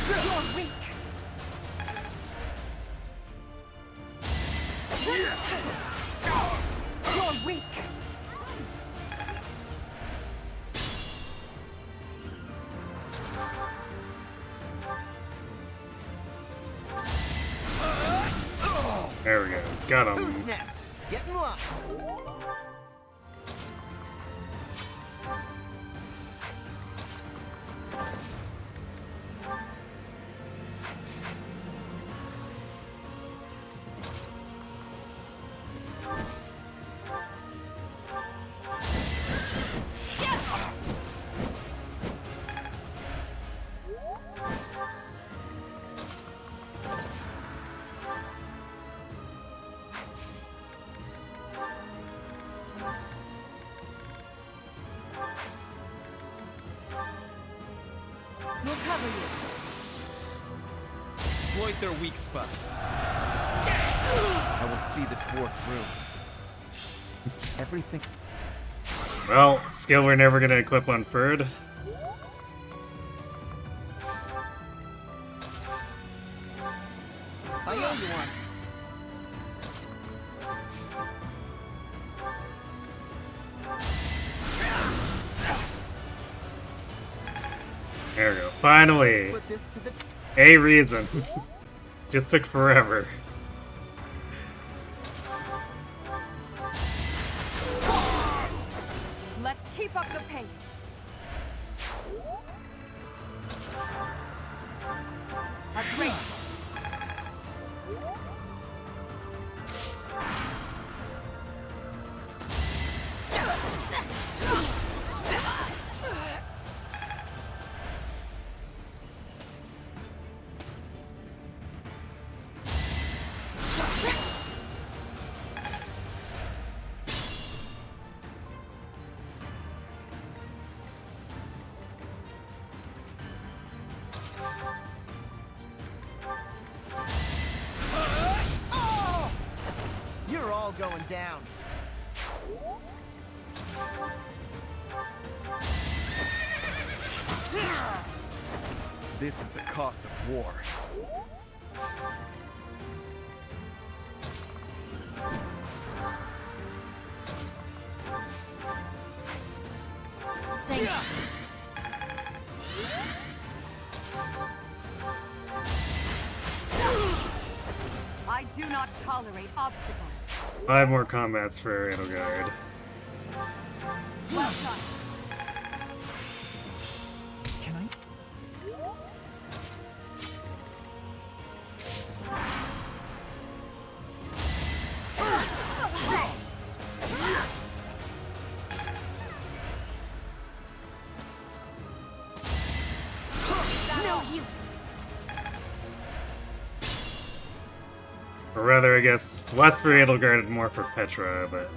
S9: You're weak. You're weak.
S1: There we go. Got him.
S10: Who's next? Get in line.
S9: We'll cover you.
S3: Exploit their weak spots. I will see this war through. Everything.
S1: Well, skill we're never gonna equip on Ferd.
S10: I owe you one.
S1: There we go. Finally!
S10: Put this to the...
S1: A reason. Just took forever.
S9: Let's keep up the pace. Agree.
S10: You're all going down.
S3: This is the cost of war.
S5: Thank you.
S9: I do not tolerate obstacles.
S1: 5 more combats for Edelgard.
S9: Well done.
S3: Can I?
S5: No use.
S1: Or rather, I guess, less for Edelgard and more for Petra, but...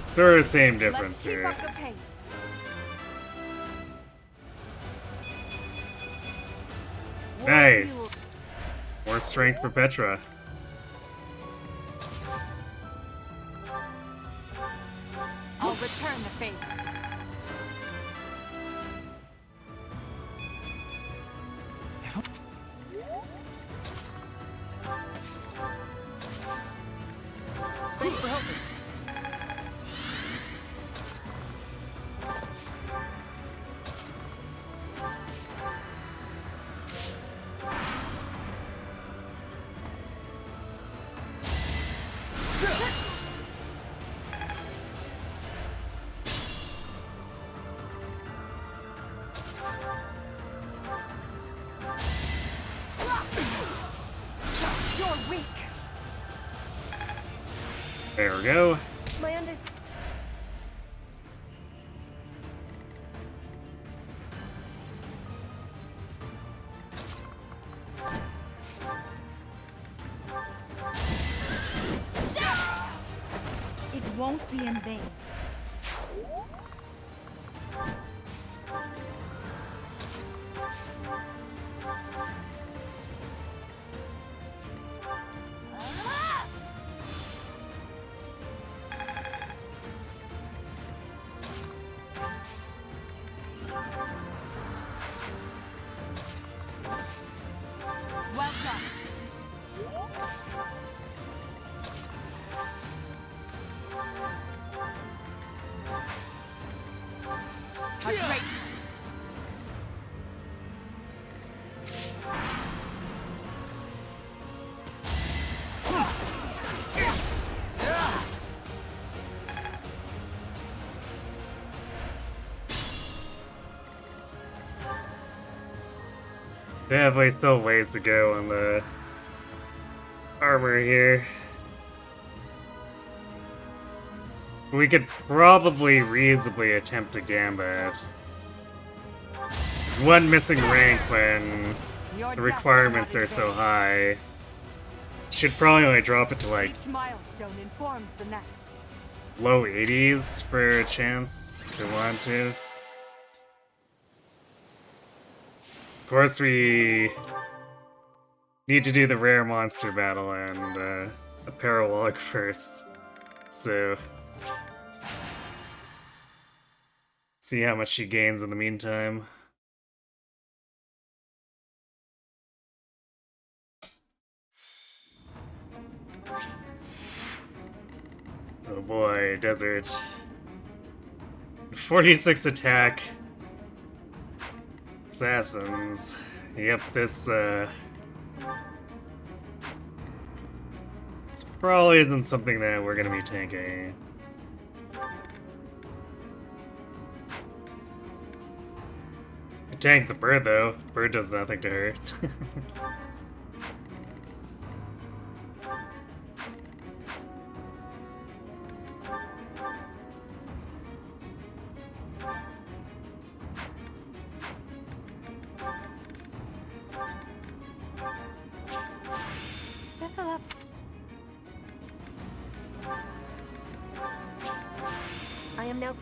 S1: sort of same difference
S9: Let's keep
S1: here.
S9: up the pace.
S1: Nice! More strength for Petra.
S9: I'll return the favor.
S10: Thanks for helping.
S9: You're weak.
S1: There we go.
S5: My understanding.
S9: It won't be in vain. great.
S1: Definitely still ways to go on the armor here. We could probably reasonably attempt a gambit. There's one missing rank when
S9: Your
S1: the
S9: death
S1: requirements
S9: will not
S1: are so
S9: invade.
S1: high. Should probably only drop it to like
S9: Each milestone informs the next.
S1: low 80s for a chance if we want to. Of course, we need to do the rare monster battle and a paralog first. So, see how much she gains in the meantime. Oh boy, desert. 46 attack. Assassins. Yep, this probably isn't something that we're gonna be tanking. I tank the bird though. Bird does nothing to her.
S2: Guess I'll have to.
S5: I am now.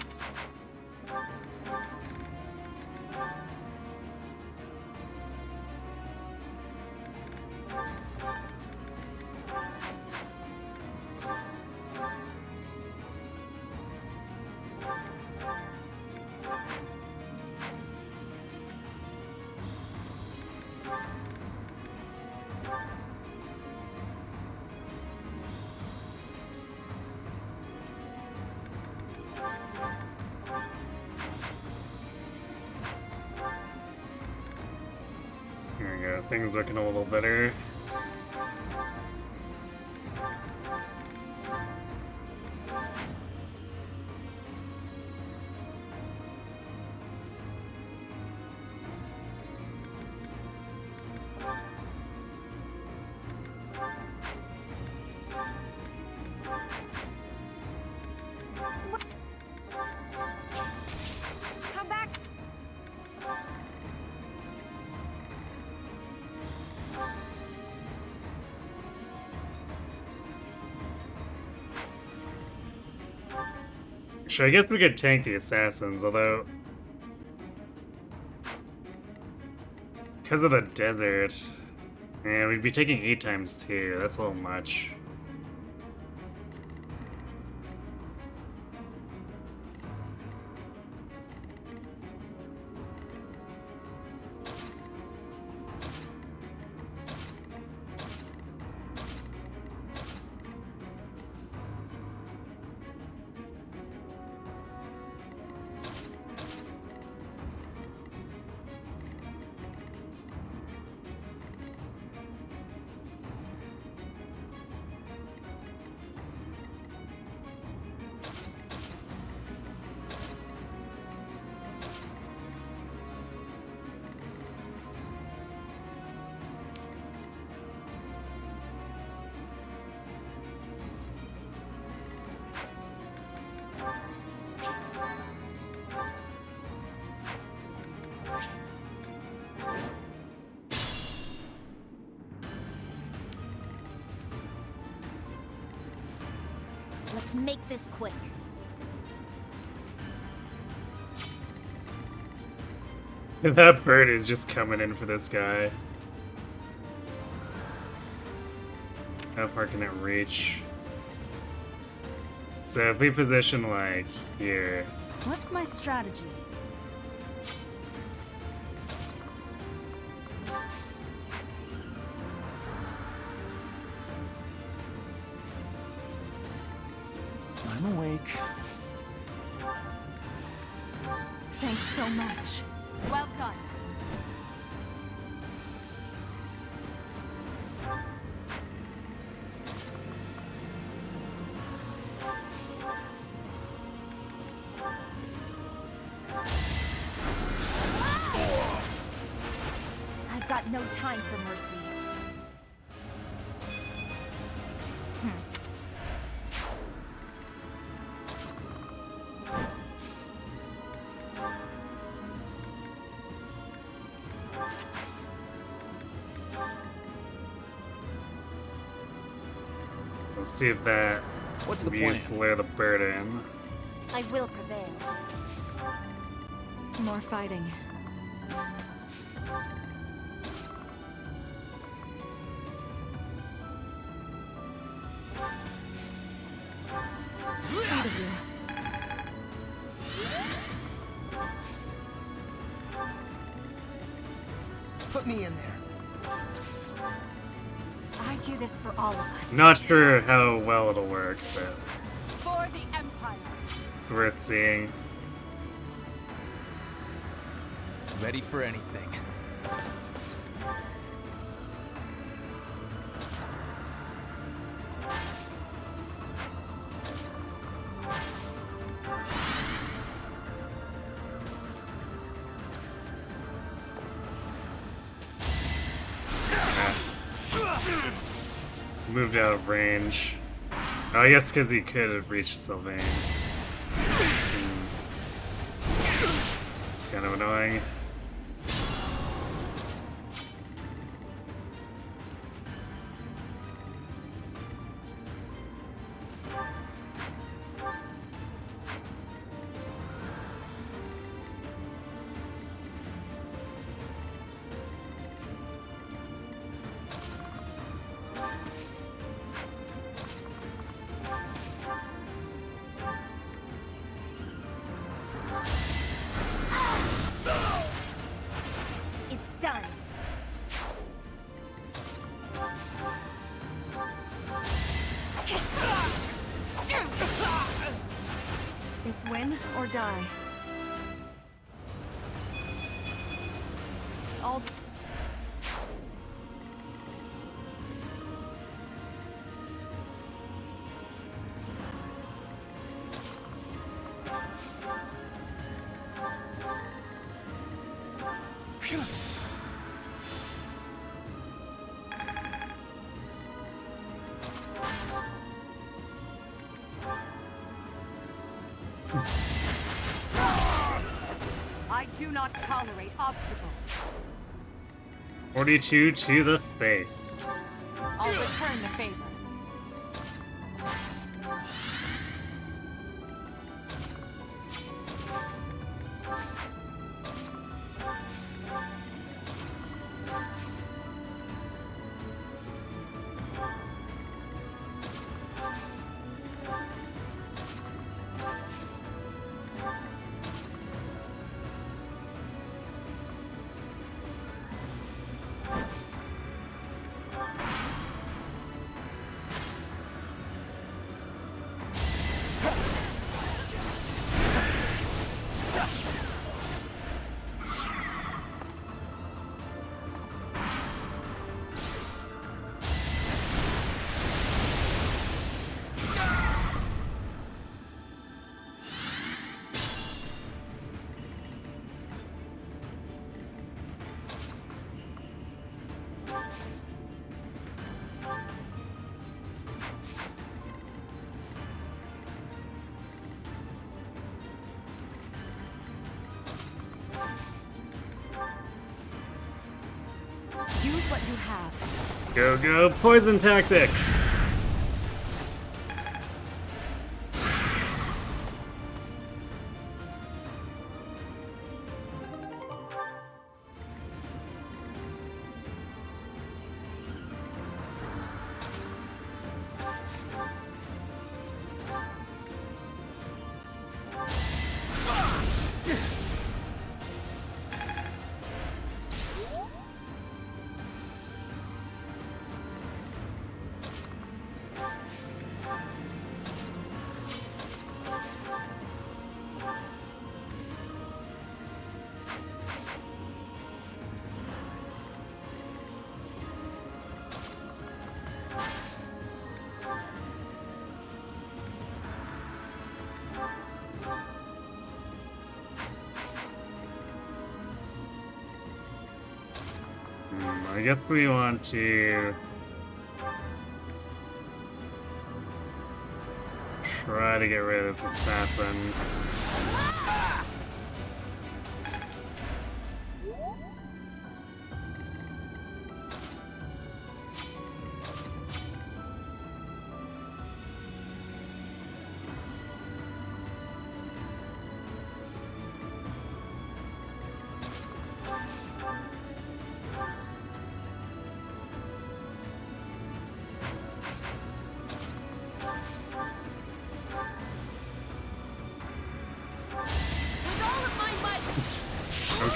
S1: There we go, things looking a little better.
S2: Come back!
S1: Sure, I guess we could tank the assassins, although because of the desert, yeah, we'd be taking 8 times 2. That's a little much.
S5: Let's make this quick.
S1: That bird is just coming in for this guy. How far can it reach? So if we position like here,
S9: What's my strategy?
S3: I'm awake.
S2: Thanks so much.
S9: Well done.
S5: I've got no time for mercy.
S1: Let's see if that
S3: What's the
S1: can be
S3: plan?
S1: used to lay the burden.
S5: I will prevail.
S2: More fighting. Sweet of you.
S10: Put me in there.
S5: I do this for all of us.
S1: Not sure how well it'll work, but
S9: For the Empire.
S1: it's worth seeing.
S3: Ready for anything.
S1: Moved out of range. Oh, I guess because he could have reached Sylvain. It's kind of annoying.
S5: It's done.
S2: It's win or die. All
S9: I do not tolerate obstacles.
S1: 42 to the face.
S9: I'll return the favor.
S2: use what you have.
S1: Go, go, poison tactic! I guess we want to try to get rid of this assassin.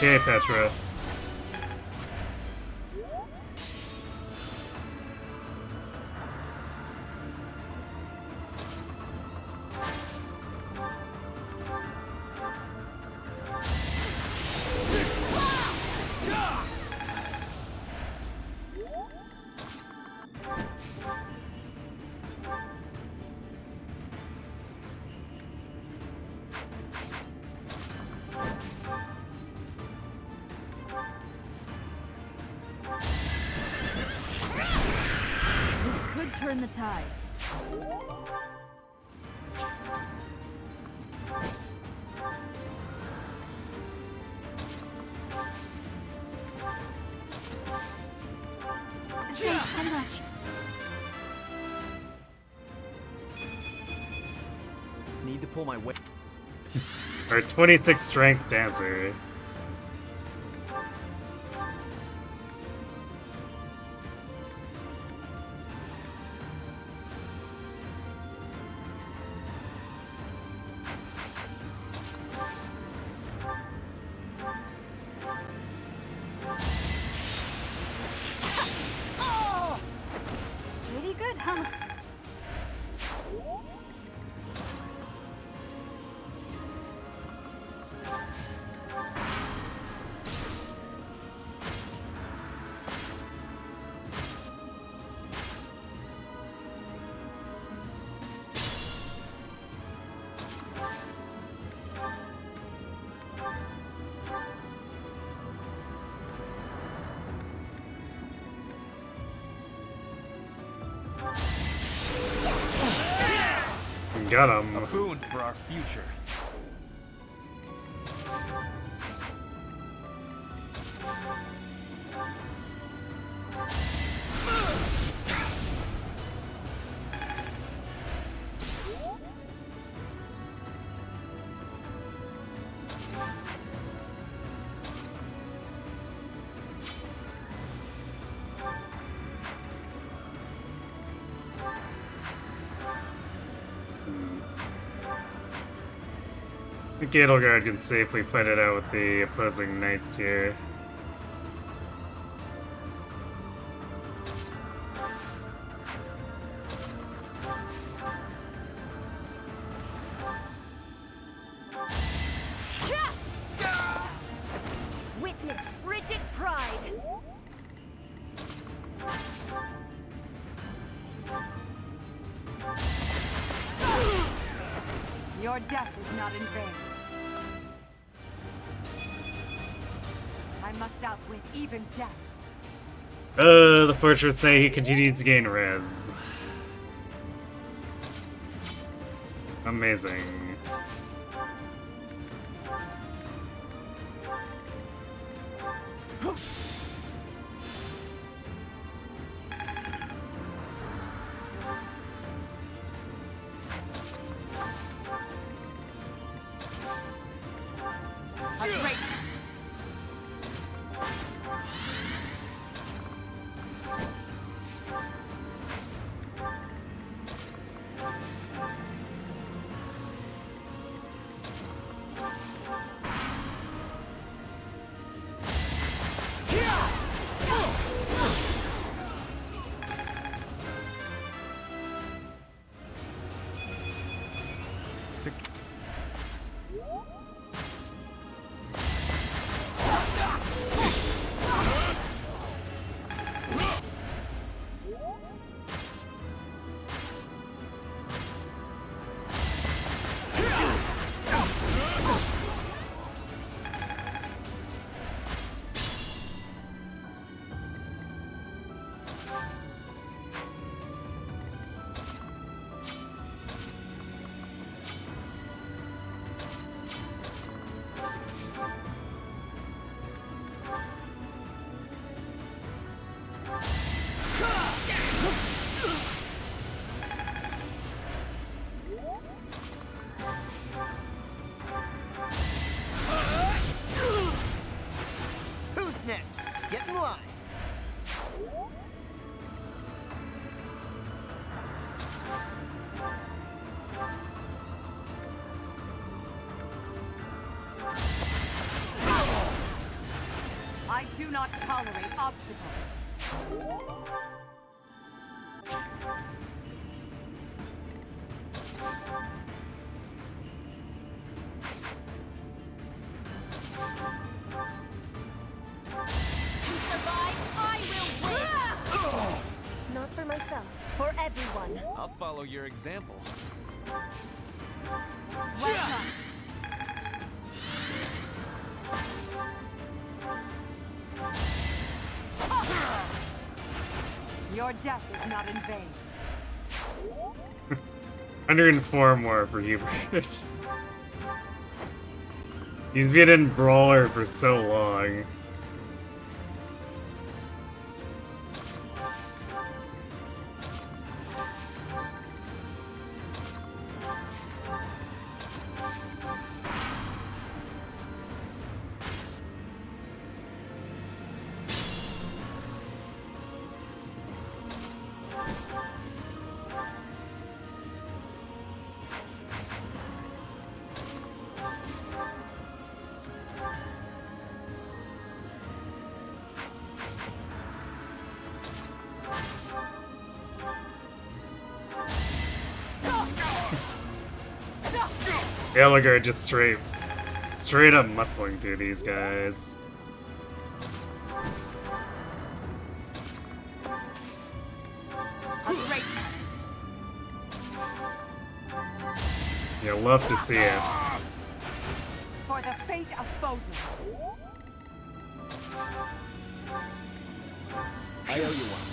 S1: Okay, Petra.
S9: This could turn the tides.
S7: Thanks so much.
S3: Need to pull my weight.
S1: Our 26 strength dancer.
S9: Pretty good, huh?
S1: Got
S6: A
S1: him.
S6: boon for our future.
S1: I think Edelgard can safely fight it out with the opposing knights here.
S9: Witness frigid pride. Your death is not in vain. I must outwit even death.
S1: The fortress say he continues to gain res. Amazing.
S9: A great
S10: Get in line.
S9: I do not tolerate obstacles.
S5: To survive, I will win! Not for myself, for everyone.
S3: I'll follow your example.
S9: Welcome. Your death is not in vain.
S1: 104 more for Hubert. He's been in Brawler for so long. Gallagher just straight up muscling through these guys.
S9: A great
S1: You'll love to see it.
S9: for the fate of Foden.
S3: I owe you one.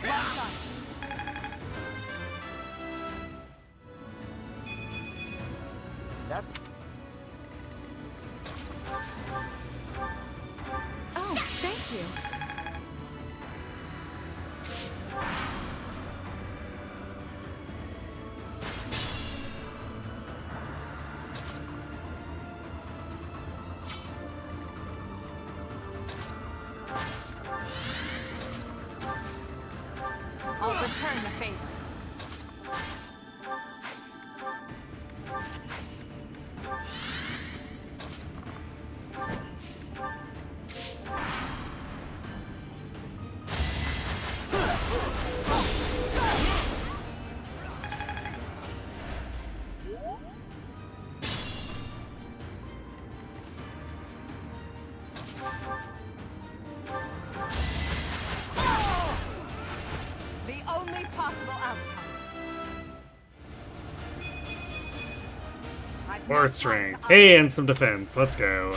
S9: Welcome.
S10: That's
S2: Oh, thank you.
S9: I'll return the favor. The only possible outcome. I've no
S1: More
S9: time
S1: strength.
S9: to
S1: Hey, and some defense. Let's go.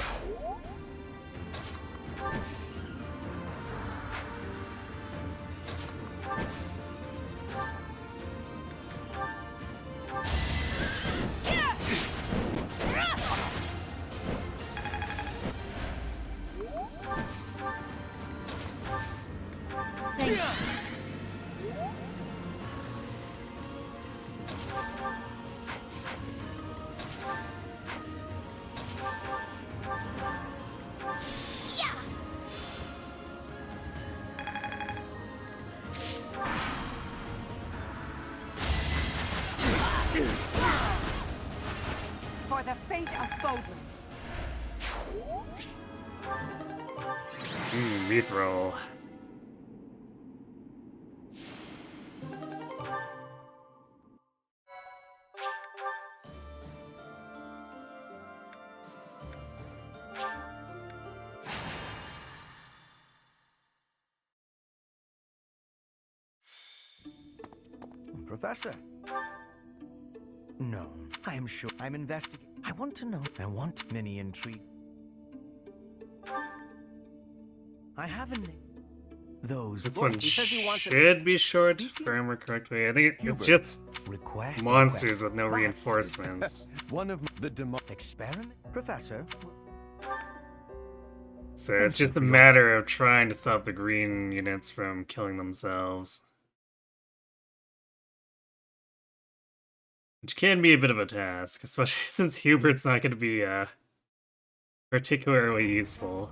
S2: Thank you.
S9: For the fate of Foden.
S1: Meat roll.
S3: Professor. No, I am sure. I'm investigating. I want to know. I want many intrigue. I haven't. Those.
S1: This
S3: Look,
S1: one
S3: he says he wants it-
S1: should be short, if
S3: Speaking-
S1: I remember correctly. I think it's
S3: Hubert.
S1: just
S3: Request.
S1: monsters with no
S3: That's-
S1: reinforcements.
S3: One of the demo experiment, Professor.
S1: So
S3: Thank
S1: it's
S3: you
S1: just a
S3: for your-
S1: matter of trying to stop the green units from killing themselves. Which can be a bit of a task, especially since Hubert's not going to be particularly useful.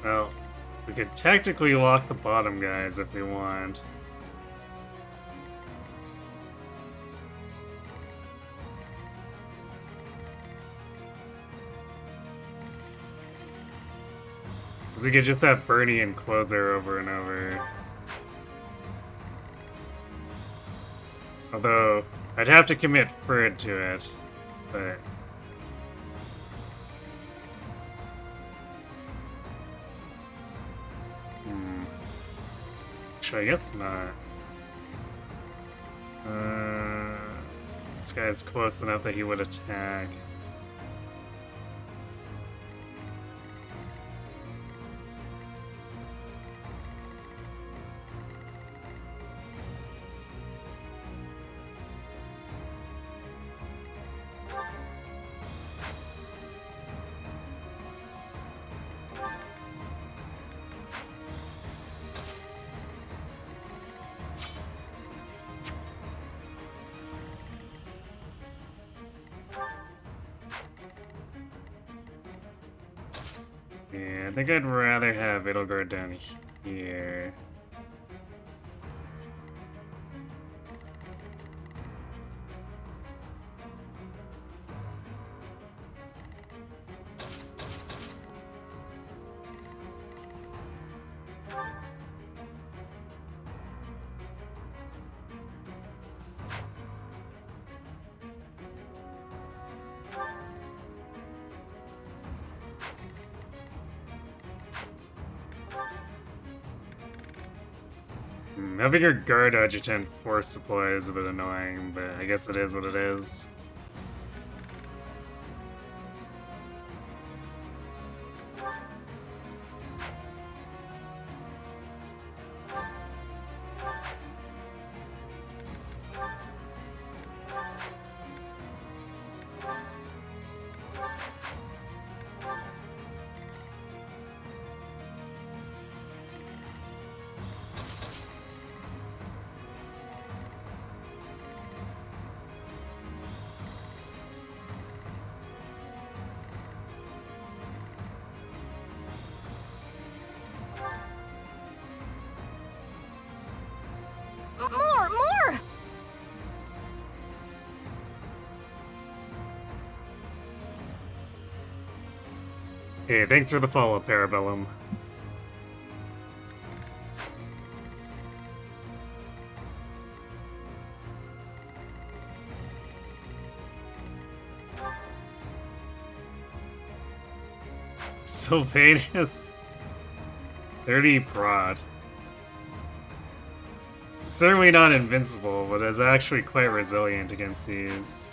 S1: Well, we could technically lock the bottom guys if we want. Because we could just have Bernie and Closer over and over. Although, I'd have to commit Frid to it, but... Actually, I guess not. This guy's close enough that he would attack. Yeah, I think I'd rather have Edelgard down here. Having your guard adjutant force supply is a bit annoying, but I guess it is what it is.
S7: More!
S1: Hey, thanks for the follow, Parabellum. So heinous. 30 prod. Certainly not invincible, but is actually quite resilient against these.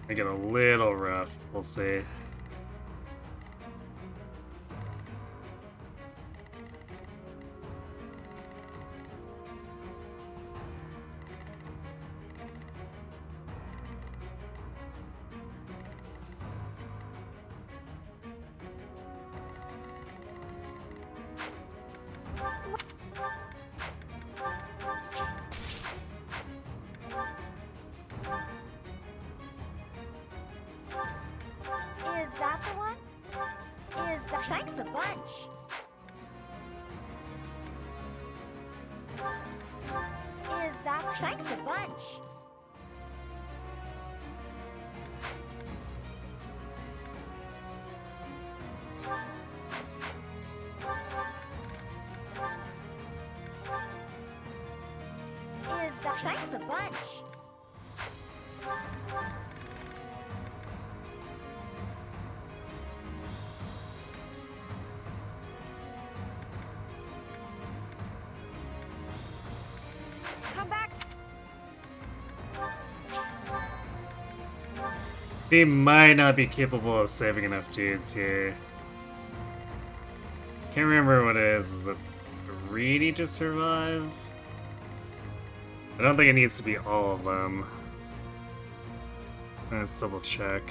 S1: Make it a little rough, we'll see.
S5: Is that the one? Is that... Thanks a bunch. Is that... Thanks a bunch. Is that... Thanks a bunch. Come back.
S1: They might not be capable of saving enough dudes here. Can't remember what it is. Is it 3 need to survive? I don't think it needs to be all of them. Let's double check.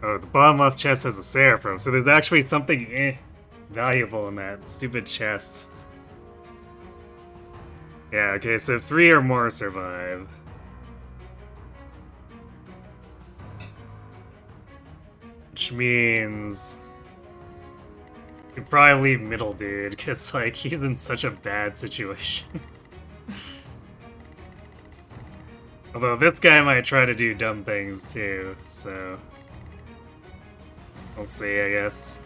S1: Oh, the bottom left chest has a Seraphim, so there's actually something valuable in that stupid chest. Yeah, okay, so 3 or more survive. Which means... you could probably leave middle dude, because, like, he's in such a bad situation. Although this guy might try to do dumb things, too, so... we'll see, I guess.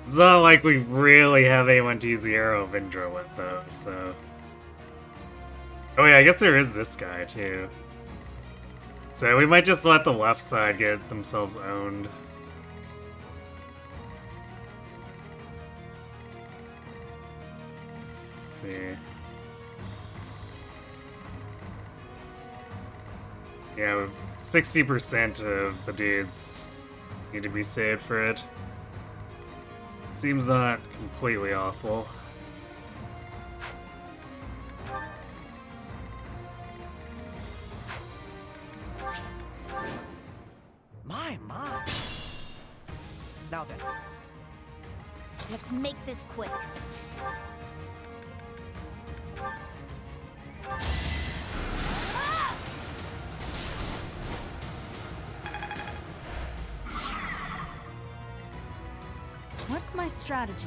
S1: It's not like we really have anyone to use the Arrow of Indra with, though, so... oh yeah, I guess there is this guy, too. So we might just let the left side get themselves owned. Let's see. Yeah, 60% of the dudes need to be saved for it. Seems not completely awful.
S10: My. Now then.
S5: Let's make this quick.
S9: What's my strategy?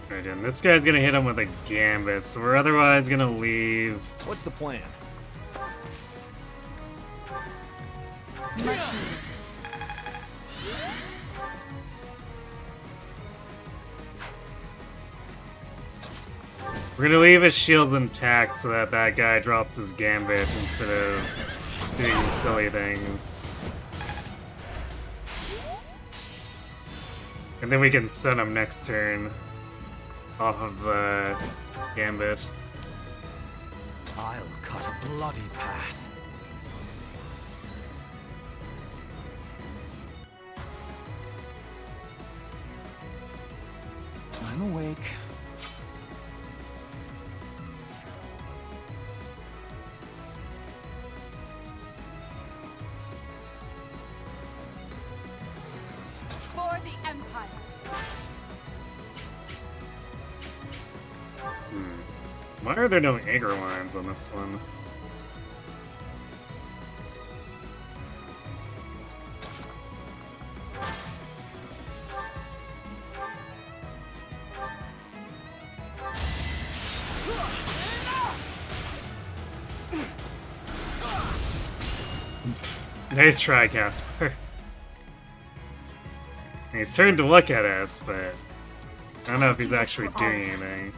S1: Right, and this guy's gonna hit him with a gambit, so we're otherwise gonna leave.
S3: What's the plan?
S9: Much needed.
S1: We're gonna leave his shield intact so that that guy drops his gambit instead of doing silly things. And then we can stun him next turn off of the gambit.
S3: I'll cut a bloody path. I'm awake.
S9: For the Empire.
S1: Why are there no aggro lines on this one? Nice try, Casper. He's turned to look at us, but I don't know if he's actually doing anything.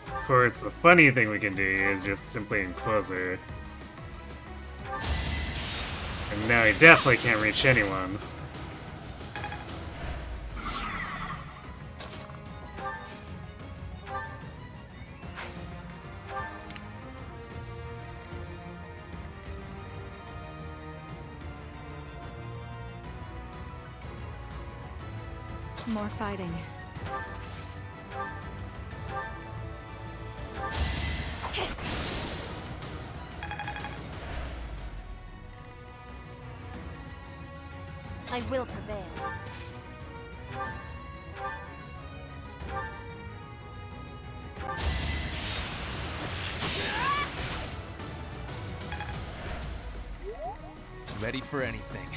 S1: Of course, the funny thing we can do is just simply enclose her. And now he definitely can't reach anyone.
S2: More fighting.
S5: I will prevail.
S3: Ready for anything.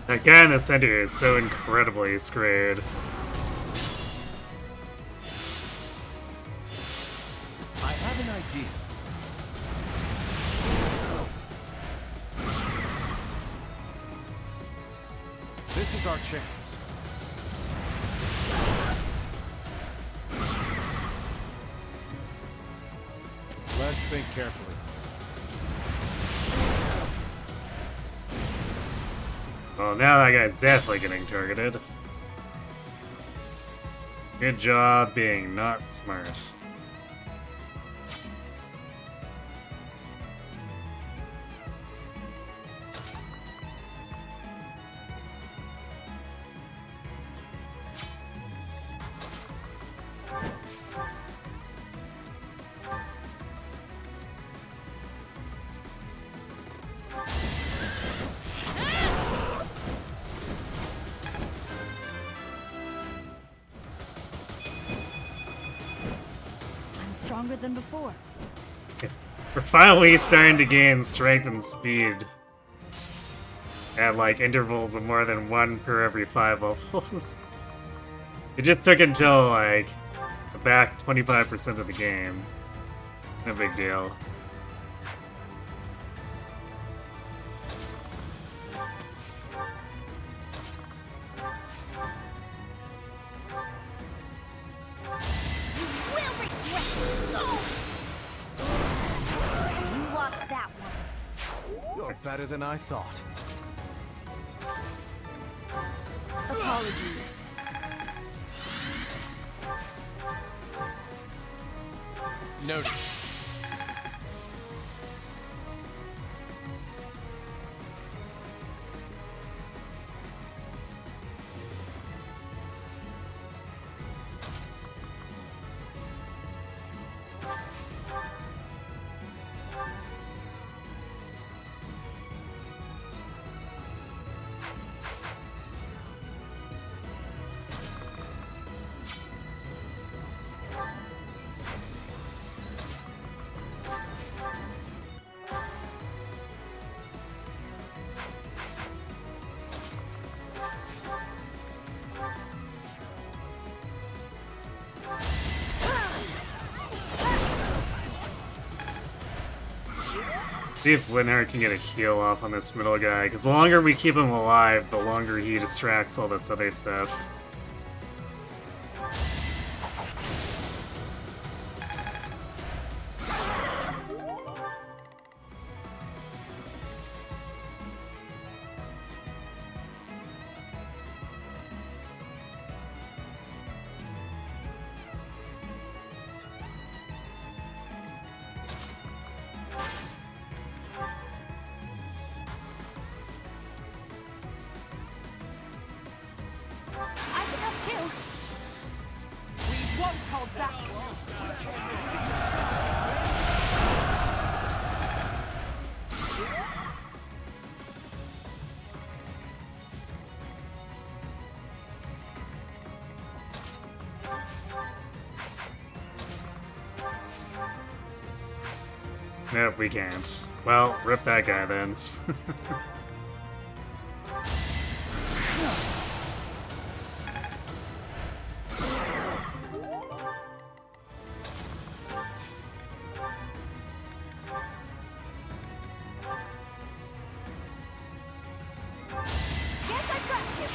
S1: That guy in the center is so incredibly screwed.
S3: I have an idea. This is our chance. Let's think carefully.
S1: Well, now that guy's definitely getting targeted. Good job being not smart.
S2: Stronger than before.
S1: We're finally starting to gain strength and speed at like intervals of more than 1 per every 5 levels. It just took until like the back 25% of the game. No big deal.
S3: Better than I thought.
S9: Apologies.
S3: Noted.
S1: See if Winter can get a heal off on this middle guy, because the longer we keep him alive, the longer he distracts all this other stuff.
S5: I can help too.
S9: We won't hold back.
S1: Nope, we can't. Well, rip that guy then.
S5: Yes, I've got you.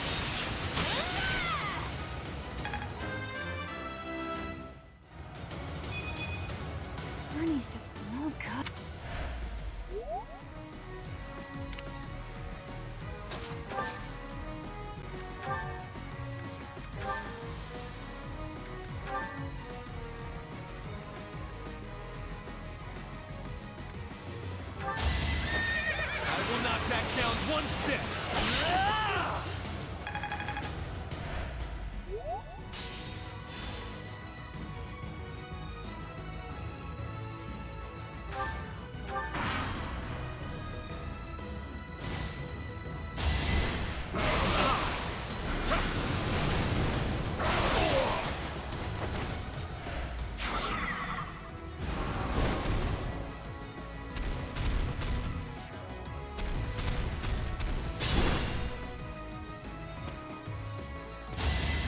S5: Ernie's just no good.
S3: I will not back down one step.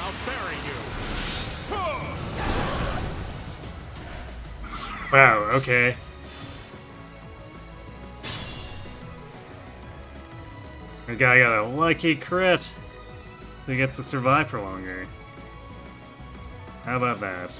S3: I'll bury you.
S1: Wow, okay. The guy got a lucky crit, so he gets to survive for longer. How about that?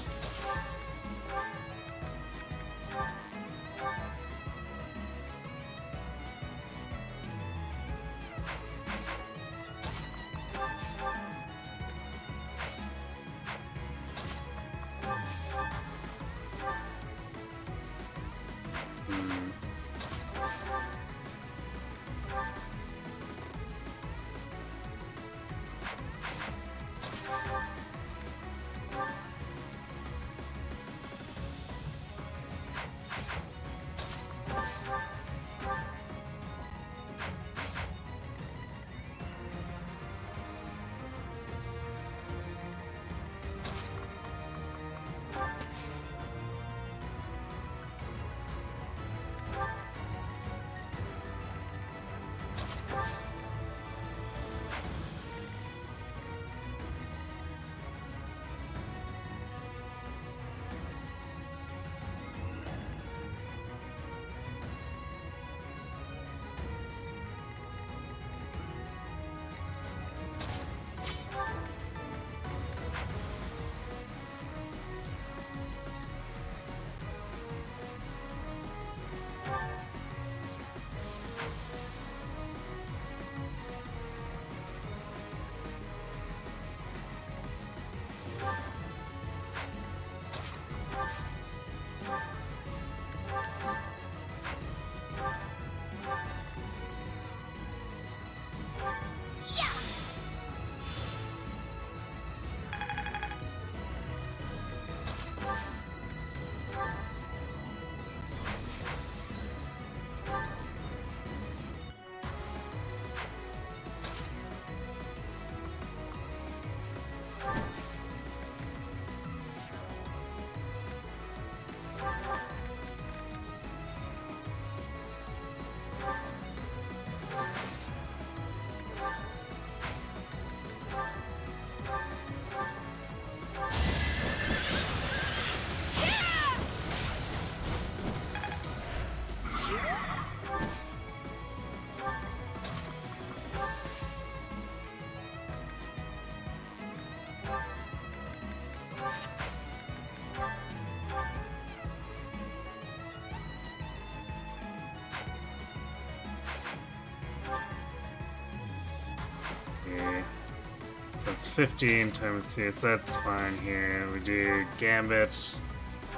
S1: So that's 15 times 2, so that's fine here. We do Gambit,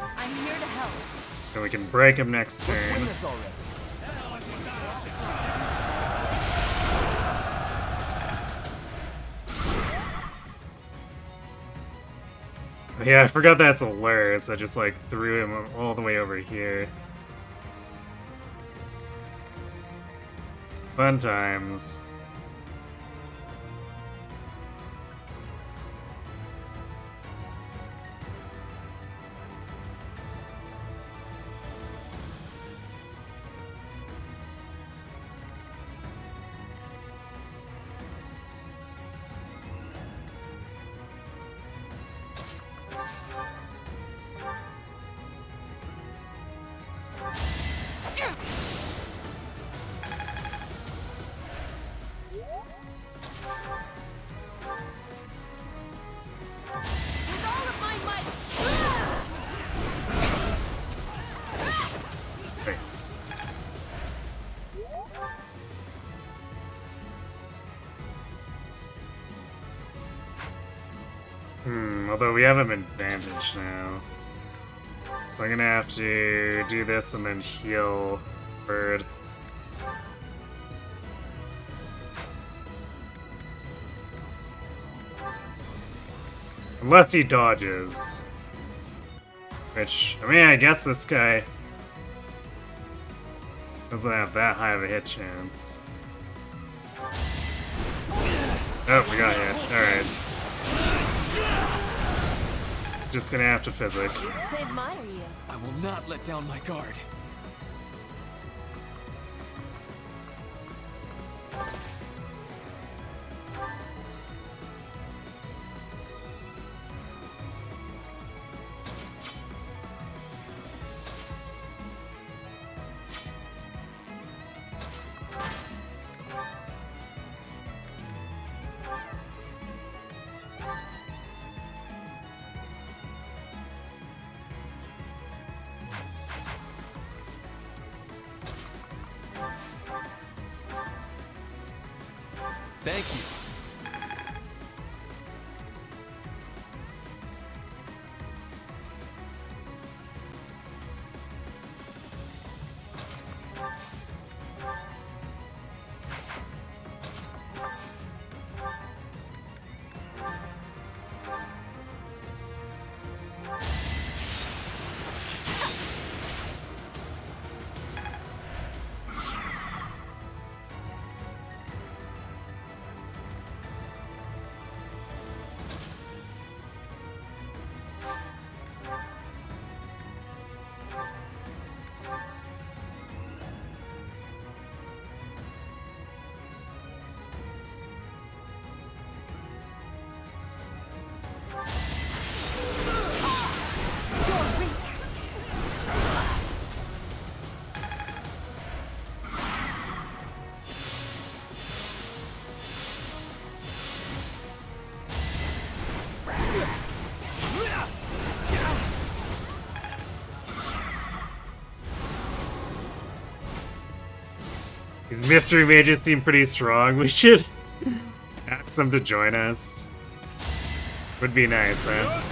S9: I'm here to help.
S1: and we can break him next
S3: Let's win
S1: turn.
S3: this already.
S1: Yeah, I forgot that's a lure, so I just like threw him all the way over here. Fun times.
S9: With all of my might!
S1: Nice. Although we have him advantage now. So I'm gonna have to do this and then heal Bird. Unless he dodges. Which, I mean, I guess this guy doesn't have that high of a hit chance. Oh, we got hit. Alright. Just gonna have to physic.
S9: They admire you.
S3: I will not let down my guard. Thank you.
S1: These mystery mages seem pretty strong. We should ask them to join us. Would be nice, huh?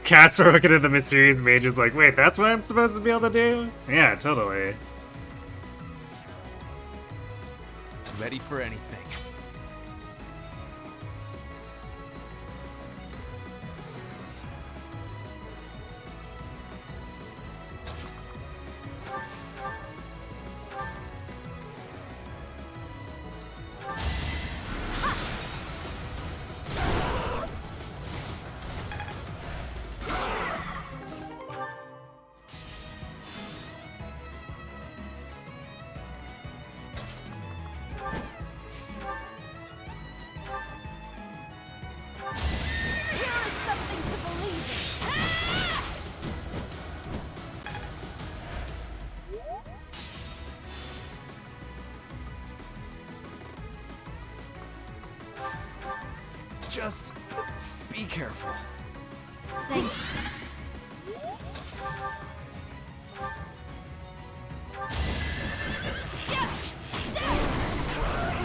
S1: Cats are looking at the mysterious mages like, wait, that's what I'm supposed to be able to do? Yeah, totally.
S3: Ready for anything. Just be careful.
S5: Thank you.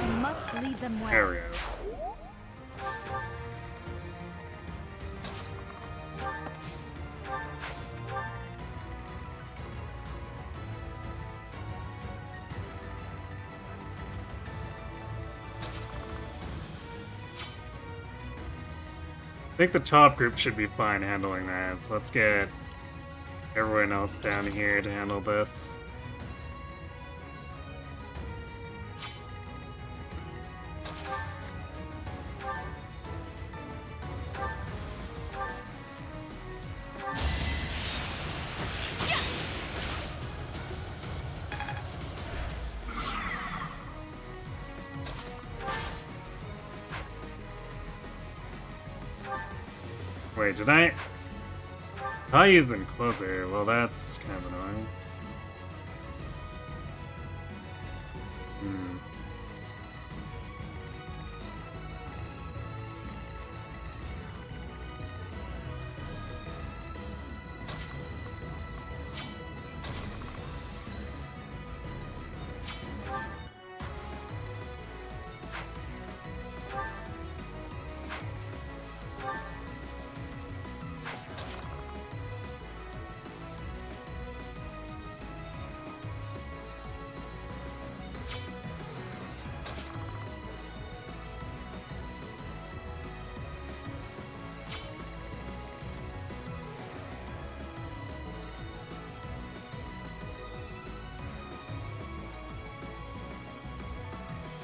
S2: You must lead them well.
S1: There we go. I think the top group should be fine handling that, so let's get everyone else down here to handle this. Wait, did I use them closer? Well, that's kind of annoying.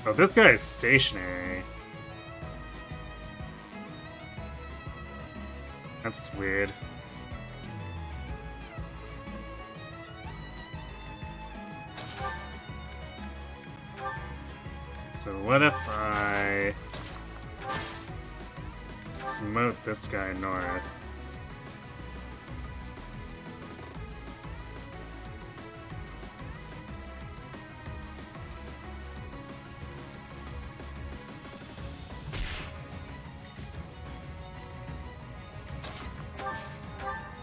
S1: Oh, this guy is stationary. That's weird. So what if I smote this guy north?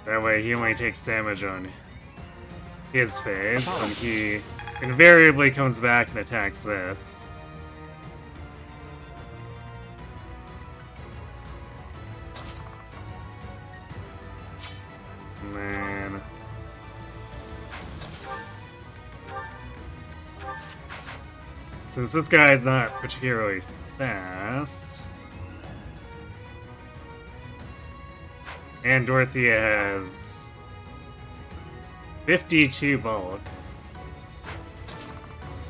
S1: That way he only takes damage on his phase when he invariably comes back and attacks this. Man. Since this guy is not particularly fast, and Dorothea has 52 bulk,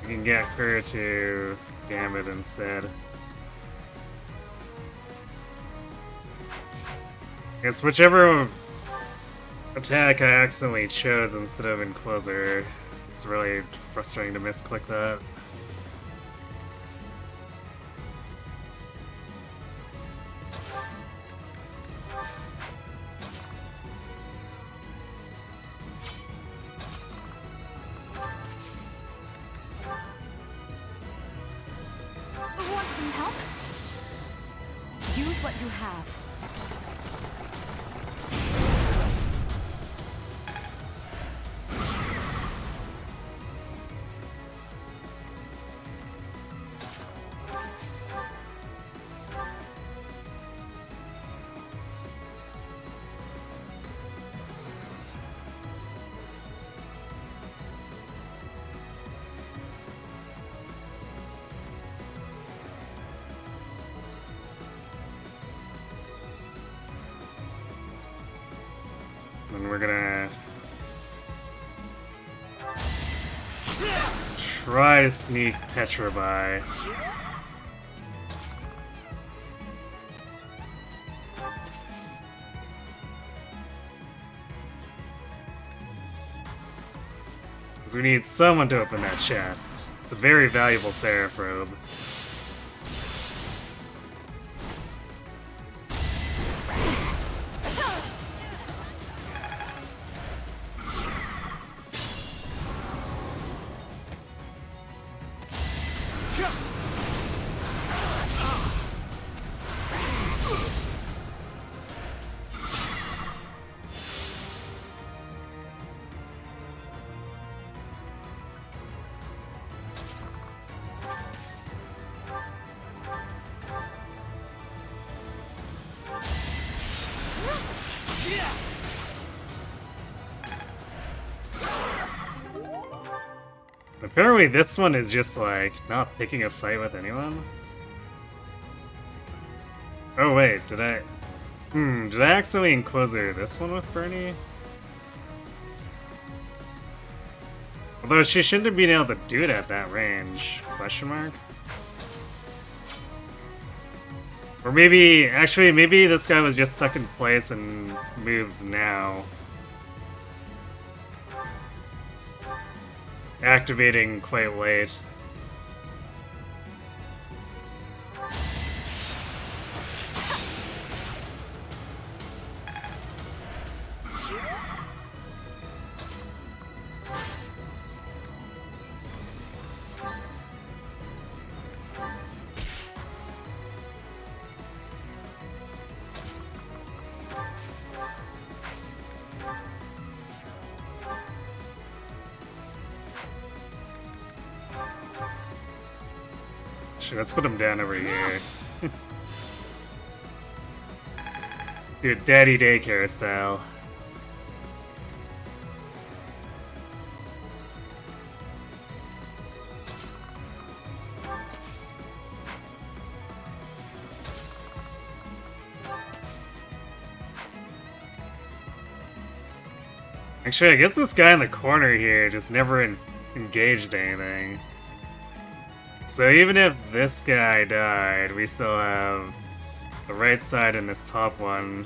S1: we can get her to Gambit instead. Guess whichever attack I accidentally chose instead of Encloser, it's really frustrating to misclick that.
S2: Want some help? Use what you have.
S1: And we're gonna try to sneak Petra by. Because we need someone to open that chest. It's a very valuable Seraph robe. Apparently this one is just like not picking a fight with anyone. Oh wait, did I accidentally Inquisitor this one with Bernie? Although she shouldn't have been able to do it at that range, question mark? Or maybe, actually, maybe this guy was just second place and moves now. Activating quite late. Let's put him down over here. Dude, daddy daycare style. Actually, I guess this guy in the corner here just never engaged anything. So even if this guy died, we still have the right side and this top one.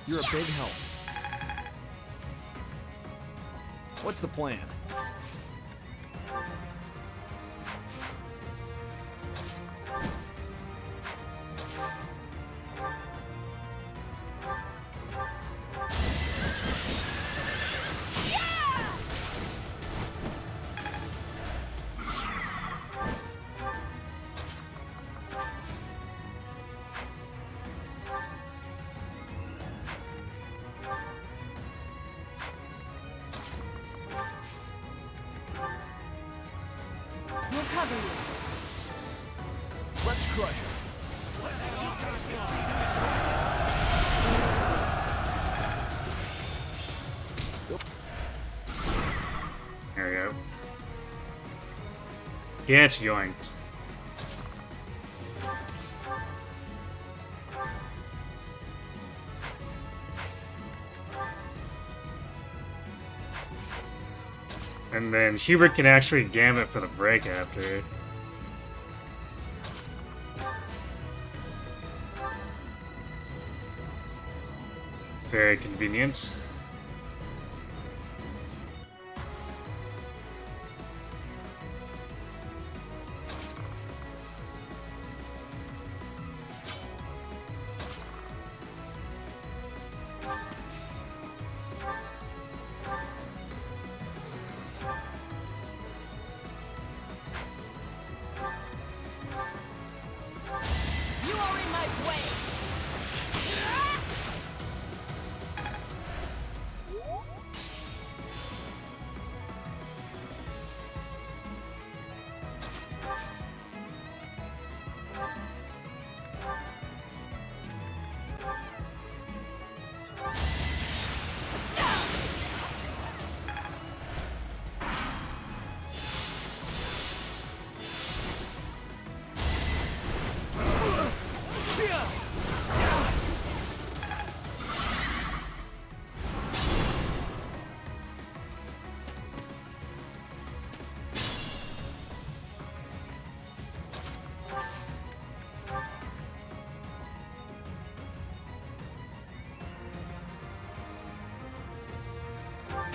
S3: You're a big help. What's the plan? Let's crush it. Still.
S1: There we go. Get yoinked. And then Hubert can actually gambit for the break after. Very convenient.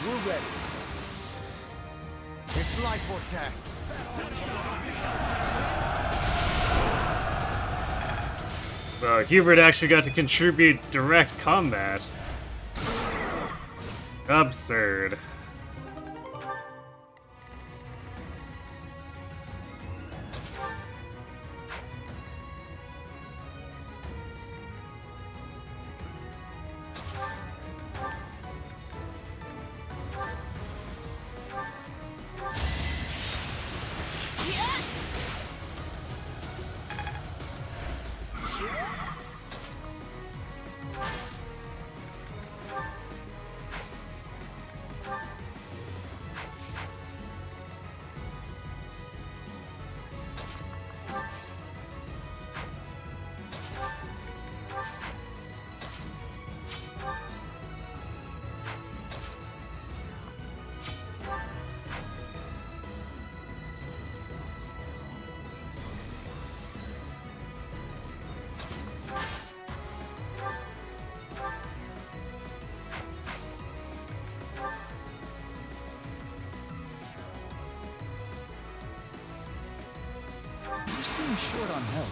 S3: We're ready.
S10: It's life or death.
S1: Well, Hubert actually got to contribute direct combat. Absurd.
S3: seem short on help.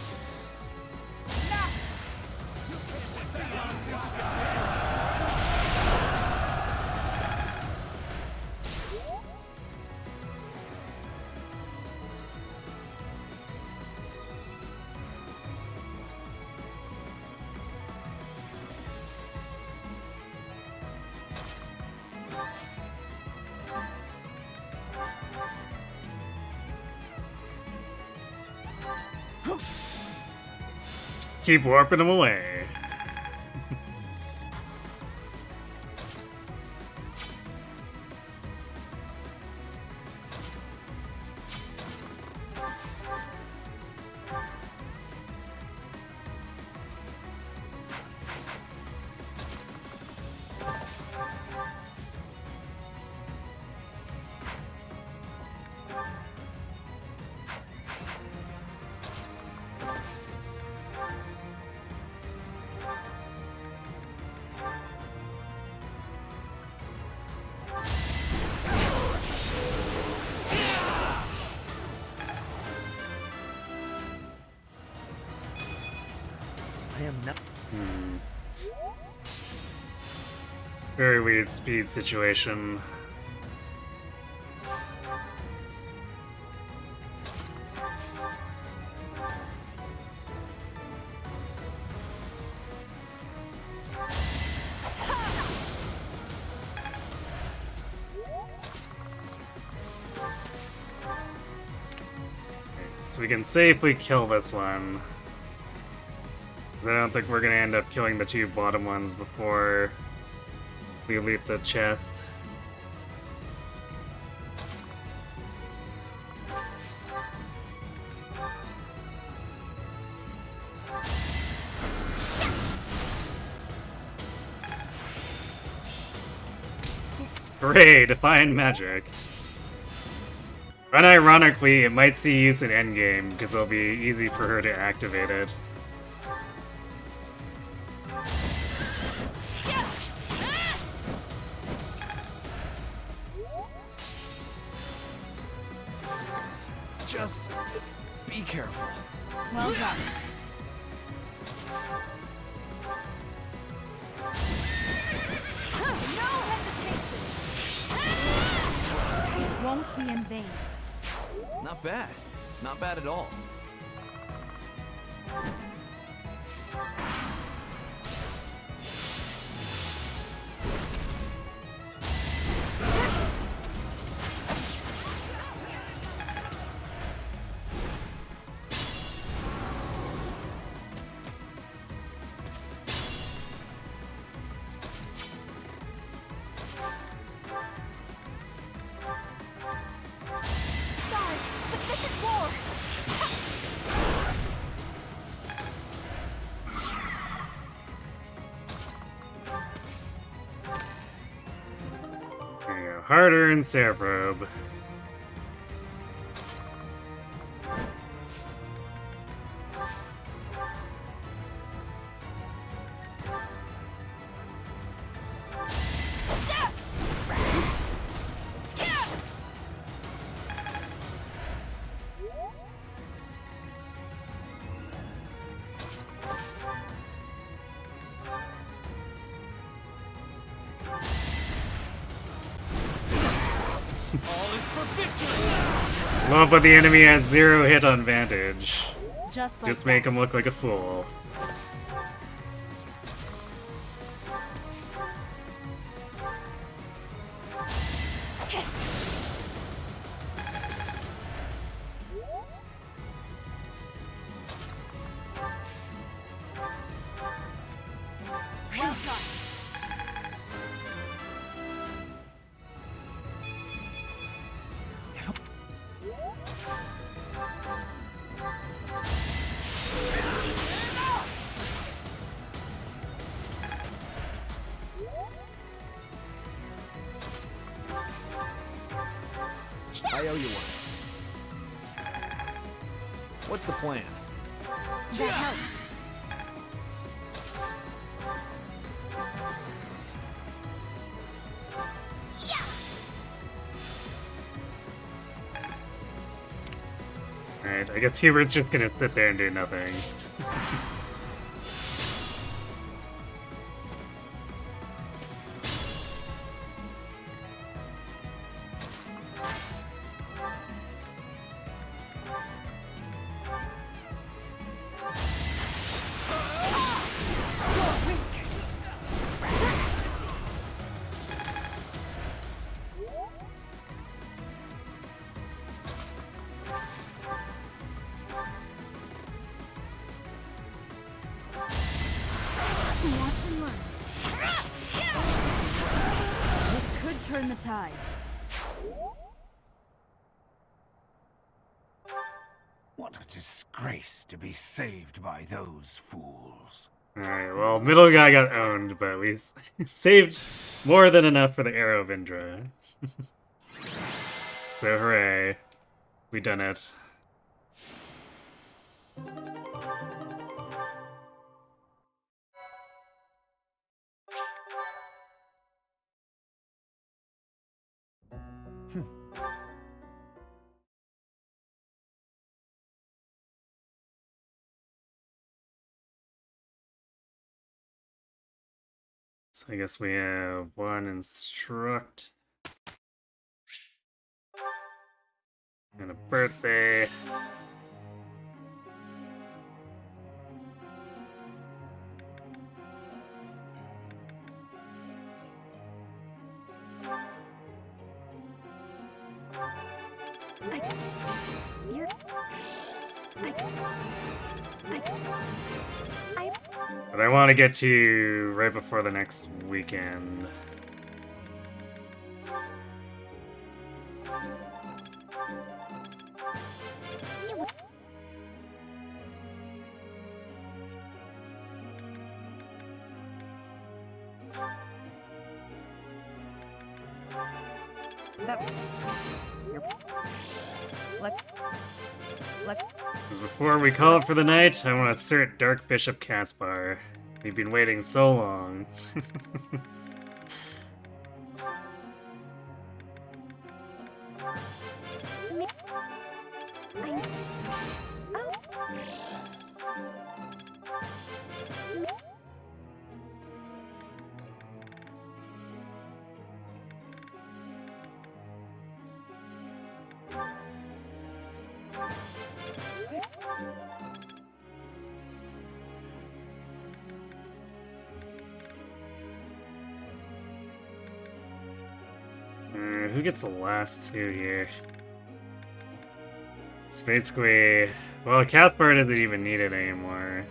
S1: Keep warping them away.
S3: I am not.
S1: Very weird speed situation. So we can safely kill this one. 'Cause I don't think we're gonna end up killing the two bottom ones before we leap the chest. Hooray, Define Magic. Unironically, it might see use in endgame, because it'll be easy for her to activate it.
S3: Just be careful.
S9: Well done. No hesitation. It won't be in vain.
S3: Not bad. Not bad at all.
S1: Harder and Cereprobe. Well, but the enemy has 0 hit on Vantage. Just make him look like a fool.
S9: Well done.
S3: I owe you one. What's the plan?
S7: That helps.
S1: Alright, I guess Hubert's just gonna sit there and do nothing.
S9: Watch and learn. This could turn the tides.
S4: What a disgrace to be saved by those fools.
S1: Alright, well, middle guy got owned, but we saved more than enough for the Arrow of Indra. So hooray. We done it. So I guess we have one instruct and a birthday. But I want to get to right before the next weekend. Because before we call it for the night, I want to assert Dark Bishop Caspar. We've been waiting so long. Who gets the last two here? It's basically... Well, Caspar doesn't even need it anymore.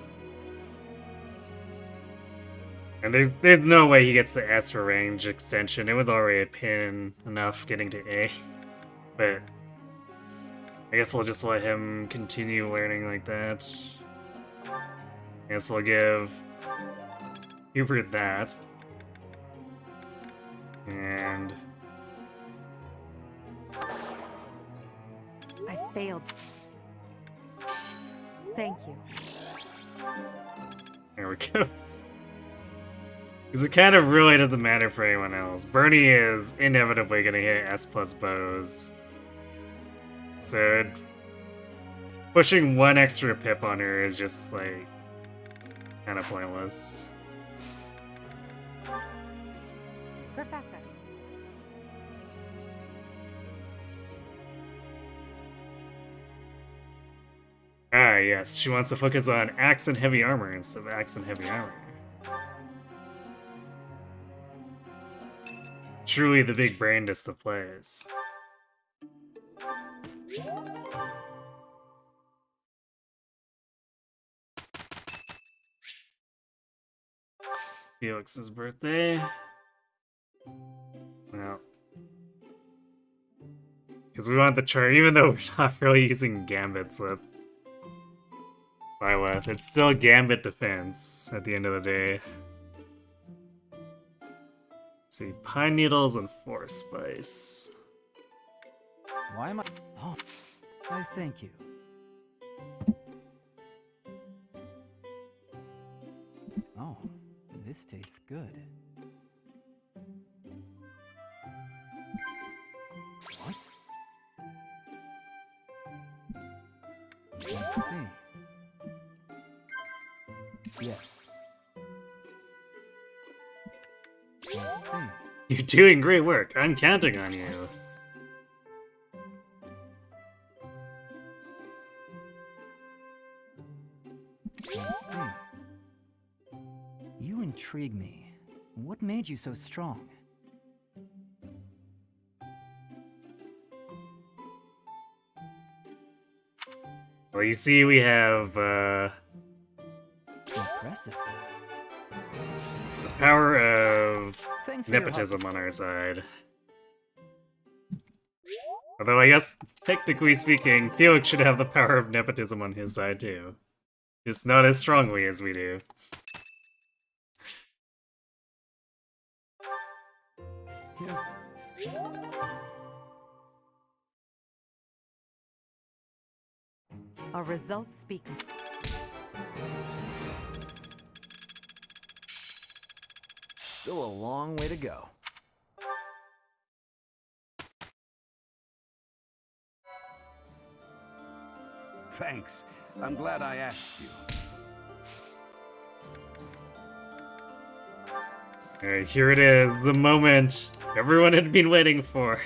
S1: And there's no way he gets the S for range extension. It was already a pain enough getting to A. But I guess we'll just let him continue learning like that. I guess we'll give Hubert that. And...
S9: I failed. Thank you.
S1: There we go. Because it kind of really doesn't matter for anyone else. Bernie is inevitably going to hit S plus bows. So pushing one extra pip on her is just like kind of pointless.
S9: Professor.
S1: Ah, yes. She wants to focus on axe and heavy armor instead of axe and heavy armor. Truly the big brainest of plays. Felix's birthday. Well. Because we want the chart, even though we're not really using gambits with Byleth, it's still gambit defense at the end of the day. Let's see, pine needles and forest spice.
S3: Why am I... Oh, why thank you. Oh, this tastes good. What? see. Yes. I see.
S1: You're doing great work. I'm counting on you.
S3: I see. You intrigue me. What made you so strong?
S1: Well, you see, we have
S3: Impressive.
S1: the power of
S3: Thanks for your
S1: nepotism on our side. Although I guess, technically speaking, Felix should have the power of nepotism on his side too. Just not as strongly as we do.
S3: Here's...
S9: Our results speak.
S3: Still a long way to go.
S4: Thanks. I'm glad I asked you.
S1: Alright, here it is, the moment everyone had been waiting for.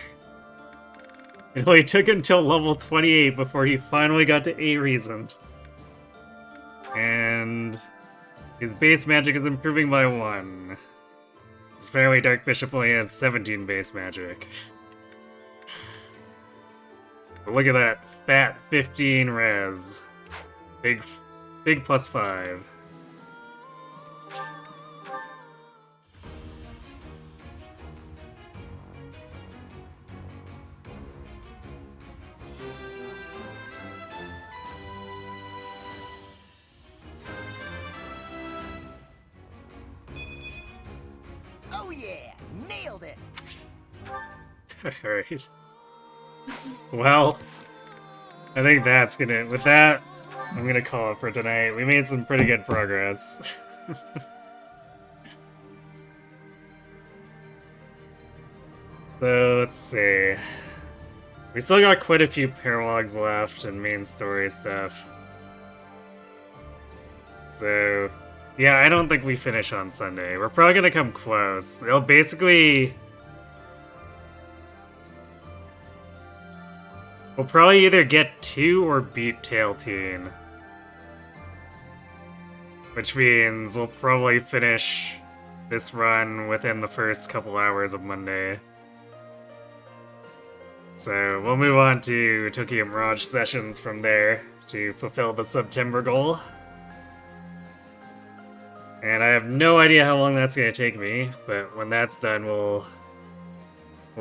S1: It only took until level 28 before he finally got to A reason. And his base magic is improving by 1. His Fairly Dark Bishop only has 17 base magic. But look at that fat 15 res. Big plus 5.
S10: Oh yeah! Nailed it!
S1: Alright. Well, I think that's gonna... With that, I'm gonna call it for tonight. We made some pretty good progress. So, let's see. We still got quite a few paralogs left and main story stuff. So, yeah, I don't think we finish on Sunday. We're probably gonna come close. It'll basically... We'll probably either get 2 or beat Tail Teen. Which means we'll probably finish this run within the first couple hours of Monday. So we'll move on to Tokyo Mirage sessions from there to fulfill the September goal. And I have no idea how long that's going to take me, but when that's done, we'll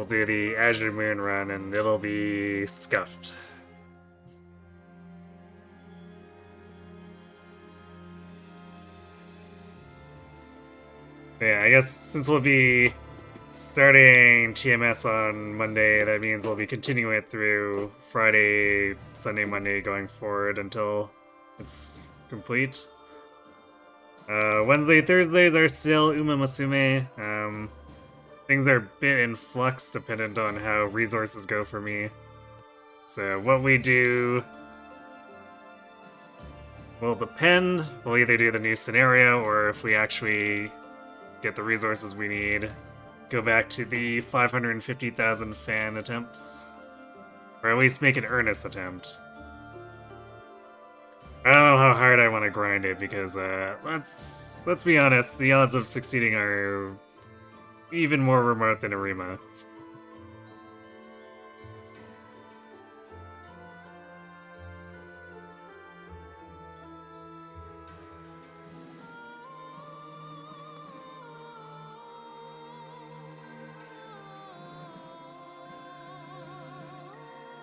S1: do the Azure Moon run, and it'll be scuffed. Yeah, I guess since we'll be starting TMS on Monday, that means we'll be continuing it through Friday, Sunday, Monday going forward until it's complete. Wednesday, Thursdays are still Uma Musume. Things are a bit in flux dependent on how resources go for me. So what we do will depend. We'll either do the new scenario, or if we actually get the resources we need, go back to the 550,000 fan attempts. Or at least make an earnest attempt. I don't know how hard I want to grind it, because let's be honest, the odds of succeeding are even more remote than Arima.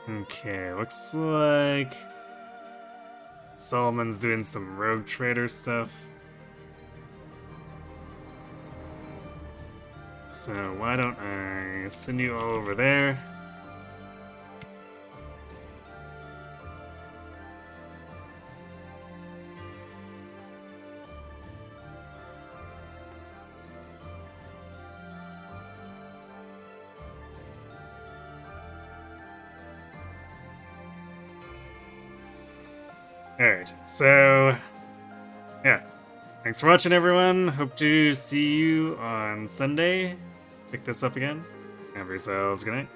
S1: Okay, looks like Solomon's doing some rogue trader stuff. So why don't I send you all over there? Alright, so yeah. Thanks for watching, everyone. Hope to see you on Sunday. Pick this up again. Have yourselves a good night.